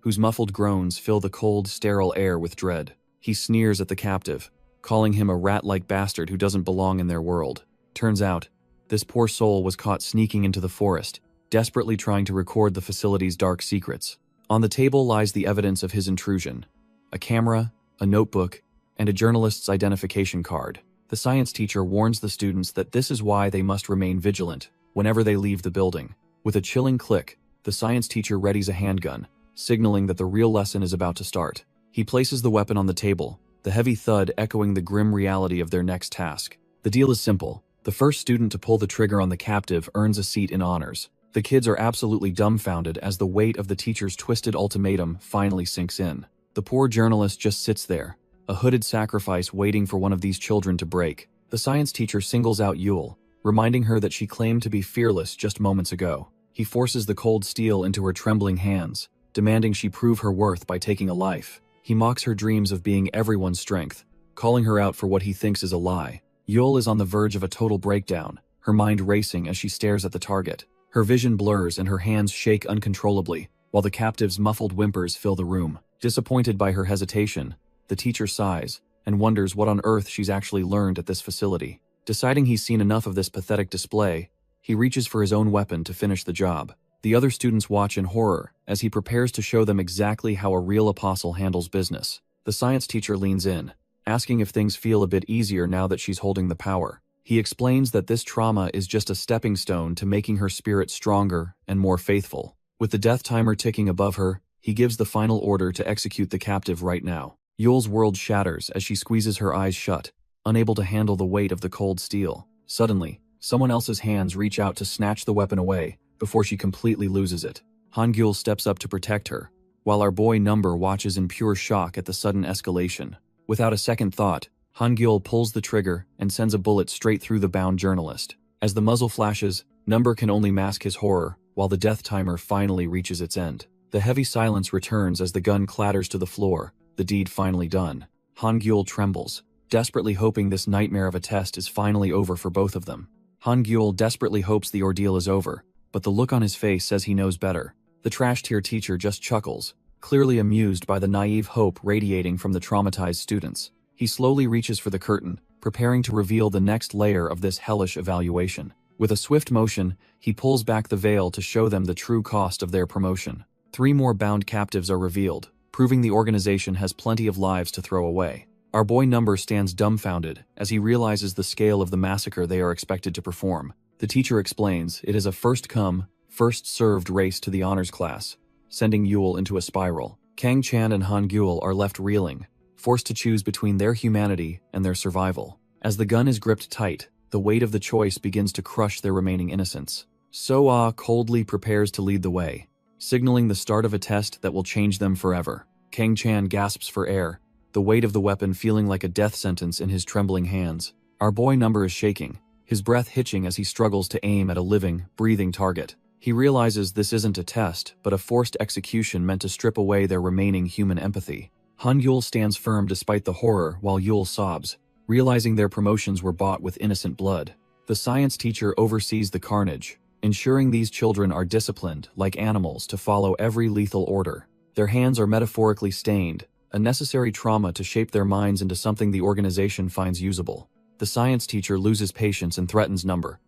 [SPEAKER 1] whose muffled groans fill the cold, sterile air with dread. He sneers at the captive, calling him a rat-like bastard who doesn't belong in their world. Turns out, this poor soul was caught sneaking into the forest, desperately trying to record the facility's dark secrets. On the table lies the evidence of his intrusion: a camera, a notebook, and a journalist's identification card. The science teacher warns the students that this is why they must remain vigilant whenever they leave the building. With a chilling click, the science teacher readies a handgun, signaling that the real lesson is about to start. He places the weapon on the table, the heavy thud echoing the grim reality of their next task. The deal is simple. The first student to pull the trigger on the captive earns a seat in honors. The kids are absolutely dumbfounded as the weight of the teacher's twisted ultimatum finally sinks in. The poor journalist just sits there, a hooded sacrifice waiting for one of these children to break. The science teacher singles out Yule, reminding her that she claimed to be fearless just moments ago. He forces the cold steel into her trembling hands, demanding she prove her worth by taking a life. He mocks her dreams of being everyone's strength, calling her out for what he thinks is a lie. Yule is on the verge of a total breakdown, her mind racing as she stares at the target. Her vision blurs and her hands shake uncontrollably, while the captive's muffled whimpers fill the room. Disappointed by her hesitation, the teacher sighs and wonders what on earth she's actually learned at this facility. Deciding he's seen enough of this pathetic display, he reaches for his own weapon to finish the job. The other students watch in horror as he prepares to show them exactly how a real apostle handles business. The science teacher leans in, asking if things feel a bit easier now that she's holding the power. He explains that this trauma is just a stepping stone to making her spirit stronger and more faithful. With the death timer ticking above her, he gives the final order to execute the captive right now. Yule's world shatters as she squeezes her eyes shut, unable to handle the weight of the cold steel. Suddenly, someone else's hands reach out to snatch the weapon away before she completely loses it. Hangul steps up to protect her, while our boy Number watches in pure shock at the sudden escalation. Without a second thought, Hangul pulls the trigger and sends a bullet straight through the bound journalist. As the muzzle flashes, Number can only mask his horror, while the death timer finally reaches its end. The heavy silence returns as the gun clatters to the floor, the deed finally done. Hangul trembles, desperately hoping this nightmare of a test is finally over for both of them. Hangul desperately hopes the ordeal is over, but the look on his face says he knows better. The trash-tier teacher just chuckles, clearly amused by the naive hope radiating from the traumatized students. He slowly reaches for the curtain, preparing to reveal the next layer of this hellish evaluation. With a swift motion, he pulls back the veil to show them the true cost of their promotion. 3 more bound captives are revealed, proving the organization has plenty of lives to throw away. Our boy Number stands dumbfounded as he realizes the scale of the massacre they are expected to perform. The teacher explains it is a first-come, first-served race to the honors class, sending Yule into a spiral. Kang Chan and Hangul are left reeling, forced to choose between their humanity and their survival. As the gun is gripped tight, the weight of the choice begins to crush their remaining innocence. So-ah coldly prepares to lead the way, signaling the start of a test that will change them forever. Kang Chan gasps for air, the weight of the weapon feeling like a death sentence in his trembling hands. Our boy Number is shaking, his breath hitching as he struggles to aim at a living, breathing target. He realizes this isn't a test, but a forced execution meant to strip away their remaining human empathy. Hangul stands firm despite the horror while Yule sobs, realizing their promotions were bought with innocent blood. The science teacher oversees the carnage, ensuring these children are disciplined, like animals, to follow every lethal order. Their hands are metaphorically stained, a necessary trauma to shape their minds into something the organization finds usable. The science teacher loses patience and threatens Number,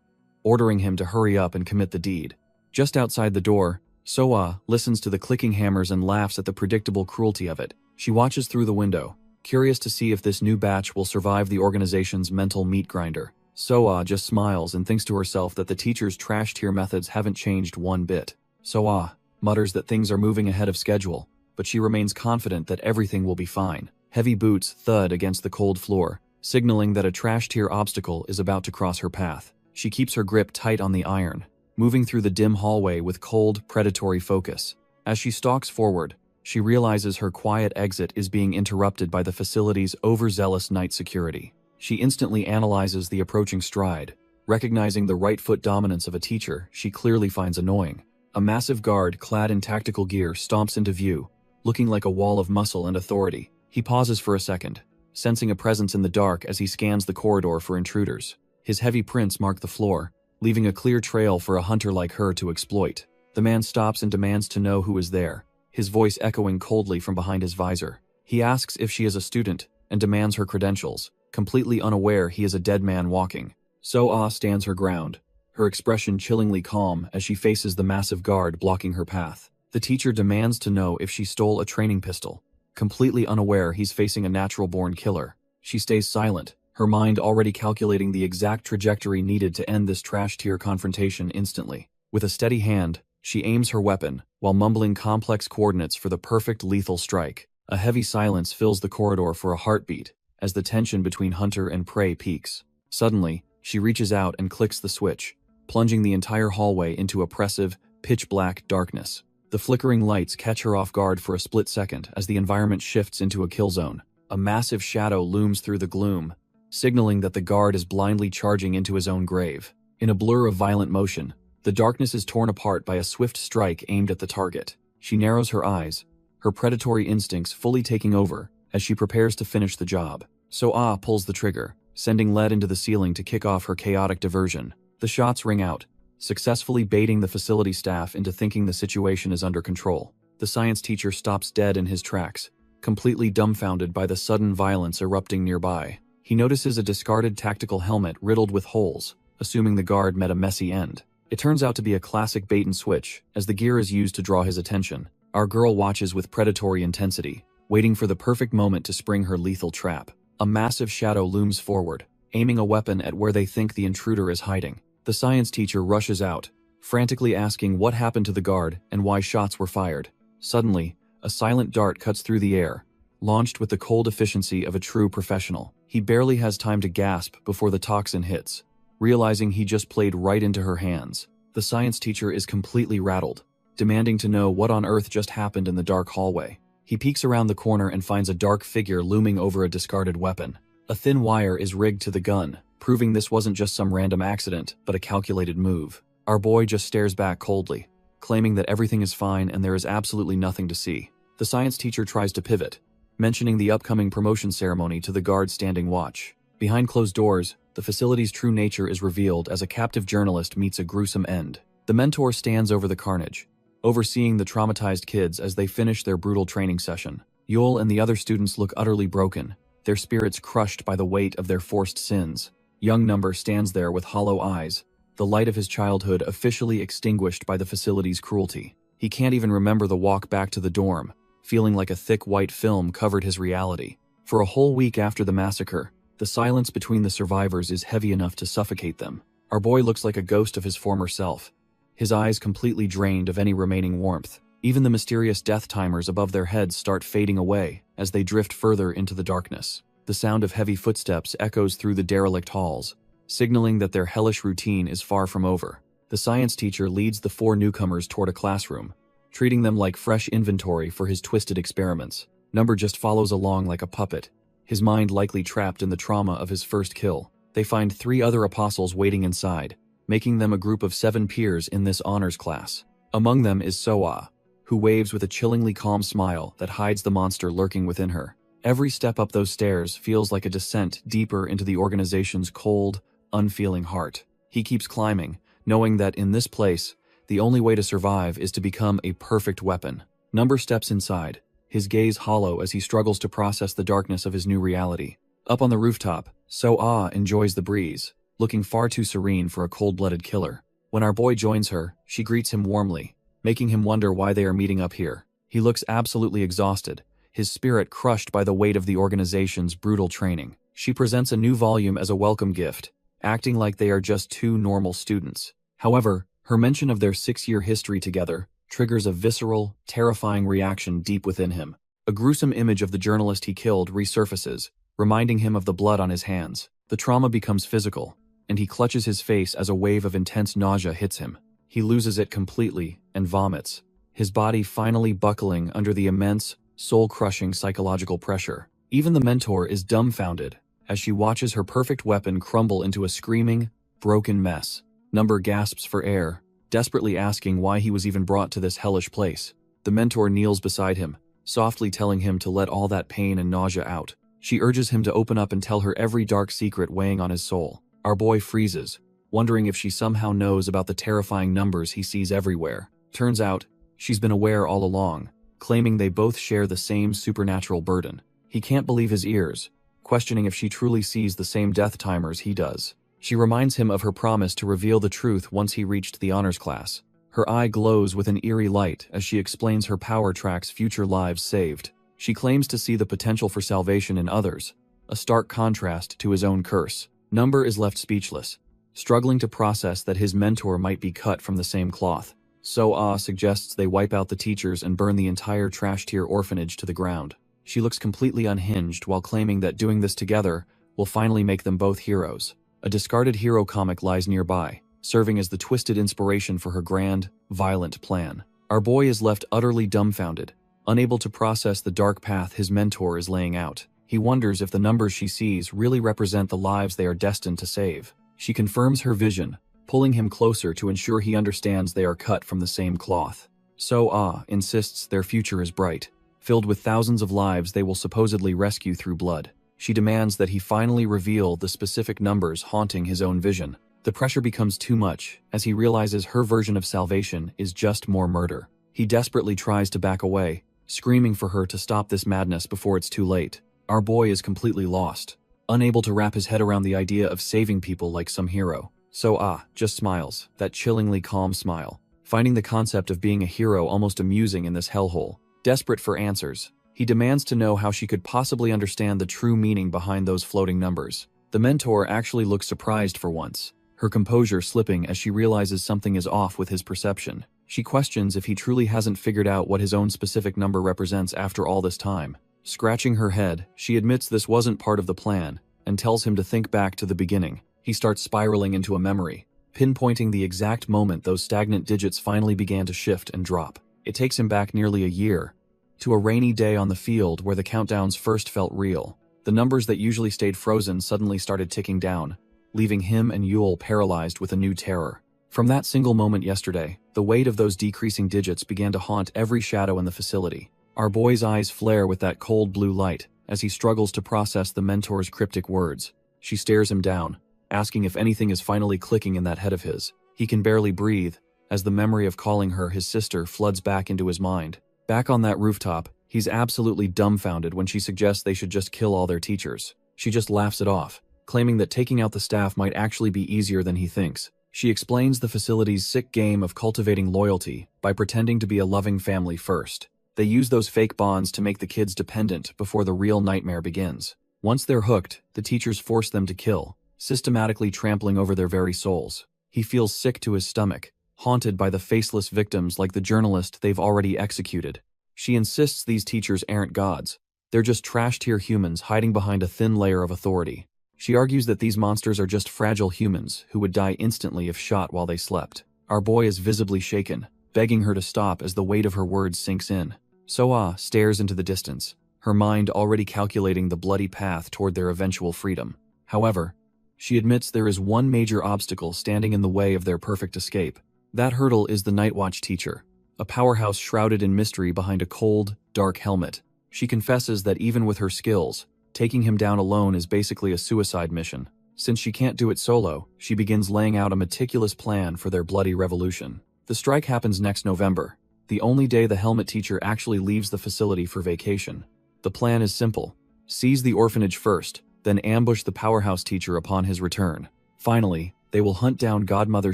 [SPEAKER 1] ordering him to hurry up and commit the deed. Just outside the door, Soa listens to the clicking hammers and laughs at the predictable cruelty of it. She watches through the window, curious to see if this new batch will survive the organization's mental meat grinder. Soa just smiles and thinks to herself that the teacher's trash-tier methods haven't changed one bit. Soa mutters that things are moving ahead of schedule, but she remains confident that everything will be fine. Heavy boots thud against the cold floor, signaling that a trash-tier obstacle is about to cross her path. She keeps her grip tight on the iron, moving through the dim hallway with cold, predatory focus. As she stalks forward, she realizes her quiet exit is being interrupted by the facility's overzealous night security. She instantly analyzes the approaching stride, recognizing the right foot dominance of a teacher she clearly finds annoying. A massive guard clad in tactical gear stomps into view, looking like a wall of muscle and authority. He pauses for a second, sensing a presence in the dark as he scans the corridor for intruders. His heavy prints mark the floor, leaving a clear trail for a hunter like her to exploit. The man stops and demands to know who is there, his voice echoing coldly from behind his visor. He asks if she is a student and demands her credentials, completely unaware he is a dead man walking. So-ah stands her ground, her expression chillingly calm as she faces the massive guard blocking her path. The teacher demands to know if she stole a training pistol. Completely unaware he's facing a natural-born killer, she stays silent, her mind already calculating the exact trajectory needed to end this trash-tier confrontation instantly. With a steady hand, she aims her weapon, while mumbling complex coordinates for the perfect lethal strike. A heavy silence fills the corridor for a heartbeat, as the tension between hunter and prey peaks. Suddenly, she reaches out and clicks the switch, plunging the entire hallway into oppressive, pitch-black darkness. The flickering lights catch her off guard for a split second as the environment shifts into a kill zone. A massive shadow looms through the gloom, signaling that the guard is blindly charging into his own grave. In a blur of violent motion, the darkness is torn apart by a swift strike aimed at the target. She narrows her eyes, her predatory instincts fully taking over as she prepares to finish the job. So-ah pulls the trigger, sending lead into the ceiling to kick off her chaotic diversion. The shots ring out, successfully baiting the facility staff into thinking the situation is under control. The science teacher stops dead in his tracks, completely dumbfounded by the sudden violence erupting nearby. He notices a discarded tactical helmet riddled with holes, assuming the guard met a messy end. It turns out to be a classic bait and switch, as the gear is used to draw his attention. Our girl watches with predatory intensity, waiting for the perfect moment to spring her lethal trap. A massive shadow looms forward, aiming a weapon at where they think the intruder is hiding. The science teacher rushes out, frantically asking what happened to the guard and why shots were fired. Suddenly, a silent dart cuts through the air, launched with the cold efficiency of a true professional. He barely has time to gasp before the toxin hits, realizing he just played right into her hands. The science teacher is completely rattled, demanding to know what on earth just happened in the dark hallway. He peeks around the corner and finds a dark figure looming over a discarded weapon. A thin wire is rigged to the gun, proving this wasn't just some random accident, but a calculated move. Our boy just stares back coldly, claiming that everything is fine and there is absolutely nothing to see. The science teacher tries to pivot, mentioning the upcoming promotion ceremony to the guard standing watch. Behind closed doors, the facility's true nature is revealed as a captive journalist meets a gruesome end. The mentor stands over the carnage, overseeing the traumatized kids as they finish their brutal training session. Yul and the other students look utterly broken, their spirits crushed by the weight of their forced sins. Young Number stands there with hollow eyes, the light of his childhood officially extinguished by the facility's cruelty. He can't even remember the walk back to the dorm, feeling like a thick white film covered his reality. For a whole week after the massacre, the silence between the survivors is heavy enough to suffocate them. Our boy looks like a ghost of his former self, his eyes completely drained of any remaining warmth. Even the mysterious death timers above their heads start fading away as they drift further into the darkness. The sound of heavy footsteps echoes through the derelict halls, signaling that their hellish routine is far from over. The science teacher leads the 4 newcomers toward a classroom, treating them like fresh inventory for his twisted experiments. Number just follows along like a puppet, his mind likely trapped in the trauma of his first kill. They find 3 other apostles waiting inside, making them a group of 7 peers in this honors class. Among them is So-ah, who waves with a chillingly calm smile that hides the monster lurking within her. Every step up those stairs feels like a descent deeper into the organization's cold, unfeeling heart. He keeps climbing, knowing that in this place, the only way to survive is to become a perfect weapon. Number steps inside, his gaze hollow as he struggles to process the darkness of his new reality. Up on the rooftop, So-ah enjoys the breeze, looking far too serene for a cold-blooded killer. When our boy joins her, she greets him warmly, making him wonder why they are meeting up here. He looks absolutely exhausted, his spirit crushed by the weight of the organization's brutal training. She presents a new volume as a welcome gift, acting like they are just 2 normal students. However, her mention of their 6-year history together triggers a visceral, terrifying reaction deep within him. A gruesome image of the journalist he killed resurfaces, reminding him of the blood on his hands. The trauma becomes physical, and he clutches his face as a wave of intense nausea hits him. He loses it completely and vomits, his body finally buckling under the immense, soul-crushing psychological pressure. Even the mentor is dumbfounded as she watches her perfect weapon crumble into a screaming, broken mess. Number gasps for air, desperately asking why he was even brought to this hellish place. The mentor kneels beside him, softly telling him to let all that pain and nausea out. She urges him to open up and tell her every dark secret weighing on his soul. Our boy freezes, wondering if she somehow knows about the terrifying numbers he sees everywhere. Turns out, she's been aware all along, claiming they both share the same supernatural burden. He can't believe his ears, questioning if she truly sees the same death timers he does. She reminds him of her promise to reveal the truth once he reached the honors class. Her eye glows with an eerie light as she explains her power tracks future lives saved. She claims to see the potential for salvation in others, a stark contrast to his own curse. Number is left speechless, struggling to process that his mentor might be cut from the same cloth. So suggests they wipe out the teachers and burn the entire trash-tier orphanage to the ground. She looks completely unhinged while claiming that doing this together will finally make them both heroes. A discarded hero comic lies nearby, serving as the twisted inspiration for her grand, violent plan. Our boy is left utterly dumbfounded, unable to process the dark path his mentor is laying out. He wonders if the numbers she sees really represent the lives they are destined to save. She confirms her vision, pulling him closer to ensure he understands they are cut from the same cloth. So insists their future is bright, filled with thousands of lives they will supposedly rescue through blood. She demands that he finally reveal the specific numbers haunting his own vision. The pressure becomes too much as he realizes her version of salvation is just more murder. He desperately tries to back away, screaming for her to stop this madness before it's too late. Our boy is completely lost, unable to wrap his head around the idea of saving people like some hero. So just smiles, that chillingly calm smile, finding the concept of being a hero almost amusing in this hellhole. Desperate for answers, he demands to know how she could possibly understand the true meaning behind those floating numbers. The mentor actually looks surprised for once, her composure slipping as she realizes something is off with his perception. She questions if he truly hasn't figured out what his own specific number represents after all this time. Scratching her head, she admits this wasn't part of the plan and tells him to think back to the beginning. He starts spiraling into a memory, pinpointing the exact moment those stagnant digits finally began to shift and drop. It takes him back nearly a year, to a rainy day on the field where the countdowns first felt real. The numbers that usually stayed frozen suddenly started ticking down, leaving him and Yule paralyzed with a new terror. From that single moment yesterday, the weight of those decreasing digits began to haunt every shadow in the facility. Our boy's eyes flare with that cold blue light as he struggles to process the mentor's cryptic words. She stares him down, asking if anything is finally clicking in that head of his. He can barely breathe as the memory of calling her his sister floods back into his mind. Back on that rooftop, he's absolutely dumbfounded when she suggests they should just kill all their teachers. She just laughs it off, claiming that taking out the staff might actually be easier than he thinks. She explains the facility's sick game of cultivating loyalty by pretending to be a loving family first. They use those fake bonds to make the kids dependent before the real nightmare begins. Once they're hooked, the teachers force them to kill, systematically trampling over their very souls. He feels sick to his stomach, haunted by the faceless victims like the journalist they've already executed. She insists these teachers aren't gods. They're just trash-tier humans hiding behind a thin layer of authority. She argues that these monsters are just fragile humans who would die instantly if shot while they slept. Our boy is visibly shaken, begging her to stop as the weight of her words sinks in. So stares into the distance, her mind already calculating the bloody path toward their eventual freedom. However, she admits there is one major obstacle standing in the way of their perfect escape. That hurdle is the Night Watch teacher, a powerhouse shrouded in mystery behind a cold, dark helmet. She confesses that even with her skills, taking him down alone is basically a suicide mission. Since she can't do it solo, she begins laying out a meticulous plan for their bloody revolution. The strike happens next November, the only day the helmet teacher actually leaves the facility for vacation. The plan is simple: seize the orphanage first, then ambush the powerhouse teacher upon his return. Finally, they will hunt down Godmother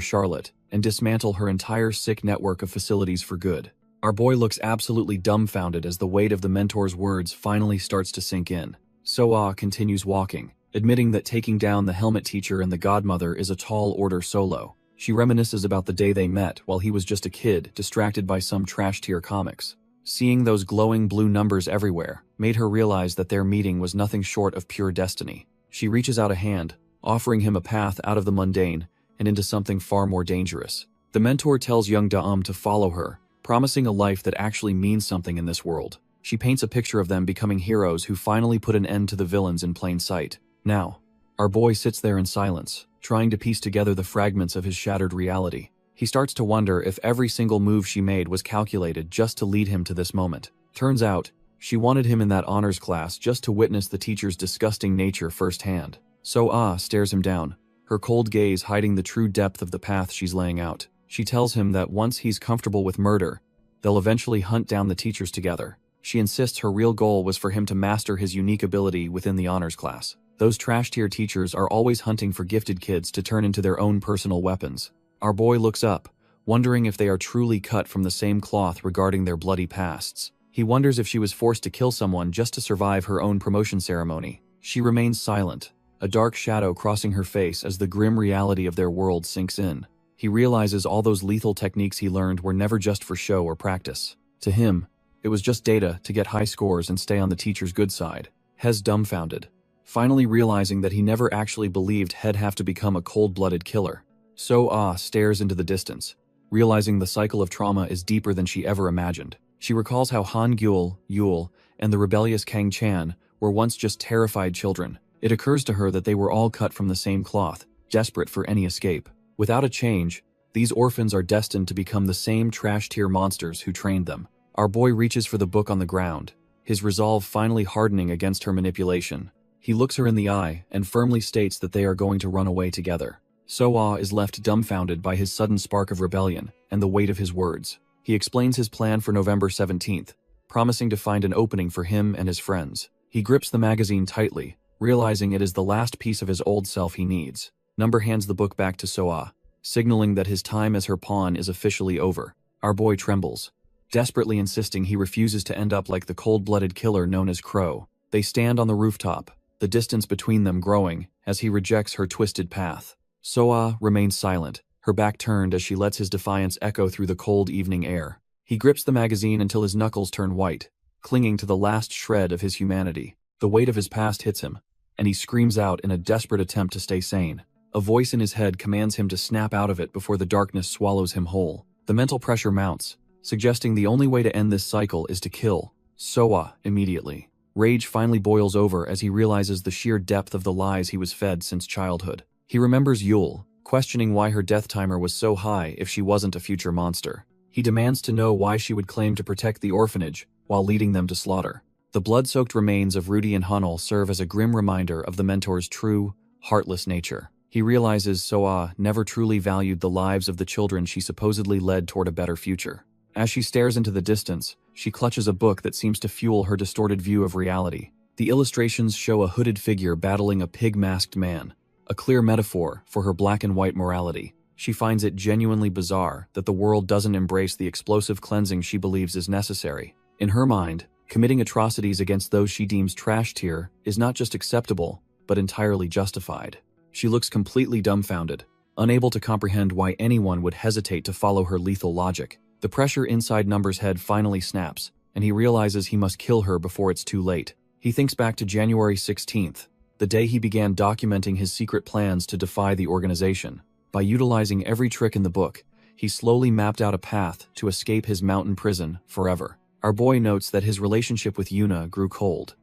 [SPEAKER 1] Charlotte and dismantle her entire sick network of facilities for good. Our boy looks absolutely dumbfounded as the weight of the mentor's words finally starts to sink in. So continues walking, admitting that taking down the helmet teacher and the Godmother is a tall order solo. She reminisces about the day they met while he was just a kid distracted by some trash-tier comics. Seeing those glowing blue numbers everywhere made her realize that their meeting was nothing short of pure destiny. She reaches out a hand, offering him a path out of the mundane and into something far more dangerous. The mentor tells young Daum to follow her, promising a life that actually means something in this world. She paints a picture of them becoming heroes who finally put an end to the villains in plain sight. Now, our boy sits there in silence, trying to piece together the fragments of his shattered reality. He starts to wonder if every single move she made was calculated just to lead him to this moment. Turns out, she wanted him in that honors class just to witness the teacher's disgusting nature firsthand. So stares him down, her cold gaze hiding the true depth of the path she's laying out. She tells him that once he's comfortable with murder, They'll eventually hunt down the teachers together. She insists her real goal was for him to master his unique ability within the honors class. Those trash-tier teachers are always hunting for gifted kids to turn into their own personal weapons. Our boy looks up, wondering if they are truly cut from the same cloth regarding their bloody pasts. He wonders if she was forced to kill someone just to survive her own promotion ceremony. She remains silent, a dark shadow crossing her face as the grim reality of their world sinks in. He realizes all those lethal techniques he learned were never just for show or practice. To him, it was just data to get high scores and stay on the teacher's good side. Hez dumbfounded, finally realizing that he never actually believed he'd have to become a cold-blooded killer. So-ah stares into the distance, realizing the cycle of trauma is deeper than she ever imagined. She recalls how Han Gyul, Yul, and the rebellious Kang Chan were once just terrified children. It occurs to her that they were all cut from the same cloth, desperate for any escape. Without a change, these orphans are destined to become the same trash-tier monsters who trained them. Our boy reaches for the book on the ground, his resolve finally hardening against her manipulation. He looks her in the eye and firmly states that they are going to run away together. So-ah is left dumbfounded by his sudden spark of rebellion and the weight of his words. He explains his plan for November 17th, promising to find an opening for him and his friends. He grips the magazine tightly, realizing it is the last piece of his old self he needs. Number hands the book back to So-ah, signaling that his time as her pawn is officially over. Our boy trembles, desperately insisting he refuses to end up like the cold-blooded killer known as Crow. They stand on the rooftop, the distance between them growing as he rejects her twisted path. So-ah remains silent, her back turned as she lets his defiance echo through the cold evening air. He grips the magazine until his knuckles turn white, clinging to the last shred of his humanity. The weight of his past hits him, and he screams out in a desperate attempt to stay sane. A voice in his head commands him to snap out of it before the darkness swallows him whole. The mental pressure mounts, suggesting the only way to end this cycle is to kill So-ah immediately. Rage finally boils over as he realizes the sheer depth of the lies he was fed since childhood. He remembers Yul, questioning why her death timer was so high if she wasn't a future monster. He demands to know why she would claim to protect the orphanage while leading them to slaughter. The blood-soaked remains of Rudy and Hunnel serve as a grim reminder of the mentor's true, heartless nature. He realizes So-ah never truly valued the lives of the children she supposedly led toward a better future. As she stares into the distance, she clutches a book that seems to fuel her distorted view of reality. The illustrations show a hooded figure battling a pig-masked man, a clear metaphor for her black and white morality. She finds it genuinely bizarre that the world doesn't embrace the explosive cleansing she believes is necessary. In her mind, committing atrocities against those she deems trash tier is not just acceptable, but entirely justified. She looks completely dumbfounded, unable to comprehend why anyone would hesitate to follow her lethal logic. The pressure inside Number's head finally snaps, and he realizes he must kill her before it's too late. He thinks back to January 16th, the day he began documenting his secret plans to defy the organization. By utilizing every trick in the book, he slowly mapped out a path to escape his mountain prison forever. Our boy notes that his relationship with Yuna grew cold,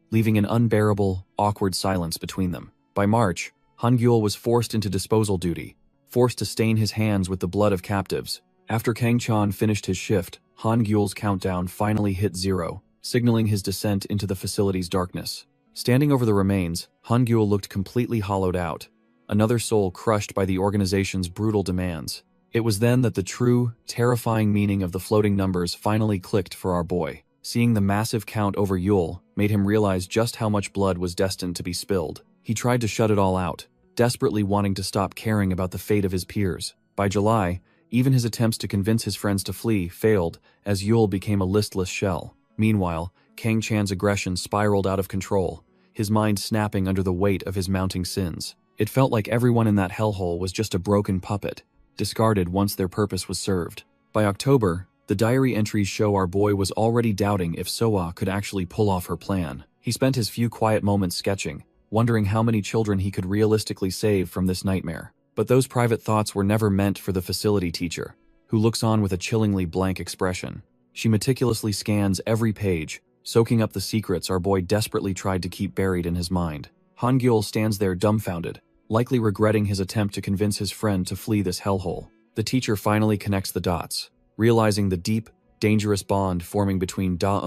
[SPEAKER 1] leaving an unbearable, awkward silence between them. By March, Han Gyul was forced into disposal duty, forced to stain his hands with the blood of captives. After Kang Chan finished his shift, Han Gyul's countdown finally hit 0, signaling his descent into the facility's darkness. Standing over the remains, Han Gyul looked completely hollowed out, another soul crushed by the organization's brutal demands. It was then that the true, terrifying meaning of the floating numbers finally clicked for our boy. Seeing the massive count over Yul made him realize just how much blood was destined to be spilled. He tried to shut it all out, desperately wanting to stop caring about the fate of his peers. By July, even his attempts to convince his friends to flee failed as Yul became a listless shell. Meanwhile, Kang Chan's aggression spiraled out of control, his mind snapping under the weight of his mounting sins. It felt like everyone in that hellhole was just a broken puppet, discarded once their purpose was served. By October, the diary entries show our boy was already doubting if So-ah could actually pull off her plan. He spent his few quiet moments sketching, wondering how many children he could realistically save from this nightmare. But those private thoughts were never meant for the facility teacher, who looks on with a chillingly blank expression. She meticulously scans every page, soaking up the secrets our boy desperately tried to keep buried in his mind. Han Gyul stands there dumbfounded, likely regretting his attempt to convince his friend to flee this hellhole. The teacher finally connects the dots, realizing the deep, dangerous bond forming between Da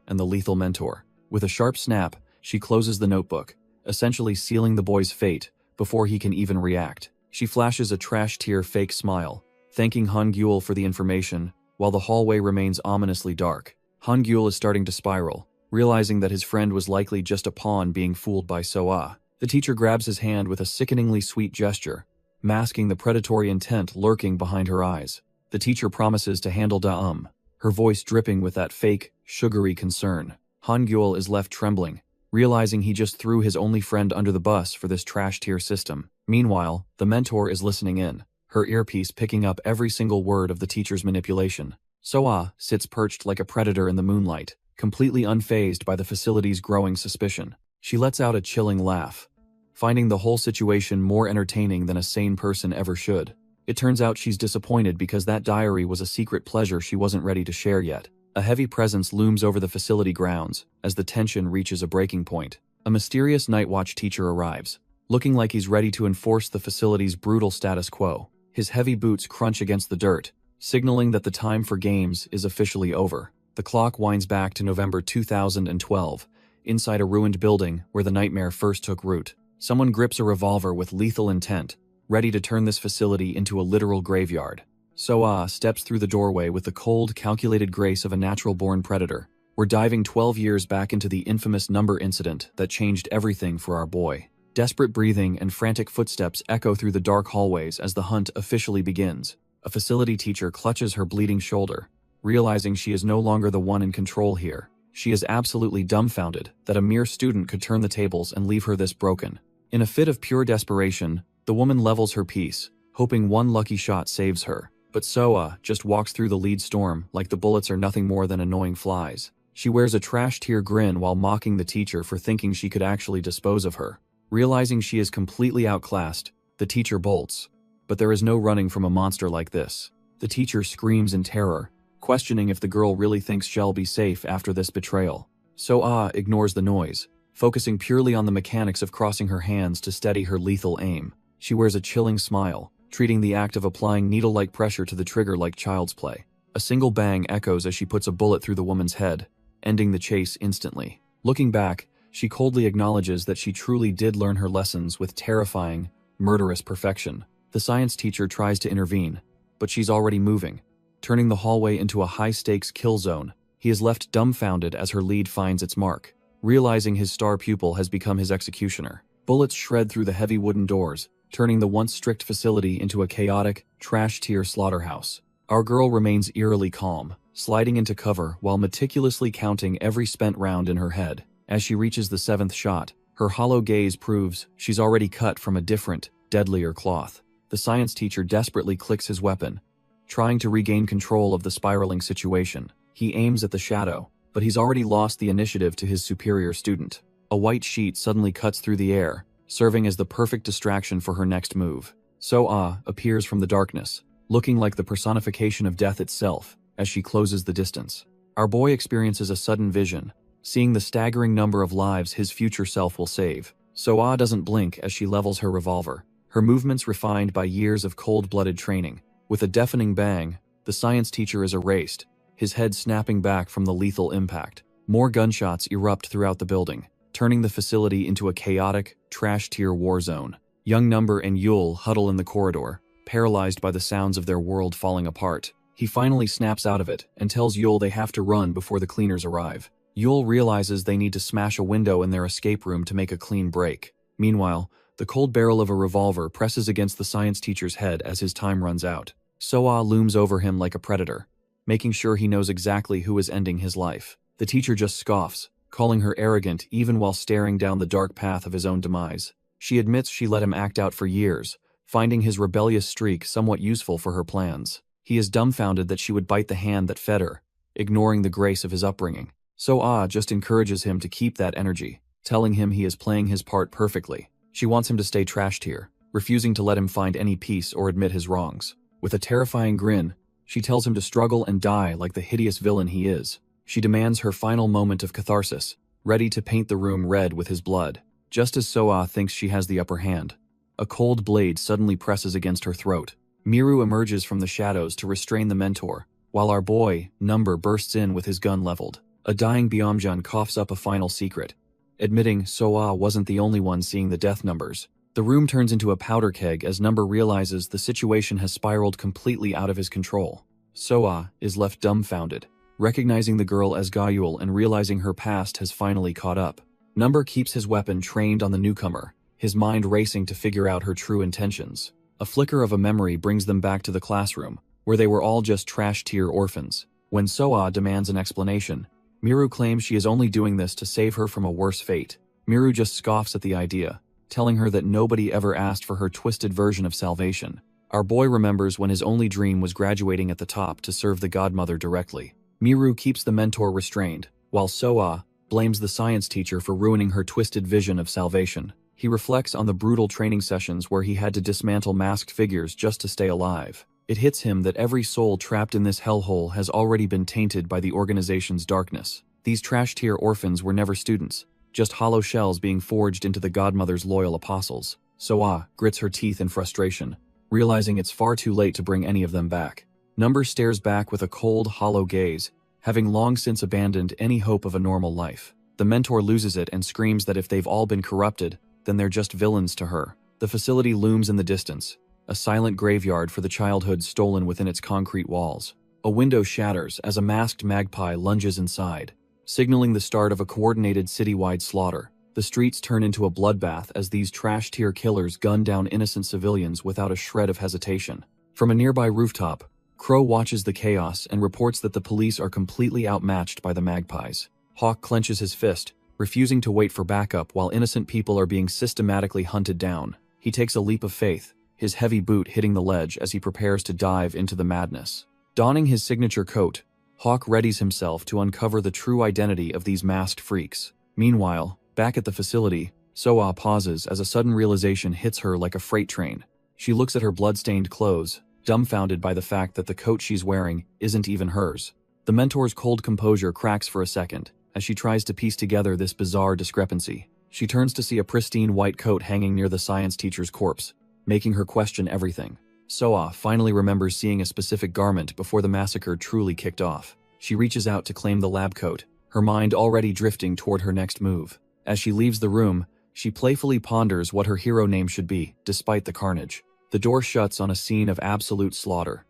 [SPEAKER 1] and the lethal mentor. With a sharp snap, she closes the notebook, essentially sealing the boy's fate before he can even react. She flashes a trash-tier fake smile, thanking Han Gyul for the information, while the hallway remains ominously dark. Hangul is starting to spiral, realizing that his friend was likely just a pawn being fooled by So-ah. The teacher grabs his hand with a sickeningly sweet gesture, masking the predatory intent lurking behind her eyes. The teacher promises to handle Da-um, her voice dripping with that fake, sugary concern. Hangul is left trembling, realizing he just threw his only friend under the bus for this trash-tier system. Meanwhile, the mentor is listening in, her earpiece picking up every single word of the teacher's manipulation. So-ah sits perched like a predator in the moonlight, completely unfazed by the facility's growing suspicion. She lets out a chilling laugh, finding the whole situation more entertaining than a sane person ever should. It turns out she's disappointed because that diary was a secret pleasure she wasn't ready to share yet. A heavy presence looms over the facility grounds as the tension reaches a breaking point. A mysterious night watch teacher arrives, looking like he's ready to enforce the facility's brutal status quo. His heavy boots crunch against the dirt, signaling that the time for games is officially over. The clock winds back to November 2012, inside a ruined building where the nightmare first took root. Someone grips a revolver with lethal intent, ready to turn this facility into a literal graveyard. So-ah steps through the doorway with the cold, calculated grace of a natural-born predator. We're diving 12 years back into the infamous number incident that changed everything for our boy. Desperate breathing and frantic footsteps echo through the dark hallways as the hunt officially begins. A facility teacher clutches her bleeding shoulder, realizing she is no longer the one in control here. She is absolutely dumbfounded that a mere student could turn the tables and leave her this broken. In a fit of pure desperation, the woman levels her piece, hoping one lucky shot saves her. But So-ah just walks through the lead storm like the bullets are nothing more than annoying flies. She wears a trash-tier grin while mocking the teacher for thinking she could actually dispose of her. Realizing she is completely outclassed, the teacher bolts. But there is no running from a monster like this. The teacher screams in terror, questioning if the girl really thinks she'll be safe after this betrayal. So-ah ignores the noise, focusing purely on the mechanics of crossing her hands to steady her lethal aim. She wears a chilling smile, treating the act of applying needle-like pressure to the trigger like child's play. A single bang echoes as she puts a bullet through the woman's head, ending the chase instantly. Looking back, she coldly acknowledges that she truly did learn her lessons with terrifying, murderous perfection. The science teacher tries to intervene, but she's already moving, turning the hallway into a high-stakes kill zone. He is left dumbfounded as her lead finds its mark, realizing his star pupil has become his executioner. Bullets shred through the heavy wooden doors, turning the once strict facility into a chaotic, trash-tier slaughterhouse. Our girl remains eerily calm, sliding into cover while meticulously counting every spent round in her head. As she reaches the 7th shot, her hollow gaze proves she's already cut from a different, deadlier cloth. The science teacher desperately clicks his weapon, trying to regain control of the spiraling situation. He aims at the shadow, but he's already lost the initiative to his superior student. A white sheet suddenly cuts through the air, serving as the perfect distraction for her next move. So-ah appears from the darkness, looking like the personification of death itself as she closes the distance. Our boy experiences a sudden vision, seeing the staggering number of lives his future self will save. So-ah doesn't blink as she levels her revolver, her movements refined by years of cold-blooded training. With a deafening bang, the science teacher is erased, his head snapping back from the lethal impact. More gunshots erupt throughout the building, turning the facility into a chaotic, trash-tier war zone. Young Number and Yule huddle in the corridor, paralyzed by the sounds of their world falling apart. He finally snaps out of it and tells Yule they have to run before the cleaners arrive. Yule realizes they need to smash a window in their escape room to make a clean break. Meanwhile, the cold barrel of a revolver presses against the science teacher's head as his time runs out. So-ah looms over him like a predator, making sure he knows exactly who is ending his life. The teacher just scoffs, calling her arrogant even while staring down the dark path of his own demise. She admits she let him act out for years, finding his rebellious streak somewhat useful for her plans. He is dumbfounded that she would bite the hand that fed her, ignoring the grace of his upbringing. So-ah just encourages him to keep that energy, telling him he is playing his part perfectly. She wants him to stay trash-tier, refusing to let him find any peace or admit his wrongs. With a terrifying grin, she tells him to struggle and die like the hideous villain he is. She demands her final moment of catharsis, ready to paint the room red with his blood. Just as So-ah thinks she has the upper hand, a cold blade suddenly presses against her throat. Miru emerges from the shadows to restrain the mentor, while our boy, Number, bursts in with his gun leveled. A dying Byomjun coughs up a final secret, admitting So-ah wasn't the only one seeing the death numbers. The room turns into a powder keg as Number realizes the situation has spiraled completely out of his control. Soa is left dumbfounded, recognizing the girl as Gayul and realizing her past has finally caught up. Number keeps his weapon trained on the newcomer, his mind racing to figure out her true intentions. A flicker of a memory brings them back to the classroom, where they were all just trash-tier orphans. When Soa demands an explanation, Miru claims she is only doing this to save her from a worse fate. Miru just scoffs at the idea, telling her that nobody ever asked for her twisted version of salvation. Our boy remembers when his only dream was graduating at the top to serve the godmother directly. Miru keeps the mentor restrained, while Soa blames the science teacher for ruining her twisted vision of salvation. He reflects on the brutal training sessions where he had to dismantle masked figures just to stay alive. It hits him that every soul trapped in this hellhole has already been tainted by the organization's darkness. These trash-tier orphans were never students, just hollow shells being forged into the godmother's loyal apostles. Soa grits her teeth in frustration, realizing it's far too late to bring any of them back. Number stares back with a cold, hollow gaze, having long since abandoned any hope of a normal life. The mentor loses it and screams that if they've all been corrupted, then they're just villains to her. The facility looms in the distance, a silent graveyard for the childhood stolen within its concrete walls. A window shatters as a masked magpie lunges inside, signaling the start of a coordinated citywide slaughter. The streets turn into a bloodbath as these trash-tier killers gun down innocent civilians without a shred of hesitation. From a nearby rooftop, Crow watches the chaos and reports that the police are completely outmatched by the magpies. Hawk clenches his fist, refusing to wait for backup while innocent people are being systematically hunted down. He takes a leap of faith, his heavy boot hitting the ledge as he prepares to dive into the madness. Donning his signature coat, Hawk readies himself to uncover the true identity of these masked freaks. Meanwhile, back at the facility, Soa pauses as a sudden realization hits her like a freight train. She looks at her blood-stained clothes, dumbfounded by the fact that the coat she's wearing isn't even hers. The mentor's cold composure cracks for a second as she tries to piece together this bizarre discrepancy. She turns to see a pristine white coat hanging near the science teacher's corpse, making her question everything. Soa finally remembers seeing a specific garment before the massacre truly kicked off. She reaches out to claim the lab coat, her mind already drifting toward her next move. As she leaves the room, she playfully ponders what her hero name should be, despite the carnage. The door shuts on a scene of absolute slaughter,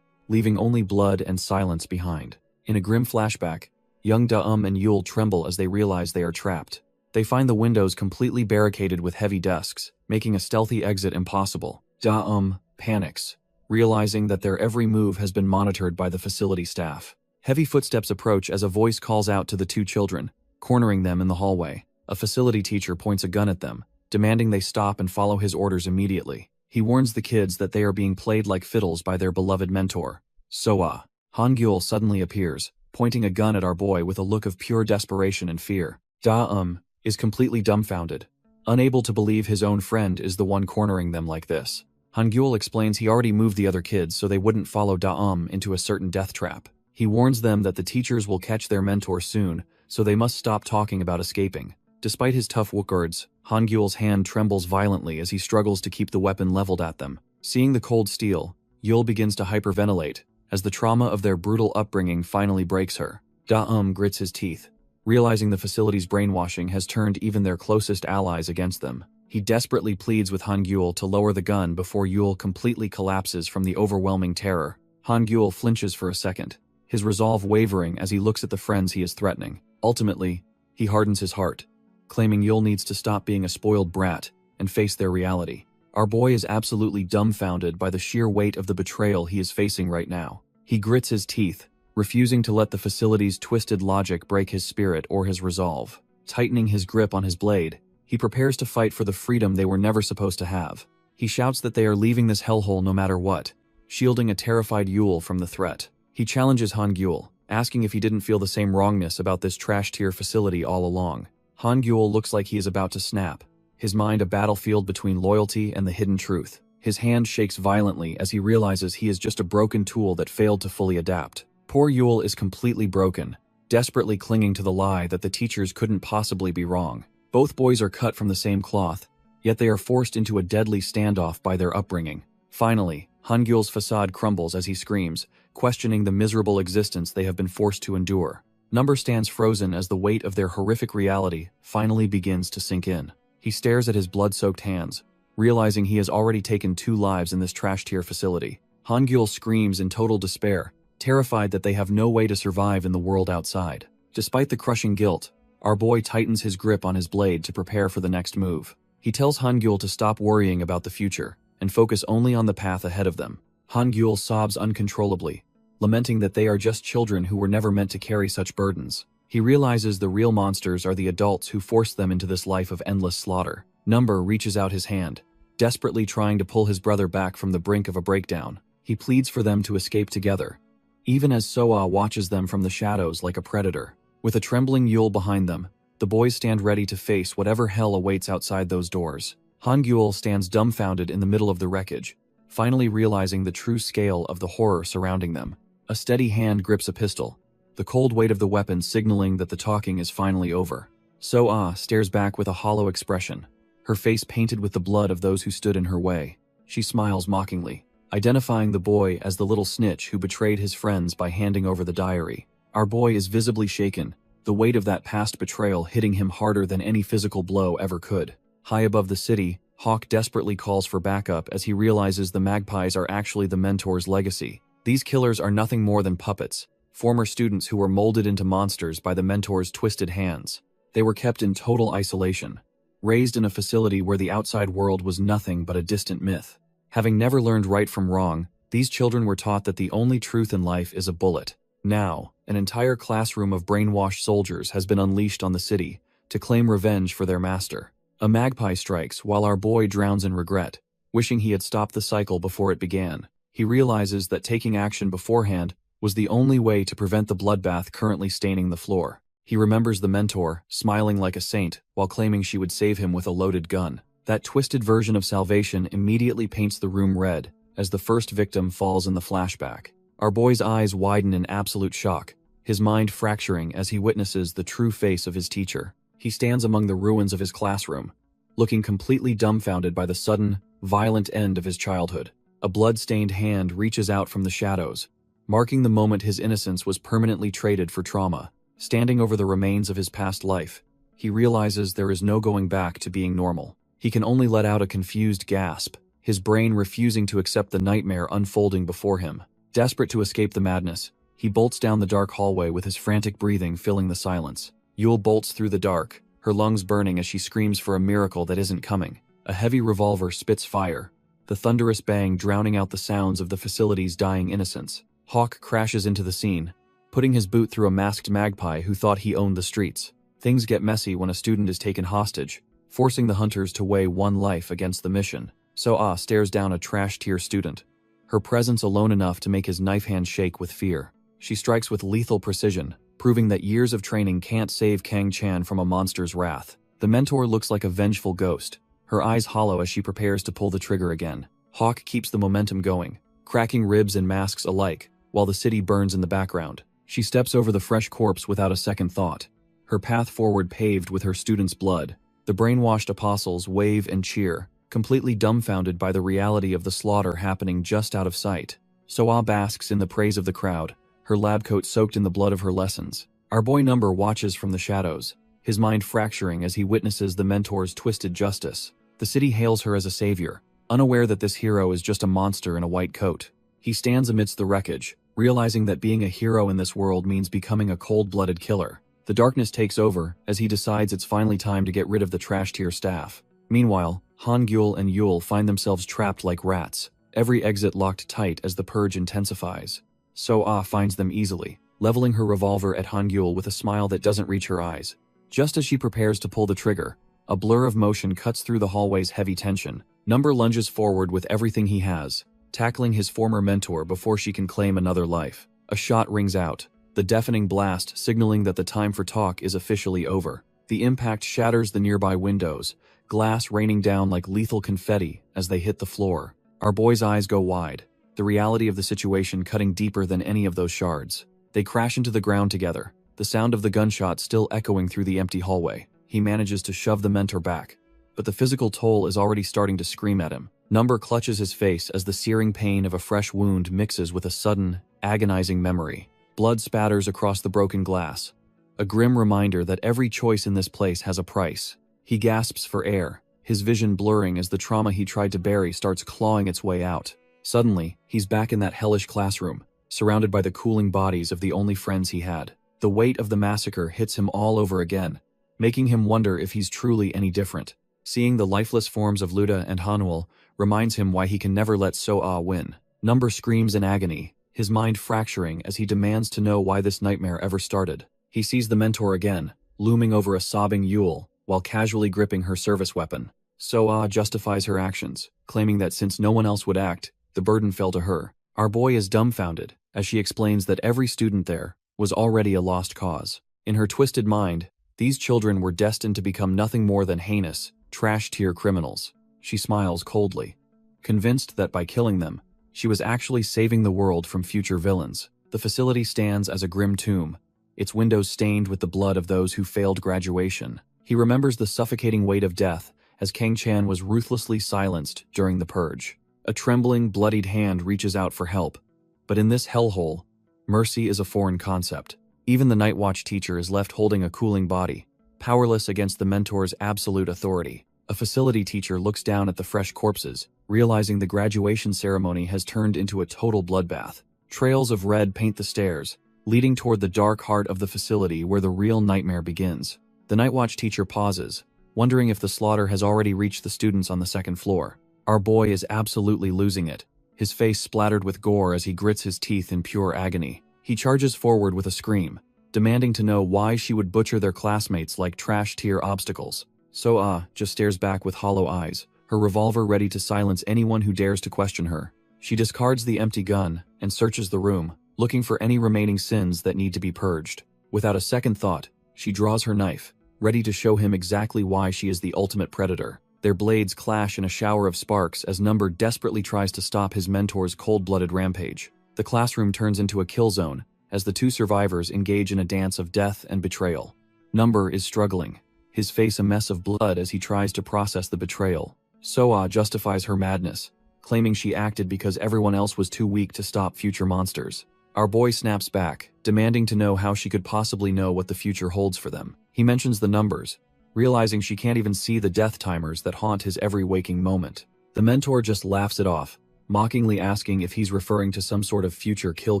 [SPEAKER 1] leaving only blood and silence behind. In a grim flashback, young Da-um and Yule tremble as they realize they are trapped. They find the windows completely barricaded with heavy desks, making a stealthy exit impossible. Da-um panics, realizing that their every move has been monitored by the facility staff. Heavy footsteps approach as a voice calls out to the two children, cornering them in the hallway. A facility teacher points a gun at them, demanding they stop and follow his orders immediately. He warns the kids that they are being played like fiddles by their beloved mentor. Soa. Hangul suddenly appears, pointing a gun at our boy with a look of pure desperation and fear. Da-um is completely dumbfounded, unable to believe his own friend is the one cornering them like this. Hangul explains he already moved the other kids so they wouldn't follow Da-um into a certain death trap. He warns them that the teachers will catch their mentor soon, so they must stop talking about escaping. Despite his tough words, Hangul's hand trembles violently as he struggles to keep the weapon leveled at them. Seeing the cold steel, Yule begins to hyperventilate, as the trauma of their brutal upbringing finally breaks her. Da-um grits his teeth, realizing the facility's brainwashing has turned even their closest allies against them. He desperately pleads with Hangul to lower the gun before Yule completely collapses from the overwhelming terror. Hangul flinches for a second, his resolve wavering as he looks at the friends he is threatening. Ultimately, he hardens his heart, claiming Yule needs to stop being a spoiled brat and face their reality. Our boy is absolutely dumbfounded by the sheer weight of the betrayal he is facing right now. He grits his teeth, refusing to let the facility's twisted logic break his spirit or his resolve. Tightening his grip on his blade, he prepares to fight for the freedom they were never supposed to have. He shouts that they are leaving this hellhole no matter what, shielding a terrified Yule from the threat. He challenges Hangul, asking if he didn't feel the same wrongness about this trash-tier facility all along. Hangul looks like he is about to snap, his mind a battlefield between loyalty and the hidden truth. His hand shakes violently as he realizes he is just a broken tool that failed to fully adapt. Poor Yule is completely broken, desperately clinging to the lie that the teachers couldn't possibly be wrong. Both boys are cut from the same cloth, yet they are forced into a deadly standoff by their upbringing. Finally, Hangul's facade crumbles as he screams, questioning the miserable existence they have been forced to endure. Number stands frozen as the weight of their horrific reality finally begins to sink in. He stares at his blood-soaked hands, realizing he has already taken 2 lives in this trash-tier facility. Hangul screams in total despair, terrified that they have no way to survive in the world outside. Despite the crushing guilt, our boy tightens his grip on his blade to prepare for the next move. He tells Han-gyul to stop worrying about the future and focus only on the path ahead of them. Han-gyul sobs uncontrollably, lamenting that they are just children who were never meant to carry such burdens. He realizes the real monsters are the adults who forced them into this life of endless slaughter. Number reaches out his hand, desperately trying to pull his brother back from the brink of a breakdown. He pleads for them to escape together, even as Soa watches them from the shadows like a predator. With a trembling Yule behind them, the boys stand ready to face whatever hell awaits outside those doors. Han-gyul stands dumbfounded in the middle of the wreckage, finally realizing the true scale of the horror surrounding them. A steady hand grips a pistol, the cold weight of the weapon signaling that the talking is finally over. Soa stares back with a hollow expression, her face painted with the blood of those who stood in her way. She smiles mockingly, identifying the boy as the little snitch who betrayed his friends by handing over the diary. Our boy is visibly shaken, the weight of that past betrayal hitting him harder than any physical blow ever could. High above the city, Hawk desperately calls for backup as he realizes the magpies are actually the mentor's legacy. These killers are nothing more than puppets, former students who were molded into monsters by the mentor's twisted hands. They were kept in total isolation, raised in a facility where the outside world was nothing but a distant myth. Having never learned right from wrong, these children were taught that the only truth in life is a bullet. Now, an entire classroom of brainwashed soldiers has been unleashed on the city to claim revenge for their master. A magpie strikes while our boy drowns in regret, wishing he had stopped the cycle before it began. He realizes that taking action beforehand was the only way to prevent the bloodbath currently staining the floor. He remembers the mentor, smiling like a saint, while claiming she would save him with a loaded gun. That twisted version of salvation immediately paints the room red as the first victim falls in the flashback. Our boy's eyes widen in absolute shock, his mind fracturing as he witnesses the true face of his teacher. He stands among the ruins of his classroom, looking completely dumbfounded by the sudden, violent end of his childhood. A blood-stained hand reaches out from the shadows, marking the moment his innocence was permanently traded for trauma. Standing over the remains of his past life, he realizes there is no going back to being normal. He can only let out a confused gasp, his brain refusing to accept the nightmare unfolding before him. Desperate to escape the madness, he bolts down the dark hallway with his frantic breathing filling the silence. Yule bolts through the dark, her lungs burning as she screams for a miracle that isn't coming. A heavy revolver spits fire, the thunderous bang drowning out the sounds of the facility's dying innocents. Hawk crashes into the scene, putting his boot through a masked magpie who thought he owned the streets. Things get messy when a student is taken hostage, forcing the hunters to weigh one life against the mission. Soa stares down a trash-tier student, her presence alone enough to make his knife hand shake with fear. She strikes with lethal precision, proving that years of training can't save Kang Chan from a monster's wrath. The mentor looks like a vengeful ghost, her eyes hollow as she prepares to pull the trigger again. Hawk keeps the momentum going, cracking ribs and masks alike, while the city burns in the background. She steps over the fresh corpse without a second thought, her path forward paved with her students' blood. The brainwashed apostles wave and cheer, completely dumbfounded by the reality of the slaughter happening just out of sight. Soa basks in the praise of the crowd, her lab coat soaked in the blood of her lessons. Our boy Number watches from the shadows, his mind fracturing as he witnesses the mentor's twisted justice. The city hails her as a savior, unaware that this hero is just a monster in a white coat. He stands amidst the wreckage, realizing that being a hero in this world means becoming a cold-blooded killer. The darkness takes over as he decides it's finally time to get rid of the trash-tier staff. Meanwhile, Han-gyul and Yule find themselves trapped like rats, every exit locked tight as the purge intensifies. Soa finds them easily, leveling her revolver at Han-gyul with a smile that doesn't reach her eyes. Just as she prepares to pull the trigger, a blur of motion cuts through the hallway's heavy tension. Number lunges forward with everything he has, tackling his former mentor before she can claim another life. A shot rings out, the deafening blast signaling that the time for talk is officially over. The impact shatters the nearby windows, glass raining down like lethal confetti as they hit the floor. Our boy's eyes go wide, the reality of the situation cutting deeper than any of those shards. They crash into the ground together, the sound of the gunshot still echoing through the empty hallway. He manages to shove the mentor back, but the physical toll is already starting to scream at him. Number clutches his face as the searing pain of a fresh wound mixes with a sudden, agonizing memory. Blood spatters across the broken glass, a grim reminder that every choice in this place has a price. He gasps for air, his vision blurring as the trauma he tried to bury starts clawing its way out. Suddenly, he's back in that hellish classroom, surrounded by the cooling bodies of the only friends he had. The weight of the massacre hits him all over again, making him wonder if he's truly any different. Seeing the lifeless forms of Luda and Hanwul reminds him why he can never let So-Ah win. Number screams in agony, his mind fracturing as he demands to know why this nightmare ever started. He sees the mentor again, looming over a sobbing Yule, while casually gripping her service weapon. So-Ah justifies her actions, claiming that since no one else would act, the burden fell to her. Our boy is dumbfounded, as she explains that every student there was already a lost cause. In her twisted mind, these children were destined to become nothing more than heinous, trash-tier criminals. She smiles coldly, convinced that by killing them, she was actually saving the world from future villains. The facility stands as a grim tomb, its windows stained with the blood of those who failed graduation. He remembers the suffocating weight of death as Kang Chan was ruthlessly silenced during the purge. A trembling, bloodied hand reaches out for help, but in this hellhole, mercy is a foreign concept. Even the Night Watch teacher is left holding a cooling body, powerless against the mentor's absolute authority. A facility teacher looks down at the fresh corpses, realizing the graduation ceremony has turned into a total bloodbath. Trails of red paint the stairs, leading toward the dark heart of the facility where the real nightmare begins. The Night Watch teacher pauses, wondering if the slaughter has already reached the students on the second floor. Our boy is absolutely losing it, his face splattered with gore as he grits his teeth in pure agony. He charges forward with a scream, demanding to know why she would butcher their classmates like trash-tier obstacles. So-Ah just stares back with hollow eyes, her revolver ready to silence anyone who dares to question her. She discards the empty gun and searches the room, looking for any remaining sins that need to be purged. Without a second thought, she draws her knife, ready to show him exactly why she is the ultimate predator. Their blades clash in a shower of sparks as Number desperately tries to stop his mentor's cold-blooded rampage. The classroom turns into a kill zone as the two survivors engage in a dance of death and betrayal. Number is struggling, his face a mess of blood as he tries to process the betrayal. So-Ah justifies her madness, claiming she acted because everyone else was too weak to stop future monsters. Our boy snaps back, demanding to know how she could possibly know what the future holds for them. He mentions the numbers, realizing she can't even see the death timers that haunt his every waking moment. The mentor just laughs it off, mockingly asking if he's referring to some sort of future kill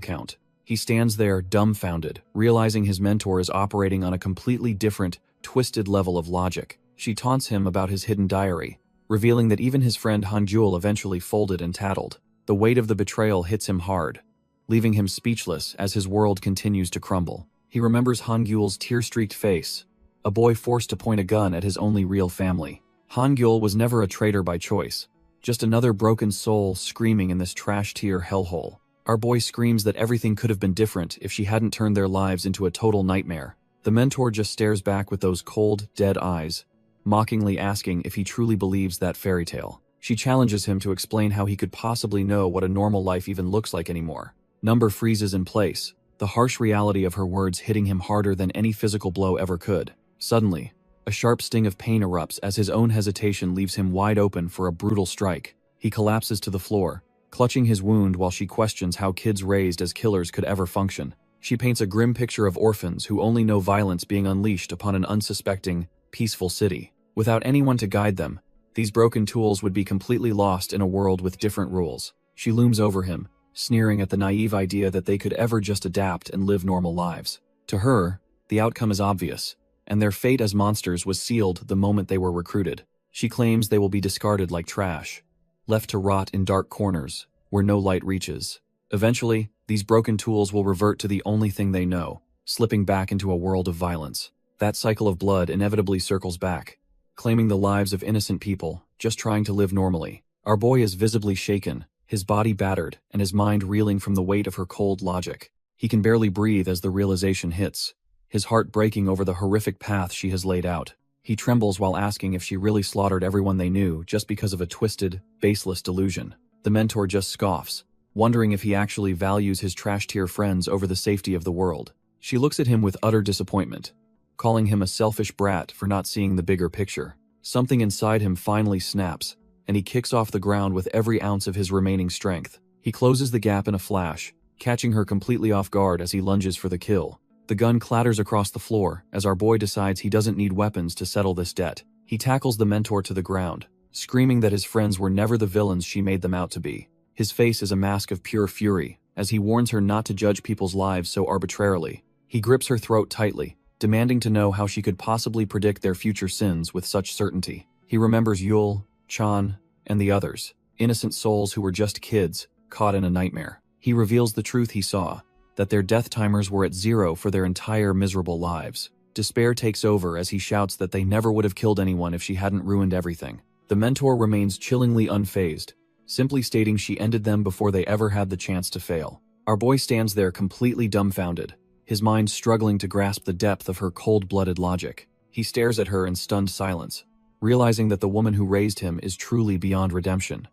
[SPEAKER 1] count. He stands there dumbfounded, realizing his mentor is operating on a completely different, twisted level of logic. She taunts him about his hidden diary, revealing that even his friend Hanjul eventually folded and tattled. The weight of the betrayal hits him hard, leaving him speechless as his world continues to crumble. He remembers Hanjul's tear-streaked face, a boy forced to point a gun at his only real family. Hangyul was never a traitor by choice, just another broken soul screaming in this trash-tier hellhole. Our boy screams that everything could have been different if she hadn't turned their lives into a total nightmare. The mentor just stares back with those cold, dead eyes, mockingly asking if he truly believes that fairy tale. She challenges him to explain how he could possibly know what a normal life even looks like anymore. Number freezes in place, the harsh reality of her words hitting him harder than any physical blow ever could. Suddenly, a sharp sting of pain erupts as his own hesitation leaves him wide open for a brutal strike. He collapses to the floor, clutching his wound while she questions how kids raised as killers could ever function. She paints a grim picture of orphans who only know violence being unleashed upon an unsuspecting, peaceful city. Without anyone to guide them, these broken tools would be completely lost in a world with different rules. She looms over him, sneering at the naive idea that they could ever just adapt and live normal lives. To her, the outcome is obvious, and their fate as monsters was sealed the moment they were recruited. She claims they will be discarded like trash, left to rot in dark corners where no light reaches. Eventually, these broken tools will revert to the only thing they know, slipping back into a world of violence. That cycle of blood inevitably circles back, claiming the lives of innocent people just trying to live normally. Our boy is visibly shaken, his body battered and his mind reeling from the weight of her cold logic. He can barely breathe as the realization hits, his heart breaking over the horrific path she has laid out. He trembles while asking if she really slaughtered everyone they knew just because of a twisted, baseless delusion. The mentor just scoffs, wondering if he actually values his trash-tier friends over the safety of the world. She looks at him with utter disappointment, calling him a selfish brat for not seeing the bigger picture. Something inside him finally snaps, and he kicks off the ground with every ounce of his remaining strength. He closes the gap in a flash, catching her completely off guard as he lunges for the kill. The gun clatters across the floor as our boy decides he doesn't need weapons to settle this debt. He tackles the mentor to the ground, screaming that his friends were never the villains she made them out to be. His face is a mask of pure fury, as he warns her not to judge people's lives so arbitrarily. He grips her throat tightly, demanding to know how she could possibly predict their future sins with such certainty. He remembers Yul, Chan, and the others, innocent souls who were just kids, caught in a nightmare. He reveals the truth he saw, that their death timers were at 0 for their entire miserable lives. Despair takes over as he shouts that they never would have killed anyone if she hadn't ruined everything. The mentor remains chillingly unfazed, simply stating she ended them before they ever had the chance to fail. Our boy stands there completely dumbfounded, his mind struggling to grasp the depth of her cold-blooded logic. He stares at her in stunned silence, realizing that the woman who raised him is truly beyond redemption.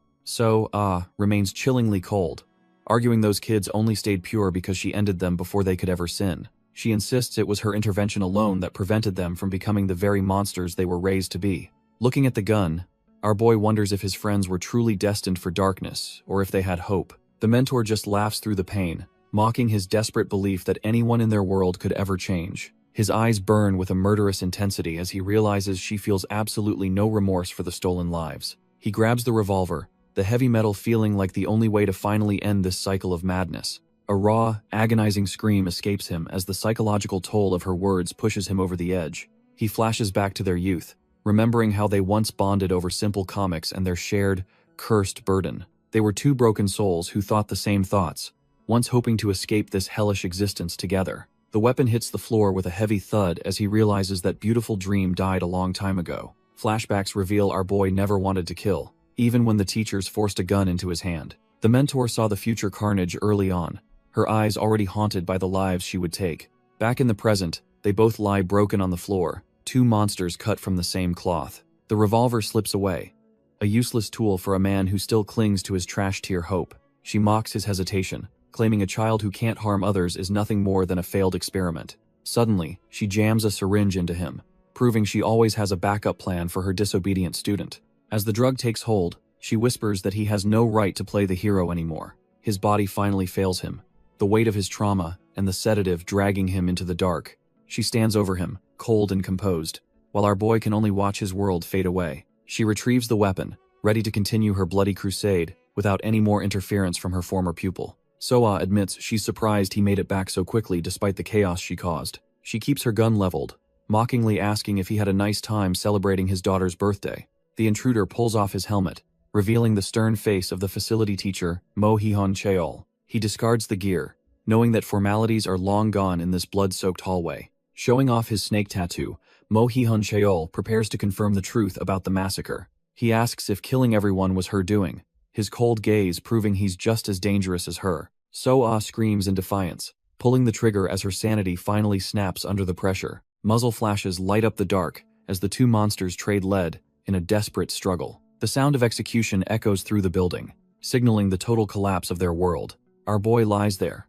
[SPEAKER 1] Remains chillingly cold, arguing those kids only stayed pure because she ended them before they could ever sin. She insists it was her intervention alone that prevented them from becoming the very monsters they were raised to be. Looking at the gun, our boy wonders if his friends were truly destined for darkness, or if they had hope. The mentor just laughs through the pain, mocking his desperate belief that anyone in their world could ever change. His eyes burn with a murderous intensity as he realizes she feels absolutely no remorse for the stolen lives. He grabs the revolver, the heavy metal feeling like the only way to finally end this cycle of madness. A raw, agonizing scream escapes him as the psychological toll of her words pushes him over the edge. He flashes back to their youth, remembering how they once bonded over simple comics and their shared, cursed burden. They were two broken souls who thought the same thoughts, once hoping to escape this hellish existence together. The weapon hits the floor with a heavy thud as he realizes that beautiful dream died a long time ago. Flashbacks reveal our boy never wanted to kill, even when the teachers forced a gun into his hand. The mentor saw the future carnage early on, her eyes already haunted by the lives she would take. Back in the present, they both lie broken on the floor, two monsters cut from the same cloth. The revolver slips away, a useless tool for a man who still clings to his trash-tier hope. She mocks his hesitation, claiming a child who can't harm others is nothing more than a failed experiment. Suddenly, she jams a syringe into him, proving she always has a backup plan for her disobedient student. As the drug takes hold, she whispers that he has no right to play the hero anymore. His body finally fails him, the weight of his trauma and the sedative dragging him into the dark. She stands over him, cold and composed, while our boy can only watch his world fade away. She retrieves the weapon, ready to continue her bloody crusade without any more interference from her former pupil. Soa admits she's surprised he made it back so quickly despite the chaos she caused. She keeps her gun leveled, mockingly asking if he had a nice time celebrating his daughter's birthday. The intruder pulls off his helmet, revealing the stern face of the facility teacher, Mo Hee-hun Cheol. He discards the gear, knowing that formalities are long gone in this blood-soaked hallway. Showing off his snake tattoo, Mo Hee-hun Cheol prepares to confirm the truth about the massacre. He asks if killing everyone was her doing, his cold gaze proving he's just as dangerous as her. So-ah screams in defiance, pulling the trigger as her sanity finally snaps under the pressure. Muzzle flashes light up the dark as the two monsters trade lead in a desperate struggle. The sound of execution echoes through the building, signaling the total collapse of their world. Our boy lies there,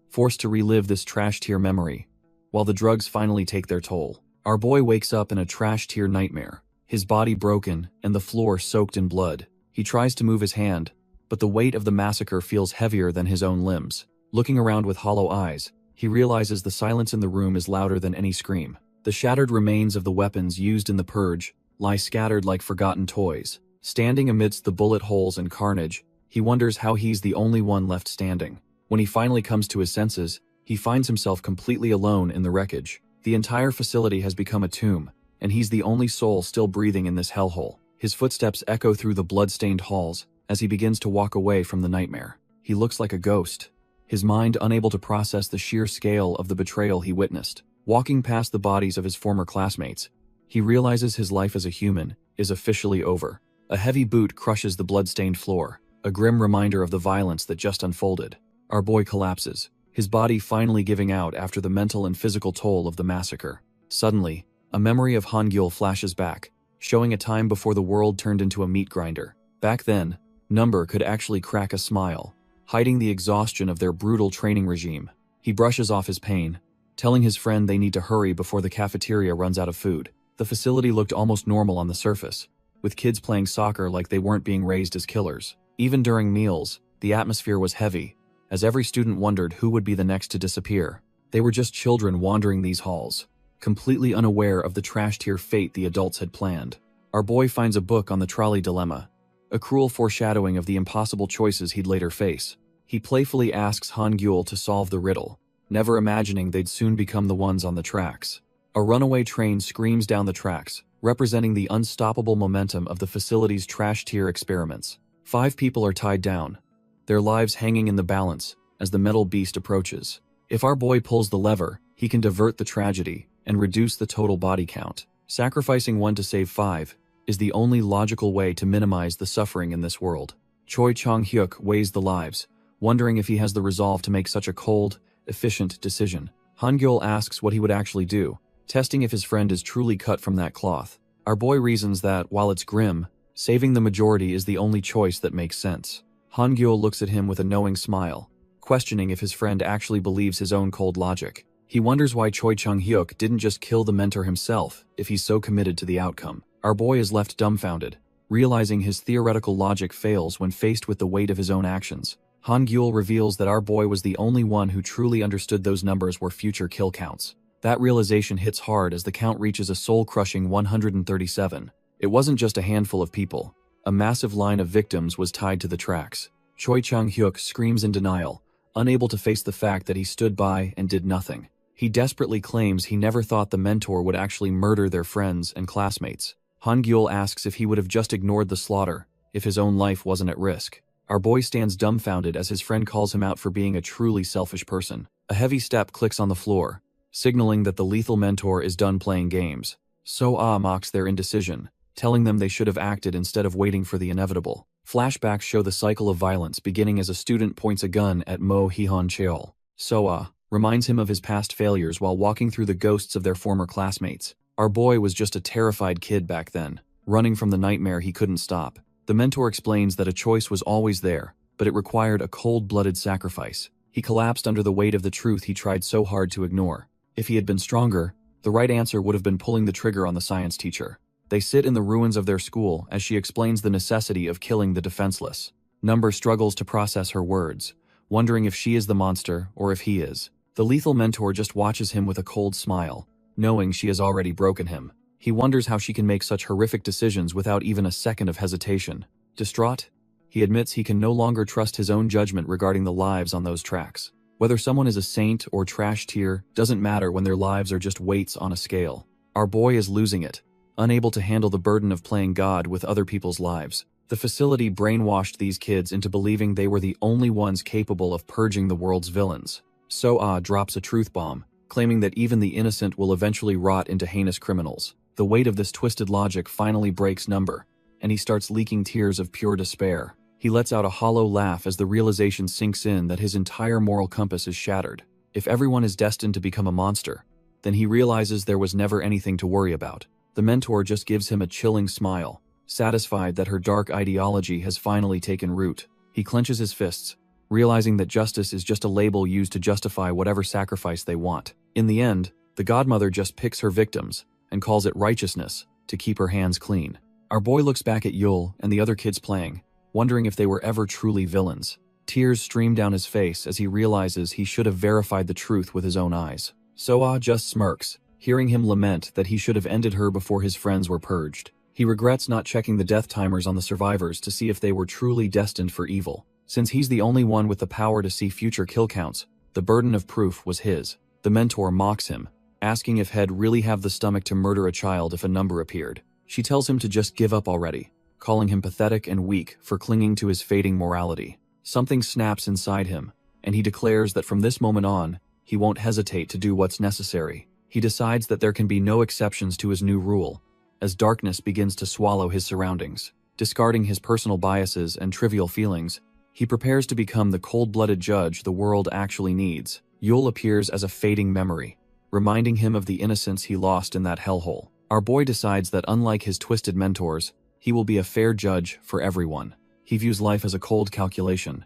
[SPEAKER 1] forced to relive this trash-tier memory, while the drugs finally take their toll. Our boy wakes up in a trash-tier nightmare, his body broken and the floor soaked in blood. He tries to move his hand, but the weight of the massacre feels heavier than his own limbs. Looking around with hollow eyes, he realizes the silence in the room is louder than any scream. The shattered remains of the weapons used in the purge lie scattered like forgotten toys. Standing amidst the bullet holes and carnage, he wonders how he's the only one left standing. When he finally comes to his senses, he finds himself completely alone in the wreckage. The entire facility has become a tomb, and he's the only soul still breathing in this hellhole. His footsteps echo through the blood-stained halls as he begins to walk away from the nightmare. He looks like a ghost, his mind unable to process the sheer scale of the betrayal he witnessed. Walking past the bodies of his former classmates, he realizes his life as a human is officially over. A heavy boot crushes the blood-stained floor, a grim reminder of the violence that just unfolded. Our boy collapses, his body finally giving out after the mental and physical toll of the massacre. Suddenly, a memory of Hangul flashes back, showing a time before the world turned into a meat grinder. Back then, Number could actually crack a smile, hiding the exhaustion of their brutal training regime. He brushes off his pain, telling his friend they need to hurry before the cafeteria runs out of food. The facility looked almost normal on the surface, with kids playing soccer like they weren't being raised as killers. Even during meals, the atmosphere was heavy, as every student wondered who would be the next to disappear. They were just children wandering these halls, completely unaware of the trash-tier fate the adults had planned. Our boy finds a book on the trolley dilemma, a cruel foreshadowing of the impossible choices he'd later face. He playfully asks Han-gyul to solve the riddle, never imagining they'd soon become the ones on the tracks. A runaway train screams down the tracks, representing the unstoppable momentum of the facility's trash-tier experiments. 5 people are tied down, their lives hanging in the balance as the metal beast approaches. If our boy pulls the lever, he can divert the tragedy and reduce the total body count. Sacrificing 1 to save 5 is the only logical way to minimize the suffering in this world. Choi Chang-hyuk weighs the lives, wondering if he has the resolve to make such a cold, efficient decision. Han-gyul asks what he would actually do, testing if his friend is truly cut from that cloth. Our boy reasons that, while it's grim, saving the majority is the only choice that makes sense. Han-gyul looks at him with a knowing smile, questioning if his friend actually believes his own cold logic. He wonders why Choi Chang-hyuk didn't just kill the mentor himself if he's so committed to the outcome. Our boy is left dumbfounded, realizing his theoretical logic fails when faced with the weight of his own actions. Han-gyul reveals that our boy was the only one who truly understood those numbers were future kill counts. That realization hits hard as the count reaches a soul-crushing 137. It wasn't just a handful of people. A massive line of victims was tied to the tracks. Choi Chang-hyuk screams in denial, unable to face the fact that he stood by and did nothing. He desperately claims he never thought the mentor would actually murder their friends and classmates. Han-gyul asks if he would have just ignored the slaughter if his own life wasn't at risk. Our boy stands dumbfounded as his friend calls him out for being a truly selfish person. A heavy step clicks on the floor, signaling that the lethal mentor is done playing games. So-ah mocks their indecision, telling them they should have acted instead of waiting for the inevitable. Flashbacks show the cycle of violence beginning as a student points a gun at Mo Hee-han Cheol. So-ah reminds him of his past failures while walking through the ghosts of their former classmates. Our boy was just a terrified kid back then, running from the nightmare he couldn't stop. The mentor explains that a choice was always there, but it required a cold-blooded sacrifice. He collapsed under the weight of the truth he tried so hard to ignore. If he had been stronger, the right answer would have been pulling the trigger on the science teacher. They sit in the ruins of their school as she explains the necessity of killing the defenseless. Number struggles to process her words, wondering if she is the monster or if he is. The lethal mentor just watches him with a cold smile, knowing she has already broken him. He wonders how she can make such horrific decisions without even a second of hesitation. Distraught, he admits he can no longer trust his own judgment regarding the lives on those tracks. Whether someone is a saint or trash tier doesn't matter when their lives are just weights on a scale. Our boy is losing it, unable to handle the burden of playing God with other people's lives. The facility brainwashed these kids into believing they were the only ones capable of purging the world's villains. So-ah drops a truth bomb, claiming that even the innocent will eventually rot into heinous criminals. The weight of this twisted logic finally breaks Number, and he starts leaking tears of pure despair. He lets out a hollow laugh as the realization sinks in that his entire moral compass is shattered. If everyone is destined to become a monster, then he realizes there was never anything to worry about. The mentor just gives him a chilling smile, satisfied that her dark ideology has finally taken root. He clenches his fists, realizing that justice is just a label used to justify whatever sacrifice they want. In the end, the godmother just picks her victims and calls it righteousness to keep her hands clean. Our boy looks back at Yul and the other kids playing, wondering if they were ever truly villains. Tears stream down his face as he realizes he should have verified the truth with his own eyes. So-ah just smirks, hearing him lament that he should have ended her before his friends were purged. He regrets not checking the death timers on the survivors to see if they were truly destined for evil. Since he's the only one with the power to see future kill counts, the burden of proof was his. The mentor mocks him, asking if he'd really have the stomach to murder a child if a number appeared. She tells him to just give up already, calling him pathetic and weak for clinging to his fading morality. Something snaps inside him, and he declares that from this moment on, he won't hesitate to do what's necessary. He decides that there can be no exceptions to his new rule, as darkness begins to swallow his surroundings. Discarding his personal biases and trivial feelings, he prepares to become the cold-blooded judge the world actually needs. Yul appears as a fading memory, reminding him of the innocence he lost in that hellhole. Our boy decides that unlike his twisted mentors, he will be a fair judge for everyone. He views life as a cold calculation,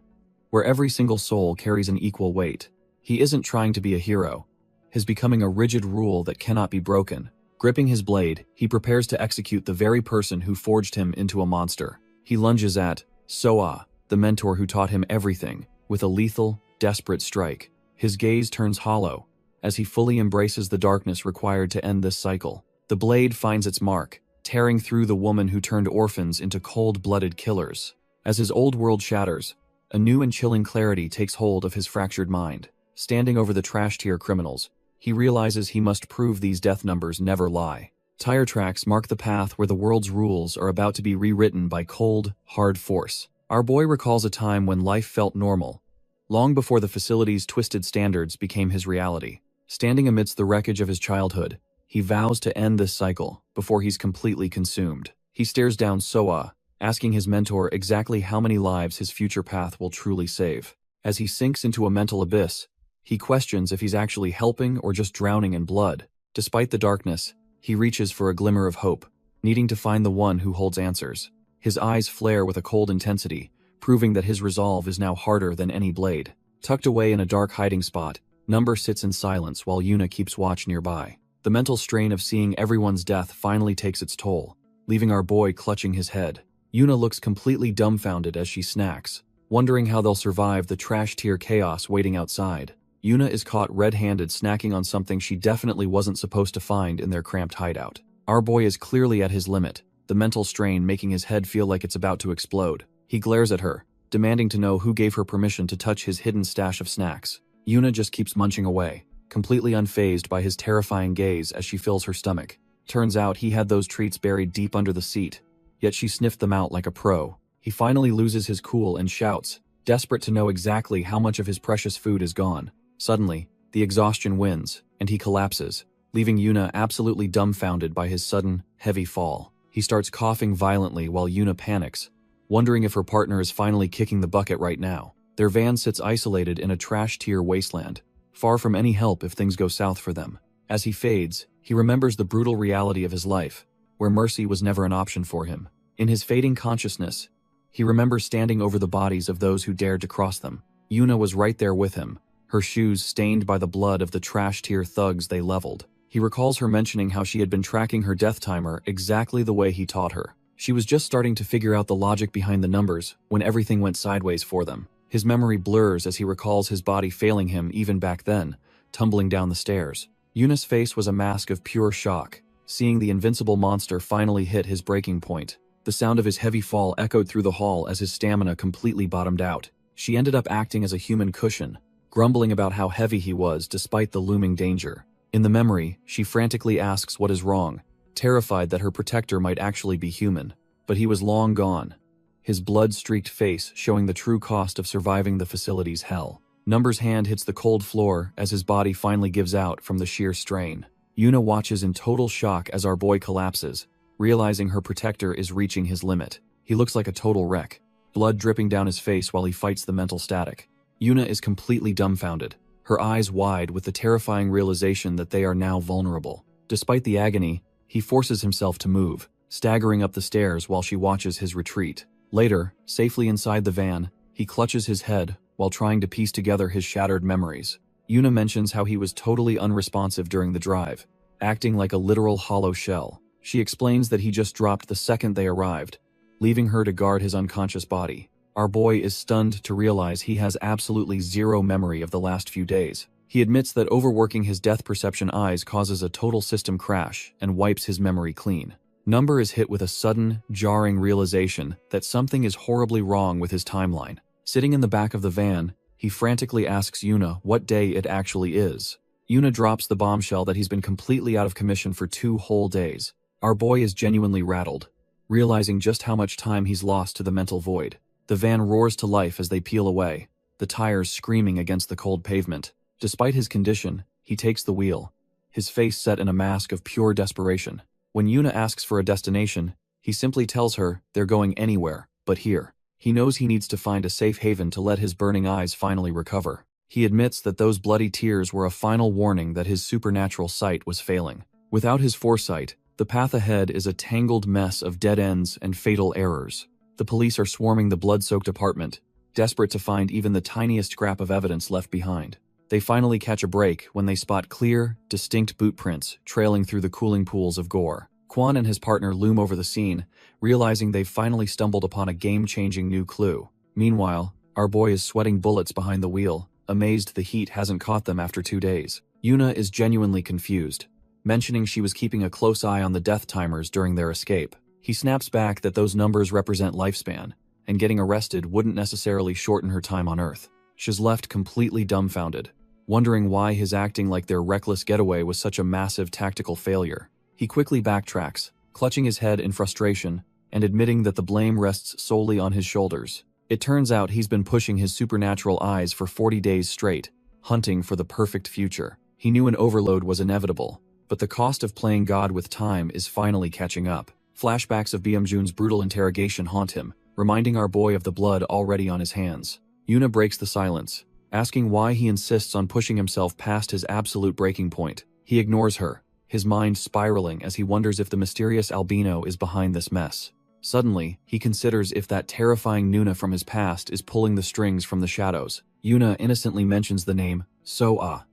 [SPEAKER 1] where every single soul carries an equal weight. He isn't trying to be a hero. He's becoming a rigid rule that cannot be broken. Gripping his blade, he prepares to execute the very person who forged him into a monster. He lunges at So-ah, the mentor who taught him everything, with a lethal, desperate strike. His gaze turns hollow, as he fully embraces the darkness required to end this cycle. The blade finds its mark, tearing through the woman who turned orphans into cold-blooded killers. As his old world shatters, A new and chilling clarity takes hold of his fractured mind. Standing over the trash-tier criminals, he realizes he must prove these death numbers never lie. Tire tracks mark the path where the world's rules are about to be rewritten by cold, hard force. Our boy recalls a time when life felt normal, long before the facility's twisted standards became his reality. Standing amidst the wreckage of his childhood, he vows to end this cycle before he's completely consumed. He stares down Soa, asking his mentor exactly how many lives his future path will truly save. As he sinks into a mental abyss, he questions if he's actually helping or just drowning in blood. Despite the darkness, he reaches for a glimmer of hope, needing to find the one who holds answers. His eyes flare with a cold intensity, proving that his resolve is now harder than any blade. Tucked away in a dark hiding spot, Number sits in silence while Yuna keeps watch nearby. The mental strain of seeing everyone's death finally takes its toll, leaving our boy clutching his head. Yuna looks completely dumbfounded as she snacks, wondering how they'll survive the trash-tier chaos waiting outside. Yuna is caught red-handed snacking on something she definitely wasn't supposed to find in their cramped hideout. Our boy is clearly at his limit, the mental strain making his head feel like it's about to explode. He glares at her, demanding to know who gave her permission to touch his hidden stash of snacks. Yuna just keeps munching away, completely unfazed by his terrifying gaze as she fills her stomach. Turns out he had those treats buried deep under the seat, yet she sniffed them out like a pro. He finally loses his cool and shouts, desperate to know exactly how much of his precious food is gone. Suddenly, the exhaustion wins, and he collapses, leaving Yuna absolutely dumbfounded by his sudden, heavy fall. He starts coughing violently while Yuna panics, wondering if her partner is finally kicking the bucket right now. Their van sits isolated in a trash-tier wasteland, far from any help if things go south for them. As he fades, he remembers the brutal reality of his life, where mercy was never an option for him. In his fading consciousness, he remembers standing over the bodies of those who dared to cross them. Yuna was right there with him, her shoes stained by the blood of the trash-tier thugs they leveled. He recalls her mentioning how she had been tracking her death timer exactly the way he taught her. She was just starting to figure out the logic behind the numbers when everything went sideways for them. His memory blurs as he recalls his body failing him even back then, tumbling down the stairs. Yuna's face was a mask of pure shock, seeing the invincible monster finally hit his breaking point. The sound of his heavy fall echoed through the hall as his stamina completely bottomed out. She ended up acting as a human cushion, grumbling about how heavy he was despite the looming danger. In the memory, she frantically asks what is wrong, terrified that her protector might actually be human. But he was long gone, his blood-streaked face showing the true cost of surviving the facility's hell. Number's hand hits the cold floor as his body finally gives out from the sheer strain. Yuna watches in total shock as our boy collapses, realizing her protector is reaching his limit. He looks like a total wreck, blood dripping down his face while he fights the mental static. Yuna is completely dumbfounded, her eyes wide with the terrifying realization that they are now vulnerable. Despite the agony, he forces himself to move, staggering up the stairs while she watches his retreat. Later, safely inside the van, he clutches his head while trying to piece together his shattered memories. Yuna mentions how he was totally unresponsive during the drive, acting like a literal hollow shell. She explains that he just dropped the second they arrived, leaving her to guard his unconscious body. Our boy is stunned to realize he has absolutely zero memory of the last few days. He admits that overworking his death perception eyes causes a total system crash and wipes his memory clean. Number is hit with a sudden, jarring realization that something is horribly wrong with his timeline. Sitting in the back of the van, he frantically asks Yuna what day it actually is. Yuna drops the bombshell that he's been completely out of commission for 2 whole days. Our boy is genuinely rattled, realizing just how much time he's lost to the mental void. The van roars to life as they peel away, the tires screaming against the cold pavement. Despite his condition, he takes the wheel, his face set in a mask of pure desperation. When Yuna asks for a destination, he simply tells her they're going anywhere but here. He knows he needs to find a safe haven to let his burning eyes finally recover. He admits that those bloody tears were a final warning that his supernatural sight was failing. Without his foresight, the path ahead is a tangled mess of dead ends and fatal errors. The police are swarming the blood-soaked apartment, desperate to find even the tiniest scrap of evidence left behind. They finally catch a break when they spot clear, distinct boot prints trailing through the cooling pools of gore. Quan and his partner loom over the scene, realizing they've finally stumbled upon a game-changing new clue. Meanwhile, our boy is sweating bullets behind the wheel, amazed the heat hasn't caught them after 2 days. Yuna is genuinely confused, mentioning she was keeping a close eye on the death timers during their escape. He snaps back that those numbers represent lifespan, and getting arrested wouldn't necessarily shorten her time on Earth. She's left completely dumbfounded, wondering why his acting like their reckless getaway was such a massive tactical failure. He quickly backtracks, clutching his head in frustration and admitting that the blame rests solely on his shoulders. It turns out he's been pushing his supernatural eyes for 40 days straight, hunting for the perfect future. He knew an overload was inevitable, but the cost of playing God with time is finally catching up. Flashbacks of Byung-jun's brutal interrogation haunt him, reminding our boy of the blood already on his hands. Yuna breaks the silence, asking why he insists on pushing himself past his absolute breaking point. He ignores her, his mind spiraling as he wonders if the mysterious albino is behind this mess. Suddenly, he considers if that terrifying Nuna from his past is pulling the strings from the shadows. Yuna innocently mentions the name, So-ah,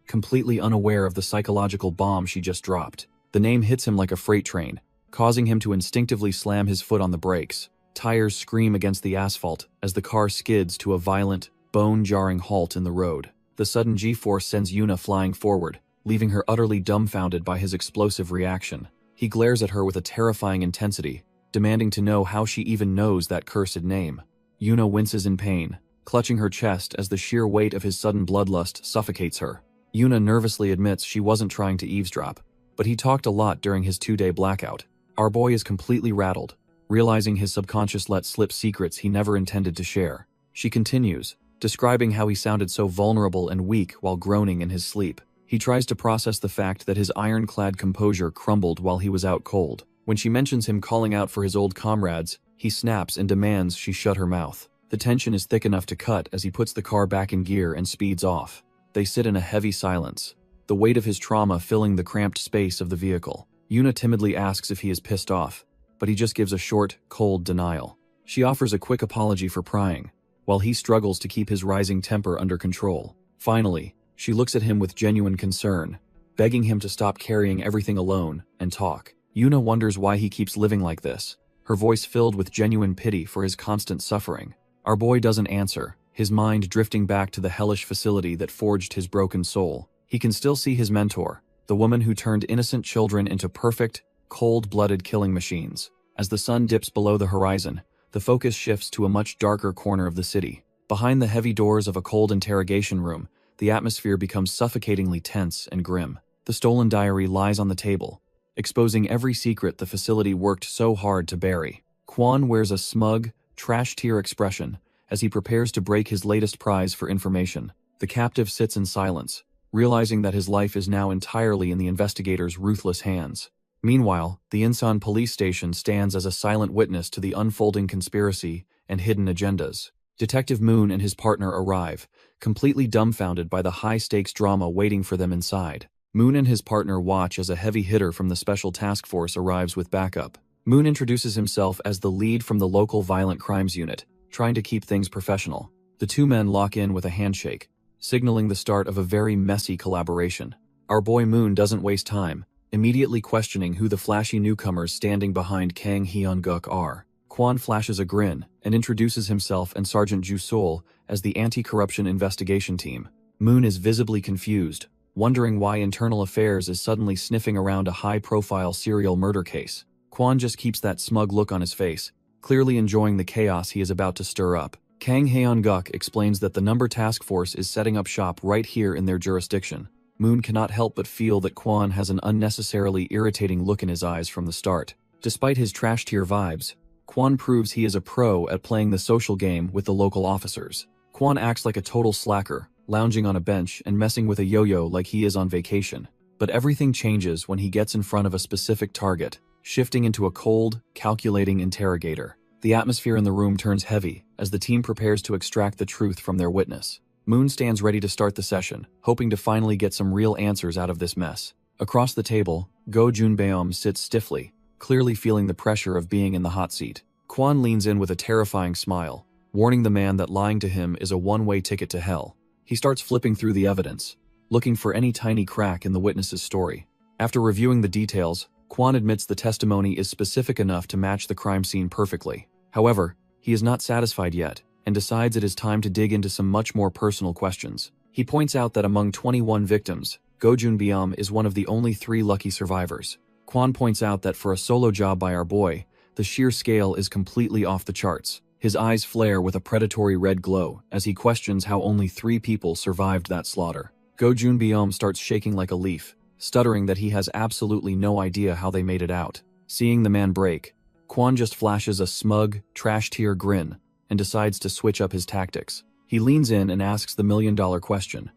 [SPEAKER 1] completely unaware of the psychological bomb she just dropped. The name hits him like a freight train, causing him to instinctively slam his foot on the brakes. Tires scream against the asphalt as the car skids to a violent, bone-jarring halt in the road. The sudden G-force sends Yuna flying forward, leaving her utterly dumbfounded by his explosive reaction. He glares at her with a terrifying intensity, demanding to know how she even knows that cursed name. Yuna winces in pain, clutching her chest as the sheer weight of his sudden bloodlust suffocates her. Yuna nervously admits she wasn't trying to eavesdrop, but he talked a lot during his 2-day blackout. Our boy is completely rattled, realizing his subconscious let slip secrets he never intended to share. She continues, describing how he sounded so vulnerable and weak while groaning in his sleep. He tries to process the fact that his ironclad composure crumbled while he was out cold. When she mentions him calling out for his old comrades, he snaps and demands she shut her mouth. The tension is thick enough to cut as he puts the car back in gear and speeds off. They sit in a heavy silence, the weight of his trauma filling the cramped space of the vehicle. Yuna timidly asks if he is pissed off, but he just gives a short, cold denial. She offers a quick apology for prying, while he struggles to keep his rising temper under control. Finally, she looks at him with genuine concern, begging him to stop carrying everything alone and talk. Yuna wonders why he keeps living like this, her voice filled with genuine pity for his constant suffering. Our boy doesn't answer, his mind drifting back to the hellish facility that forged his broken soul. He can still see his mentor, the woman who turned innocent children into perfect, cold-blooded killing machines. As the sun dips below the horizon, the focus shifts to a much darker corner of the city. Behind the heavy doors of a cold interrogation room, the atmosphere becomes suffocatingly tense and grim. The stolen diary lies on the table, exposing every secret the facility worked so hard to bury. Kwon wears a smug, trash-tier expression as he prepares to break his latest prize for information. The captive sits in silence, realizing that his life is now entirely in the investigator's ruthless hands. Meanwhile, the Insan police station stands as a silent witness to the unfolding conspiracy and hidden agendas. Detective Moon and his partner arrive, completely dumbfounded by the high-stakes drama waiting for them inside. Moon and his partner watch as a heavy hitter from the Special Task Force arrives with backup. Moon introduces himself as the lead from the local violent crimes unit, trying to keep things professional. The two men lock in with a handshake, signaling the start of a very messy collaboration. Our boy Moon doesn't waste time, immediately questioning who the flashy newcomers standing behind Kang Hyun-guk are. Kwon flashes a grin and introduces himself and Sergeant Ju Sol as the anti-corruption investigation team. Moon is visibly confused, wondering why Internal Affairs is suddenly sniffing around a high-profile serial murder case. Kwon just keeps that smug look on his face, clearly enjoying the chaos he is about to stir up. Kang Hyun-guk explains that the Number Task Force is setting up shop right here in their jurisdiction. Moon cannot help but feel that Kwon has an unnecessarily irritating look in his eyes from the start. Despite his trash-tier vibes, Kwon proves he is a pro at playing the social game with the local officers. Kwon acts like a total slacker, lounging on a bench and messing with a yo-yo like he is on vacation. But everything changes when he gets in front of a specific target, shifting into a cold, calculating interrogator. The atmosphere in the room turns heavy as the team prepares to extract the truth from their witness. Moon stands ready to start the session, hoping to finally get some real answers out of this mess. Across the table, Go Junbeom sits stiffly, clearly feeling the pressure of being in the hot seat. Kwon leans in with a terrifying smile, warning the man that lying to him is a one-way ticket to hell. He starts flipping through the evidence, looking for any tiny crack in the witness's story. After reviewing the details, Kwon admits the testimony is specific enough to match the crime scene perfectly. However, he is not satisfied yet, and decides it is time to dig into some much more personal questions. He points out that among 21 victims, Go Junbeom is one of the only 3 lucky survivors. Kwon points out that for a solo job by our boy, the sheer scale is completely off the charts. His eyes flare with a predatory red glow as he questions how only 3 people survived that slaughter. Go Junbeom starts shaking like a leaf, stuttering that he has absolutely no idea how they made it out. Seeing the man break, Kwon just flashes a smug, trash-tier grin and decides to switch up his tactics. He leans in and asks the million-dollar question.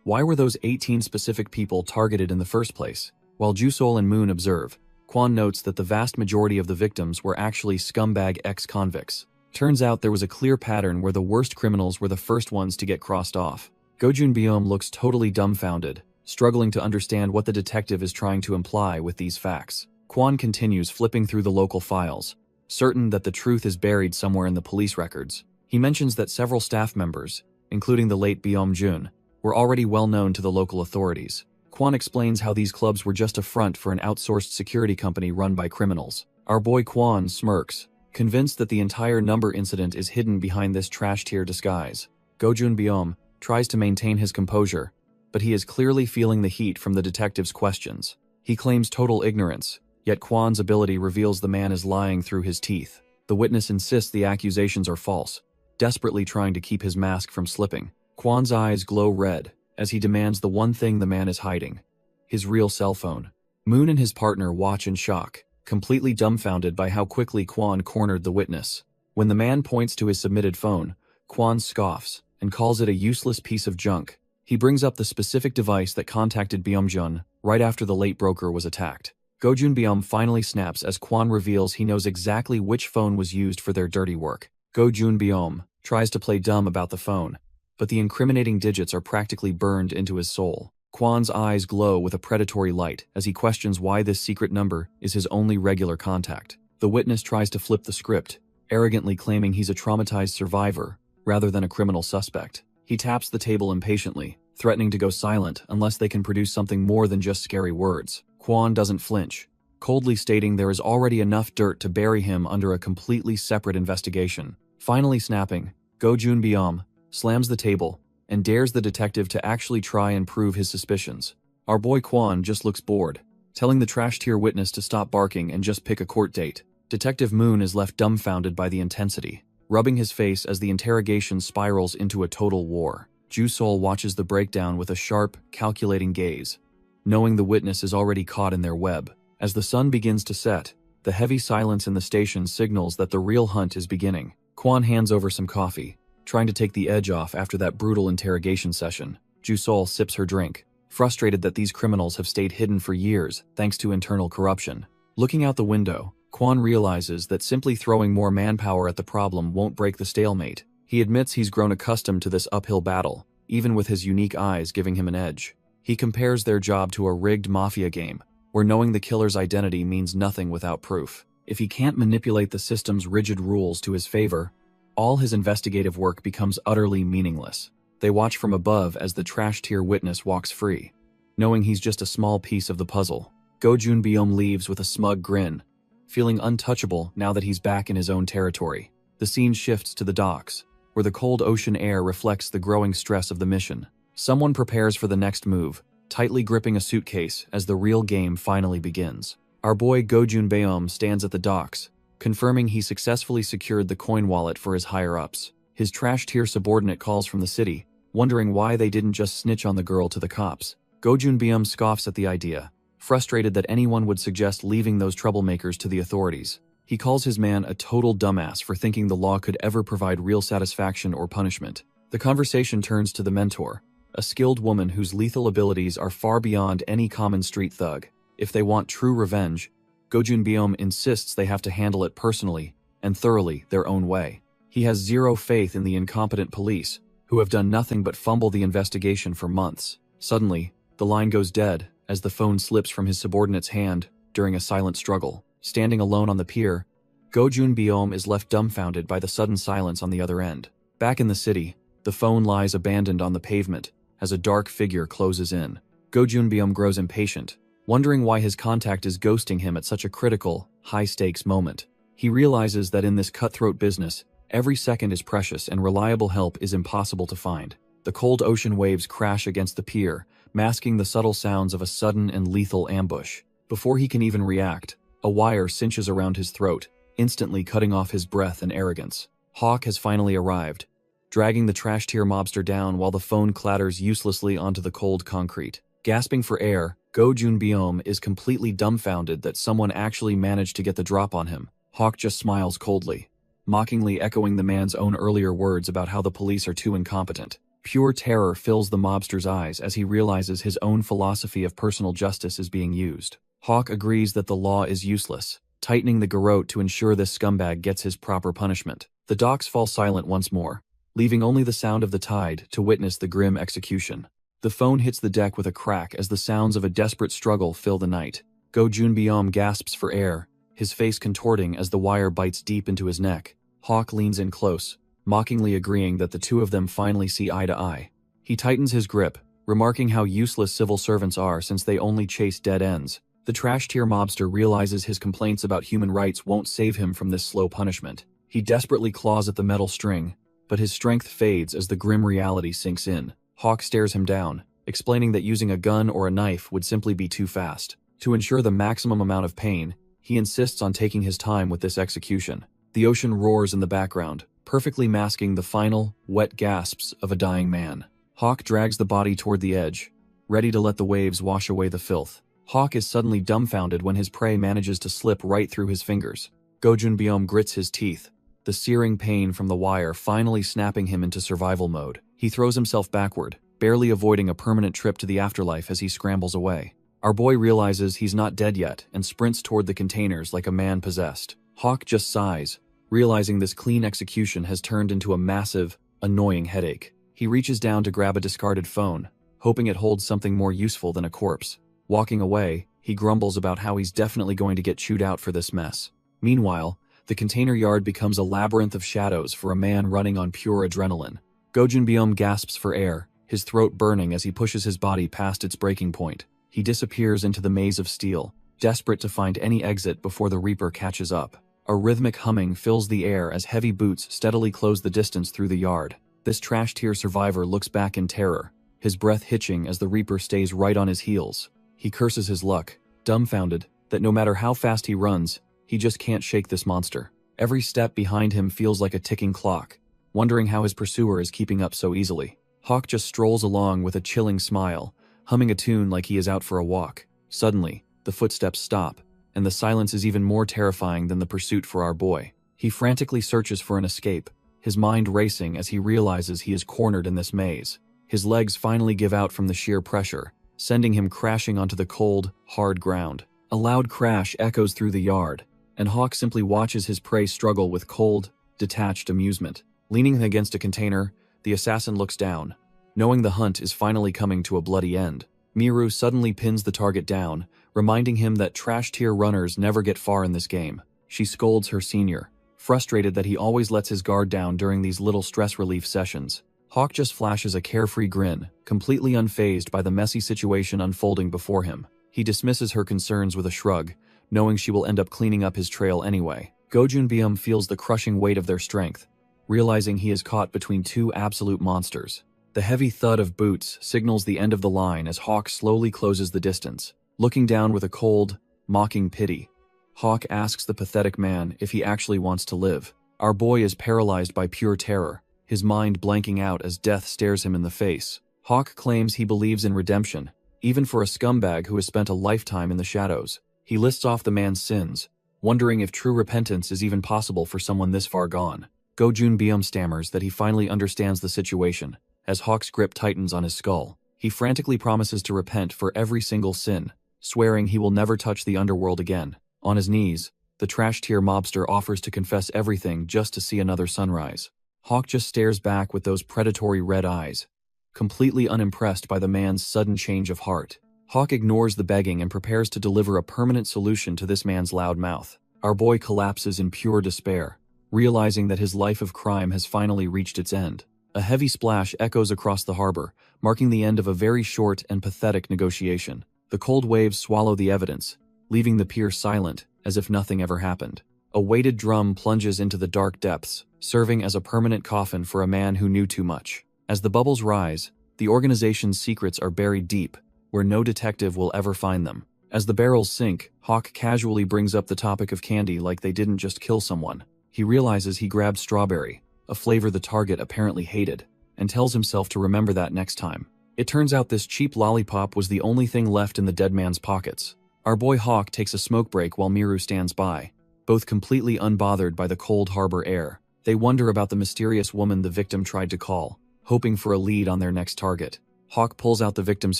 [SPEAKER 1] Why were those 18 specific people targeted in the first place? While Jusol and Moon observe, Kwon notes that the vast majority of the victims were actually scumbag ex-convicts. Turns out there was a clear pattern where the worst criminals were the first ones to get crossed off. Go Junbeom looks totally dumbfounded, struggling to understand what the detective is trying to imply with these facts. Kwon continues flipping through the local files, certain that the truth is buried somewhere in the police records. He mentions that several staff members, including the late Beom Jun, were already well known to the local authorities. Kwon explains how these clubs were just a front for an outsourced security company run by criminals. Our boy Kwon smirks, convinced that the entire number incident is hidden behind this trash-tier disguise. Go Junbeom tries to maintain his composure, but he is clearly feeling the heat from the detective's questions. He claims total ignorance, yet Kwon's ability reveals the man is lying through his teeth. The witness insists the accusations are false, desperately trying to keep his mask from slipping. Kwon's eyes glow red as he demands the one thing the man is hiding: his real cell phone. Moon and his partner watch in shock, completely dumbfounded by how quickly Kwon cornered the witness. When the man points to his submitted phone, Kwon scoffs and calls it a useless piece of junk. He brings up the specific device that contacted Beomjun right after the late broker was attacked. Go Junbeom finally snaps as Kwon reveals he knows exactly which phone was used for their dirty work. Go Junbeom tries to play dumb about the phone, but the incriminating digits are practically burned into his soul. Kwon's eyes glow with a predatory light as he questions why this secret number is his only regular contact. The witness tries to flip the script, arrogantly claiming he's a traumatized survivor rather than a criminal suspect. He taps the table impatiently, threatening to go silent unless they can produce something more than just scary words. Kwon doesn't flinch, coldly stating there is already enough dirt to bury him under a completely separate investigation. Finally snapping, Go Junbeom slams the table and dares the detective to actually try and prove his suspicions. Our boy Kwon just looks bored, telling the trash-tier witness to stop barking and just pick a court date. Detective Moon is left dumbfounded by the intensity, rubbing his face as the interrogation spirals into a total war. Jusol watches the breakdown with a sharp, calculating gaze, knowing the witness is already caught in their web. As the sun begins to set, the heavy silence in the station signals that the real hunt is beginning. Kwon hands over some coffee, trying to take the edge off after that brutal interrogation session. Jusol sips her drink, frustrated that these criminals have stayed hidden for years thanks to internal corruption. Looking out the window, Kwon realizes that simply throwing more manpower at the problem won't break the stalemate. He admits he's grown accustomed to this uphill battle, even with his unique eyes giving him an edge. He compares their job to a rigged mafia game, where knowing the killer's identity means nothing without proof. If he can't manipulate the system's rigid rules to his favor, all his investigative work becomes utterly meaningless. They watch from above as the trash-tier witness walks free, knowing he's just a small piece of the puzzle. Go Junbeom leaves with a smug grin, feeling untouchable now that he's back in his own territory. The scene shifts to the docks, where the cold ocean air reflects the growing stress of the mission. Someone prepares for the next move, tightly gripping a suitcase as the real game finally begins. Our boy Go Junbeom stands at the docks, confirming he successfully secured the coin wallet for his higher-ups. His trash-tier subordinate calls from the city, wondering why they didn't just snitch on the girl to the cops. Go Junbeom scoffs at the idea, frustrated that anyone would suggest leaving those troublemakers to the authorities. He calls his man a total dumbass for thinking the law could ever provide real satisfaction or punishment. The conversation turns to the mentor, a skilled woman whose lethal abilities are far beyond any common street thug. If they want true revenge, Go Junbeom insists they have to handle it personally and thoroughly their own way. He has zero faith in the incompetent police, who have done nothing but fumble the investigation for months. Suddenly, the line goes dead as the phone slips from his subordinate's hand during a silent struggle. Standing alone on the pier, Go Junbeom is left dumbfounded by the sudden silence on the other end. Back in the city, the phone lies abandoned on the pavement as a dark figure closes in. Go Junbeom grows impatient, wondering why his contact is ghosting him at such a critical, high-stakes moment. He realizes that in this cutthroat business, every second is precious and reliable help is impossible to find. The cold ocean waves crash against the pier, masking the subtle sounds of a sudden and lethal ambush. Before he can even react, a wire cinches around his throat, instantly cutting off his breath and arrogance. Hawk has finally arrived, dragging the trash-tier mobster down while the phone clatters uselessly onto the cold concrete. Gasping for air, Go Junbeom is completely dumbfounded that someone actually managed to get the drop on him. Hawk just smiles coldly, mockingly echoing the man's own earlier words about how the police are too incompetent. Pure terror fills the mobster's eyes as he realizes his own philosophy of personal justice is being used. Hawk agrees that the law is useless, tightening the garrote to ensure this scumbag gets his proper punishment. The docks fall silent once more, leaving only the sound of the tide to witness the grim execution. The phone hits the deck with a crack as the sounds of a desperate struggle fill the night. Go Junbeom gasps for air, his face contorting as the wire bites deep into his neck. Hawk leans in close, mockingly agreeing that the two of them finally see eye to eye. He tightens his grip, remarking how useless civil servants are since they only chase dead ends. The trash-tier mobster realizes his complaints about human rights won't save him from this slow punishment. He desperately claws at the metal string, but his strength fades as the grim reality sinks in. Hawk stares him down, explaining that using a gun or a knife would simply be too fast. To ensure the maximum amount of pain, he insists on taking his time with this execution. The ocean roars in the background, perfectly masking the final, wet gasps of a dying man. Hawk drags the body toward the edge, ready to let the waves wash away the filth. Hawk is suddenly dumbfounded when his prey manages to slip right through his fingers. Go Junbeom grits his teeth, the searing pain from the wire finally snapping him into survival mode. He throws himself backward, barely avoiding a permanent trip to the afterlife as he scrambles away. Our boy realizes he's not dead yet and sprints toward the containers like a man possessed. Hawk just sighs, realizing this clean execution has turned into a massive, annoying headache. He reaches down to grab a discarded phone, hoping it holds something more useful than a corpse. Walking away, he grumbles about how he's definitely going to get chewed out for this mess. Meanwhile, the container yard becomes a labyrinth of shadows for a man running on pure adrenaline. Go Junbeom gasps for air, his throat burning as he pushes his body past its breaking point. He disappears into the maze of steel, desperate to find any exit before the Reaper catches up. A rhythmic humming fills the air as heavy boots steadily close the distance through the yard. This trash-tier survivor looks back in terror, his breath hitching as the Reaper stays right on his heels. He curses his luck, dumbfounded that no matter how fast he runs, he just can't shake this monster. Every step behind him feels like a ticking clock, wondering how his pursuer is keeping up so easily. Hawk just strolls along with a chilling smile, humming a tune like he is out for a walk. Suddenly, the footsteps stop, and the silence is even more terrifying than the pursuit for our boy. He frantically searches for an escape, his mind racing as he realizes he is cornered in this maze. His legs finally give out from the sheer pressure, sending him crashing onto the cold, hard ground. A loud crash echoes through the yard, and Hawk simply watches his prey struggle with cold, detached amusement. Leaning against a container, the assassin looks down, knowing the hunt is finally coming to a bloody end. Miru suddenly pins the target down, reminding him that trash-tier runners never get far in this game. She scolds her senior, frustrated that he always lets his guard down during these little stress relief sessions. Hawk just flashes a carefree grin, completely unfazed by the messy situation unfolding before him. He dismisses her concerns with a shrug, knowing she will end up cleaning up his trail anyway. Go Junbeom feels the crushing weight of their strength, realizing he is caught between two absolute monsters. The heavy thud of boots signals the end of the line as Hawk slowly closes the distance. Looking down with a cold, mocking pity, Hawk asks the pathetic man if he actually wants to live. Our boy is paralyzed by pure terror, his mind blanking out as death stares him in the face. Hawk claims he believes in redemption, even for a scumbag who has spent a lifetime in the shadows. He lists off the man's sins, wondering if true repentance is even possible for someone this far gone. Go Junbeom stammers that he finally understands the situation, as Hawk's grip tightens on his skull. He frantically promises to repent for every single sin, swearing he will never touch the underworld again. On his knees, the trash-tier mobster offers to confess everything just to see another sunrise. Hawk just stares back with those predatory red eyes, completely unimpressed by the man's sudden change of heart. Hawk ignores the begging and prepares to deliver a permanent solution to this man's loud mouth. Our boy collapses in pure despair, realizing that his life of crime has finally reached its end. A heavy splash echoes across the harbor, marking the end of a very short and pathetic negotiation. The cold waves swallow the evidence, leaving the pier silent, as if nothing ever happened. A weighted drum plunges into the dark depths, serving as a permanent coffin for a man who knew too much. As the bubbles rise, the organization's secrets are buried deep, where no detective will ever find them. As the barrels sink, Hawk casually brings up the topic of candy like they didn't just kill someone. He realizes he grabbed strawberry, a flavor the target apparently hated, and tells himself to remember that next time. It turns out this cheap lollipop was the only thing left in the dead man's pockets. Our boy Hawk takes a smoke break while Miru stands by, both completely unbothered by the cold harbor air. They wonder about the mysterious woman the victim tried to call, hoping for a lead on their next target. Hawk pulls out the victim's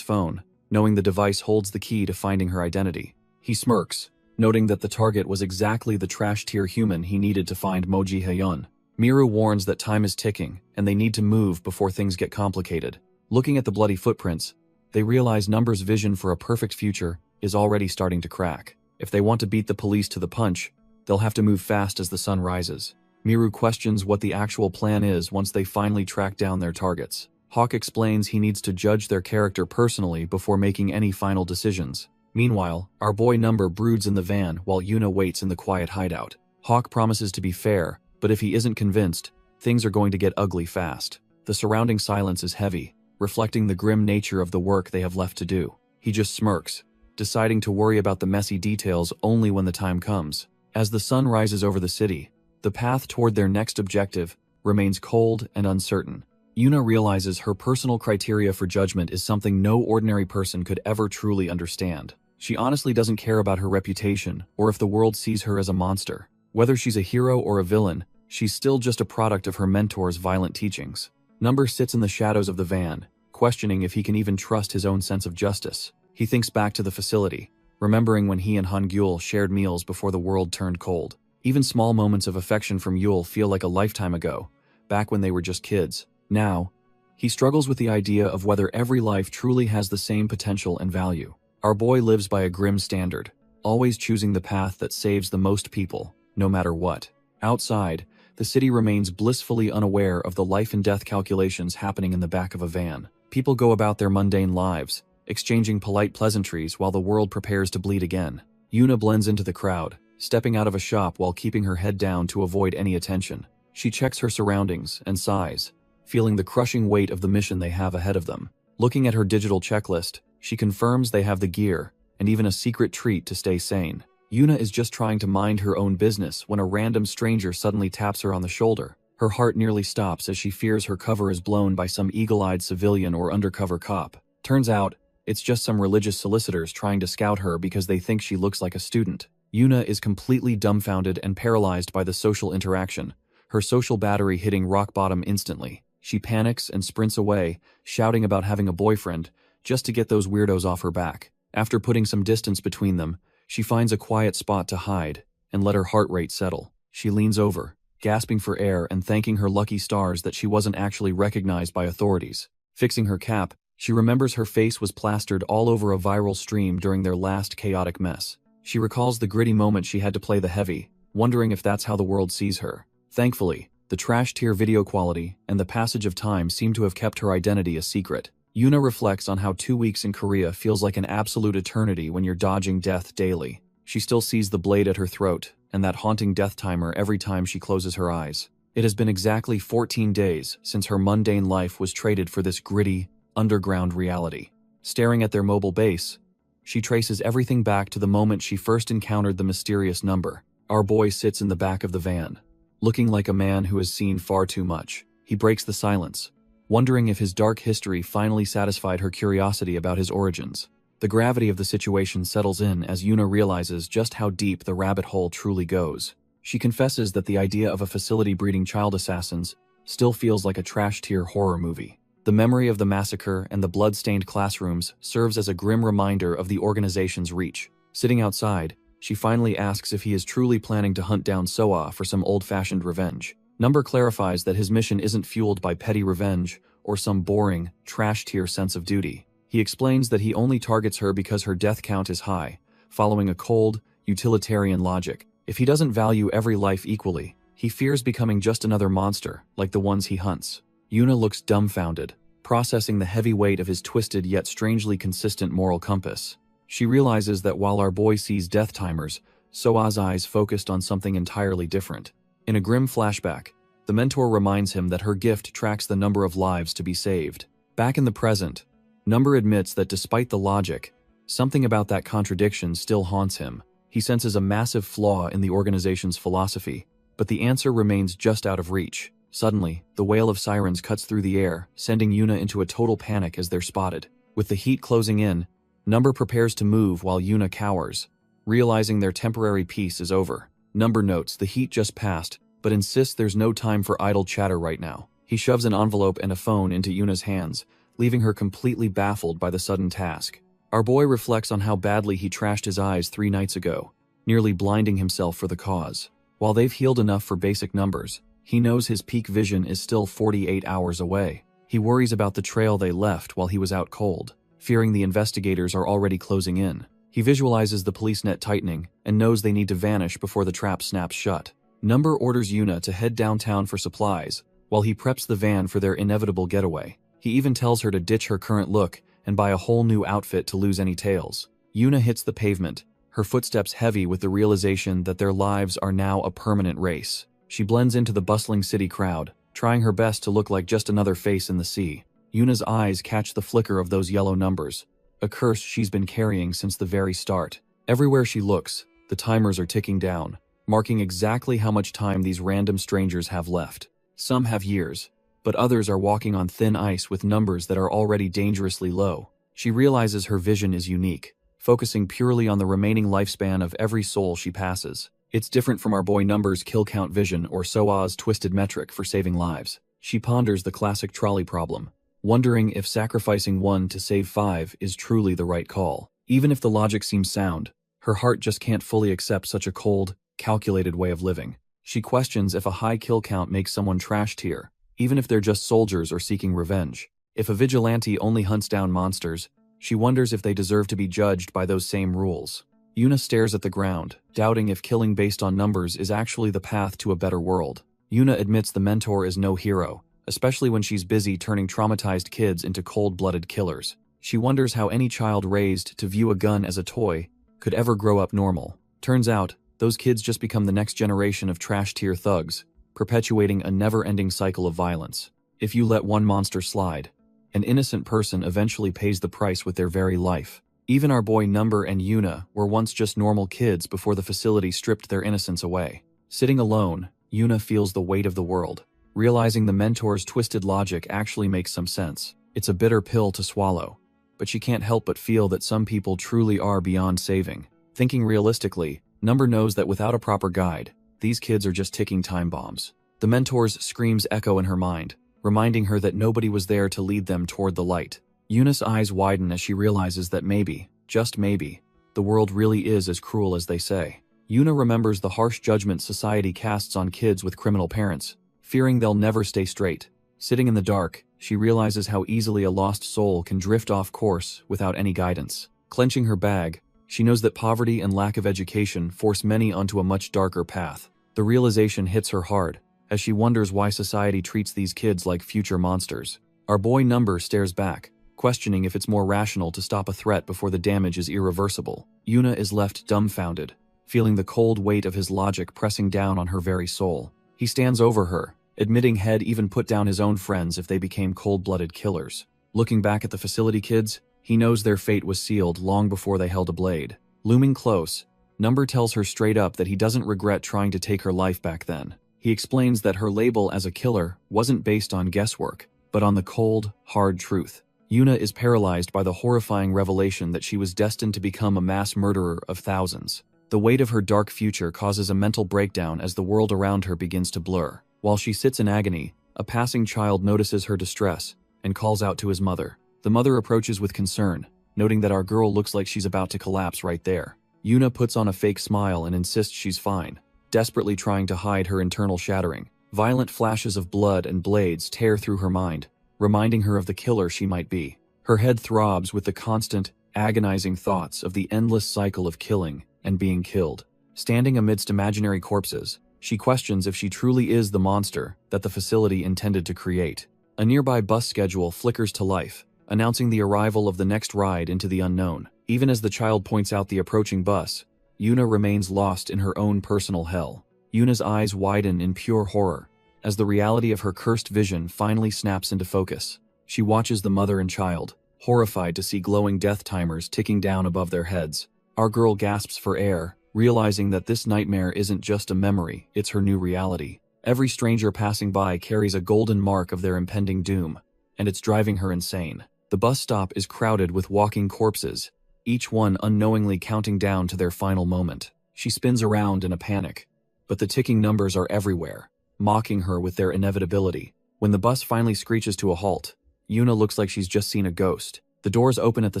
[SPEAKER 1] phone, knowing the device holds the key to finding her identity. He smirks, noting that the target was exactly the trash-tier human he needed to find Moji Hyun. Miru warns that time is ticking, and they need to move before things get complicated. Looking at the bloody footprints, they realize Number's vision for a perfect future is already starting to crack. If they want to beat the police to the punch, they'll have to move fast as the sun rises. Miru questions what the actual plan is once they finally track down their targets. Hawk explains he needs to judge their character personally before making any final decisions. Meanwhile, our boy Number broods in the van while Yuna waits in the quiet hideout. Hawk promises to be fair, but if he isn't convinced, things are going to get ugly fast. The surrounding silence is heavy, reflecting the grim nature of the work they have left to do. He just smirks, deciding to worry about the messy details only when the time comes. As the sun rises over the city, the path toward their next objective remains cold and uncertain. Yuna realizes her personal criteria for judgment is something no ordinary person could ever truly understand. She honestly doesn't care about her reputation or if the world sees her as a monster. Whether she's a hero or a villain, she's still just a product of her mentor's violent teachings. Number sits in the shadows of the van, questioning if he can even trust his own sense of justice. He thinks back to the facility, remembering when he and Han-gyul shared meals before the world turned cold. Even small moments of affection from Yul feel like a lifetime ago, back when they were just kids. Now, he struggles with the idea of whether every life truly has the same potential and value. Our boy lives by a grim standard, always choosing the path that saves the most people, no matter what. Outside, the city remains blissfully unaware of the life and death calculations happening in the back of a van. People go about their mundane lives, exchanging polite pleasantries while the world prepares to bleed again. Yuna blends into the crowd, stepping out of a shop while keeping her head down to avoid any attention. She checks her surroundings and sighs, feeling the crushing weight of the mission they have ahead of them. Looking at her digital checklist, she confirms they have the gear, and even a secret treat to stay sane. Yuna is just trying to mind her own business when a random stranger suddenly taps her on the shoulder. Her heart nearly stops as she fears her cover is blown by some eagle-eyed civilian or undercover cop. Turns out, it's just some religious solicitors trying to scout her because they think she looks like a student. Yuna is completely dumbfounded and paralyzed by the social interaction, her social battery hitting rock bottom instantly. She panics and sprints away, shouting about having a boyfriend, just to get those weirdos off her back. After putting some distance between them, she finds a quiet spot to hide and let her heart rate settle. She leans over, gasping for air and thanking her lucky stars that she wasn't actually recognized by authorities. Fixing her cap, she remembers her face was plastered all over a viral stream during their last chaotic mess. She recalls the gritty moment she had to play the heavy, wondering if that's how the world sees her. Thankfully, the trash-tier video quality and the passage of time seem to have kept her identity a secret. Yuna reflects on how 2 weeks in Korea feels like an absolute eternity when you're dodging death daily. She still sees the blade at her throat and that haunting death timer every time she closes her eyes. It has been exactly 14 days since her mundane life was traded for this gritty, underground reality. Staring at their mobile base, she traces everything back to the moment she first encountered the mysterious number. Our boy sits in the back of the van, looking like a man who has seen far too much. He breaks the silence, wondering if his dark history finally satisfied her curiosity about his origins. The gravity of the situation settles in as Yuna realizes just how deep the rabbit hole truly goes. She confesses that the idea of a facility breeding child assassins still feels like a trash-tier horror movie. The memory of the massacre and the blood-stained classrooms serves as a grim reminder of the organization's reach. Sitting outside, she finally asks if he is truly planning to hunt down Soa for some old-fashioned revenge. Number clarifies that his mission isn't fueled by petty revenge or some boring, trash-tier sense of duty. He explains that he only targets her because her death count is high, following a cold, utilitarian logic. If he doesn't value every life equally, he fears becoming just another monster, like the ones he hunts. Yuna looks dumbfounded, processing the heavy weight of his twisted yet strangely consistent moral compass. She realizes that while our boy sees death timers, Soa's eyes focused on something entirely different. In a grim flashback, the mentor reminds him that her gift tracks the number of lives to be saved. Back in the present, Number admits that despite the logic, something about that contradiction still haunts him. He senses a massive flaw in the organization's philosophy, but the answer remains just out of reach. Suddenly, the wail of sirens cuts through the air, sending Yuna into a total panic as they're spotted. With the heat closing in, Number prepares to move while Yuna cowers, realizing their temporary peace is over. Number notes the heat just passed, but insists there's no time for idle chatter right now. He shoves an envelope and a phone into Yuna's hands, leaving her completely baffled by the sudden task. Our boy reflects on how badly he trashed his eyes 3 nights ago, nearly blinding himself for the cause. While they've healed enough for basic numbers, he knows his peak vision is still 48 hours away. He worries about the trail they left while he was out cold, fearing the investigators are already closing in. He visualizes the police net tightening and knows they need to vanish before the trap snaps shut. Number orders Yuna to head downtown for supplies, while he preps the van for their inevitable getaway. He even tells her to ditch her current look and buy a whole new outfit to lose any tails. Yuna hits the pavement, her footsteps heavy with the realization that their lives are now a permanent race. She blends into the bustling city crowd, trying her best to look like just another face in the sea. Yuna's eyes catch the flicker of those yellow numbers, a curse she's been carrying since the very start. Everywhere she looks, the timers are ticking down, marking exactly how much time these random strangers have left. Some have years, but others are walking on thin ice with numbers that are already dangerously low. She realizes her vision is unique, focusing purely on the remaining lifespan of every soul she passes. It's different from our boy Number's kill count vision or SOA's twisted metric for saving lives. She ponders the classic trolley problem, wondering if sacrificing 1 to save 5 is truly the right call. Even if the logic seems sound, her heart just can't fully accept such a cold, calculated way of living. She questions if a high kill count makes someone trash tier, even if they're just soldiers or seeking revenge. If a vigilante only hunts down monsters, she wonders if they deserve to be judged by those same rules. Yuna stares at the ground, doubting if killing based on numbers is actually the path to a better world. Yuna admits the mentor is no hero, especially when she's busy turning traumatized kids into cold-blooded killers. She wonders how any child raised to view a gun as a toy could ever grow up normal. Turns out, those kids just become the next generation of trash-tier thugs, perpetuating a never-ending cycle of violence. If you let one monster slide, an innocent person eventually pays the price with their very life. Even our boy Number and Yuna were once just normal kids before the facility stripped their innocence away. Sitting alone, Yuna feels the weight of the world, realizing the mentor's twisted logic actually makes some sense. It's a bitter pill to swallow, but she can't help but feel that some people truly are beyond saving. Thinking realistically, Number knows that without a proper guide, these kids are just ticking time bombs. The mentor's screams echo in her mind, reminding her that nobody was there to lead them toward the light. Yuna's eyes widen as she realizes that maybe, just maybe, the world really is as cruel as they say. Yuna remembers the harsh judgment society casts on kids with criminal parents, fearing they'll never stay straight. Sitting in the dark, she realizes how easily a lost soul can drift off course without any guidance. Clenching her bag, she knows that poverty and lack of education force many onto a much darker path. The realization hits her hard, as she wonders why society treats these kids like future monsters. Our boy Number stares back, questioning if it's more rational to stop a threat before the damage is irreversible. Yuna is left dumbfounded, feeling the cold weight of his logic pressing down on her very soul. He stands over her, admitting he'd even put down his own friends if they became cold-blooded killers. Looking back at the facility kids, he knows their fate was sealed long before they held a blade. Looming close, Number tells her straight up that he doesn't regret trying to take her life back then. He explains that her label as a killer wasn't based on guesswork, but on the cold, hard truth. Yuna is paralyzed by the horrifying revelation that she was destined to become a mass murderer of thousands. The weight of her dark future causes a mental breakdown as the world around her begins to blur. While she sits in agony, a passing child notices her distress and calls out to his mother. The mother approaches with concern, noting that our girl looks like she's about to collapse right there. Yuna puts on a fake smile and insists she's fine, desperately trying to hide her internal shattering. Violent flashes of blood and blades tear through her mind, reminding her of the killer she might be. Her head throbs with the constant, agonizing thoughts of the endless cycle of killing and being killed. Standing amidst imaginary corpses, she questions if she truly is the monster that the facility intended to create. A nearby bus schedule flickers to life, announcing the arrival of the next ride into the unknown. Even as the child points out the approaching bus, Yuna remains lost in her own personal hell. Yuna's eyes widen in pure horror, as the reality of her cursed vision finally snaps into focus. She watches the mother and child, horrified to see glowing death timers ticking down above their heads. Our girl gasps for air, realizing that this nightmare isn't just a memory, it's her new reality. Every stranger passing by carries a golden mark of their impending doom, and it's driving her insane. The bus stop is crowded with walking corpses, each one unknowingly counting down to their final moment. She spins around in a panic, but the ticking numbers are everywhere, mocking her with their inevitability. When the bus finally screeches to a halt, Yuna looks like she's just seen a ghost. The doors open at the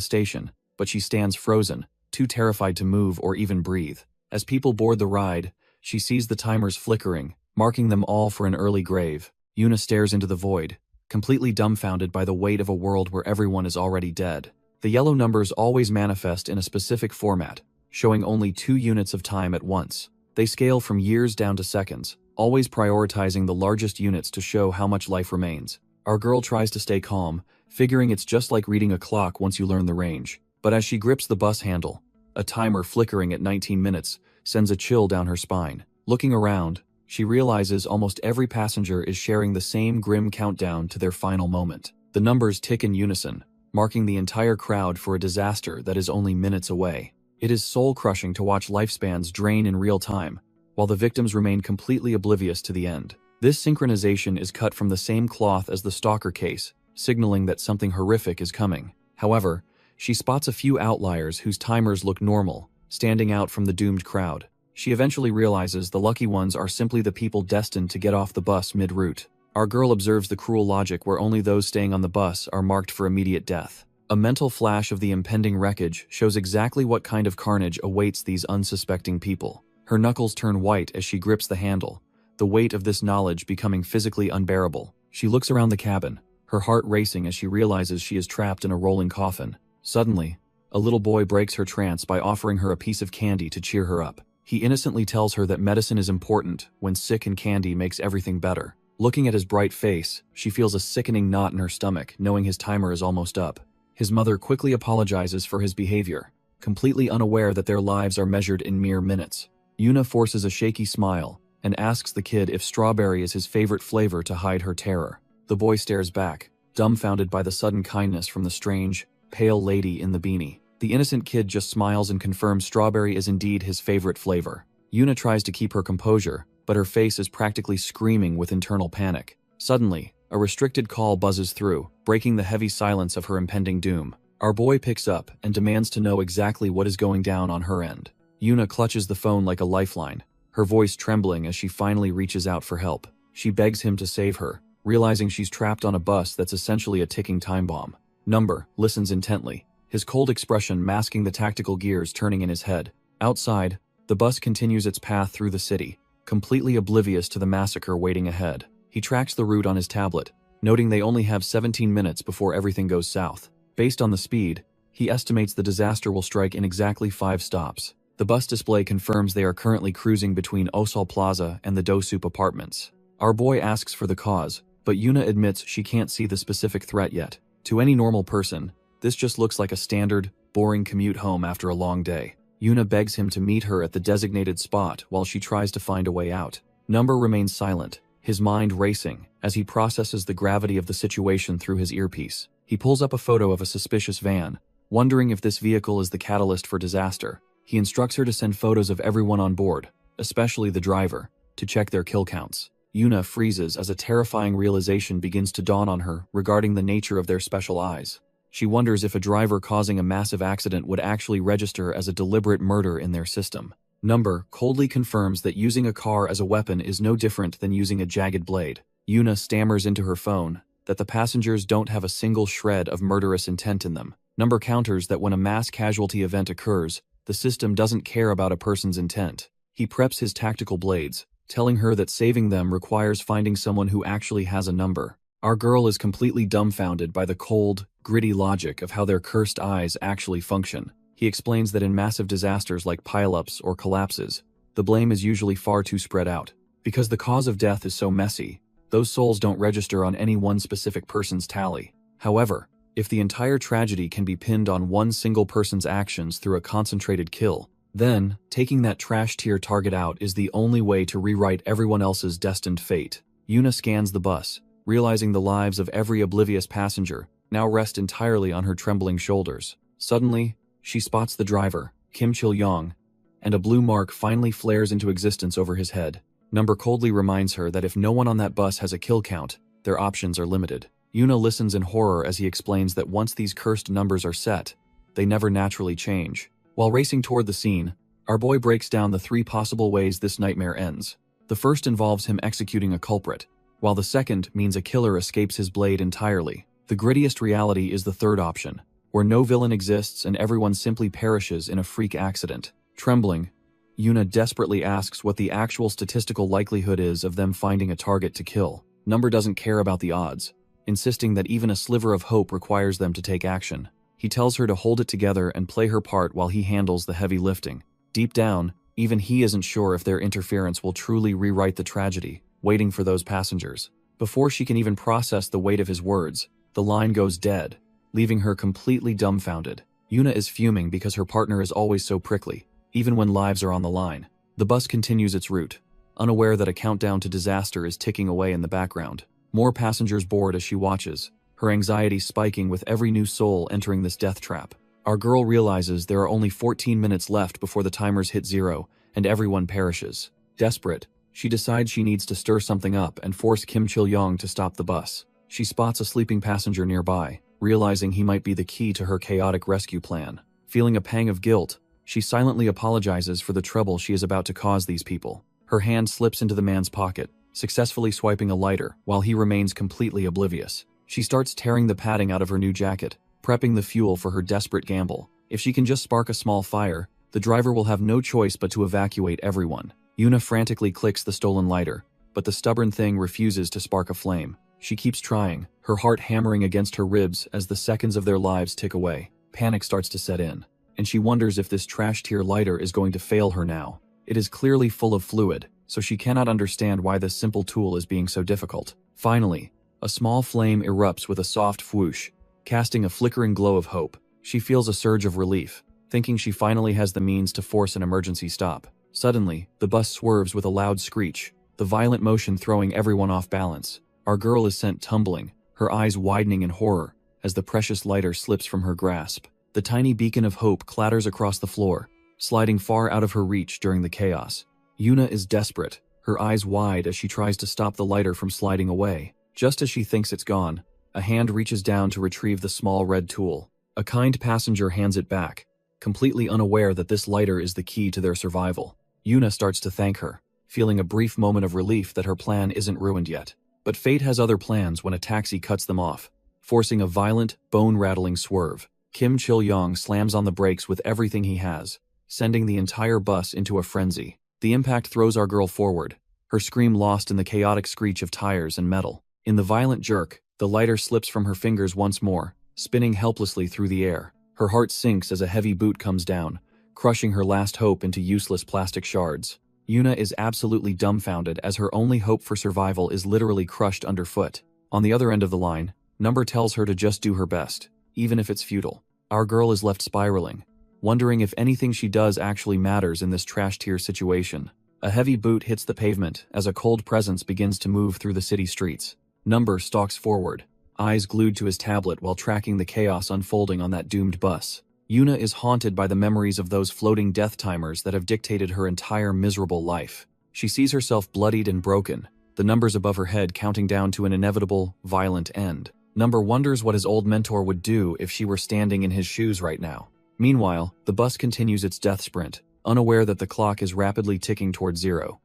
[SPEAKER 1] station, but she stands frozen, too terrified to move or even breathe. As people board the ride, she sees the timers flickering, marking them all for an early grave. Yuna stares into the void, completely dumbfounded by the weight of a world where everyone is already dead. The yellow numbers always manifest in a specific format, showing only 2 units of time at once. They scale from years down to seconds, always prioritizing the largest units to show how much life remains. Our girl tries to stay calm, figuring it's just like reading a clock once you learn the range. But as she grips the bus handle, a timer flickering at 19 minutes sends a chill down her spine. Looking around, she realizes almost every passenger is sharing the same grim countdown to their final moment. The numbers tick in unison, marking the entire crowd for a disaster that is only minutes away. It is soul-crushing to watch lifespans drain in real time, while the victims remain completely oblivious to the end. This synchronization is cut from the same cloth as the stalker case, signaling that something horrific is coming. However, she spots a few outliers whose timers look normal, standing out from the doomed crowd. She eventually realizes the lucky ones are simply the people destined to get off the bus mid-route. Our girl observes the cruel logic where only those staying on the bus are marked for immediate death. A mental flash of the impending wreckage shows exactly what kind of carnage awaits these unsuspecting people. Her knuckles turn white as she grips the handle, the weight of this knowledge becoming physically unbearable. She looks around the cabin, her heart racing as she realizes she is trapped in a rolling coffin. Suddenly, a little boy breaks her trance by offering her a piece of candy to cheer her up. He innocently tells her that medicine is important when sick and candy makes everything better. Looking at his bright face, she feels a sickening knot in her stomach, knowing his timer is almost up. His mother quickly apologizes for his behavior, completely unaware that their lives are measured in mere minutes. Yuna forces a shaky smile and asks the kid if strawberry is his favorite flavor to hide her terror. The boy stares back, dumbfounded by the sudden kindness from the strange, pale lady in the beanie. The innocent kid just smiles and confirms strawberry is indeed his favorite flavor. Yuna tries to keep her composure, but her face is practically screaming with internal panic. Suddenly, a restricted call buzzes through, breaking the heavy silence of her impending doom. Our boy picks up and demands to know exactly what is going down on her end. Yuna clutches the phone like a lifeline, her voice trembling as she finally reaches out for help. She begs him to save her, realizing she's trapped on a bus that's essentially a ticking time bomb. Number listens intently, his cold expression masking the tactical gears turning in his head. Outside, the bus continues its path through the city, completely oblivious to the massacre waiting ahead. He tracks the route on his tablet, noting they only have 17 minutes before everything goes south. Based on the speed, he estimates the disaster will strike in exactly 5 stops. The bus display confirms they are currently cruising between Osal Plaza and the Dosup apartments. Our boy asks for the cause, but Yuna admits she can't see the specific threat yet. To any normal person, this just looks like a standard, boring commute home after a long day. Yuna begs him to meet her at the designated spot while she tries to find a way out. Number remains silent, his mind racing as he processes the gravity of the situation through his earpiece. He pulls up a photo of a suspicious van, wondering if this vehicle is the catalyst for disaster. He instructs her to send photos of everyone on board, especially the driver, to check their kill counts. Yuna freezes as a terrifying realization begins to dawn on her regarding the nature of their special eyes. She wonders if a driver causing a massive accident would actually register as a deliberate murder in their system. Number coldly confirms that using a car as a weapon is no different than using a jagged blade. Yuna stammers into her phone that the passengers don't have a single shred of murderous intent in them. Number counters that when a mass casualty event occurs, the system doesn't care about a person's intent. He preps his tactical blades, telling her that saving them requires finding someone who actually has a number. Our girl is completely dumbfounded by the cold, gritty logic of how their cursed eyes actually function. He explains that in massive disasters like pileups or collapses, the blame is usually far too spread out. Because the cause of death is so messy, those souls don't register on any one specific person's tally. However, if the entire tragedy can be pinned on one single person's actions through a concentrated kill, then taking that trash tier target out is the only way to rewrite everyone else's destined fate. Yuna scans the bus, realizing the lives of every oblivious passenger now rest entirely on her trembling shoulders. Suddenly, she spots the driver, Kim Chil-yong, and a blue mark finally flares into existence over his head. Number coldly reminds her that if no one on that bus has a kill count, their options are limited. Yuna listens in horror as he explains that once these cursed numbers are set, they never naturally change. While racing toward the scene, our boy breaks down the 3 possible ways this nightmare ends. The first involves him executing a culprit, while the second means a killer escapes his blade entirely. The grittiest reality is the third option, where no villain exists and everyone simply perishes in a freak accident. Trembling, Yuna desperately asks what the actual statistical likelihood is of them finding a target to kill. Number doesn't care about the odds, insisting that even a sliver of hope requires them to take action. He tells her to hold it together and play her part while he handles the heavy lifting. Deep down, even he isn't sure if their interference will truly rewrite the tragedy, waiting for those passengers. Before she can even process the weight of his words, the line goes dead, leaving her completely dumbfounded. Yuna is fuming because her partner is always so prickly, even when lives are on the line. The bus continues its route, unaware that a countdown to disaster is ticking away in the background. More passengers board as she watches, her anxiety spiking with every new soul entering this death trap. Our girl realizes there are only 14 minutes left before the timers hit 0, and everyone perishes. Desperate, she decides she needs to stir something up and force Kim Chil-yong to stop the bus. She spots a sleeping passenger nearby, realizing he might be the key to her chaotic rescue plan. Feeling a pang of guilt, she silently apologizes for the trouble she is about to cause these people. Her hand slips into the man's pocket, successfully swiping a lighter while he remains completely oblivious. She starts tearing the padding out of her new jacket, prepping the fuel for her desperate gamble. If she can just spark a small fire, the driver will have no choice but to evacuate everyone. Yuna frantically clicks the stolen lighter, but the stubborn thing refuses to spark a flame. She keeps trying, her heart hammering against her ribs as the seconds of their lives tick away. Panic starts to set in, and she wonders if this trash-tier lighter is going to fail her now. It is clearly full of fluid, so she cannot understand why this simple tool is being so difficult. Finally, a small flame erupts with a soft whoosh, casting a flickering glow of hope. She feels a surge of relief, thinking she finally has the means to force an emergency stop. Suddenly, the bus swerves with a loud screech, the violent motion throwing everyone off balance. Our girl is sent tumbling, her eyes widening in horror as the precious lighter slips from her grasp. The tiny beacon of hope clatters across the floor, sliding far out of her reach during the chaos. Yuna is desperate, her eyes wide as she tries to stop the lighter from sliding away. Just as she thinks it's gone, a hand reaches down to retrieve the small red tool. A kind passenger hands it back, completely unaware that this lighter is the key to their survival. Yuna starts to thank her, feeling a brief moment of relief that her plan isn't ruined yet. But fate has other plans when a taxi cuts them off, forcing a violent, bone-rattling swerve. Kim Chil-yong slams on the brakes with everything he has, sending the entire bus into a frenzy. The impact throws our girl forward, her scream lost in the chaotic screech of tires and metal. In the violent jerk, the lighter slips from her fingers once more, spinning helplessly through the air. Her heart sinks as a heavy boot comes down, crushing her last hope into useless plastic shards. Yuna is absolutely dumbfounded as her only hope for survival is literally crushed underfoot. On the other end of the line, Number tells her to just do her best, even if it's futile. Our girl is left spiraling, wondering if anything she does actually matters in this trash-tier situation. A heavy boot hits the pavement as a cold presence begins to move through the city streets. Number stalks forward, eyes glued to his tablet while tracking the chaos unfolding on that doomed bus. Yuna is haunted by the memories of those floating death timers that have dictated her entire miserable life. She sees herself bloodied and broken, the numbers above her head counting down to an inevitable, violent end. Number wonders what his old mentor would do if she were standing in his shoes right now. Meanwhile, the bus continues its death sprint, unaware that the clock is rapidly ticking toward 0.